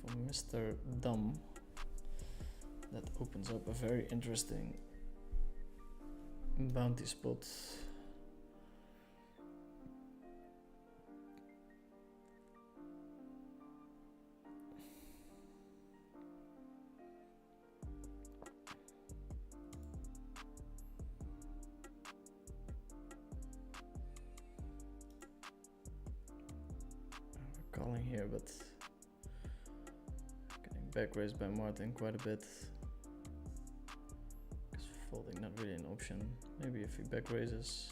for Mr. Dumb. That opens up a very interesting bounty spot. Calling here, but getting back raised by Martin quite a bit. Because folding not really an option. Maybe if he back raises.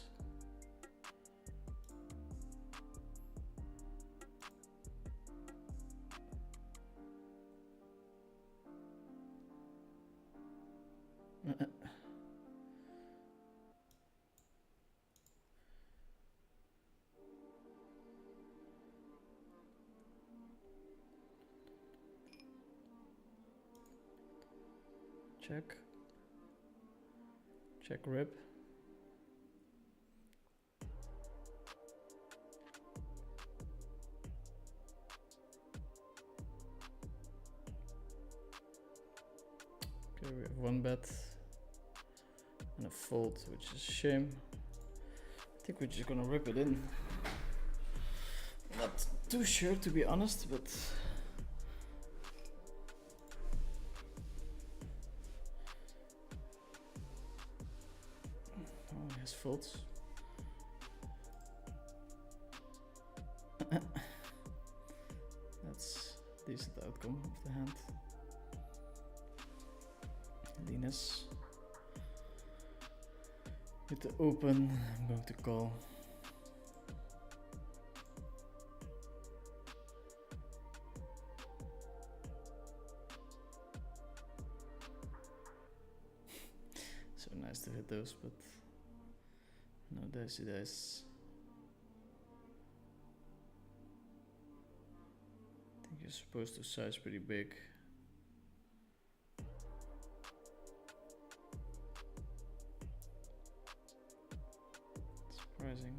Check. Check rip. Okay, we have one bet and a fold, which is a shame. I think we're just gonna rip it in. Not too sure, to be honest, but oh, he has folds. That's a decent outcome of the hand. Linus. With the open, I'm going to call. So nice to hit those, but no dicey dice. I think you're supposed to size pretty big. Surprising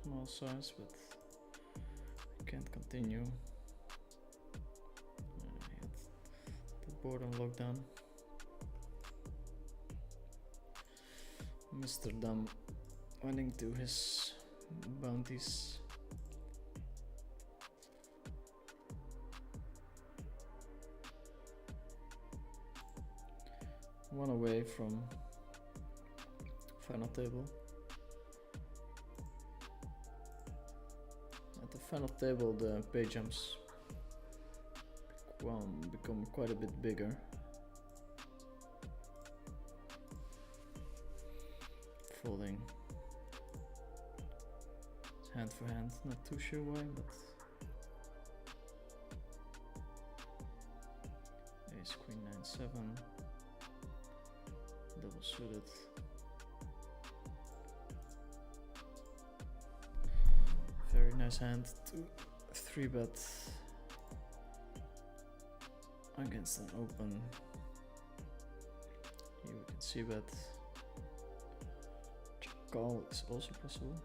small size, but I can't continue. I had the board on lockdown. Mr. Dumb running to his bounties. One away from final table. At the final table, the pay jumps become quite a bit bigger. Folding. It's hand for hand, not too sure why, but ace queen 9-7, double suited. Very nice hand to 3-bet against an open. Here we can see bet. Call is also possible.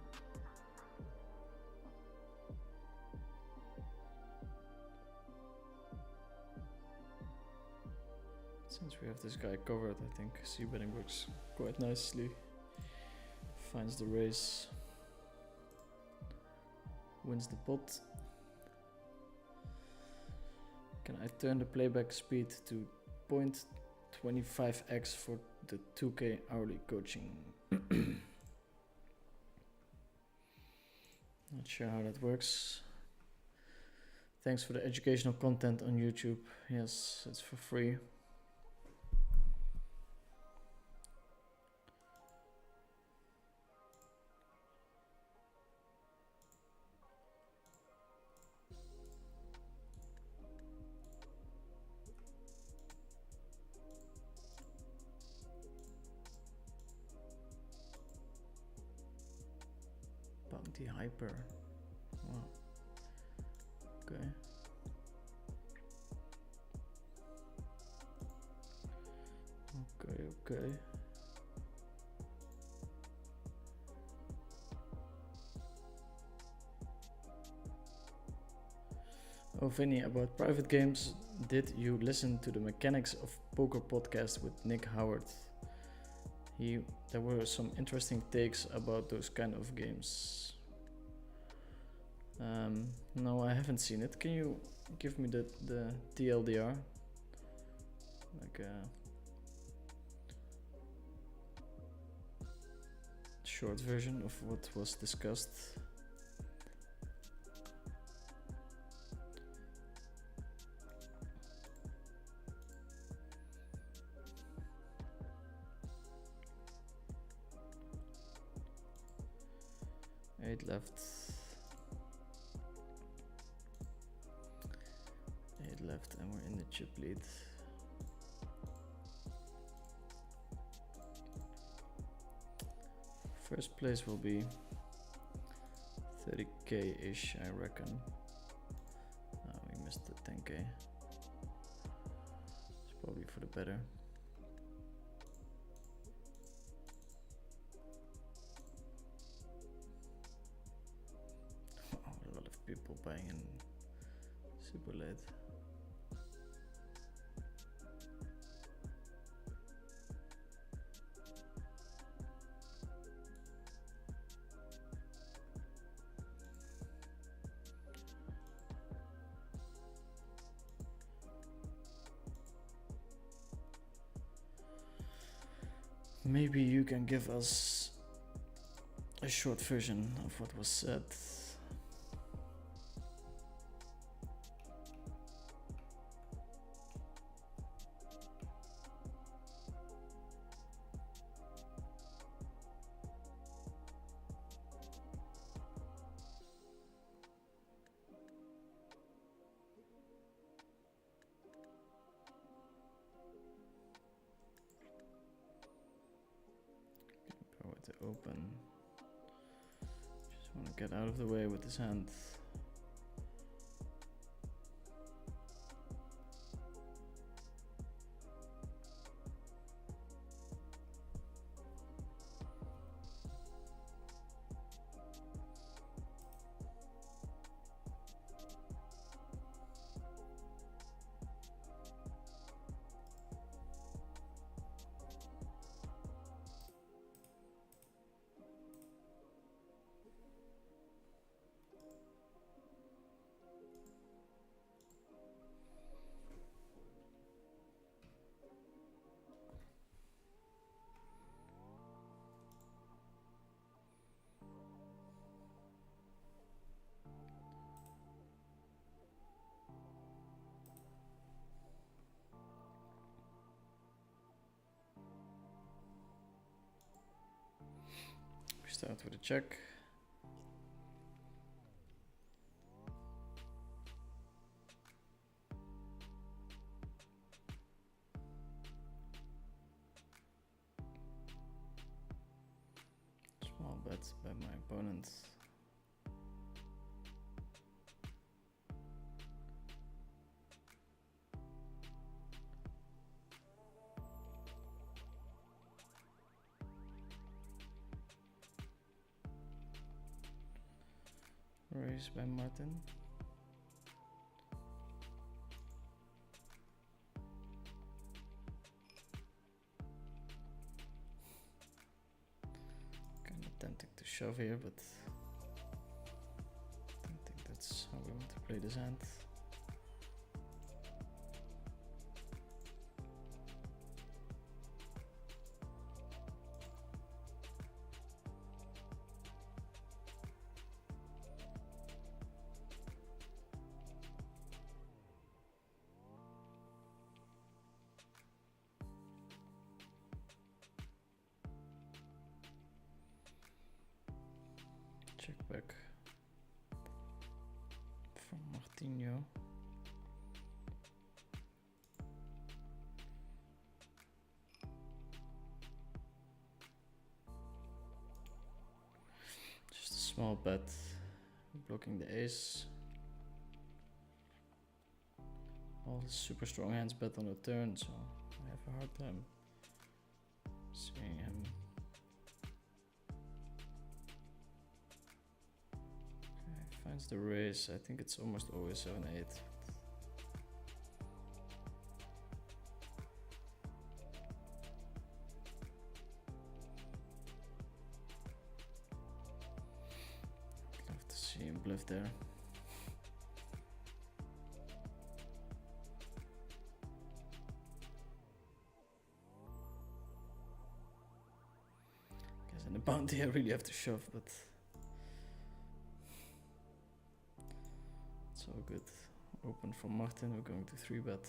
Since we have this guy covered, I think c-betting works quite nicely. Finds the raise, wins the pot. Can I turn the playback speed to 0.25x for the 2K hourly coaching? Not sure how that works. Thanks for the educational content on YouTube. Yes, it's for free. Bounty hyper. Wow. Okay. Okay. Oh, Vinny, about private games, did you listen to the Mechanics of Poker podcast with Nick Howard? There were some interesting takes about those kind of games. No, I haven't seen it. Can you give me the TLDR? Like a short version of what was discussed. Eight left. 8 left, and we're in the chip lead. First place will be 30k-ish, I reckon. We missed the 10k. It's probably for the better. A lot of people buying in super late. Maybe you can give us a short version of what was said. To open. Just want to get out of the way with this hand. Start with a check. Small bets by my opponent. Raise by Martin. Kind of tempting to shove here, but I don't think that's how we want to play this hand. Check back from Martinho. Just a small bet, blocking the ace. All the super strong hands bet on the turn, so I have a hard time seeing him. Finds the raise. I think it's almost always 7-8. bluff there. Guess in the bounty I really have to shove, but it's all good. Open from Martin, we're going to 3-bet.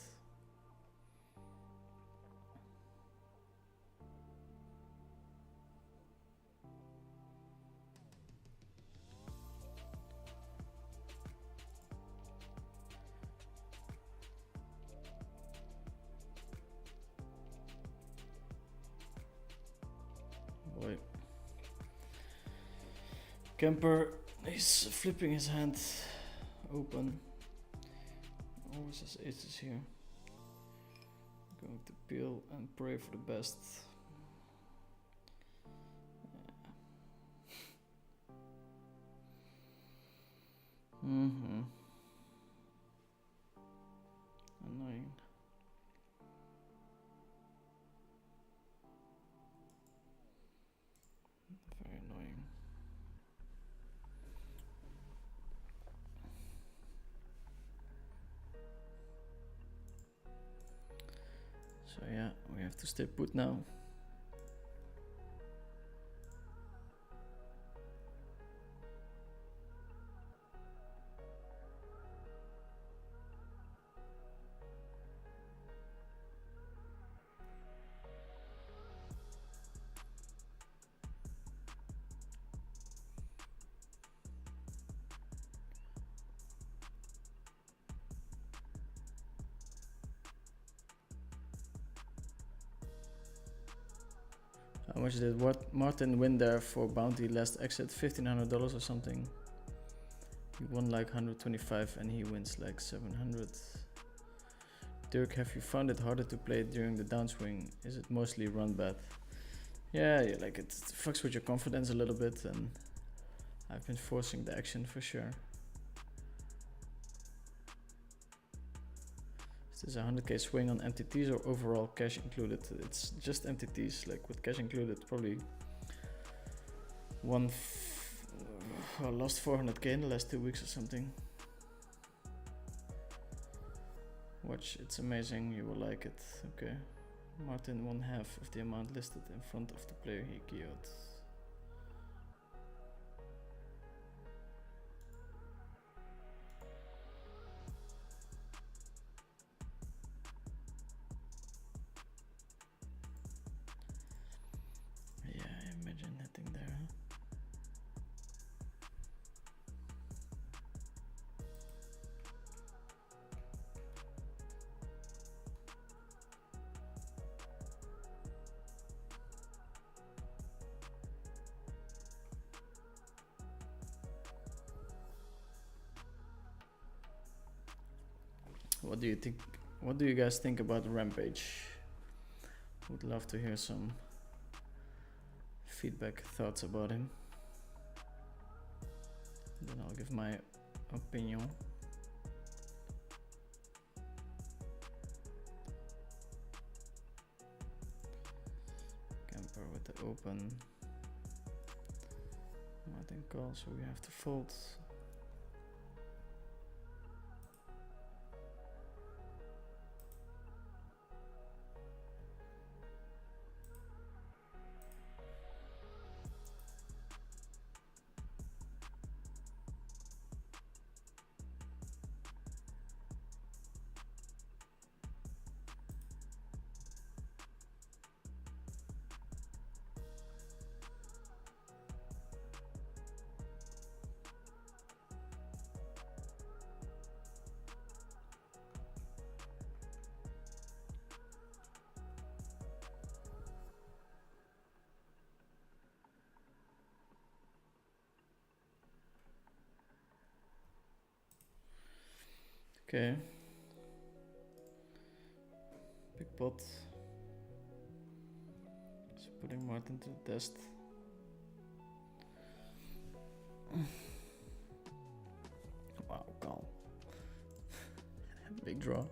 Boy. Kemper, he's flipping his hand open. Always has aces here. Going to peel and pray for the best. Annoying. Very annoying. So yeah, we have to stay put now. How much did Martin win there for bounty last exit? $1,500 or something. He won like 125 and he wins like 700. Dirk, have you found it harder to play during the downswing? Is it mostly run bad? Yeah, like it fucks with your confidence a little bit, and I've been forcing the action for sure. Is this a 100k swing on MTTs or overall cash included? It's just MTTs, like with cash included, probably lost 400k in the last 2 weeks or something. Watch, it's amazing, you will like it. Okay, Martin won half of the amount listed in front of the player he KO'd. What do you think? What do you guys think about Rampage? Would love to hear some feedback, thoughts about him. Then I'll give my opinion. Kemper with the open. Martin calls, so we have to fold. Okay. Big pot. So putting Martin to the test. Wow, call. Big draw.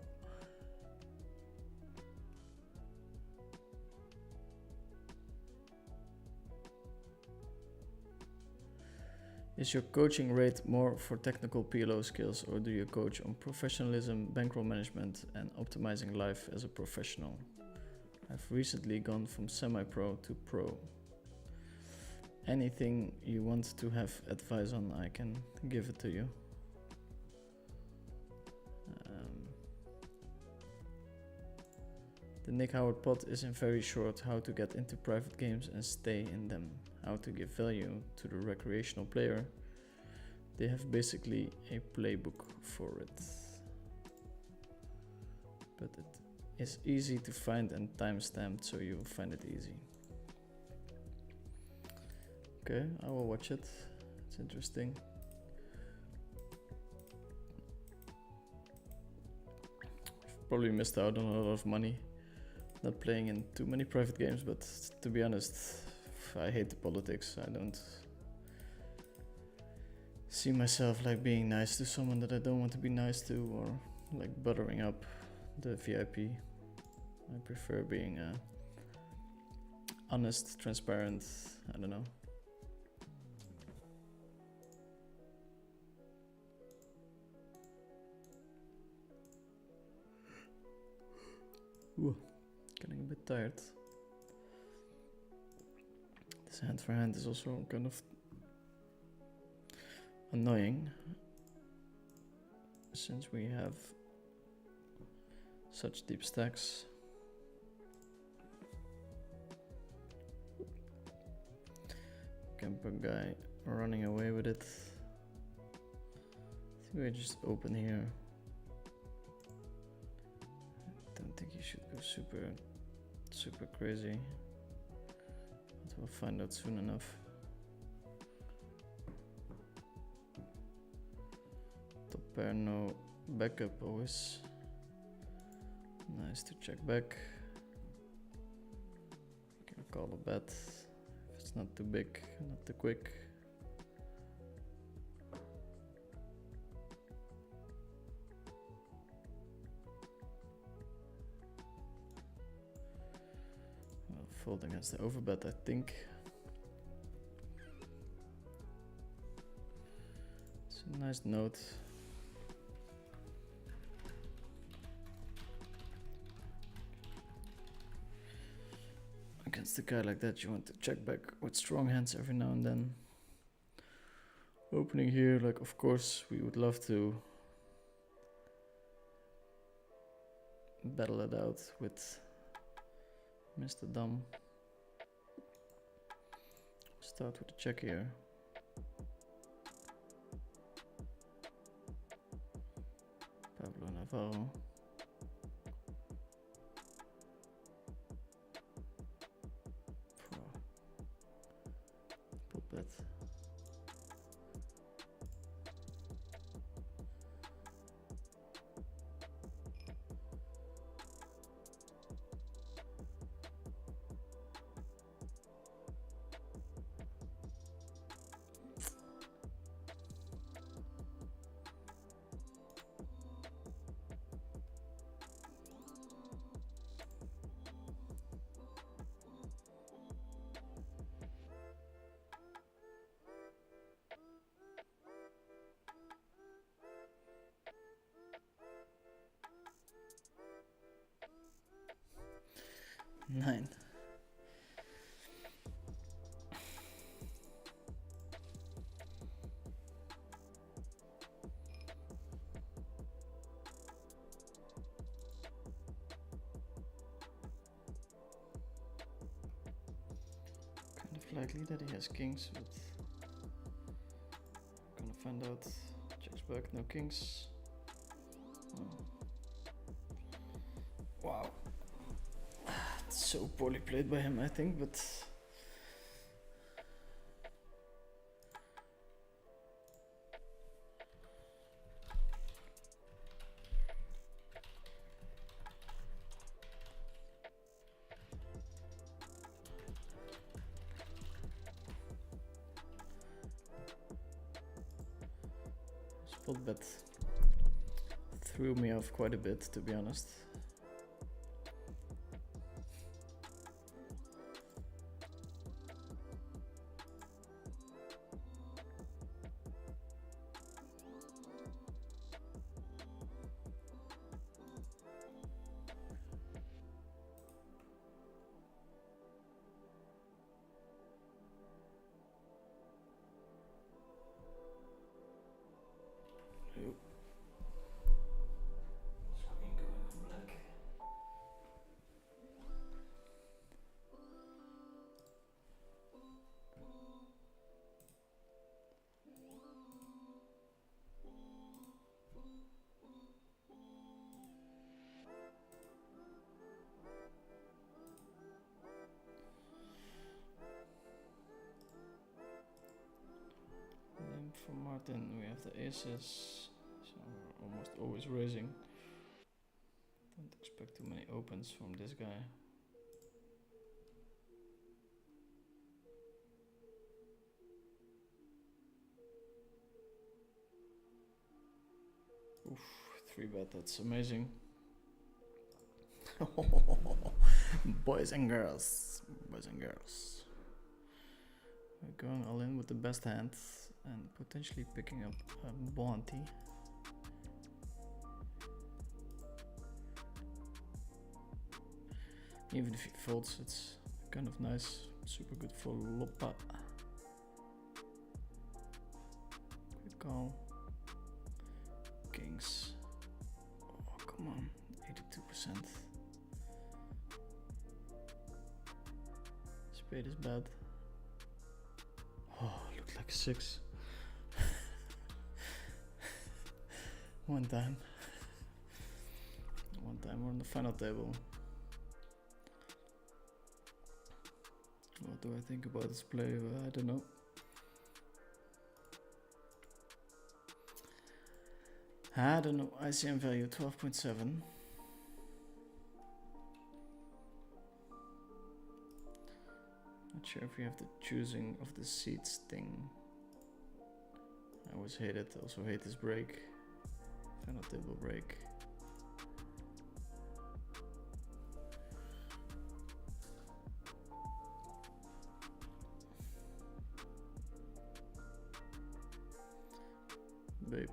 Is your coaching rate more for technical PLO skills, or do you coach on professionalism, bankroll management, and optimizing life as a professional? I've recently gone from semi-pro to pro. Anything you want to have advice on, I can give it to you. The Nick Howard pod is in very short: how to get into private games and stay in them, how to give value to the recreational player. They have basically a playbook for it. But it is easy to find and time-stamped, so you'll find it easy. Okay, I will watch it. It's interesting. I've probably missed out on a lot of money not playing in too many private games, but to be honest, I hate the politics. I don't see myself like being nice to someone that I don't want to be nice to, or like buttering up the VIP. I prefer being honest, transparent, I don't know. Ooh, getting a bit tired. This hand for hand is also kind of annoying, since we have such deep stacks. Camper guy running away with it. I think we just open here. I don't think you should go super crazy, but we'll find out soon enough. Top pair, no backup, always nice to check back. Can call a bet if it's not too big, not too quick. Well, fold against the overbet, I think. It's a nice note. Against a guy like that, you want to check back with strong hands every now and then. Opening here, like, of course, we would love to battle it out with Mr. Dam. Start with a check here. Pablo Navarro. Bet. Nine. Kind of likely that he has kings, but gonna find out. Checks back, no kings. Oh. Wow. So poorly played by him, I think, but spot bet threw me off quite a bit, to be honest. heart in, we have the aces, so we're almost always raising. Don't expect too many opens from this guy. Oof, 3-bet, that's amazing. Boys and girls, boys and girls. We're going all in with the best hand and potentially picking up a bounty. Even if he folds, it's kind of nice. Super good for Lopa. Quick call. Kings. Oh, come on. 82%. Spade is bad. Oh, looked like a 6. One time we're on the final table. What do I think about this play? I don't know. ICM value 12.7. Not sure if we have the choosing of the seats thing. I always hate it. Also hate this break. Final table break.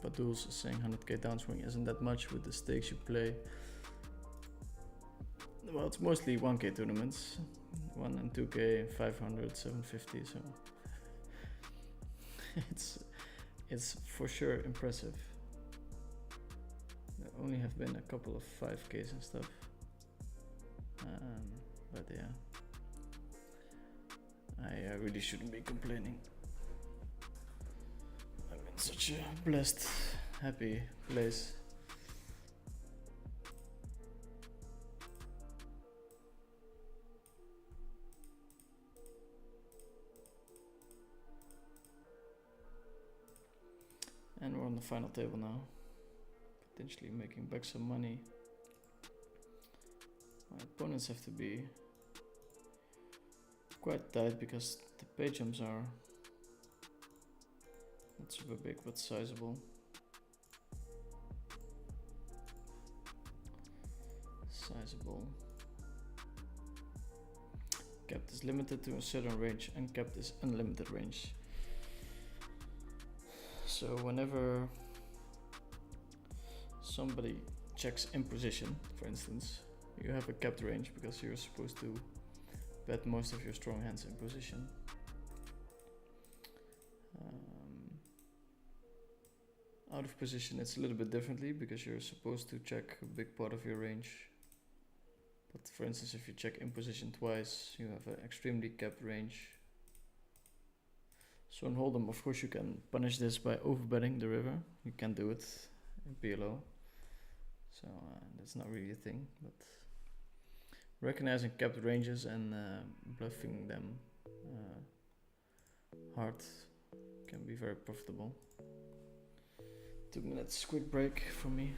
Paduls is saying 100k downswing isn't that much with the stakes you play. Well, it's mostly 1k tournaments. 1 and 2k, 500, 750, so it's for sure impressive. There only have been a couple of 5ks and stuff. But yeah, I really shouldn't be complaining. I'm in such a blessed, happy place. And we're on the final table now. Potentially making back some money. My opponents have to be quite tight because the pay jumps are not super big but sizable. Capped is limited to a certain range and capped is unlimited range. So whenever somebody checks in position, for instance, you have a capped range because you're supposed to bet most of your strong hands in position. Out of position it's a little bit differently because you're supposed to check a big part of your range. But for instance, if you check in position twice, you have an extremely capped range. So in Hold'em, of course, you can punish this by overbetting the river. You can do it in PLO. So that's not really a thing, but recognizing capped ranges and bluffing them hard can be very profitable. 2 minutes quick break for me.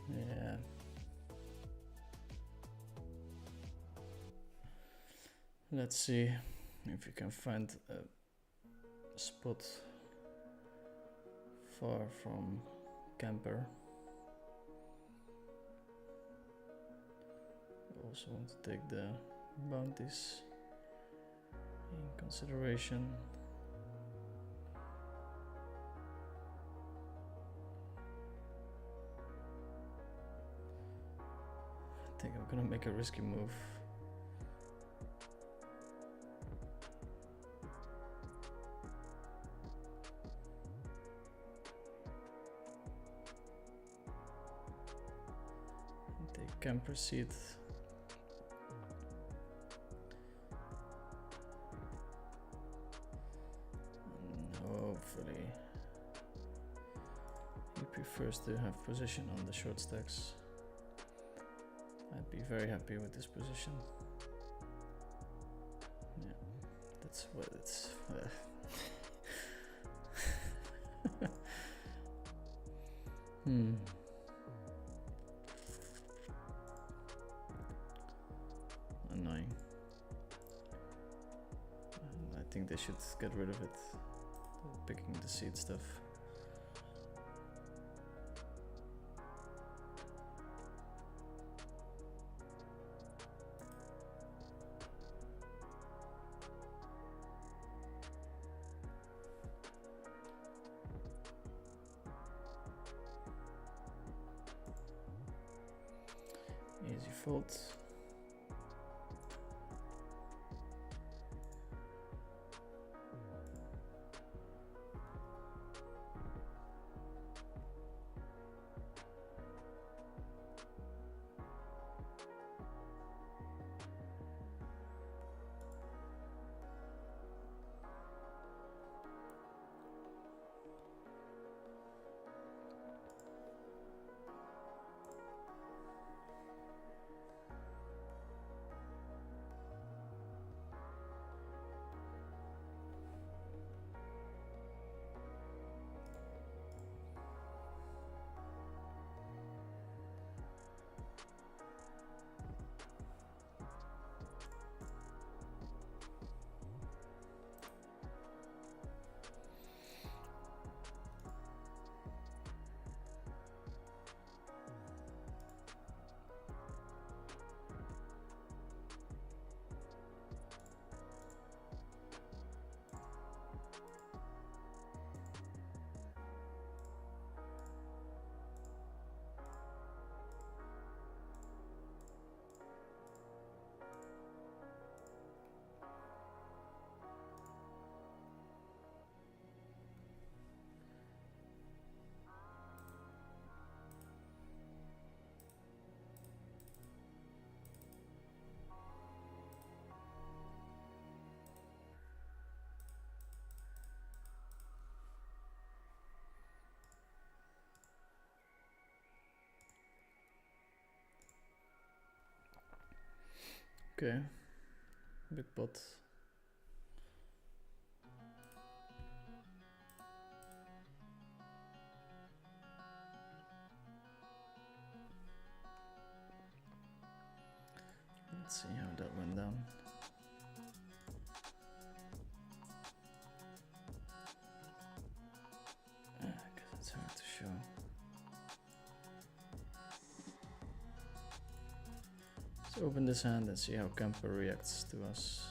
Yeah. Let's see if you can find a spot far from camper. I also want to take the bounties in consideration. I think I'm gonna make a risky move. They can proceed. And hopefully he prefers to have position on the short stacks. I'd be very happy with this position. Yeah, that's what it's. Annoying. I think they should get rid of it. Picking the seed stuff. Easy fold. Okay, big pot. Let's see how that went down. Because it's hard to show. Let's open this hand and see how camper reacts to us.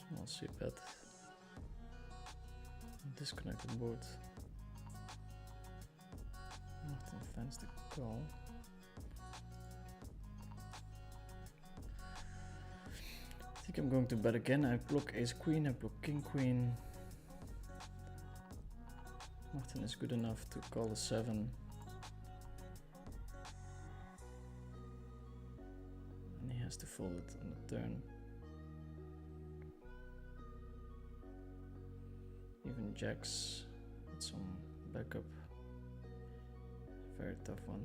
Small CPAT. Disconnected board. Martin fans the call. I think I'm going to bet again. I block ace queen, I block king queen. Martin is good enough to call a 7. And he has to fold it on the turn. Even jacks with some backup. Very tough one.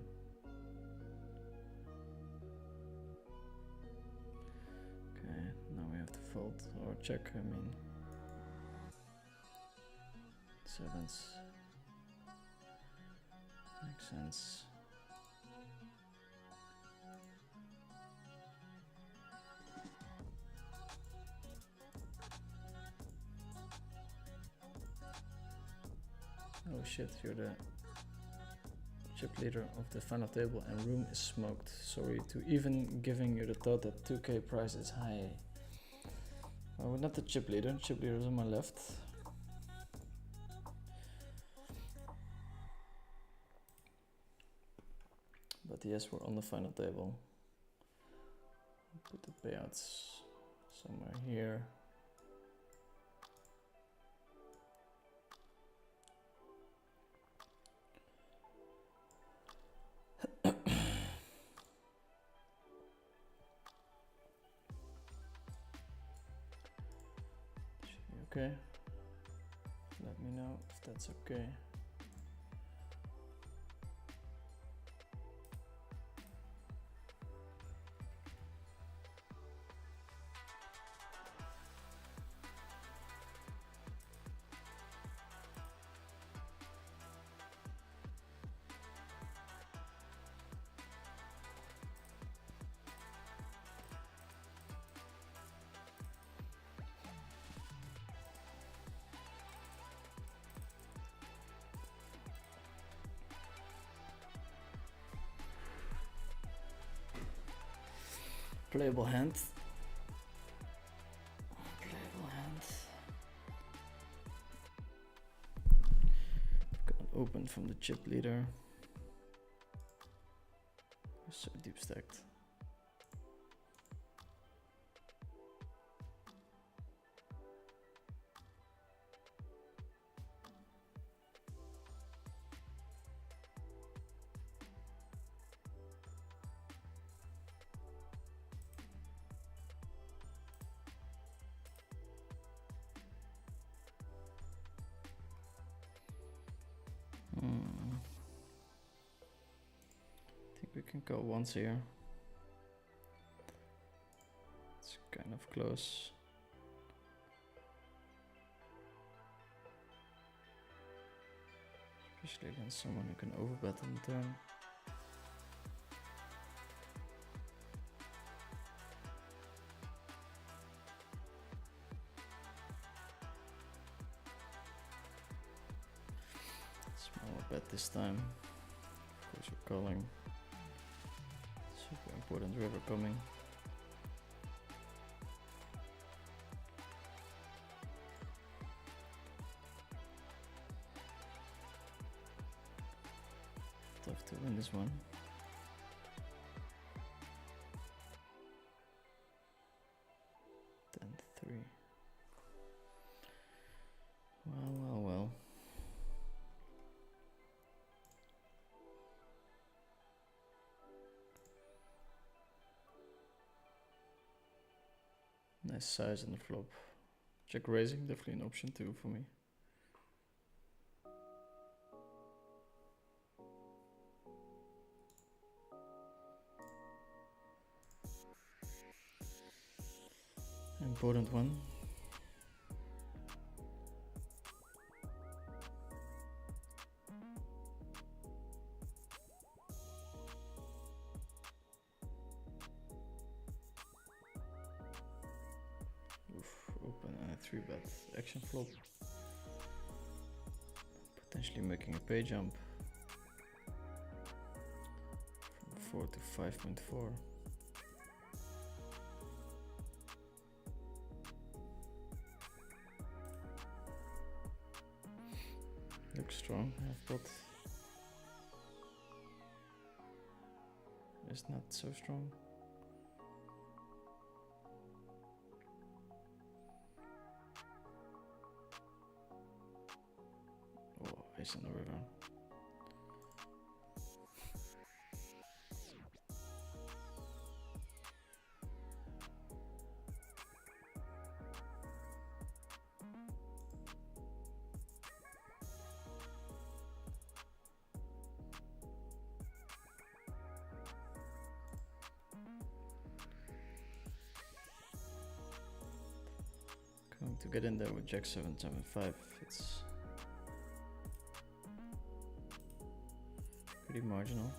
Okay, now we have to fold or check, I mean. 7s. Makes sense. Oh shit, you're the chip leader of the final table and room is smoked. Sorry to even giving you the thought that 2k price is high. Well, we're not the chip leader. Chip leader is on my left. But yes, we're on the final table. Put the payouts somewhere here. Okay, let me know if that's okay. Playable hand. Playable hand. Got open from the chip leader. We're so deep stacked. I think we can go once here. It's kind of close. Especially against someone who can overbet on the turn. Smaller bet this time. Of course we're calling. Super important river coming. Tough to win this one. Then 3. Well. Nice size on the flop. Check raising, definitely an option too for me. Important one. Open and a 3-bet action flop. Potentially making a pay jump from 4 to 5.4. Looks strong, half pot. It's not so strong. nice on the river. Going to get in there with Jack 775. It's pretty marginal.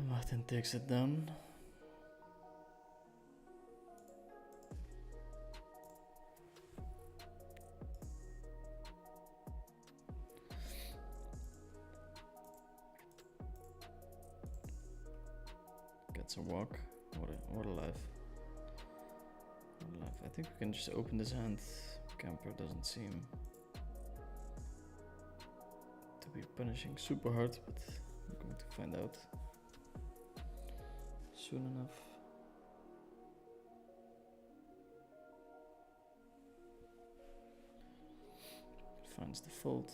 Martin takes it down. Gets a walk. What a life. What a life. I think we can just open this hand. Camper doesn't seem to be punishing super hard, but I'm going to find out soon enough. Finds the fold.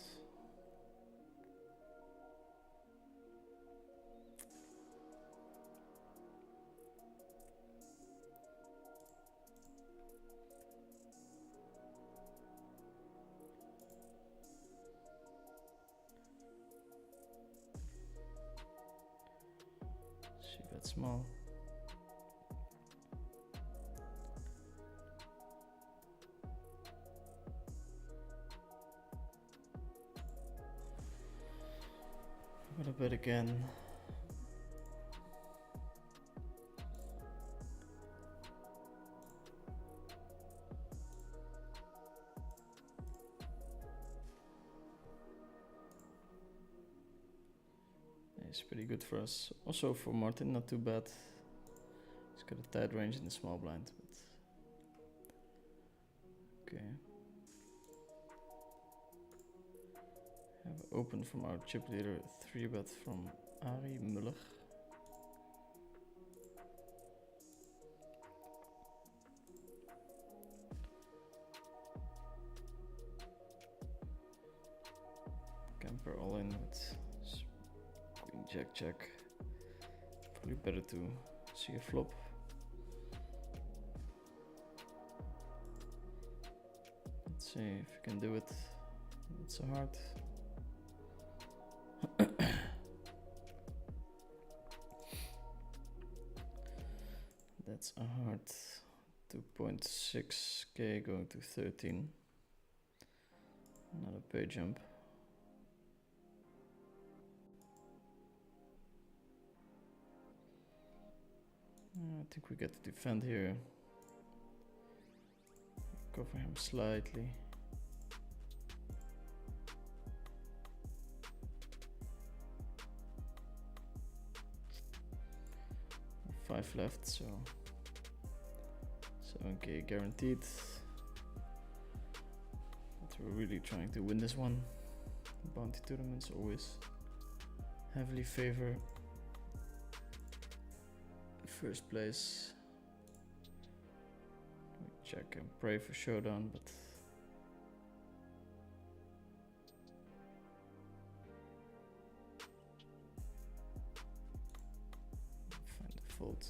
She bet small. I'm gonna bet again. It's pretty good for us. Also for Martin, not too bad. He's got a tight range in the small blind, but okay. Have open from our chip leader, 3-bet from Ari Muller. Camper all in with Queen Jack Jack. Probably better to see a flop. Let's see if you can do it. It's a heart. That's a hard 2.6k going to 13. Another pay jump. I think we get to defend here. Cover him slightly. 5 left, so 7k guaranteed. But we're really trying to win this one. Bounty tournaments always heavily favor first place. We check and pray for showdown, but find the fold.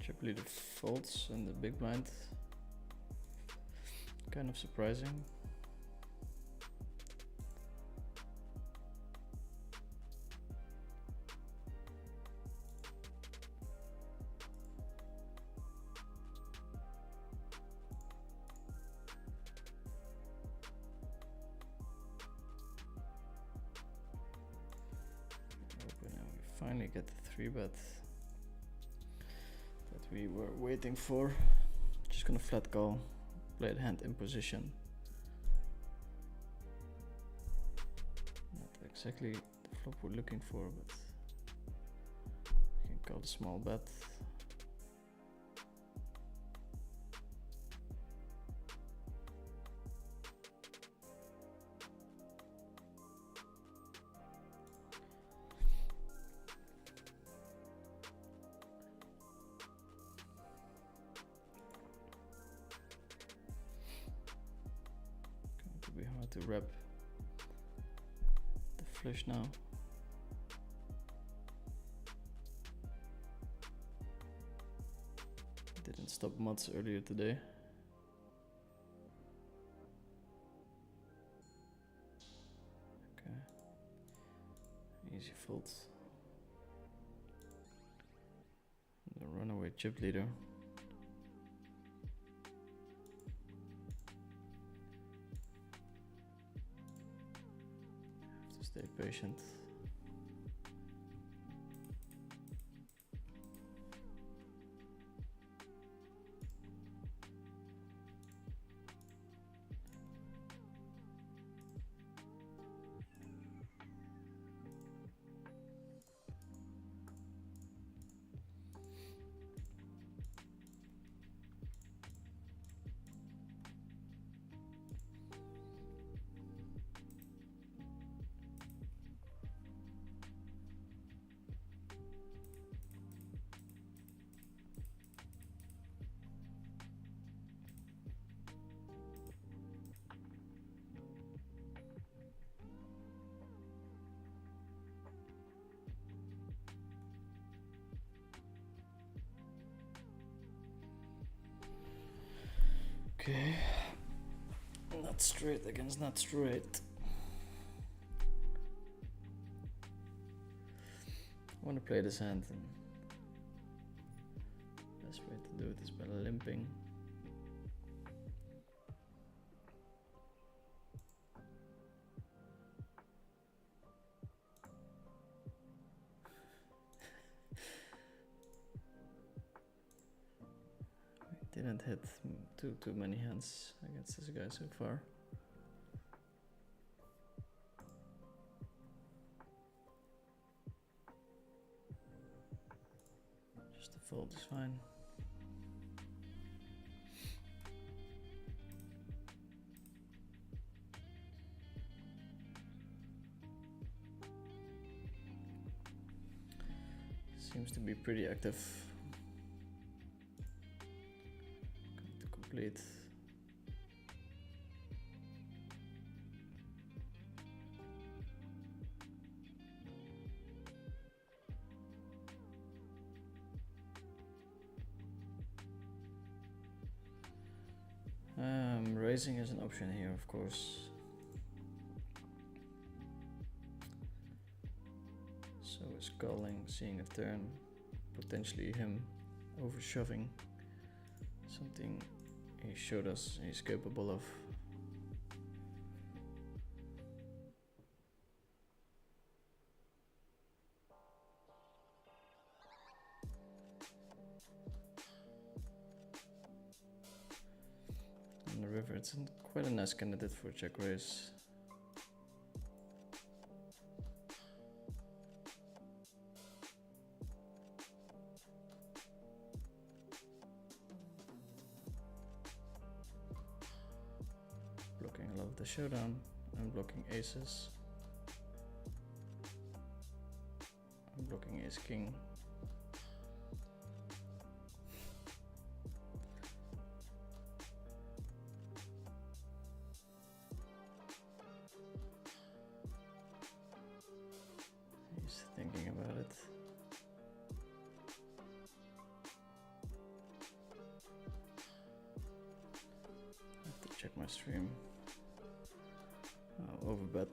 Chip leader folds in the big blind. Kind of surprising. Open and we finally get the 3-bet that we were waiting for. Just gonna flat call, play the hand in position. Not exactly the flop we're looking for, but we can call the small bet. Going to be hard to wrap the flush now. Didn't stop much earlier today. Okay. Easy fold. The runaway chip leader. Have to stay patient. Okay, not straight against not straight. I want to play this hand, and best way to do it is by limping. Didn't hit too many hands against this guy so far. Just a fold is fine. Seems to be pretty active. Complete. Raising is an option here, of course. So is calling, seeing a turn, potentially him over shoving, something he showed us he's capable of. On the river, it's quite a nice candidate for a check raise. Blocking a lot of the showdown, and blocking aces. I'm blocking ace king. He's thinking about it. check my stream. Oh, overbet.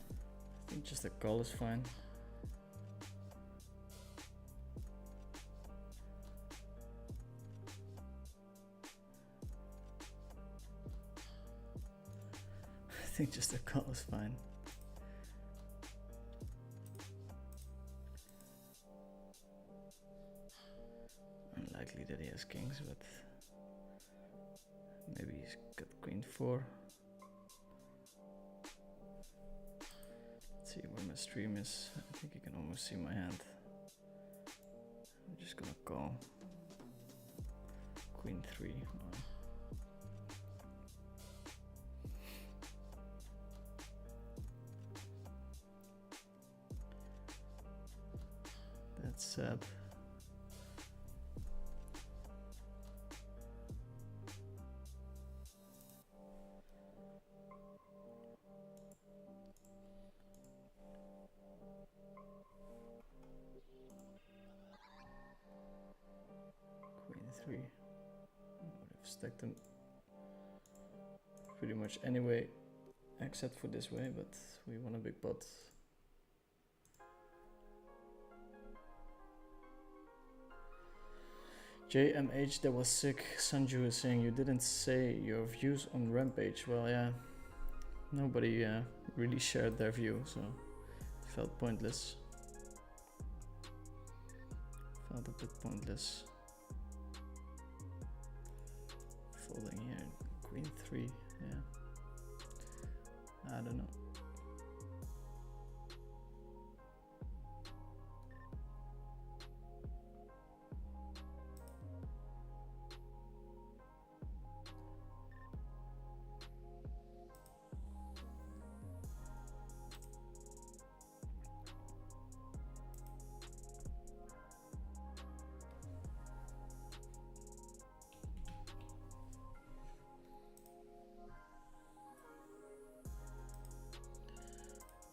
I think just a call is fine. I think just a call is fine. Unlikely that he has kings, but maybe he's got queen 4. Let's see where my stream is. I think you can almost see my hand. I'm just gonna call. Queen 3. Oh. That's sad. Queen 3. I would have stacked them pretty much anyway, except for this way, but we won a big pot. JMH, that was sick. Sanju is saying you didn't say your views on Rampage. Well, yeah, nobody really shared their view, so it felt pointless. Felt a bit pointless. Folding here, queen 3, yeah. I don't know.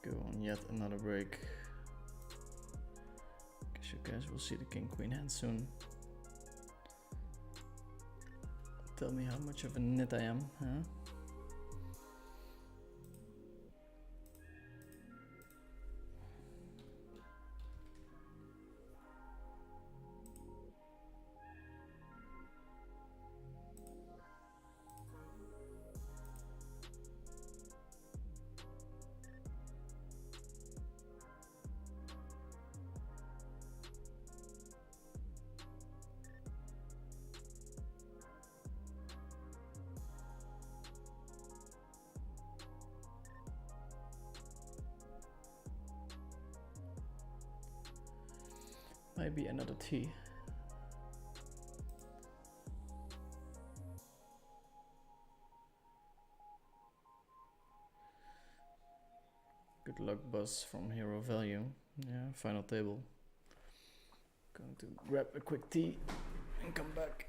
Go on yet another break. Guess you guys will see the king queen hand soon. Tell me how much of a nit I am, huh? Might be another T. Good luck, Buzz from Hero Value. Yeah, final table. Going to grab a quick tea and come back.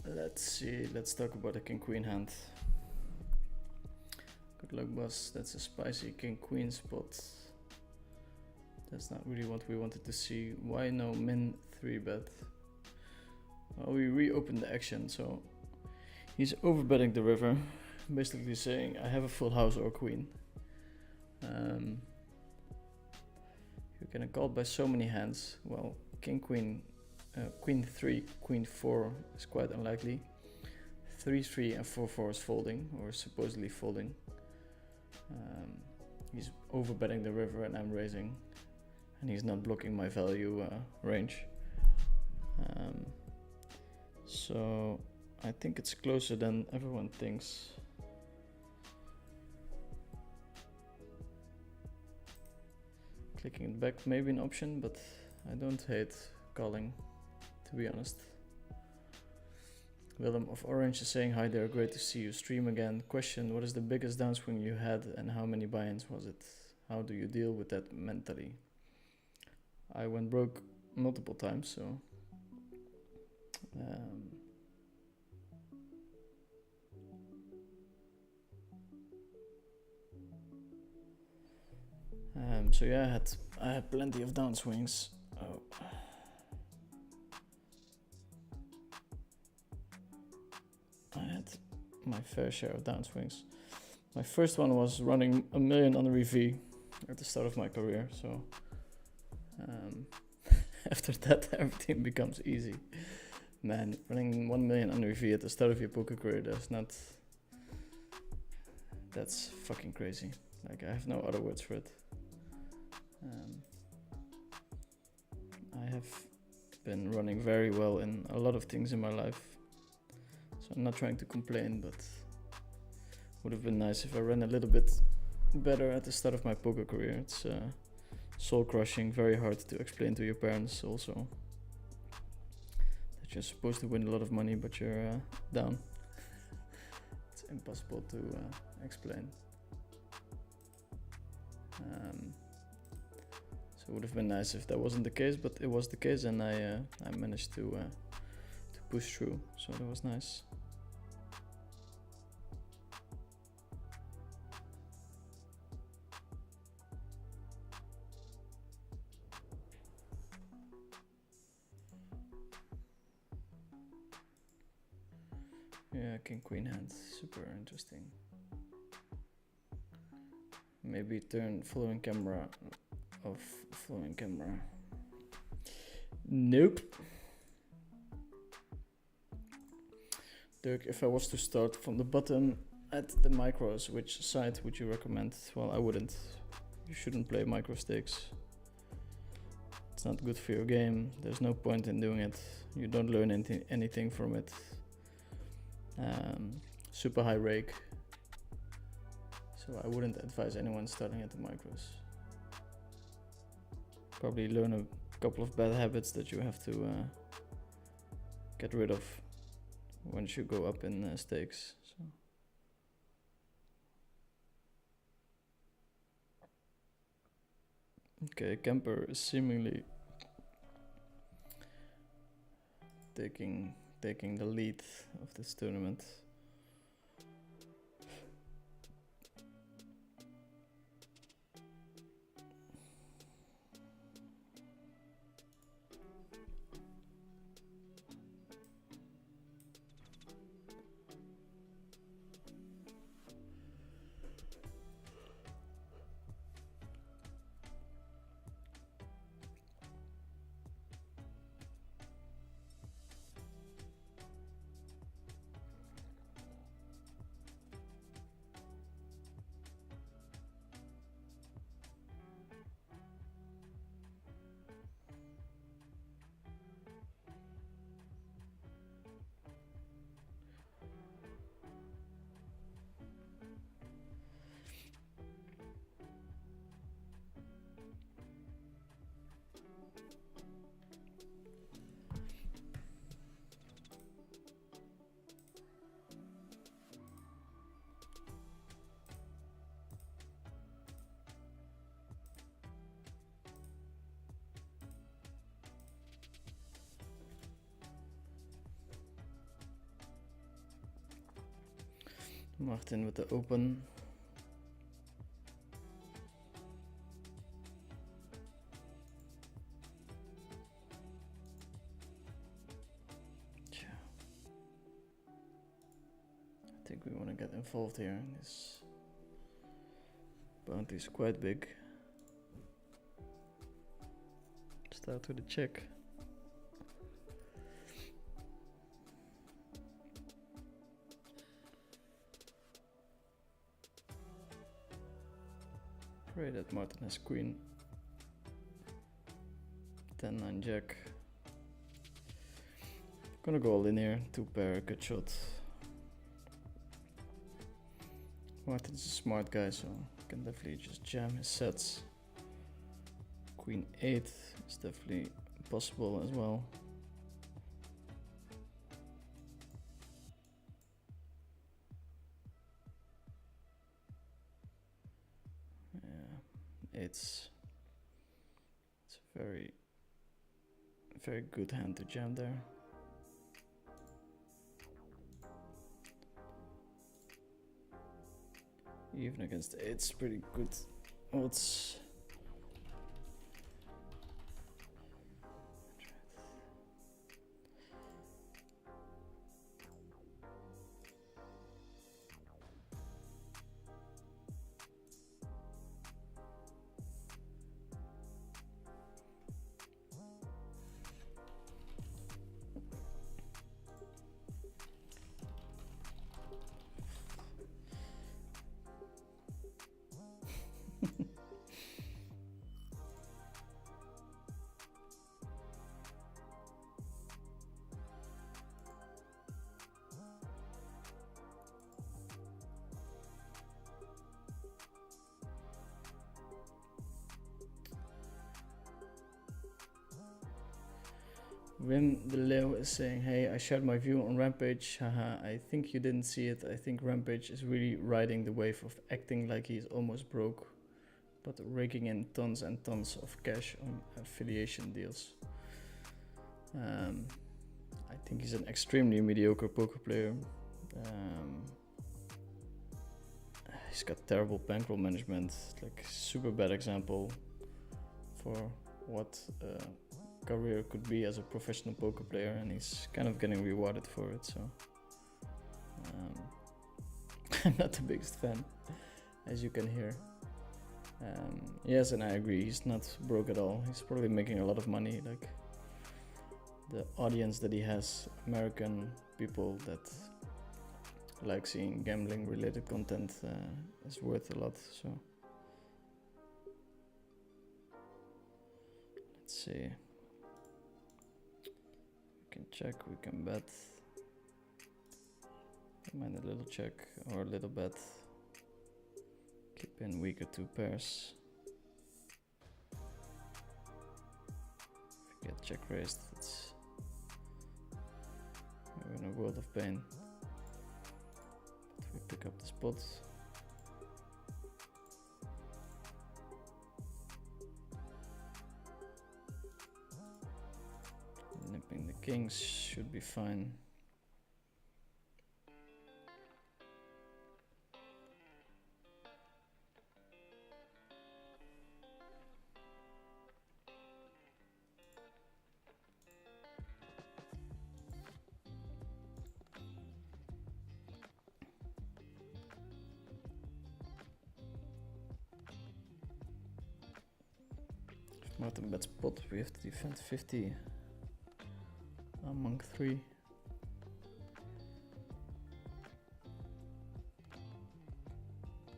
Let's see, let's talk about the king queen hand. Good luck, boss. That's a spicy king queen spot. That's not really what we wanted to see. Why no min 3-bet? Well, we reopened the action, so he's overbetting the river, basically saying I have a full house or queen. You can call by so many hands. Well, king queen, queen 3, queen 4 is quite unlikely. 3-3 and 4-4 is folding, or supposedly folding. He's overbetting the river and I'm raising, and he's not blocking my value range. So I think it's closer than everyone thinks. Clicking it back may be an option, but I don't hate calling, to be honest. Willem of Orange is saying, hi there, great to see you stream again. Question, what is the biggest downswing you had and how many buy-ins was it? How do you deal with that mentally? I went broke multiple times, so... so yeah, I had plenty of downswings. Oh. I had my fair share of downswings. My first one was running 1 million on the EV at the start of my career, so after that everything becomes easy. Man, running 1 million on EV at the start of your poker career, that's fucking crazy. Like, I have no other words for it. I have been running very well in a lot of things in my life, so I'm not trying to complain, but would have been nice if I ran a little bit better at the start of my poker career. It's soul crushing, very hard to explain to your parents also, that you're supposed to win a lot of money but you're down. It's impossible to explain. So it would have been nice if that wasn't the case, but it was the case, and I managed to push through, so that was nice. Yeah, king queen hand, super interesting. Maybe turn following camera off, following camera. Nope. Dirk, if I was to start from the bottom at the micros, which side would you recommend? Well, I wouldn't. You shouldn't play micro stakes. It's not good for your game. There's no point in doing it. You don't learn anything from it. Super high rake. So I wouldn't advise anyone starting at the micros. Probably learn a couple of bad habits that you have to get rid of once you go up in stakes. So. Okay, Kemper is seemingly taking the lead of this tournament. Martin with the open. I think we want to get involved here. This bounty is quite big. Start with a check. Pray that Martin has queen. 10-9 jack. Gonna go all in here. 2 pair, good shot. Martin's a smart guy, so can definitely just jam his sets. Queen 8 is definitely possible as well. Yeah, it's a very good hand to jam there. Even against the 8's pretty good odds. Wim the Leo is saying, hey, I shared my view on Rampage. Haha, I think you didn't see it. I think Rampage is really riding the wave of acting like he's almost broke, but raking in tons and tons of cash on affiliation deals. I think he's an extremely mediocre poker player. He's got terrible bankroll management, like super bad example for what career could be as a professional poker player, and he's kind of getting rewarded for it, so I'm not the biggest fan, as you can hear. Yes, and I agree, he's not broke at all. He's probably making a lot of money. Like, the audience that he has, American people that like seeing gambling related content, is worth a lot. So let's see. We can check, we can bet. Mind a little check or a little bet. Keep in weaker 2 pairs. If you get check raised, we're in a world of pain. But we pick up the spot. Nipping the kings should be fine. If Martin bets pot, we have to defend 50 among 3.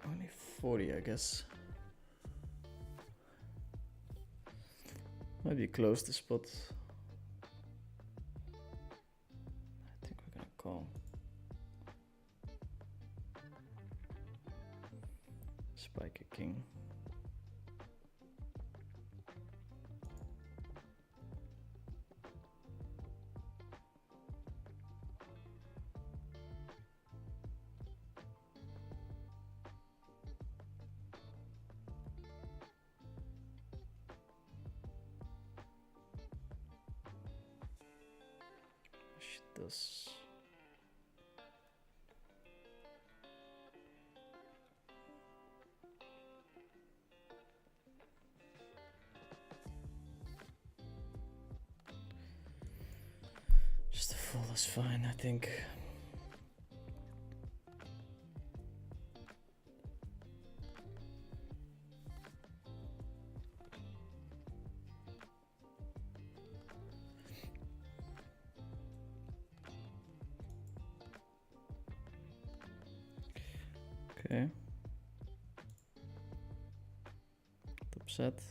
Only 40, I guess. Might be close to spot. I think we're gonna call. Spike a king. Does Fold is fine, I think. Okay. Top set.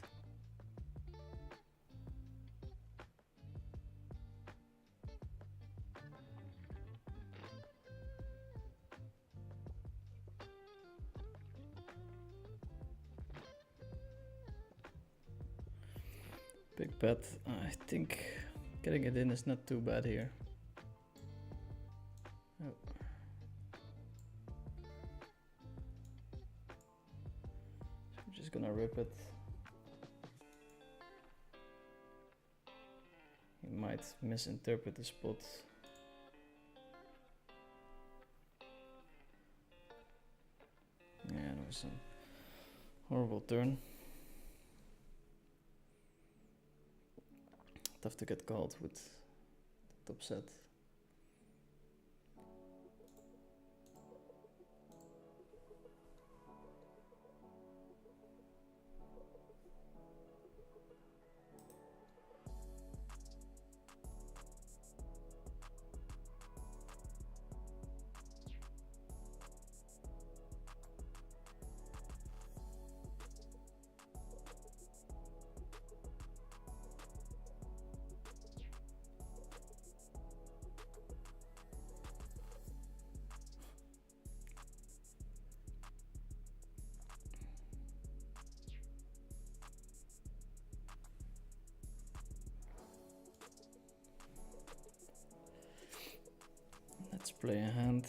Big bet. I think getting it in is not too bad here. Oh. So I'm just gonna rip it. He might misinterpret the spot. Yeah, that was a horrible turn. Tough to get called with the top set. Let's play a hand.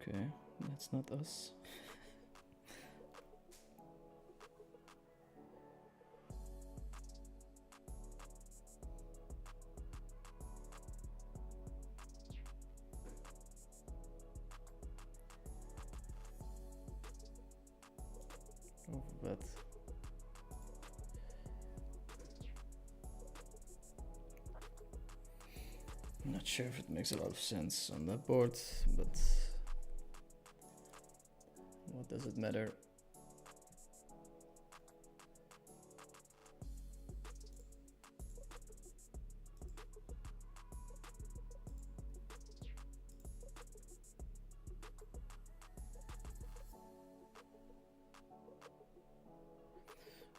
Okay, that's not us. Overbet. I'm not sure if it makes a lot of sense on that board, but what does it matter?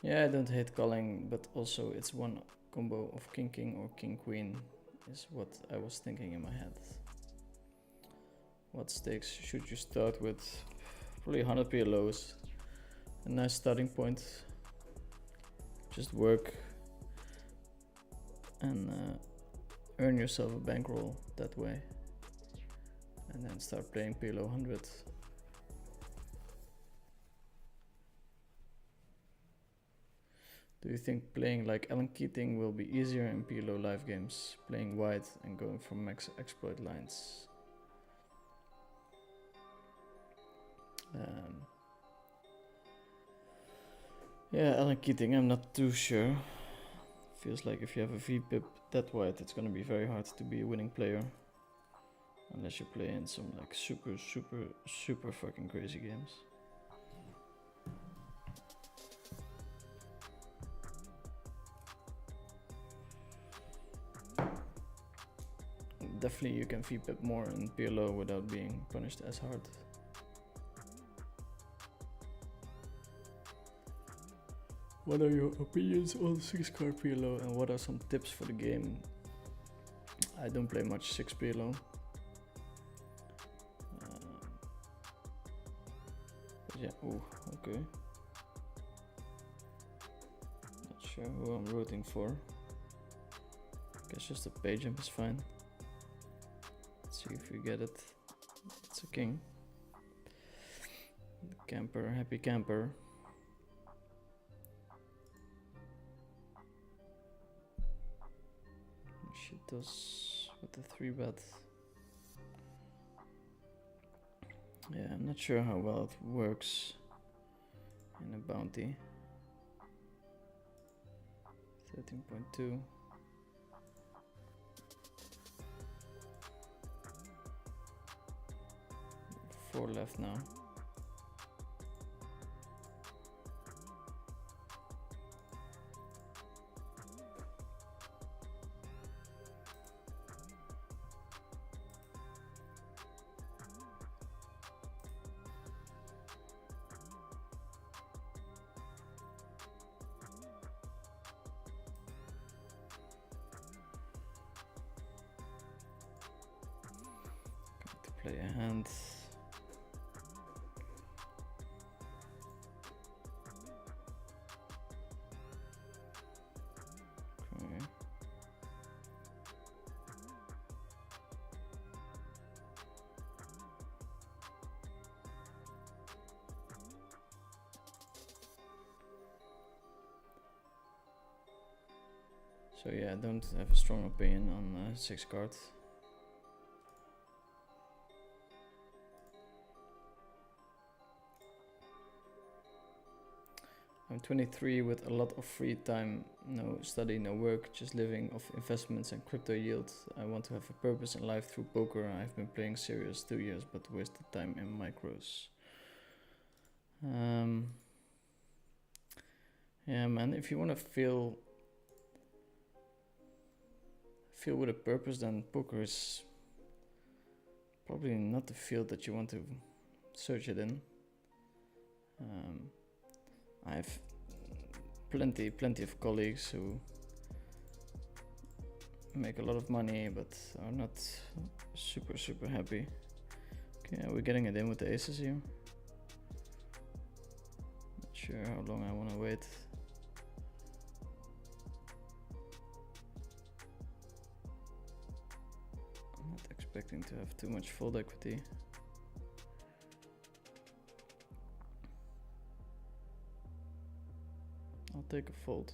Yeah, I don't hate calling, but also it's one combo of king king or king queen is what I was thinking in my head. What stakes should you start with? Probably 100 PLOs. A nice starting point. Just work and earn yourself a bankroll that way. And then start playing PLO 100. Do you think playing like Alan Keating will be easier in PLO live games? Playing wide and going for max exploit lines? Yeah, Alan Keating, I'm not too sure. Feels like if you have a VPIP that wide, it's gonna be very hard to be a winning player. Unless you play in some like super fucking crazy games. Definitely you can VPIP more in PLO without being punished as hard. What are your opinions on 6-card PLO and what are some tips for the game? I don't play much 6 PLO. But yeah, oh, okay. Not sure who I'm rooting for. Guess just a page jump is fine. Let's see if we get it. It's a king. The camper, happy camper. She does with the 3-bet. Yeah, I'm not sure how well it works and a bounty. 13.2. 4 left now. Play a hand. Okay. So yeah, I don't have a strong opinion on 6 cards. I'm 23 with a lot of free time, no study, no work, just living off investments and crypto yield. I want to have a purpose in life through poker. I've been playing serious 2 years but wasted time in micros. Yeah man, if you want to feel with a purpose, then poker is probably not the field that you want to search it in. I have plenty of colleagues who make a lot of money but are not super happy. Okay, we're getting it in with the aces here. Not sure how long I want to wait. I'm not expecting to have too much fold equity. I'll take a fold.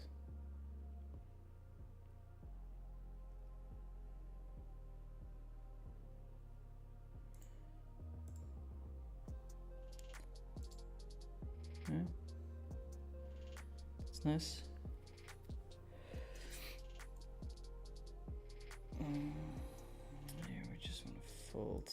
Yeah, that's nice. Yeah, we just want to fold.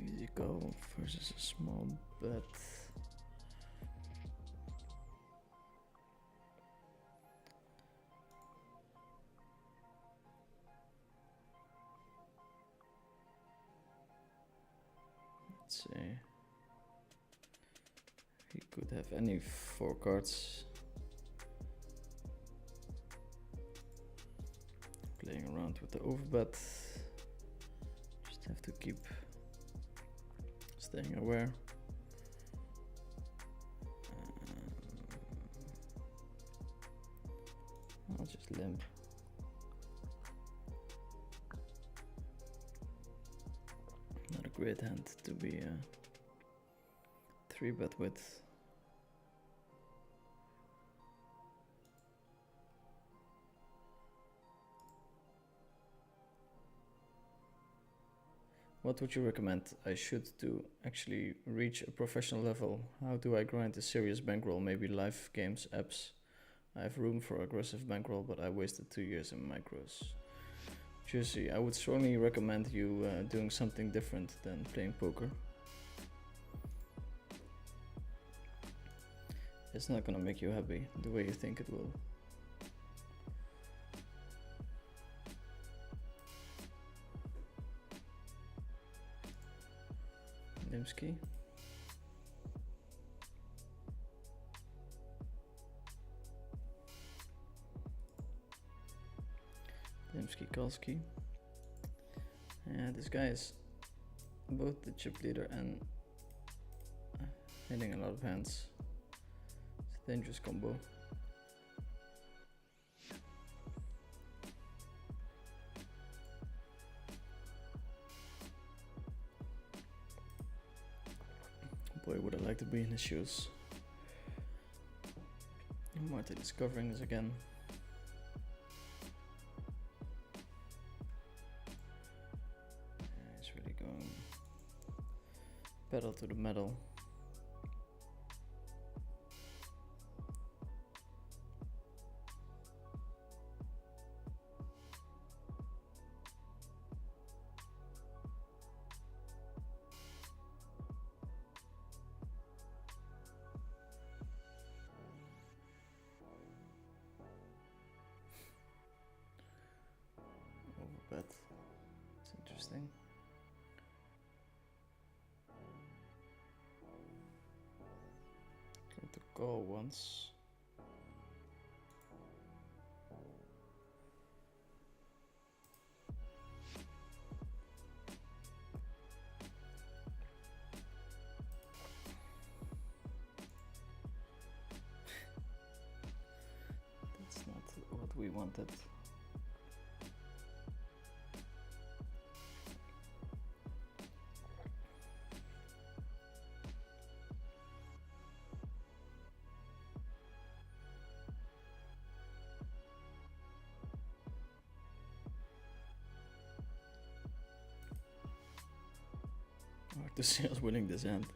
Easy go versus a small bet. Let's see. He could have any 4 cards. Playing around with the overbet. Just have to keep staying aware. I'll just limp. Not a great hand to be a 3-bet with. What would you recommend I should do actually reach a professional level? How do I grind a serious bankroll? Maybe live games, apps. I have room for aggressive bankroll, but I wasted 2 years in micros. Jersey, I would strongly recommend you doing something different than playing poker. It's not gonna make you happy the way you think it will. Limsky. Limsky Kalski. Yeah, this guy is both the chip leader and hitting a lot of hands. It's a dangerous combo. Boy, would I like to be in his shoes. Martin is covering this again. He's really going pedal to the metal. But it's interesting. Going to call once. That's not what we wanted. Hard to see us winning this hand.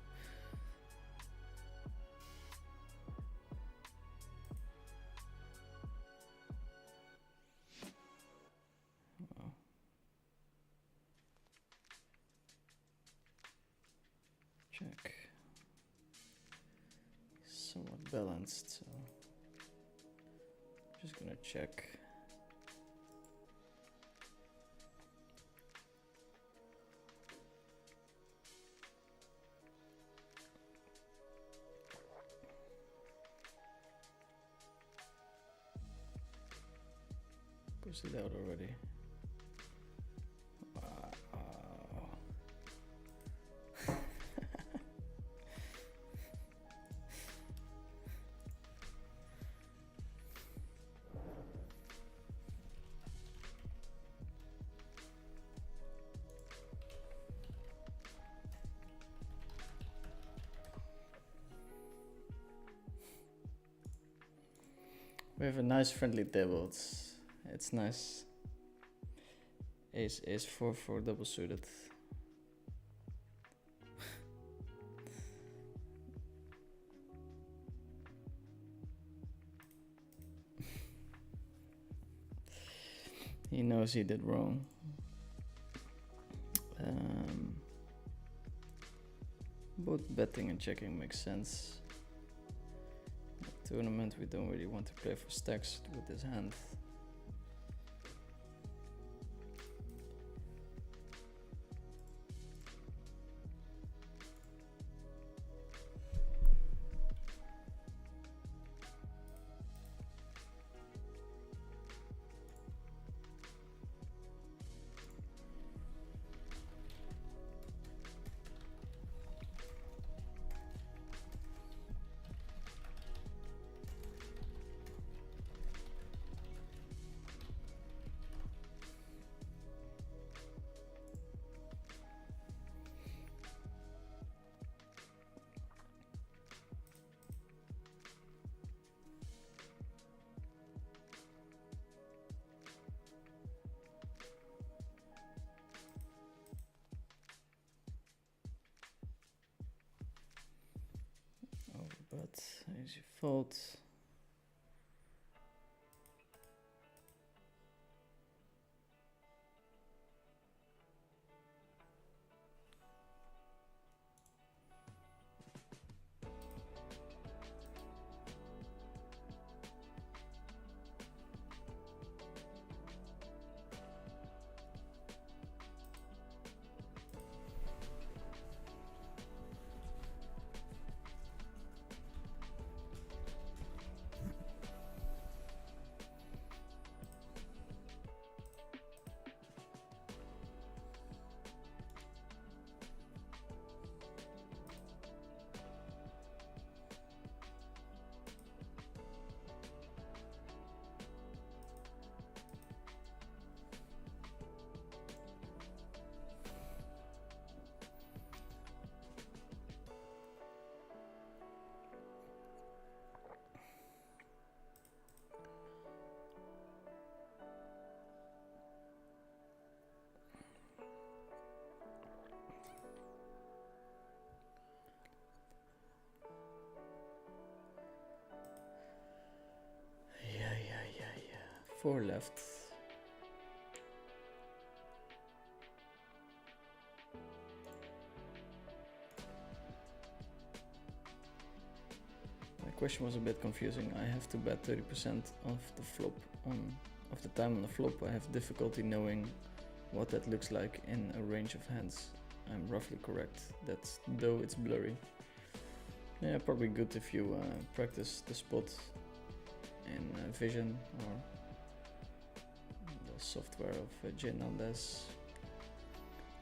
Wow. Check. Somewhat balanced, so just gonna check. Push it out already. Wow. We have a nice friendly table. It's nice. Ace 4 double suited. He knows he did wrong. Both betting and checking makes sense. Tournament, we don't really want to play for stacks with this hand. But easy fold. 4 left. My question was a bit confusing. I have to bet 30% of the flop of the time on the flop. I have difficulty knowing what that looks like in a range of hands. I'm roughly correct, that's though it's blurry. Yeah, probably good if you practice the spot in Vision or the software of Jin Andes.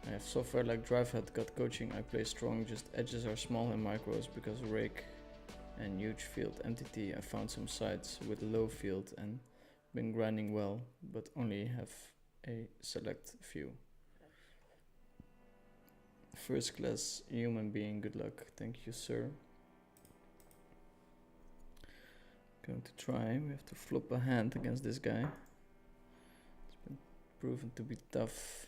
I have software like DriveHead, got coaching, I play strong, just edges are small in micros because rake and huge field MTT. I found some sites with low field and been grinding well, but only have a select few. First class human being, good luck. Thank you, sir. Going to try, we have to flop a hand against this guy. It's been proven to be tough.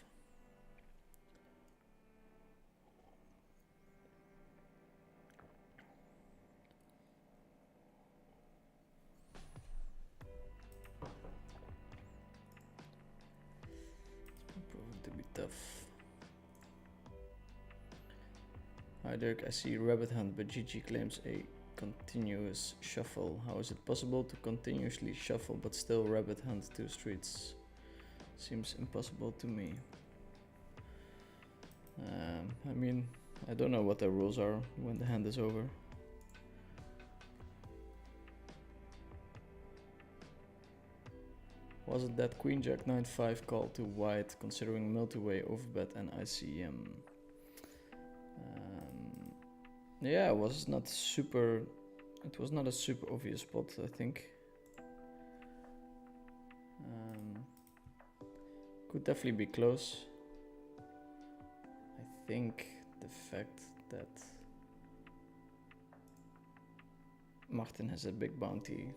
Tough. Hi Dirk, I see rabbit hunt, but GG claims a continuous shuffle. How is it possible to continuously shuffle but still rabbit hunt 2 streets? Seems impossible to me. I mean, I don't know what the rules are when the hand is over. Was it that Queen Jack 9-5 call to white considering multi-way overbet and ICM? Yeah, it was not a super obvious spot, I think. Could definitely be close. I think the fact that Martin has a big bounty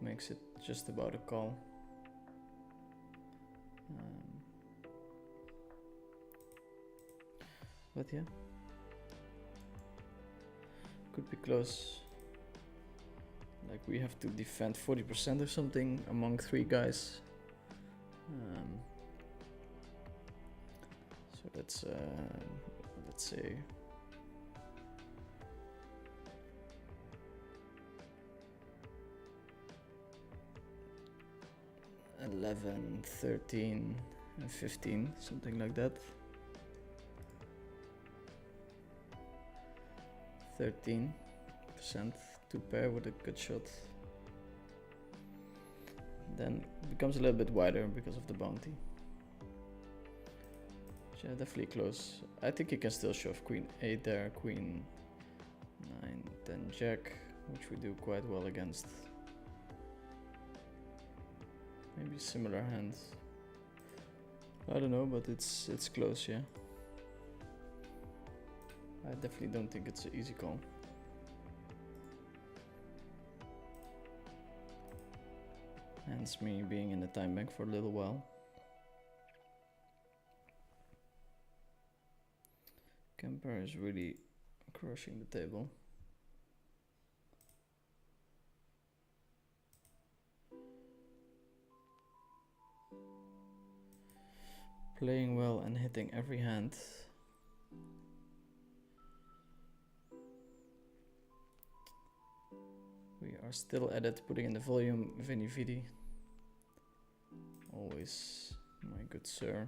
makes it just about a call. But yeah, could be close. Like we have to defend 40% or something among 3 guys. So that's let's say 11, 13, and 15, something like that. 13%, 2 pair with a good shot. Then it becomes a little bit wider because of the bounty. Yeah, definitely close. I think he can still shove Queen 8 there, Queen 9, 10 Jack, which we do quite well against. Maybe similar hands. I don't know, but it's close, yeah. I definitely don't think it's an easy call. Hence me being in the time bank for a little while. Kemper is really crushing the table. Playing well and hitting every hand. We are still at it, putting in the volume, Vini Vidi. Always, my good sir.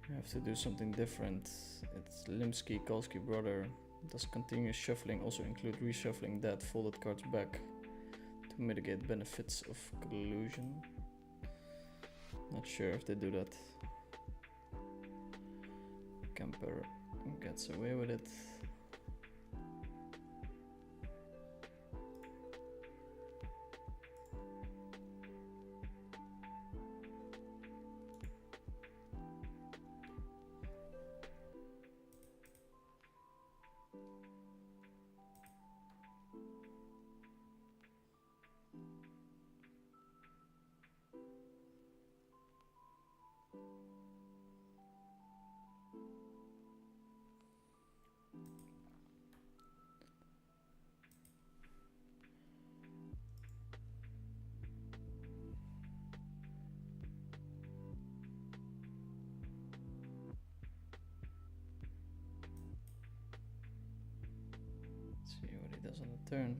I have to do something different. It's Limsky, Kolsky brother. Does continuous shuffling also include reshuffling that folded cards back to mitigate benefits of collusion? Not sure if they do that. Kemper gets away with it. turn.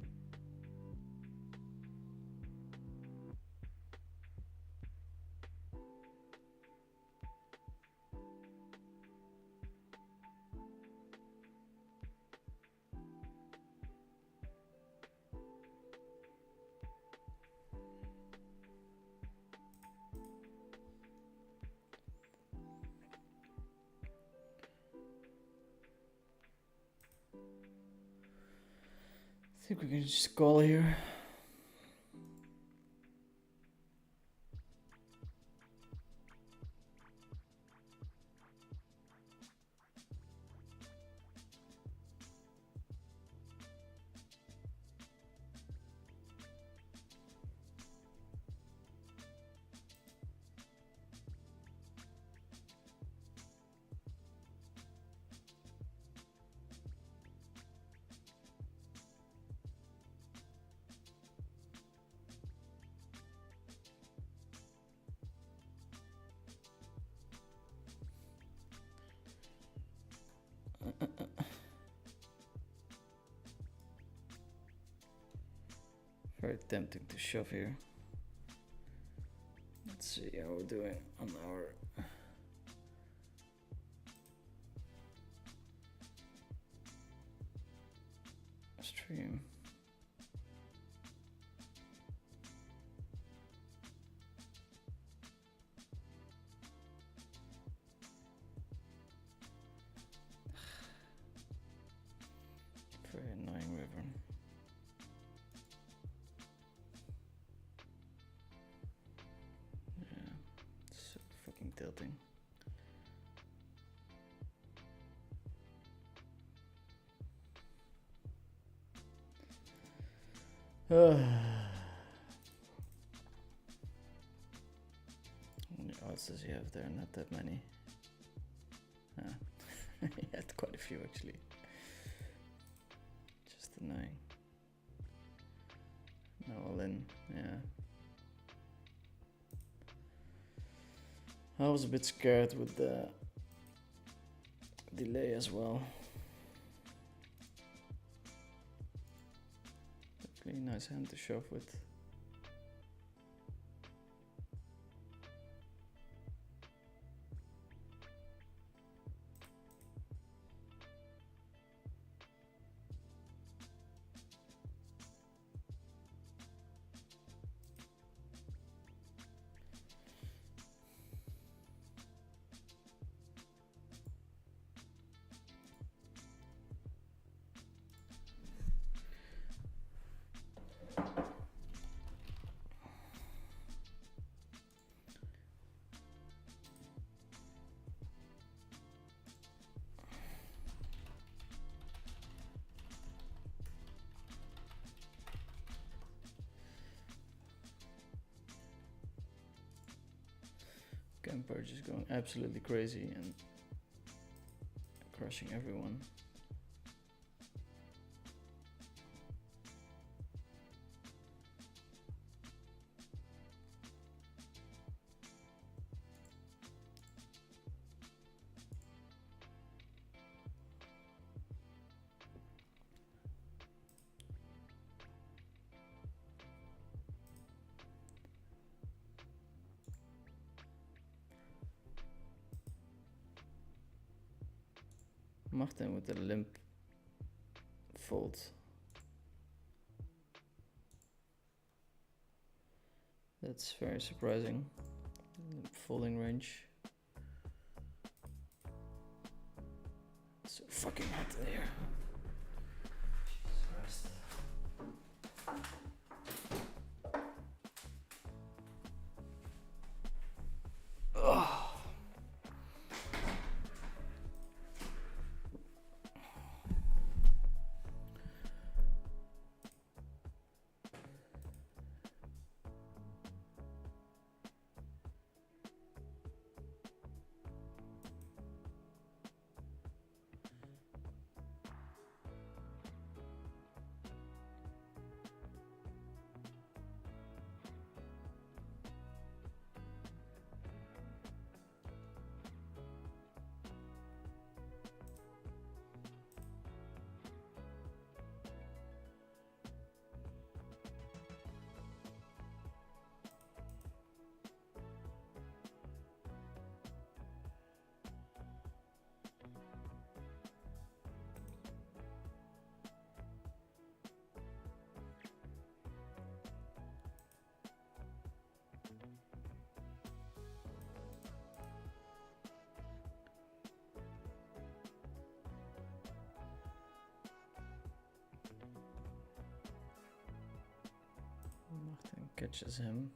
I think we can just call here. Very tempting to shove here. Let's see how we're doing on our stream. Very annoying river. Yeah, so fucking tilting. How many odds does he have there? Not that many. He had quite a few actually. Just annoying. No, all in, yeah. I was a bit scared with the delay as well. Definitely nice hand to shove with. Kemper just going absolutely crazy and crushing everyone. Martin with the limp fold. That's very surprising. Limp folding range. It's so fucking hot in here. Jesus Christ. Ugh. catches him.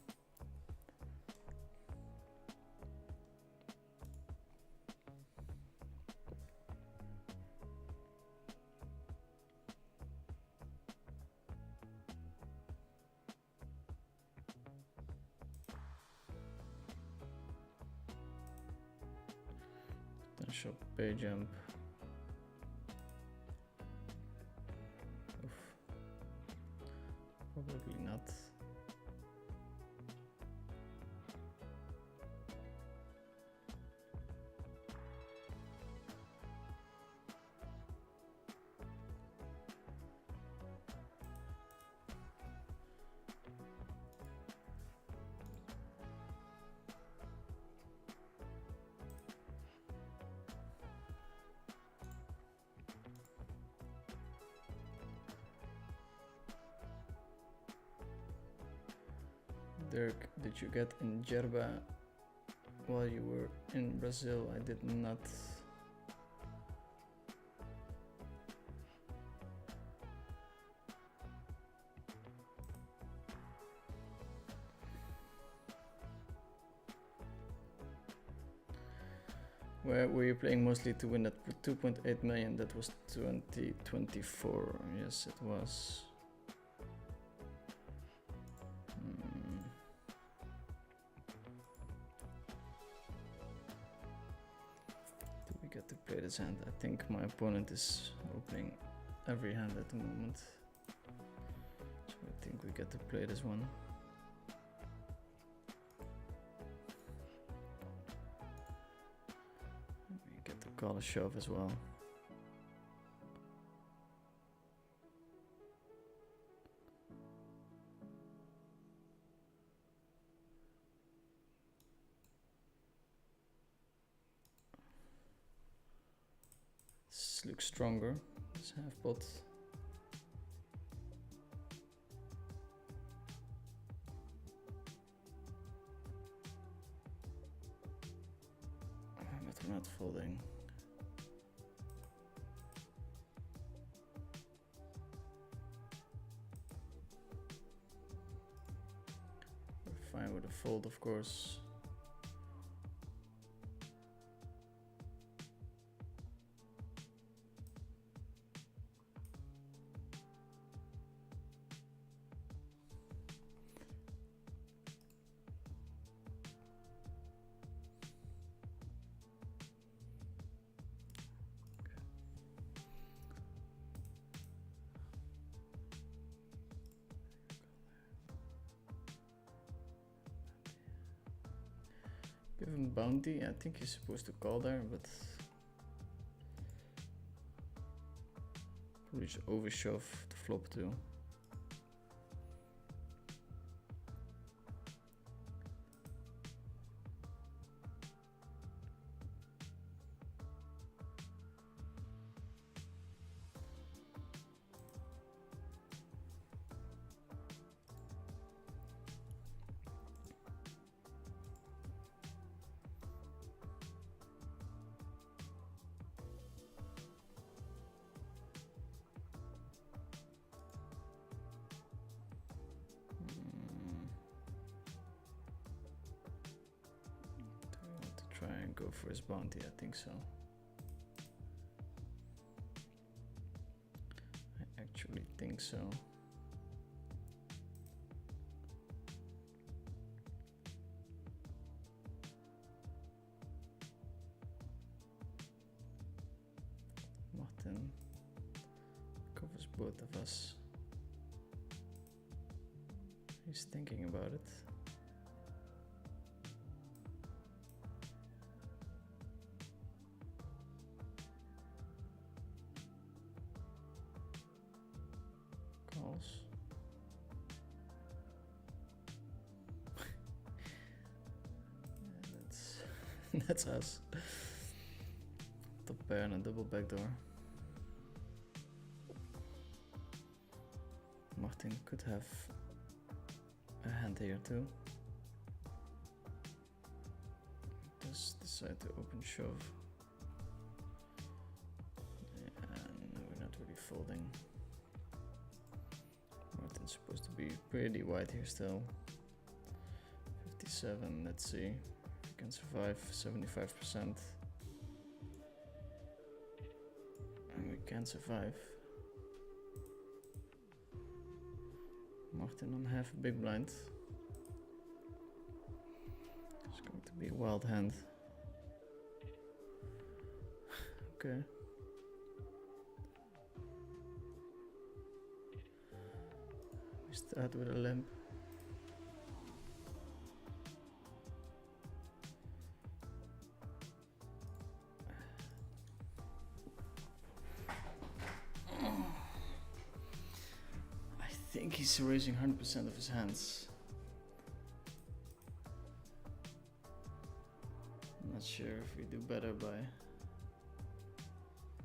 Potential pay jump. Oof. Probably not. Dirk, did you get in Jerba while you were in Brazil? I did not. Where were you playing mostly to win that 2.8 million? That was 2024. Yes, it was. Get to play this hand. I think my opponent is opening every hand at the moment, so I think we get to play this one. We get to call a shove as well. Looks stronger, this half pot. But we're not folding. We're fine with a fold, of course. Give him bounty. I think he's supposed to call there, but probably just overshove the flop too. Try and go for his bounty, I think so. I actually think so. Martin covers both of us. He's thinking about it. That's us. Top pair and a double backdoor. Martin could have a hand here too. Just decide to open shove. And we're not really folding. Martin's supposed to be pretty wide here still. 7, let's see. We can survive 75%. And we can survive. Martin on half a big blind. It's going to be a wild hand. Okay. We start with a limp. I think he's raising 100% of his hands. I'm not sure if we do better by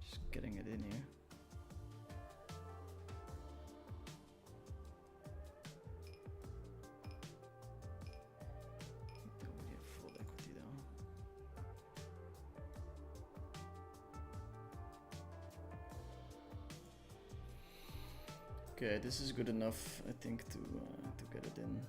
just getting it in here. Don't really have full equity though. Okay, this is good enough, I think, to get it in.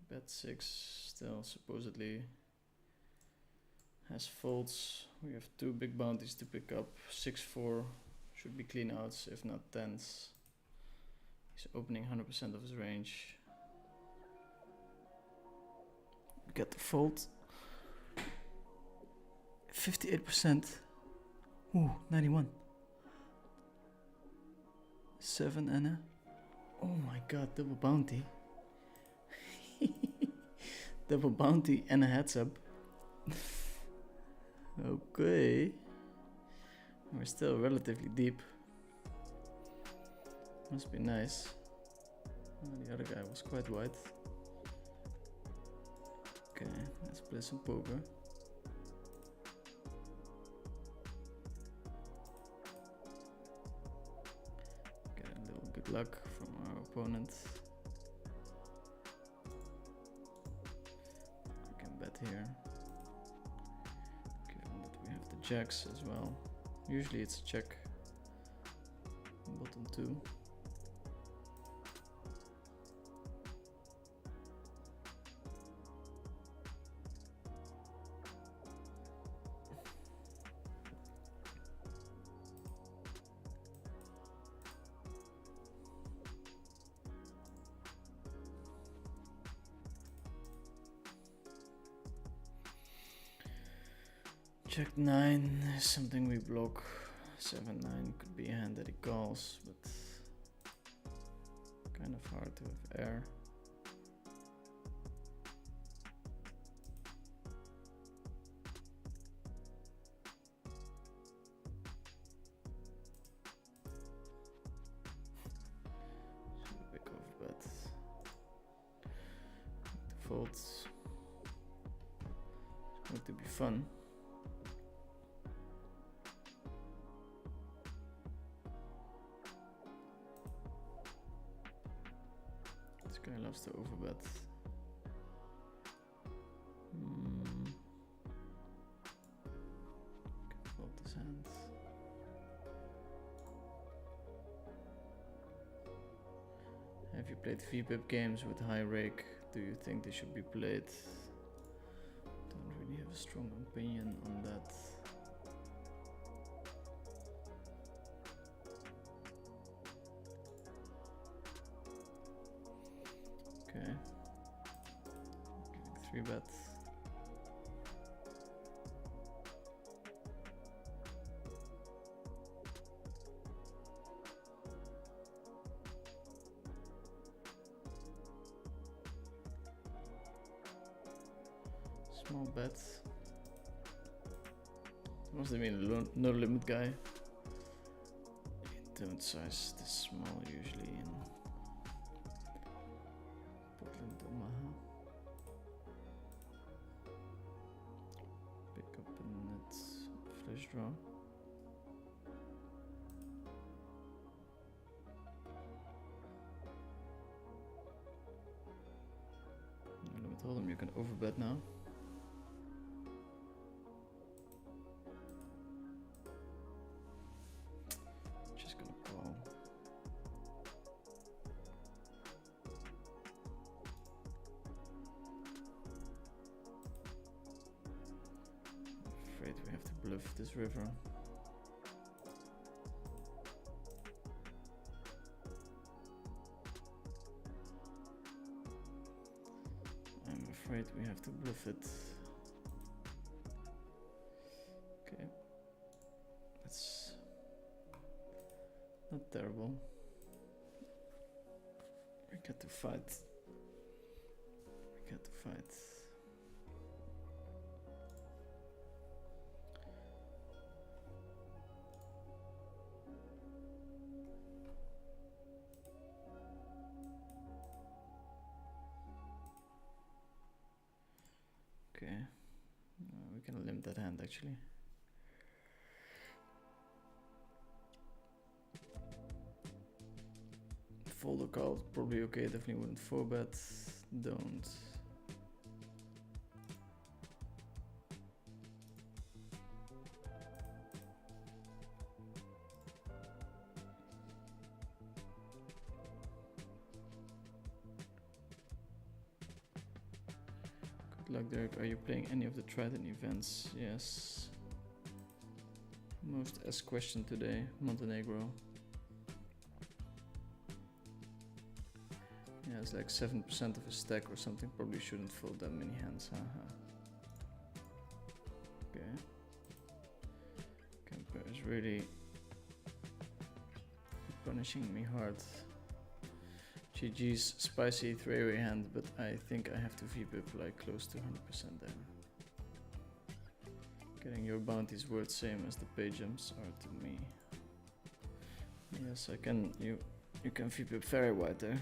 Bet 6 still supposedly has folds. We have 2 big bounties to pick up. 6-4 should be clean outs, if not tens. He's opening 100% of his range. Get the fold. 58%. Ooh, 91. 7 and a. Oh my god, double bounty. Double bounty and a heads up. Okay. We're still relatively deep. Must be nice. Oh, the other guy was quite wide. Okay, let's play some poker. Get a little good luck from our opponent. We can bet here. Given that we have the jacks as well. Usually it's a check. Bottom 2. Check 9 is something we block. 7-9 could be a hand that he calls, but kind of hard to have air. Should a big overbet. Folds. It's going to be fun. This guy loves to overbet. Can fold his hands. Have you played VPIP games with high rake? Do you think they should be played? Don't really have a strong opinion on that. Okay. Giving 3 bets. Small bets. Must have been a no limit guy. You don't size this small usually in Portland, Omaha. Pick up a net flush draw. No limit hold'em, you can overbet now. bluff this river. I'm afraid we have to bluff it. Okay. That's not terrible. We got to fight. We got to fight. Okay, we can limp that hand actually. Fold or call, probably okay, definitely wouldn't 4-bet, don't. Good luck, Derek. Are you playing any of the Trident events? Yes. Most asked question today, Montenegro. Yeah, it's like 7% of a stack or something. Probably shouldn't fold that many hands. Okay. Kemper is really punishing me hard. GG's spicy 3-way hand, but I think I have to VPip like close to 100% there. Getting your bounties worth same as the pay jumps are to me. Yes, I can. You can VPip very wide there.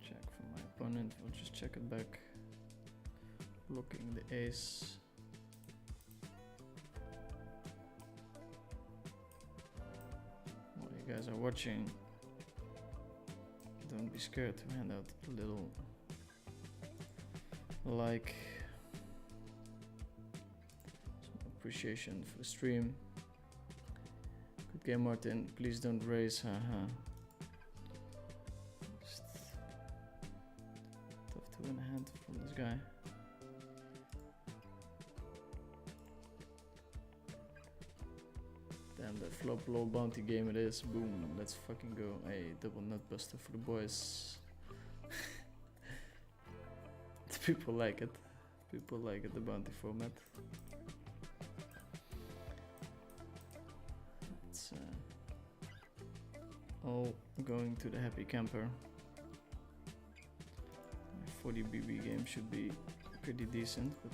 Check from my opponent. We'll just check it back. Blocking the ace. While you guys are watching, don't be scared to hand out a little like, some appreciation for the stream. Good game, Martin. Please don't raise, haha. Just tough to win a hand from this guy. Damn, that flop low bounty game it is. Boom, let's fucking go. Hey, double nut buster for the boys. People like it. People like it, the bounty format. It's all going to the happy camper. My 40 BB game should be pretty decent, but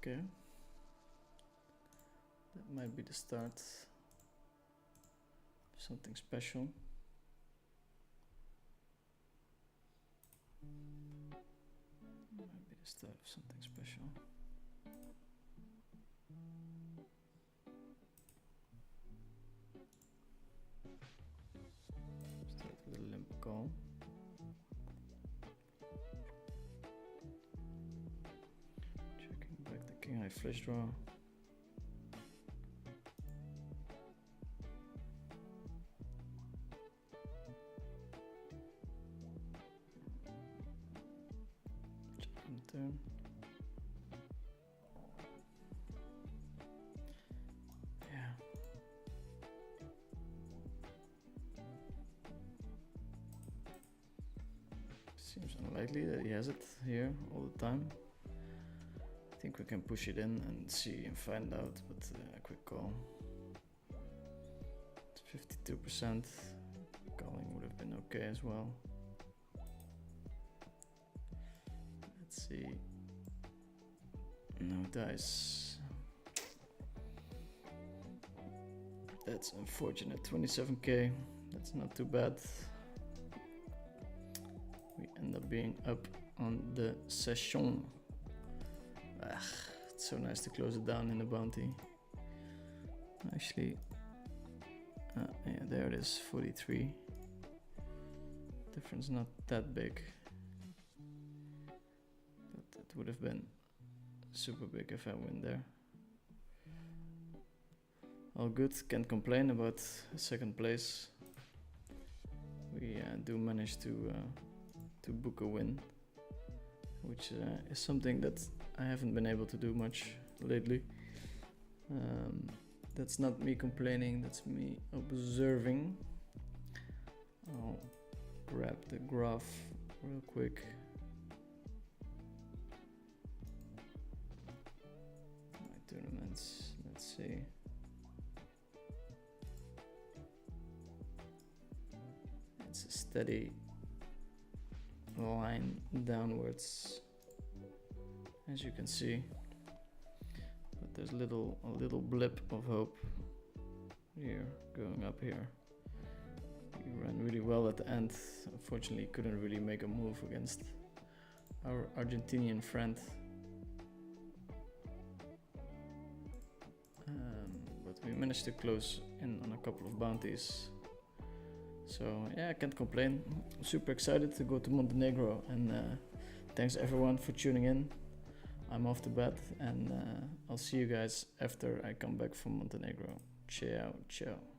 okay. That might be the start of something special. Might be the start of something special. Start with a limp call. Checking back the king high flush draw. Checking the turn. Yeah. Seems unlikely that he has it here all the time. I think we can push it in and see and find out, but a quick call. It's 52%. Calling would have been okay as well. Let's see. No dice. That's unfortunate. 27k. That's not too bad. We end up being up on the session. It's so nice to close it down in the bounty. Actually, yeah, there it is, 43. Difference not that big, but it would have been super big if I win there. All good, can't complain about second place. We do manage to book a win, which is something that I haven't been able to do much lately. That's not me complaining, that's me observing. I'll grab the graph real quick. My tournaments, let's see. It's a steady line downwards, as you can see, but there's a little blip of hope here, going up here. We ran really well at the end. Unfortunately, couldn't really make a move against our Argentinian friend, but we managed to close in on a couple of bounties. So yeah, I can't complain. I'm super excited to go to Montenegro, and thanks everyone for tuning in. I'm off to bed, and I'll see you guys after I come back from Montenegro. Ciao, ciao.